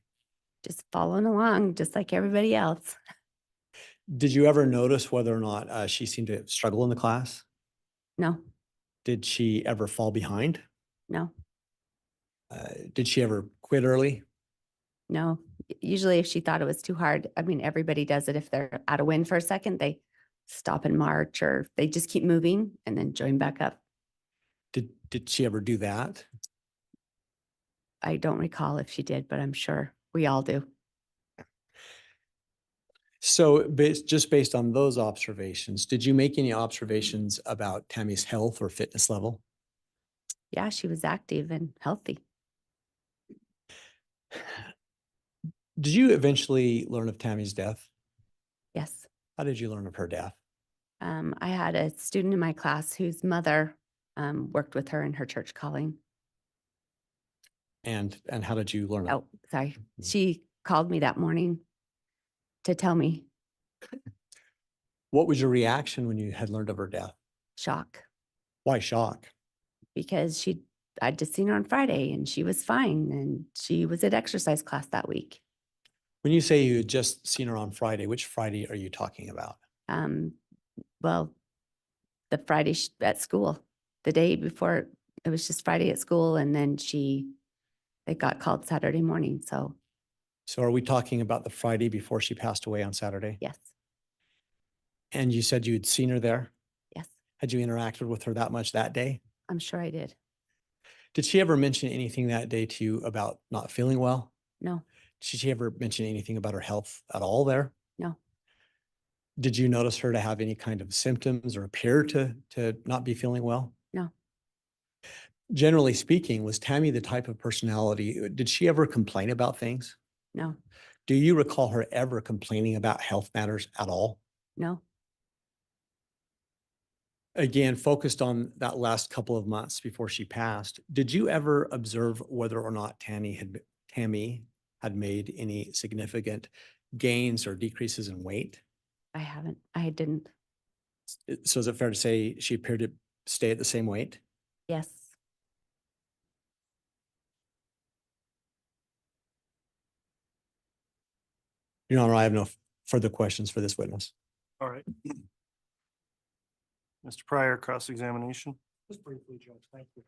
Just following along, just like everybody else. Did you ever notice whether or not she seemed to struggle in the class? No, Did she ever fall behind? no, Did she ever quit early? no. Usually if she thought it was too hard, I mean, everybody does it. If they're out of wind for a second, they stop and march, or they just keep moving and then join back up. Did she ever do that? I don't recall if she did, but I'm sure we all do. So just based on those observations, did you make any observations about Tammy's health or fitness level? Yeah, she was active and healthy. Did you eventually learn of Tammy's death? Yes. How did you learn of her death? I had a student in my class whose mother worked with her in her church calling. And how did you learn it? Oh, sorry. She called me that morning to tell me. What was your reaction when you had learned of her death? Shock, Why shock? because I'd just seen her on Friday and she was fine and she was at exercise class that week. When you say you had just seen her on Friday, which Friday are you talking about? Well, the Friday at school, the day before, it was just Friday at school, and then they got called Saturday morning. So So are we talking about the Friday before she passed away on Saturday? yes, And you said you had seen her there? yes, Had you interacted with her that much that day? I'm sure I did. Did she ever mention anything that day to you about not feeling well? No, Did she ever mention anything about her health at all there? no, Did you notice her to have any kind of symptoms or appear to not be feeling well? no, Generally speaking, was Tammy the type of personality, did she ever complain about things? no, Do you recall her ever complaining about health matters at all? no. Again, focused on that last couple of months before she passed, did you ever observe whether or not Tammy had made any significant gains or decreases in weight? I didn't. So is it fair to say she appeared to stay at the same weight? Yes. Your Honor, I have no further questions for this witness. All right. Mr. Pryor, cross-examination. Just briefly, Judge, thank you.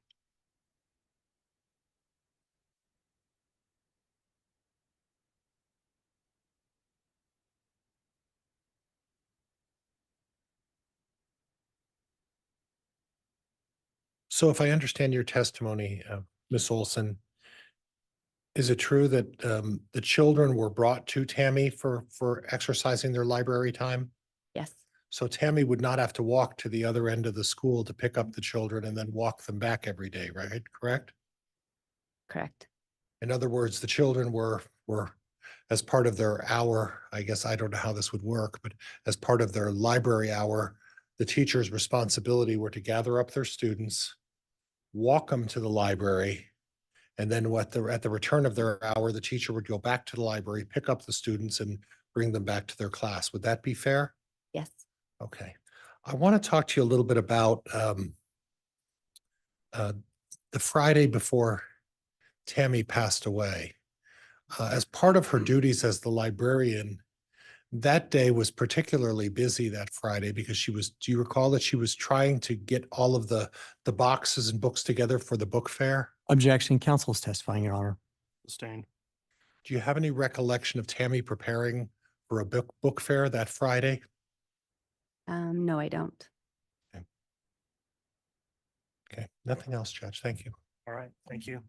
So if I understand your testimony, Ms. Olson, is it true that the children were brought to Tammy for exercising their library time? Yes. So Tammy would not have to walk to the other end of the school to pick up the children and then walk them back every day, right? Correct? Correct. In other words, the children were as part of their hour, I guess I don't know how this would work, but as part of their library hour, the teacher's responsibility were to gather up their students, walk them to the library, and then at the return of their hour, the teacher would go back to the library, pick up the students and bring them back to their class. Would that be fair? Yes. Okay. I want to talk to you a little bit about the Friday before Tammy passed away. As part of her duties as the librarian, That day was particularly busy that Friday because do you recall that she was trying to get all of the boxes and books together for the book fair? Objection, counsel is testifying, Your Honor. Sustained. Do you have any recollection of Tammy preparing for a book fair that Friday? No, I don't. Okay, nothing else, Judge. Thank you. All right, thank you.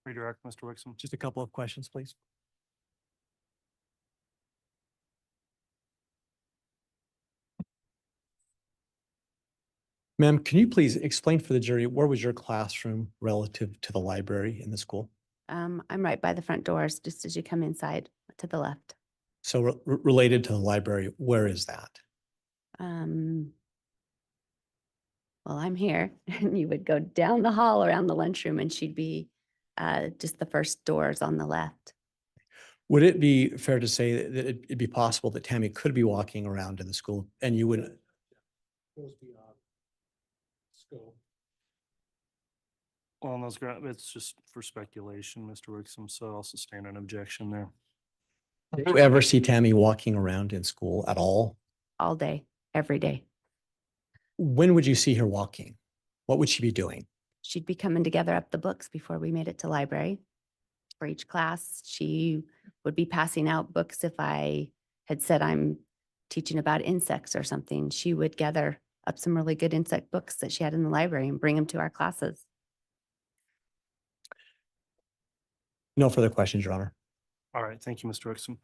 Redirect, Mr. Wixom. Just a couple of questions, please. Ma'am, can you please explain for the jury, where was your classroom relative to the library in the school? I'm right by the front doors, just as you come inside to the left. So related to the library, where is that? Well, I'm here and you would go down the hall around the lunchroom and she'd be just the first doors on the left. Would it be fair to say that it'd be possible that Tammy could be walking around in the school and you wouldn't? Goes beyond scope. Well, on those grounds, it's just for speculation, Mr. Wixom, so I'll sustain an objection there. Did you ever see Tammy walking around in school at all? All day, every day. When would you see her walking? What would she be doing? She'd be coming to gather up the books before we made it to library. For each class, she would be passing out books. If I had said I'm teaching about insects or something, she would gather up some really good insect books that she had in the library and bring them to our classes. No further questions, Your Honor. All right, thank you, Mr. Wixom.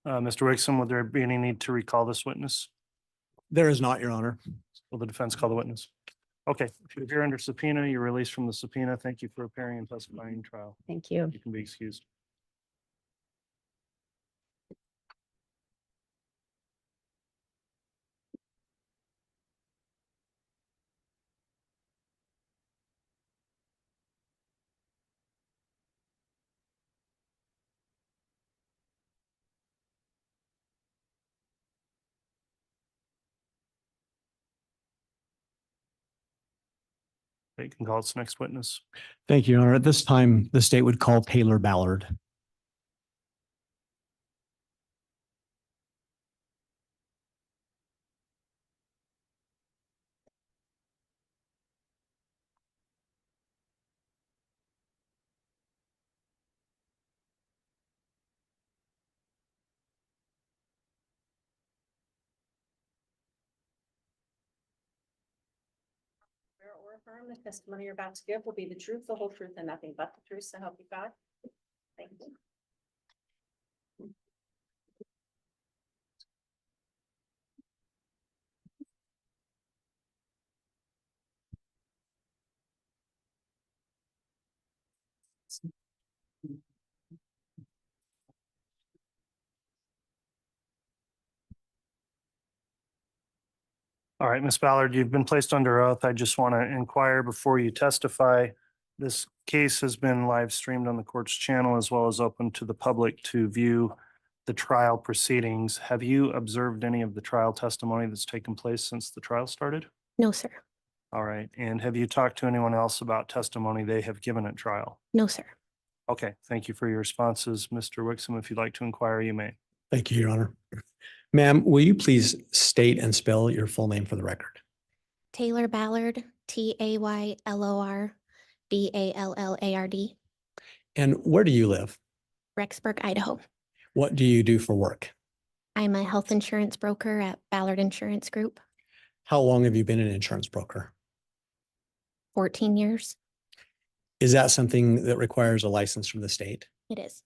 Mr. Wixom, would there be any need to recall this witness? There is not, Your Honor. Will the defense call the witness? Okay, if you're here under subpoena, you're released from the subpoena. Thank you for appearing and testifying in trial. Thank you. You can be excused. You can call its next witness. Thank you, Your Honor. At this time, the state would call Taylor Ballard. Swear or affirm the testimony you're about to give will be the truth, the whole truth, and nothing but the truth, so help you God. Thank you. All right, Ms. Ballard, you've been placed under oath. I just want to inquire before you testify. This case has been live streamed on the court's channel as well as open to the public to view the trial proceedings. Have you observed any of the trial testimony that's taken place since the trial started? No, sir. All right, and have you talked to anyone else about testimony they have given at trial? No, sir. Okay, thank you for your responses. Mr. Wixom, if you'd like to inquire, you may. Thank you, Your Honor. Ma'am, will you please state and spell your full name for the record? Taylor Ballard, TaylorBallard. And where do you live? Rexburg, Idaho. What do you do for work? I'm a health insurance broker at Ballard Insurance Group. How long have you been an insurance broker? 14 years. Is that something that requires a license from the state? It is.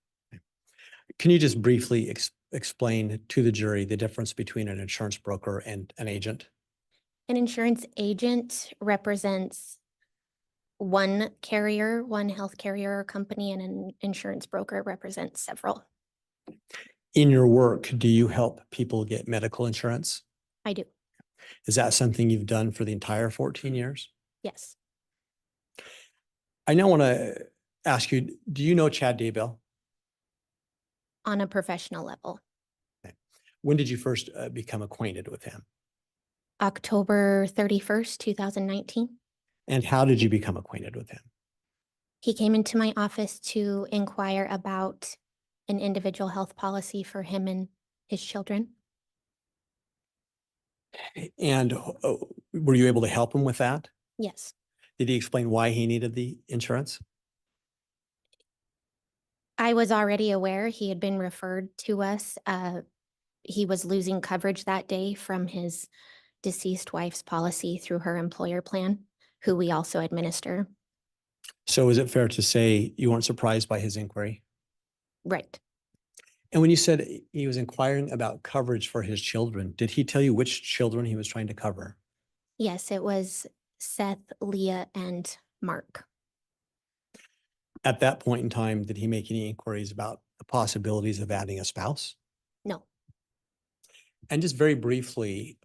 Can you just briefly explain to the jury the difference between an insurance broker and an agent? An insurance agent represents one carrier, one health carrier or company, and an insurance broker represents several. In your work, do you help people get medical insurance? I do. Is that something you've done for the entire 14 years? Yes. I now want to ask you, do you know Chad Daybell? On a professional level. When did you first become acquainted with him? October 31st, 2019. And how did you become acquainted with him? He came into my office to inquire about an individual health policy for him and his children. And were you able to help him with that? Yes. Did he explain why he needed the insurance? I was already aware he had been referred to us. He was losing coverage that day from his deceased wife's policy through her employer plan, who we also administer. So is it fair to say you weren't surprised by his inquiry? Right. And when you said he was inquiring about coverage for his children, did he tell you which children he was trying to cover? Yes, it was Seth, Leah, and Mark. At that point in time, did he make any inquiries about the possibilities of adding a spouse? No. And just very briefly,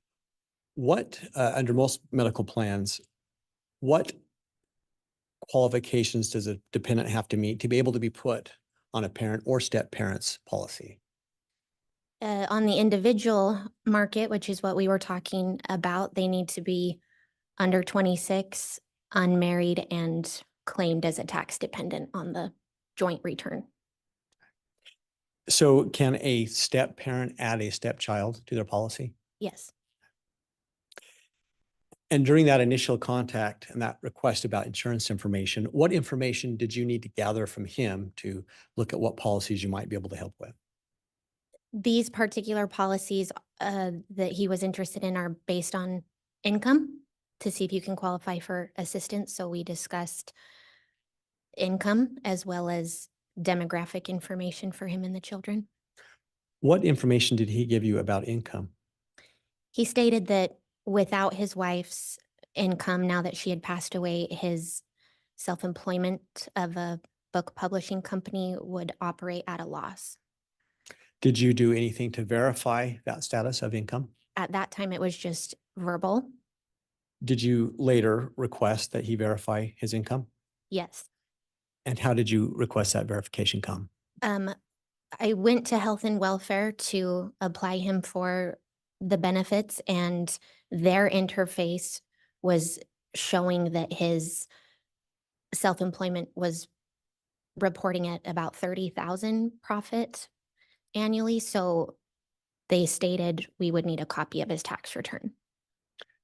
what, under most medical plans, what qualifications does a dependent have to meet to be able to be put on a parent or step parent's policy? On the individual market, which is what we were talking about, they need to be under 26, unmarried, and claimed as a tax dependent on the joint return. So can a step parent add a stepchild to their policy? Yes. And during that initial contact and that request about insurance information, what information did you need to gather from him to look at what policies you might be able to help with? These particular policies that he was interested in are based on income to see if you can qualify for assistance. So we discussed income as well as demographic information for him and the children. What information did he give you about income? He stated that without his wife's income, now that she had passed away, his self-employment of a book publishing company would operate at a loss. Did you do anything to verify that status of income? At that time, it was just verbal. Did you later request that he verify his income? Yes. And how did you request that verification come? I went to Health and Welfare to apply him for the benefits, and their interface was showing that his self-employment was reporting at about 30,000 profit annually. So they stated we would need a copy of his tax return.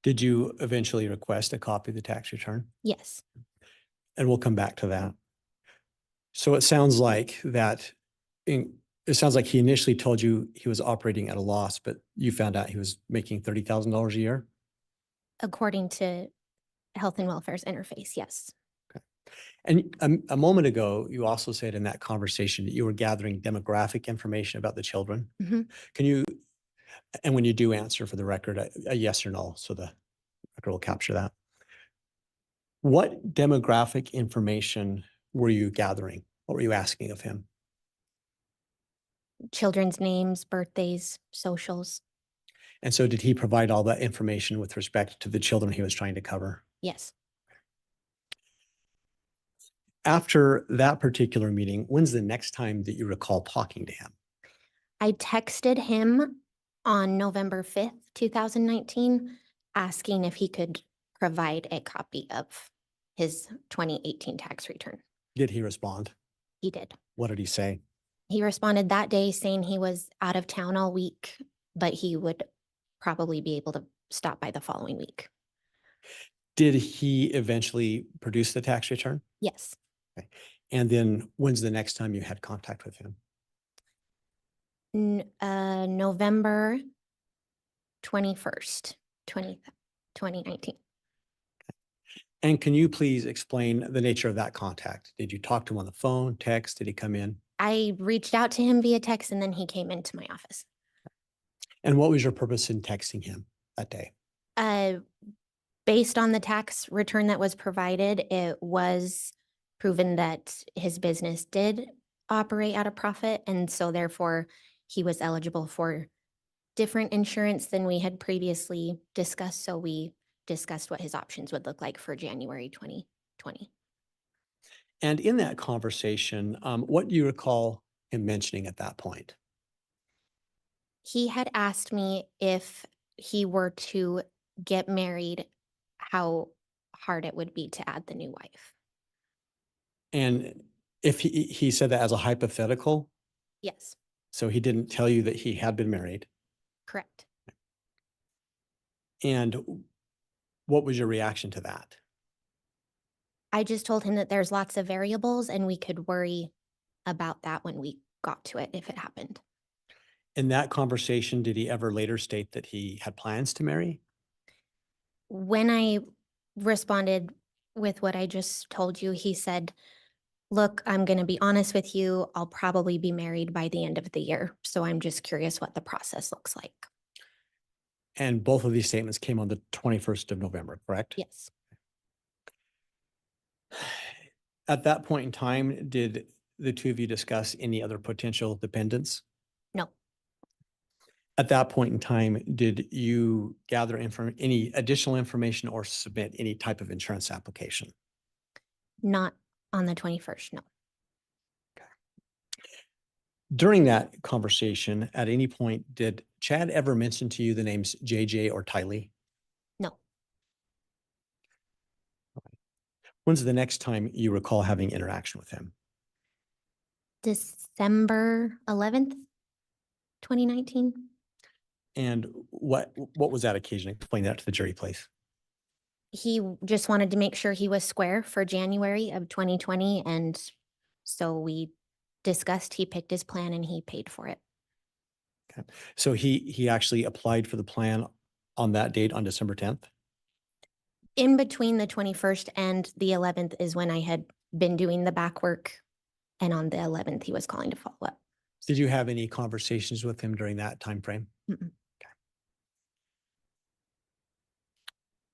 Did you eventually request a copy of the tax return? Yes. And we'll come back to that. So it sounds like it sounds like he initially told you he was operating at a loss, but you found out he was making $30,000 a year? According to Health and Welfare's interface, yes. And a moment ago, you also said in that conversation that you were gathering demographic information about the children. Mhm. Can you, and when you do answer for the record, a yes or no, so the record will capture that. What demographic information were you gathering? What were you asking of him? Children's names, birthdays, socials. And so did he provide all that information with respect to the children he was trying to cover? Yes. After that particular meeting, when's the next time that you recall talking to him? I texted him on November 5th, 2019, asking if he could provide a copy of his 2018 tax return. Did he respond? He did. What did he say? He responded that day saying he was out of town all week, but he would probably be able to stop by the following week. Did he eventually produce the tax return? Yes. Okay. And then when's the next time you had contact with him? November 21st, 2019. And can you please explain the nature of that contact? Did you talk to him on the phone, text? Did he come in? I reached out to him via text and then he came into my office. And what was your purpose in texting him that day? Based on the tax return that was provided, it was proven that his business did operate at a profit. And so therefore he was eligible for different insurance than we had previously discussed. So we discussed what his options would look like for January 2020. And in that conversation, what do you recall him mentioning at that point? He had asked me if he were to get married, how hard it would be to add the new wife. And if he said that as a hypothetical, Yes, so he didn't tell you that he had been married. correct. And what was your reaction to that? I just told him that there's lots of variables and we could worry about that when we got to it if it happened. In that conversation, did he ever later state that he had plans to marry? When I responded with what I just told you, he said, look, I'm going to be honest with you. I'll probably be married by the end of the year. So I'm just curious what the process looks like. And both of these statements came on the 21st of November, correct? Yes. At that point in time, did the two of you discuss any other potential dependents? No, At that point in time, did you gather any additional information or submit any type of insurance application? not on the 21st. No, During that conversation, at any point, did Chad ever mention to you the names JJ or Tylee? no. When's the next time you recall having interaction with him? December 11th, 2019. And what was that occasion? Explain that to the jury, please. He just wanted to make sure he was square for January of 2020. And so we discussed, he picked his plan and he paid for it. So he actually applied for the plan on that date on December 10th? In between the 21st and the 11th is when I had been doing the back work. And on the 11th, he was calling to follow up. Did you have any conversations with him during that time frame? Mm-mm.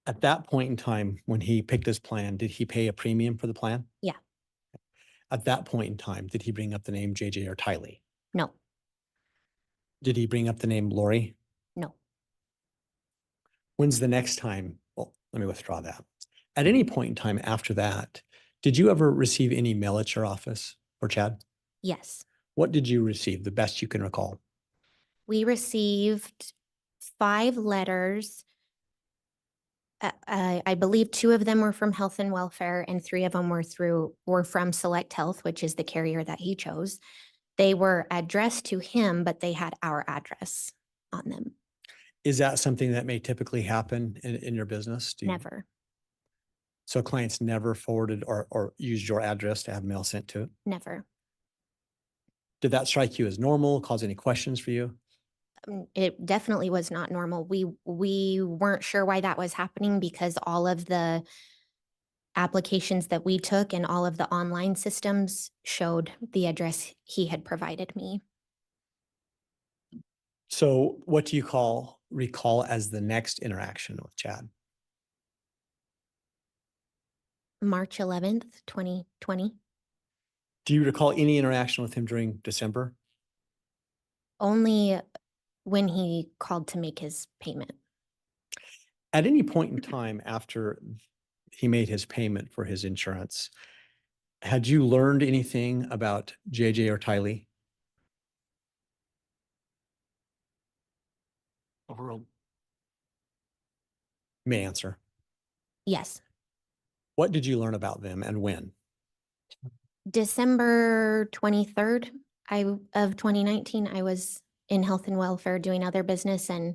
At that point in time, when he picked his plan, did he pay a premium for the plan? Yeah. At that point in time, did he bring up the name JJ or Tylee? No, Did he bring up the name Lori? no, When's the next time? Well, let me withdraw that. At any point in time after that, did you ever receive any mail at your office for Chad? yes. What did you receive, the best you can recall? We received 5 letters. I believe 2 of them were from Health and Welfare and 3 of them were from Select Health, which is the carrier that he chose. They were addressed to him, but they had our address on them. Is that something that may typically happen in your business? Never, So clients never forwarded or used your address to have mail sent to it? never. Did that strike you as normal, cause any questions for you? It definitely was not normal. We weren't sure why that was happening because all of the applications that we took and all of the online systems showed the address he had provided me. So what do you recall as the next interaction with Chad? March 11th, 2020. Do you recall any interaction with him during December? Only when he called to make his payment. At any point in time after he made his payment for his insurance, had you learned anything about JJ or Tylee? Overall. May answer. Yes. What did you learn about them and when? December 23rd of 2019, I was in Health and Welfare doing other business and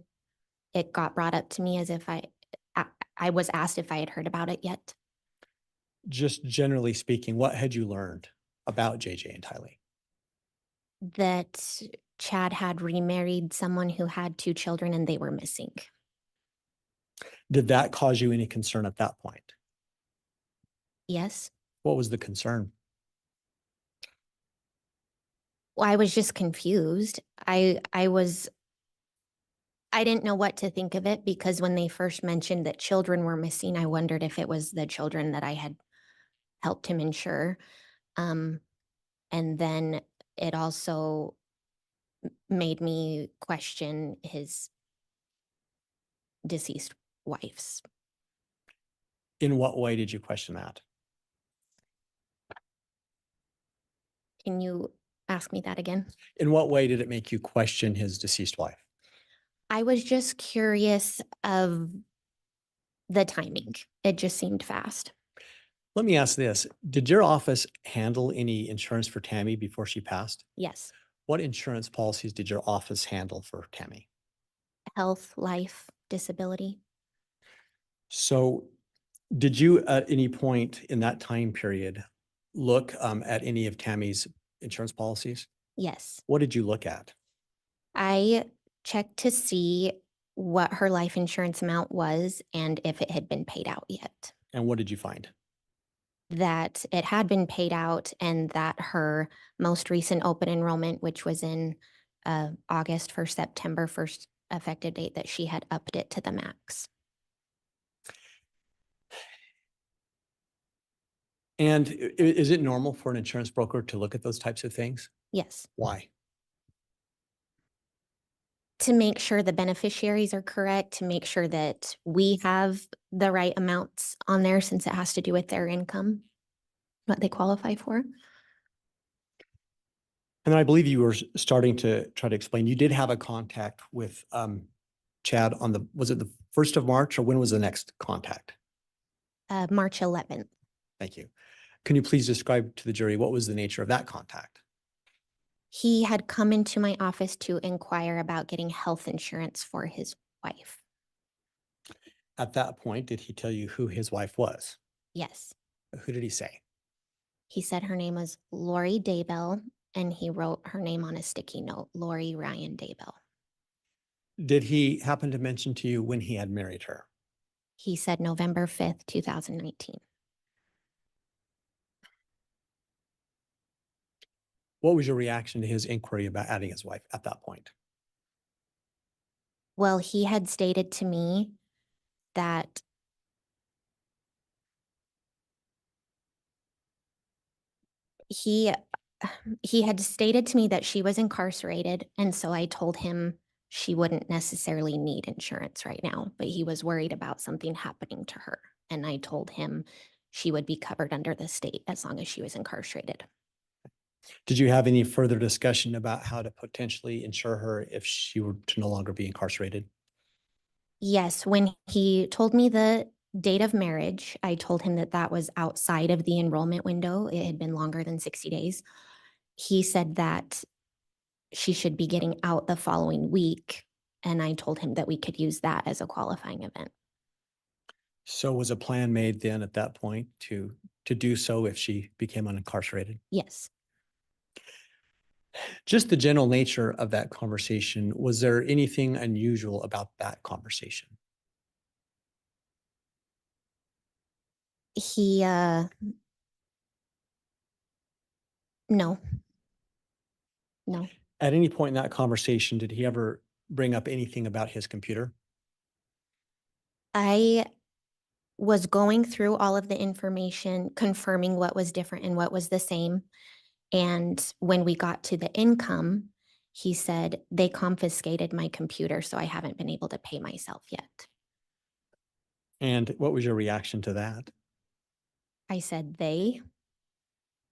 it got brought up to me as if I was asked if I had heard about it yet. Just generally speaking, what had you learned about JJ and Tylee? That Chad had remarried someone who had 2 children and they were missing. Did that cause you any concern at that point? Yes. What was the concern? Well, I was just confused. I didn't know what to think of it because when they first mentioned that children were missing, I wondered if it was the children that I had helped him insure. And then it also made me question his deceased wife's. In what way did you question that? Can you ask me that again? In what way did it make you question his deceased wife? I was just curious of the timing. It just seemed fast. Let me ask this. Did your office handle any insurance for Tammy before she passed? Yes, What insurance policies did your office handle for Tammy? health, life, disability. So did you at any point in that time period look at any of Tammy's insurance policies? Yes, What did you look at? I checked to see what her life insurance amount was and if it had been paid out yet. And what did you find? That it had been paid out and that her most recent open enrollment, which was in August for September 1st effective date, that she had upped it to the max. And is it normal for an insurance broker to look at those types of things? Yes, Why? to make sure the beneficiaries are correct, to make sure that we have the right amounts on there since it has to do with their income, what they qualify for. And I believe you were starting to try to explain, you did have a contact with Chad on the, was it the 1st of March or when was the next contact? March 11th. Thank you. Can you please describe to the jury what was the nature of that contact? He had come into my office to inquire about getting health insurance for his wife. At that point, did he tell you who his wife was? Yes. Who did he say? He said her name was Lori Daybell, and he wrote her name on a sticky note, Lori Ryan Daybell. Did he happen to mention to you when he had married her? He said November 5th, 2019. What was your reaction to his inquiry about adding his wife at that point? Well, he had stated to me that he had stated to me that she was incarcerated, and so I told him she wouldn't necessarily need insurance right now, but he was worried about something happening to her. And I told him she would be covered under the state as long as she was incarcerated. Did you have any further discussion about how to potentially insure her if she were to no longer be incarcerated? Yes, when he told me the date of marriage, I told him that that was outside of the enrollment window. It had been longer than 60 days. He said that she should be getting out the following week. And I told him that we could use that as a qualifying event. So was a plan made then at that point to do so if she became unincarcerated? Yes. Just the general nature of that conversation, was there anything unusual about that conversation? He, no. No. At any point in that conversation, did he ever bring up anything about his computer? I was going through all of the information, confirming what was different and what was the same. And when we got to the income, he said, they confiscated my computer, so I haven't been able to pay myself yet. And what was your reaction to that? I said, they.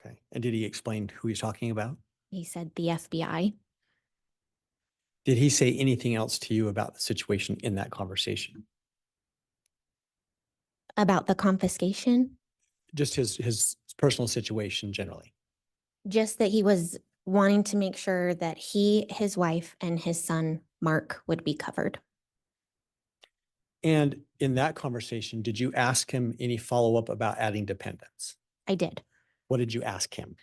Okay. And did he explain who he's talking about? He said, the FBI. Did he say anything else to you about the situation in that conversation? About the confiscation? Just his personal situation generally. Just that he was wanting to make sure that he, his wife, and his son, Mark, would be covered. And in that conversation, did you ask him any follow-up about adding dependents? I did. What did you ask him?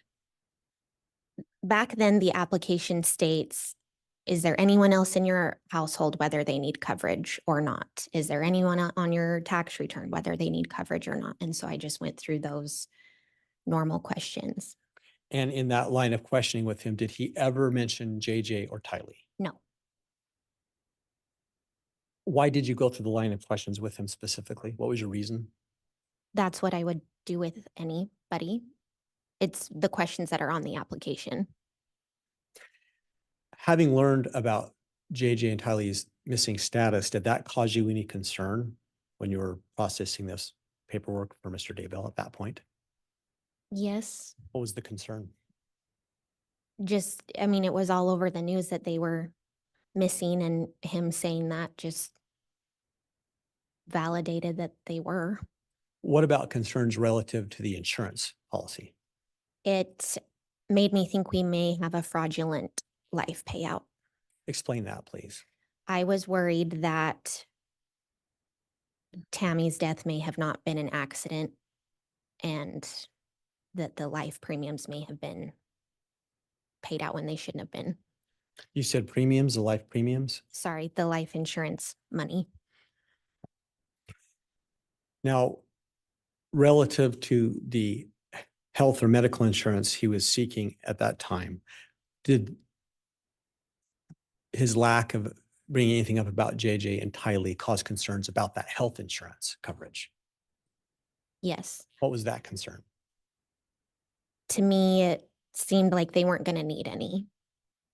Back then, the application states, is there anyone else in your household, whether they need coverage or not? Is there anyone on your tax return, whether they need coverage or not? And so I just went through those normal questions. And in that line of questioning with him, did he ever mention JJ or Tylee? No. Why did you go through the line of questions with him specifically? What was your reason? That's what I would do with anybody. It's the questions that are on the application. Having learned about JJ and Tylee's missing status, did that cause you any concern when you were processing this paperwork for Mr. Daybell at that point? Yes. What was the concern? Just, I mean, it was all over the news that they were missing, and him saying that just validated that they were. What about concerns relative to the insurance policy? It made me think we may have a fraudulent life payout. Explain that, please. I was worried that Tammy's death may have not been an accident and that the life premiums may have been paid out when they shouldn't have been. You said premiums, the life premiums. Sorry, the life insurance money. Now, relative to the health or medical insurance he was seeking at that time, did his lack of bringing anything up about JJ and Tylee cause concerns about that health insurance coverage? Yes. What was that concern? To me, it seemed like they weren't going to need any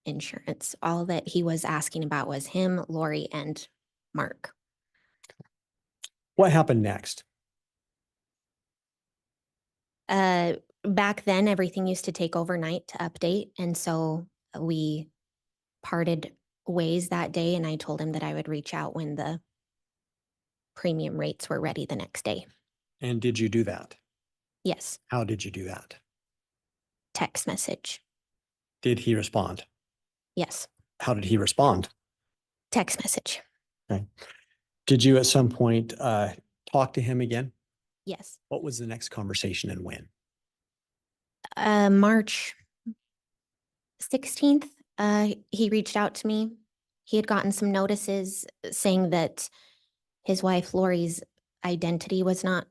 insurance. All that he was asking about was him, Lori, and Mark. What happened next? Back then, everything used to take overnight to update. And so we parted ways that day. And I told him that I would reach out when the premium rates were ready the next day. And did you do that? Yes. How did you do that? Text message. Did he respond? Yes. How did he respond? Text message. Okay. Did you at some point talk to him again? Yes. What was the next conversation and when? March 16th, he reached out to me. He had gotten some notices saying that his wife Lori's identity was not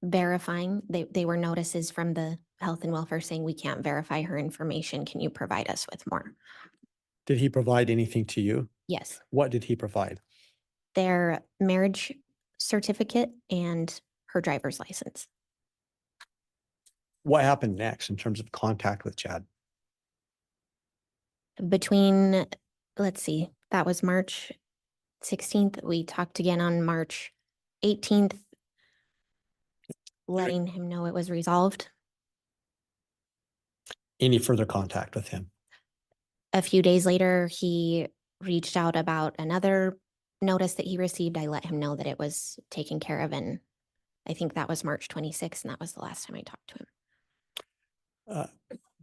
verifying. They were notices from the health and welfare saying we can't verify her information. Can you provide us with more? Did he provide anything to you? Yes. What did he provide? Their marriage certificate and her driver's license. What happened next in terms of contact with Chad? Between, let's see, that was March 16th. We talked again on March 18th, letting him know it was resolved. Any further contact with him? A few days later, he reached out about another notice that he received. I let him know that it was taken care of. And I think that was March 26th. And that was the last time I talked to him.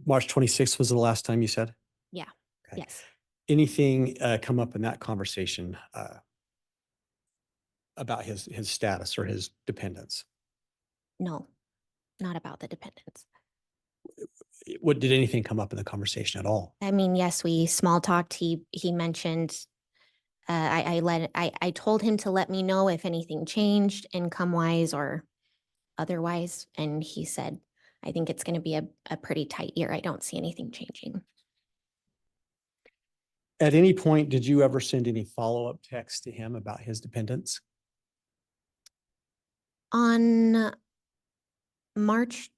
March 26th was the last time you said? Yeah. Okay. Yes. Anything come up in that conversation about his status or his dependence? No, not about the dependents. What did anything come up in the conversation at all? I mean, yes, we small talked. He mentioned, I told him to let me know if anything changed income wise or otherwise. And he said, I think it's going to be a pretty tight year. I don't see anything changing. At any point, did you ever send any follow-up text to him about his dependence? On March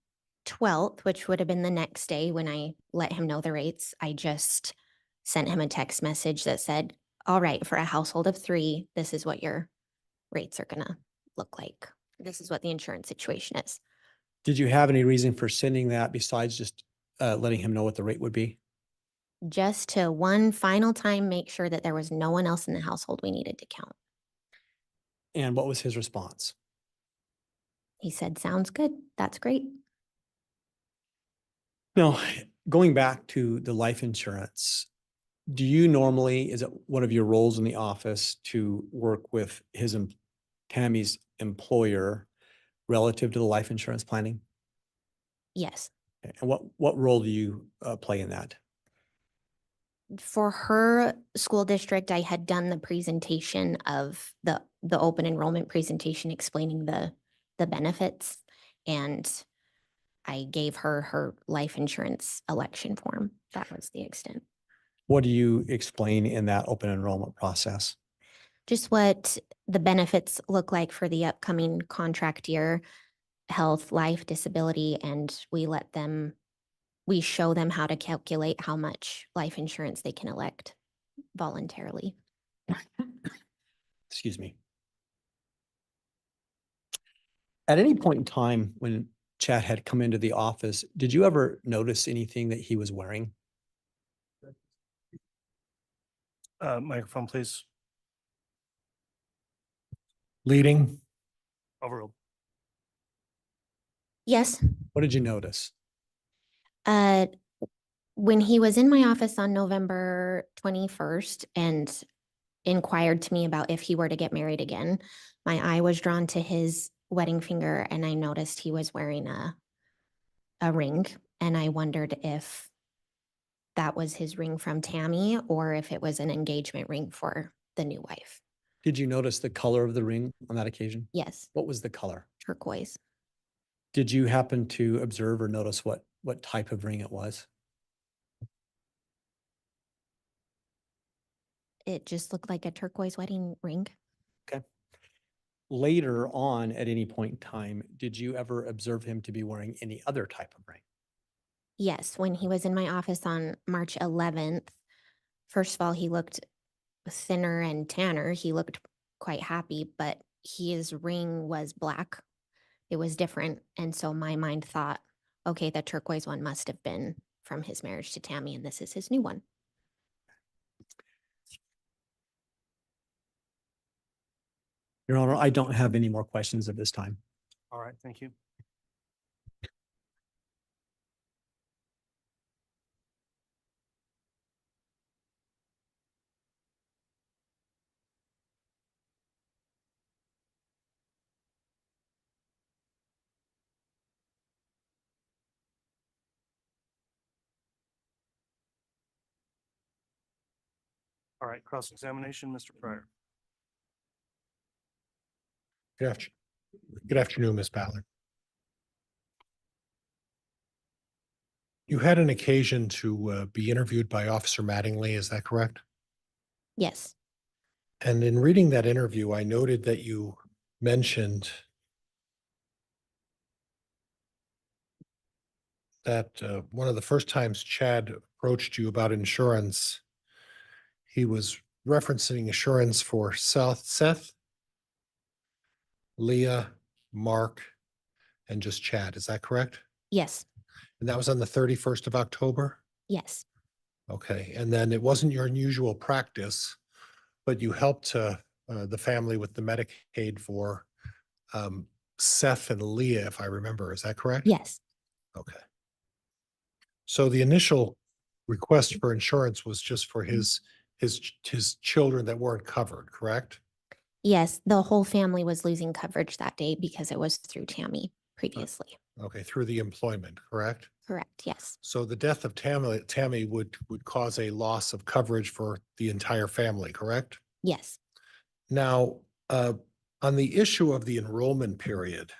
12th, which would have been the next day when I let him know the rates, I just sent him a text message that said, all right, for a household of 3, this is what your rates are going to look like. This is what the insurance situation is. Did you have any reason for sending that besides just letting him know what the rate would be? Just to one final time, make sure that there was no one else in the household we needed to count. And what was his response? He said, sounds good. That's great. Now, going back to the life insurance, do you normally, is it one of your roles in the office to work with Tammy's employer relative to the life insurance planning? Yes. And what role do you play in that? For her school district, I had done the presentation of the open enrollment presentation explaining the benefits, and I gave her life insurance election form. That was the extent. What do you explain in that open enrollment process? Just what the benefits look like for the upcoming contract year, health, life, disability, and we show them how to calculate how much life insurance they can elect voluntarily. Excuse me. At any point in time when Chad had come into the office, did you ever notice anything that he was wearing? Microphone, please. Leading, Overruled. Yes. What did you notice? Uh, when he was in my office on November 21st and inquired to me about if he were to get married again, my eye was drawn to his wedding finger and I noticed he was wearing a ring. And I wondered if that was his ring from Tammy or if it was an engagement ring for the new wife. Did you notice the color of the ring on that occasion? Yes, What was the color? turquoise. Did you happen to observe or notice what type of ring it was? It just looked like a turquoise wedding ring. Okay. Later on, at any point in time, did you ever observe him to be wearing any other type of ring? Yes, when he was in my office on March 11th, first of all, he looked thinner and tanner. He looked quite happy, but his ring was black. It was different. And so my mind thought, okay, the turquoise one must have been from his marriage to Tammy, and this is his new one. Your Honor, I don't have any more questions at this time. All right, thank you. All right, cross-examination, Mr. Pryor. Good afternoon, Ms. Ballard. You had an occasion to be interviewed by Officer Mattingly, is that correct? Yes, And in reading that interview, I noted that you mentioned that one of the first times Chad approached you about insurance, he was referencing insurance for Seth, Leah, Mark, and just Chad. Is that correct? yes, And that was on the 31st of October? yes, Okay. And then it wasn't your unusual practice, but you helped the family with the Medicaid for Seth and Leah, if I remember. Is that correct? yes, Okay. So the initial request for insurance was just for his children that weren't covered, correct? yes. The whole family was losing coverage that day because it was through Tammy previously. Okay, through the employment, correct? Correct, yes, So the death of Tammy would cause a loss of coverage for the entire family, correct? yes, Now, on the issue of the enrollment period,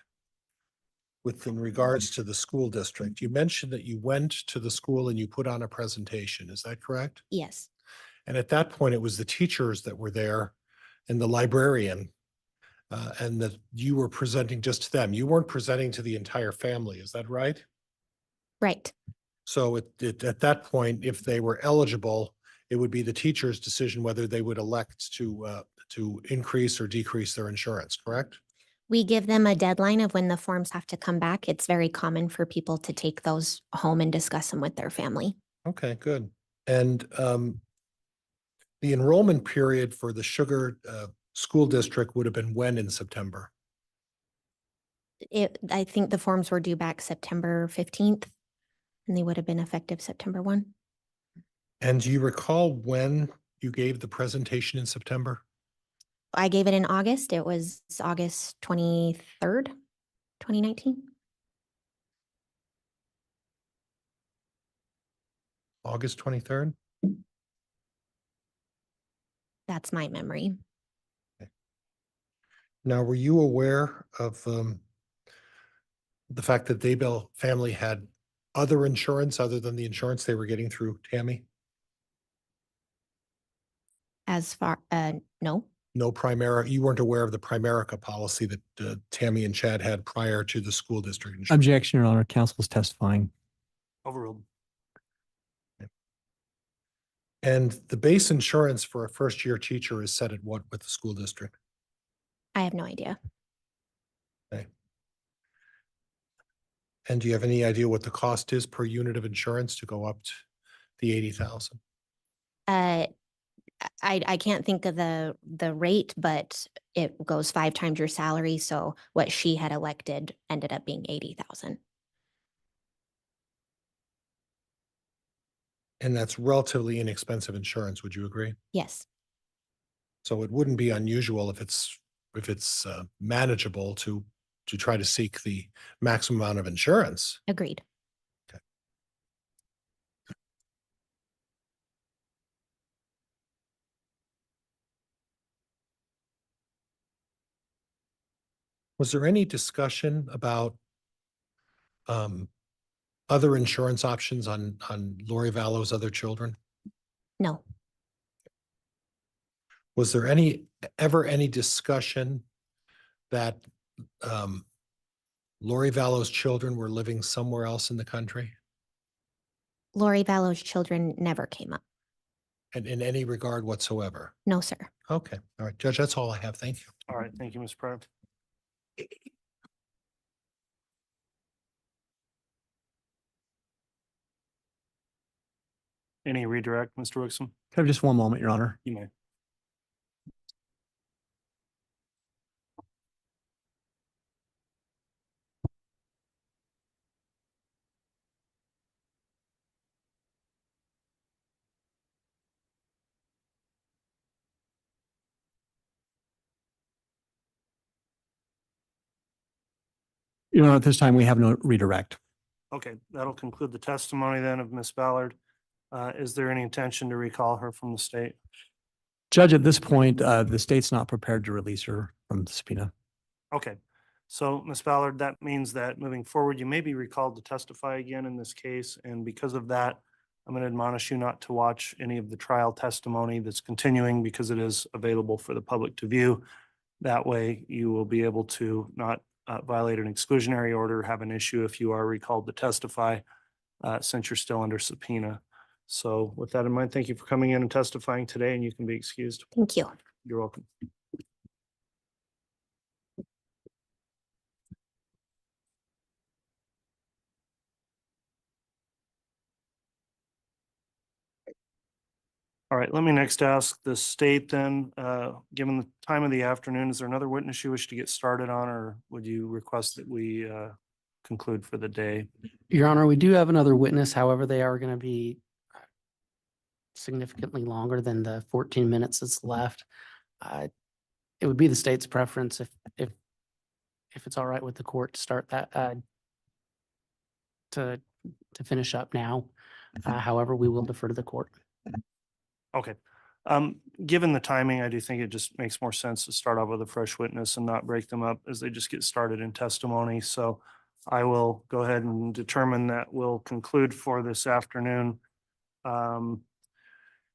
in regards to the school district, you mentioned that you went to the school and you put on a presentation. Is that correct? yes, And at that point, it was the teachers that were there and the librarian, and that you were presenting just to them. You weren't presenting to the entire family. Is that right? right, So at that point, if they were eligible, it would be the teacher's decision whether they would elect to increase or decrease their insurance, correct? We give them a deadline of when the forms have to come back. It's very common for people to take those home and discuss them with their family. Okay, good. And the enrollment period for the Sugar School District would have been when in September? I think the forms were due back September 15th and they would have been effective September 1. And do you recall when you gave the presentation in September? I gave it in August. It was August 23rd, 2019. August 23rd? That's my memory. Now, were you aware of the fact that Daybell family had other insurance other than the insurance they were getting through Tammy? As far, no, No Primera, you weren't aware of the Primerica policy that Tammy and Chad had prior to the school district insurance? Objection, Your Honor. Counsel's testifying. Overruled. And the base insurance for a first-year teacher is set at what with the school district? I have no idea. Okay. And do you have any idea what the cost is per unit of insurance to go up to the 80,000? I can't think of the rate, but it goes 5 times your salary. So what she had elected ended up being 80,000. And that's relatively inexpensive insurance. Would you agree? Yes, So it wouldn't be unusual if it's manageable to try to seek the maximum amount of insurance. agreed. Was there any discussion about other insurance options on Lori Vallow's other children? No, Was there ever any discussion that Lori Vallow's children were living somewhere else in the country? Lori Vallow's children never came up. And in any regard whatsoever? No, sir. Okay, all right, Judge, that's all I have. Thank you. All right, thank you, Ms. Pryor. Any redirect, Mr. Wixom? Can I have just one moment, Your Honor? You may. Your Honor, at this time, we have no redirect. Okay, that'll conclude the testimony then of Ms. Ballard. Is there any intention to recall her from the state? Judge, at this point, the state's not prepared to release her from the subpoena. Okay, so Ms. Ballard, that means that moving forward, you may be recalled to testify again in this case. And because of that, I'm going to admonish you not to watch any of the trial testimony that's continuing because it is available for the public to view. That way you will be able to not violate an exclusionary order, have an issue if you are recalled to testify since you're still under subpoena. So with that in mind, thank you for coming in and testifying today, and you can be excused. Thank you. You're welcome. All right, let me next ask the state then, given the time of the afternoon, is there another witness you wish to get started on, or would you request that we conclude for the day? Your Honor, we do have another witness. However, they are going to be significantly longer than the 14 minutes that's left. It would be the state's preference if it's all right with the court to start that to finish up now. However, we will defer to the court. Okay. Given the timing, I do think it just makes more sense to start off with a fresh witness and not break them up as they just get started in testimony. So I will go ahead and determine that we'll conclude for this afternoon.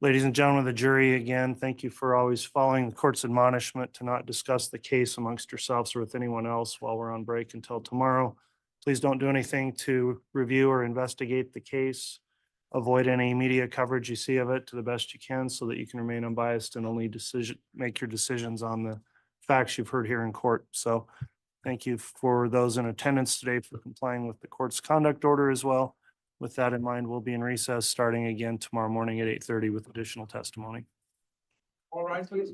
Ladies and gentlemen of the jury, again, thank you for always following the court's admonishment to not discuss the case amongst yourselves or with anyone else while we're on break until tomorrow. Please don't do anything to review or investigate the case. Avoid any media coverage you see of it to the best you can so that you can remain unbiased and only make your decisions on the facts you've heard here in court. So thank you for those in attendance today for complying with the court's conduct order as well. With that in mind, we'll be in recess starting again tomorrow morning at 8:30 with additional testimony. All right, please.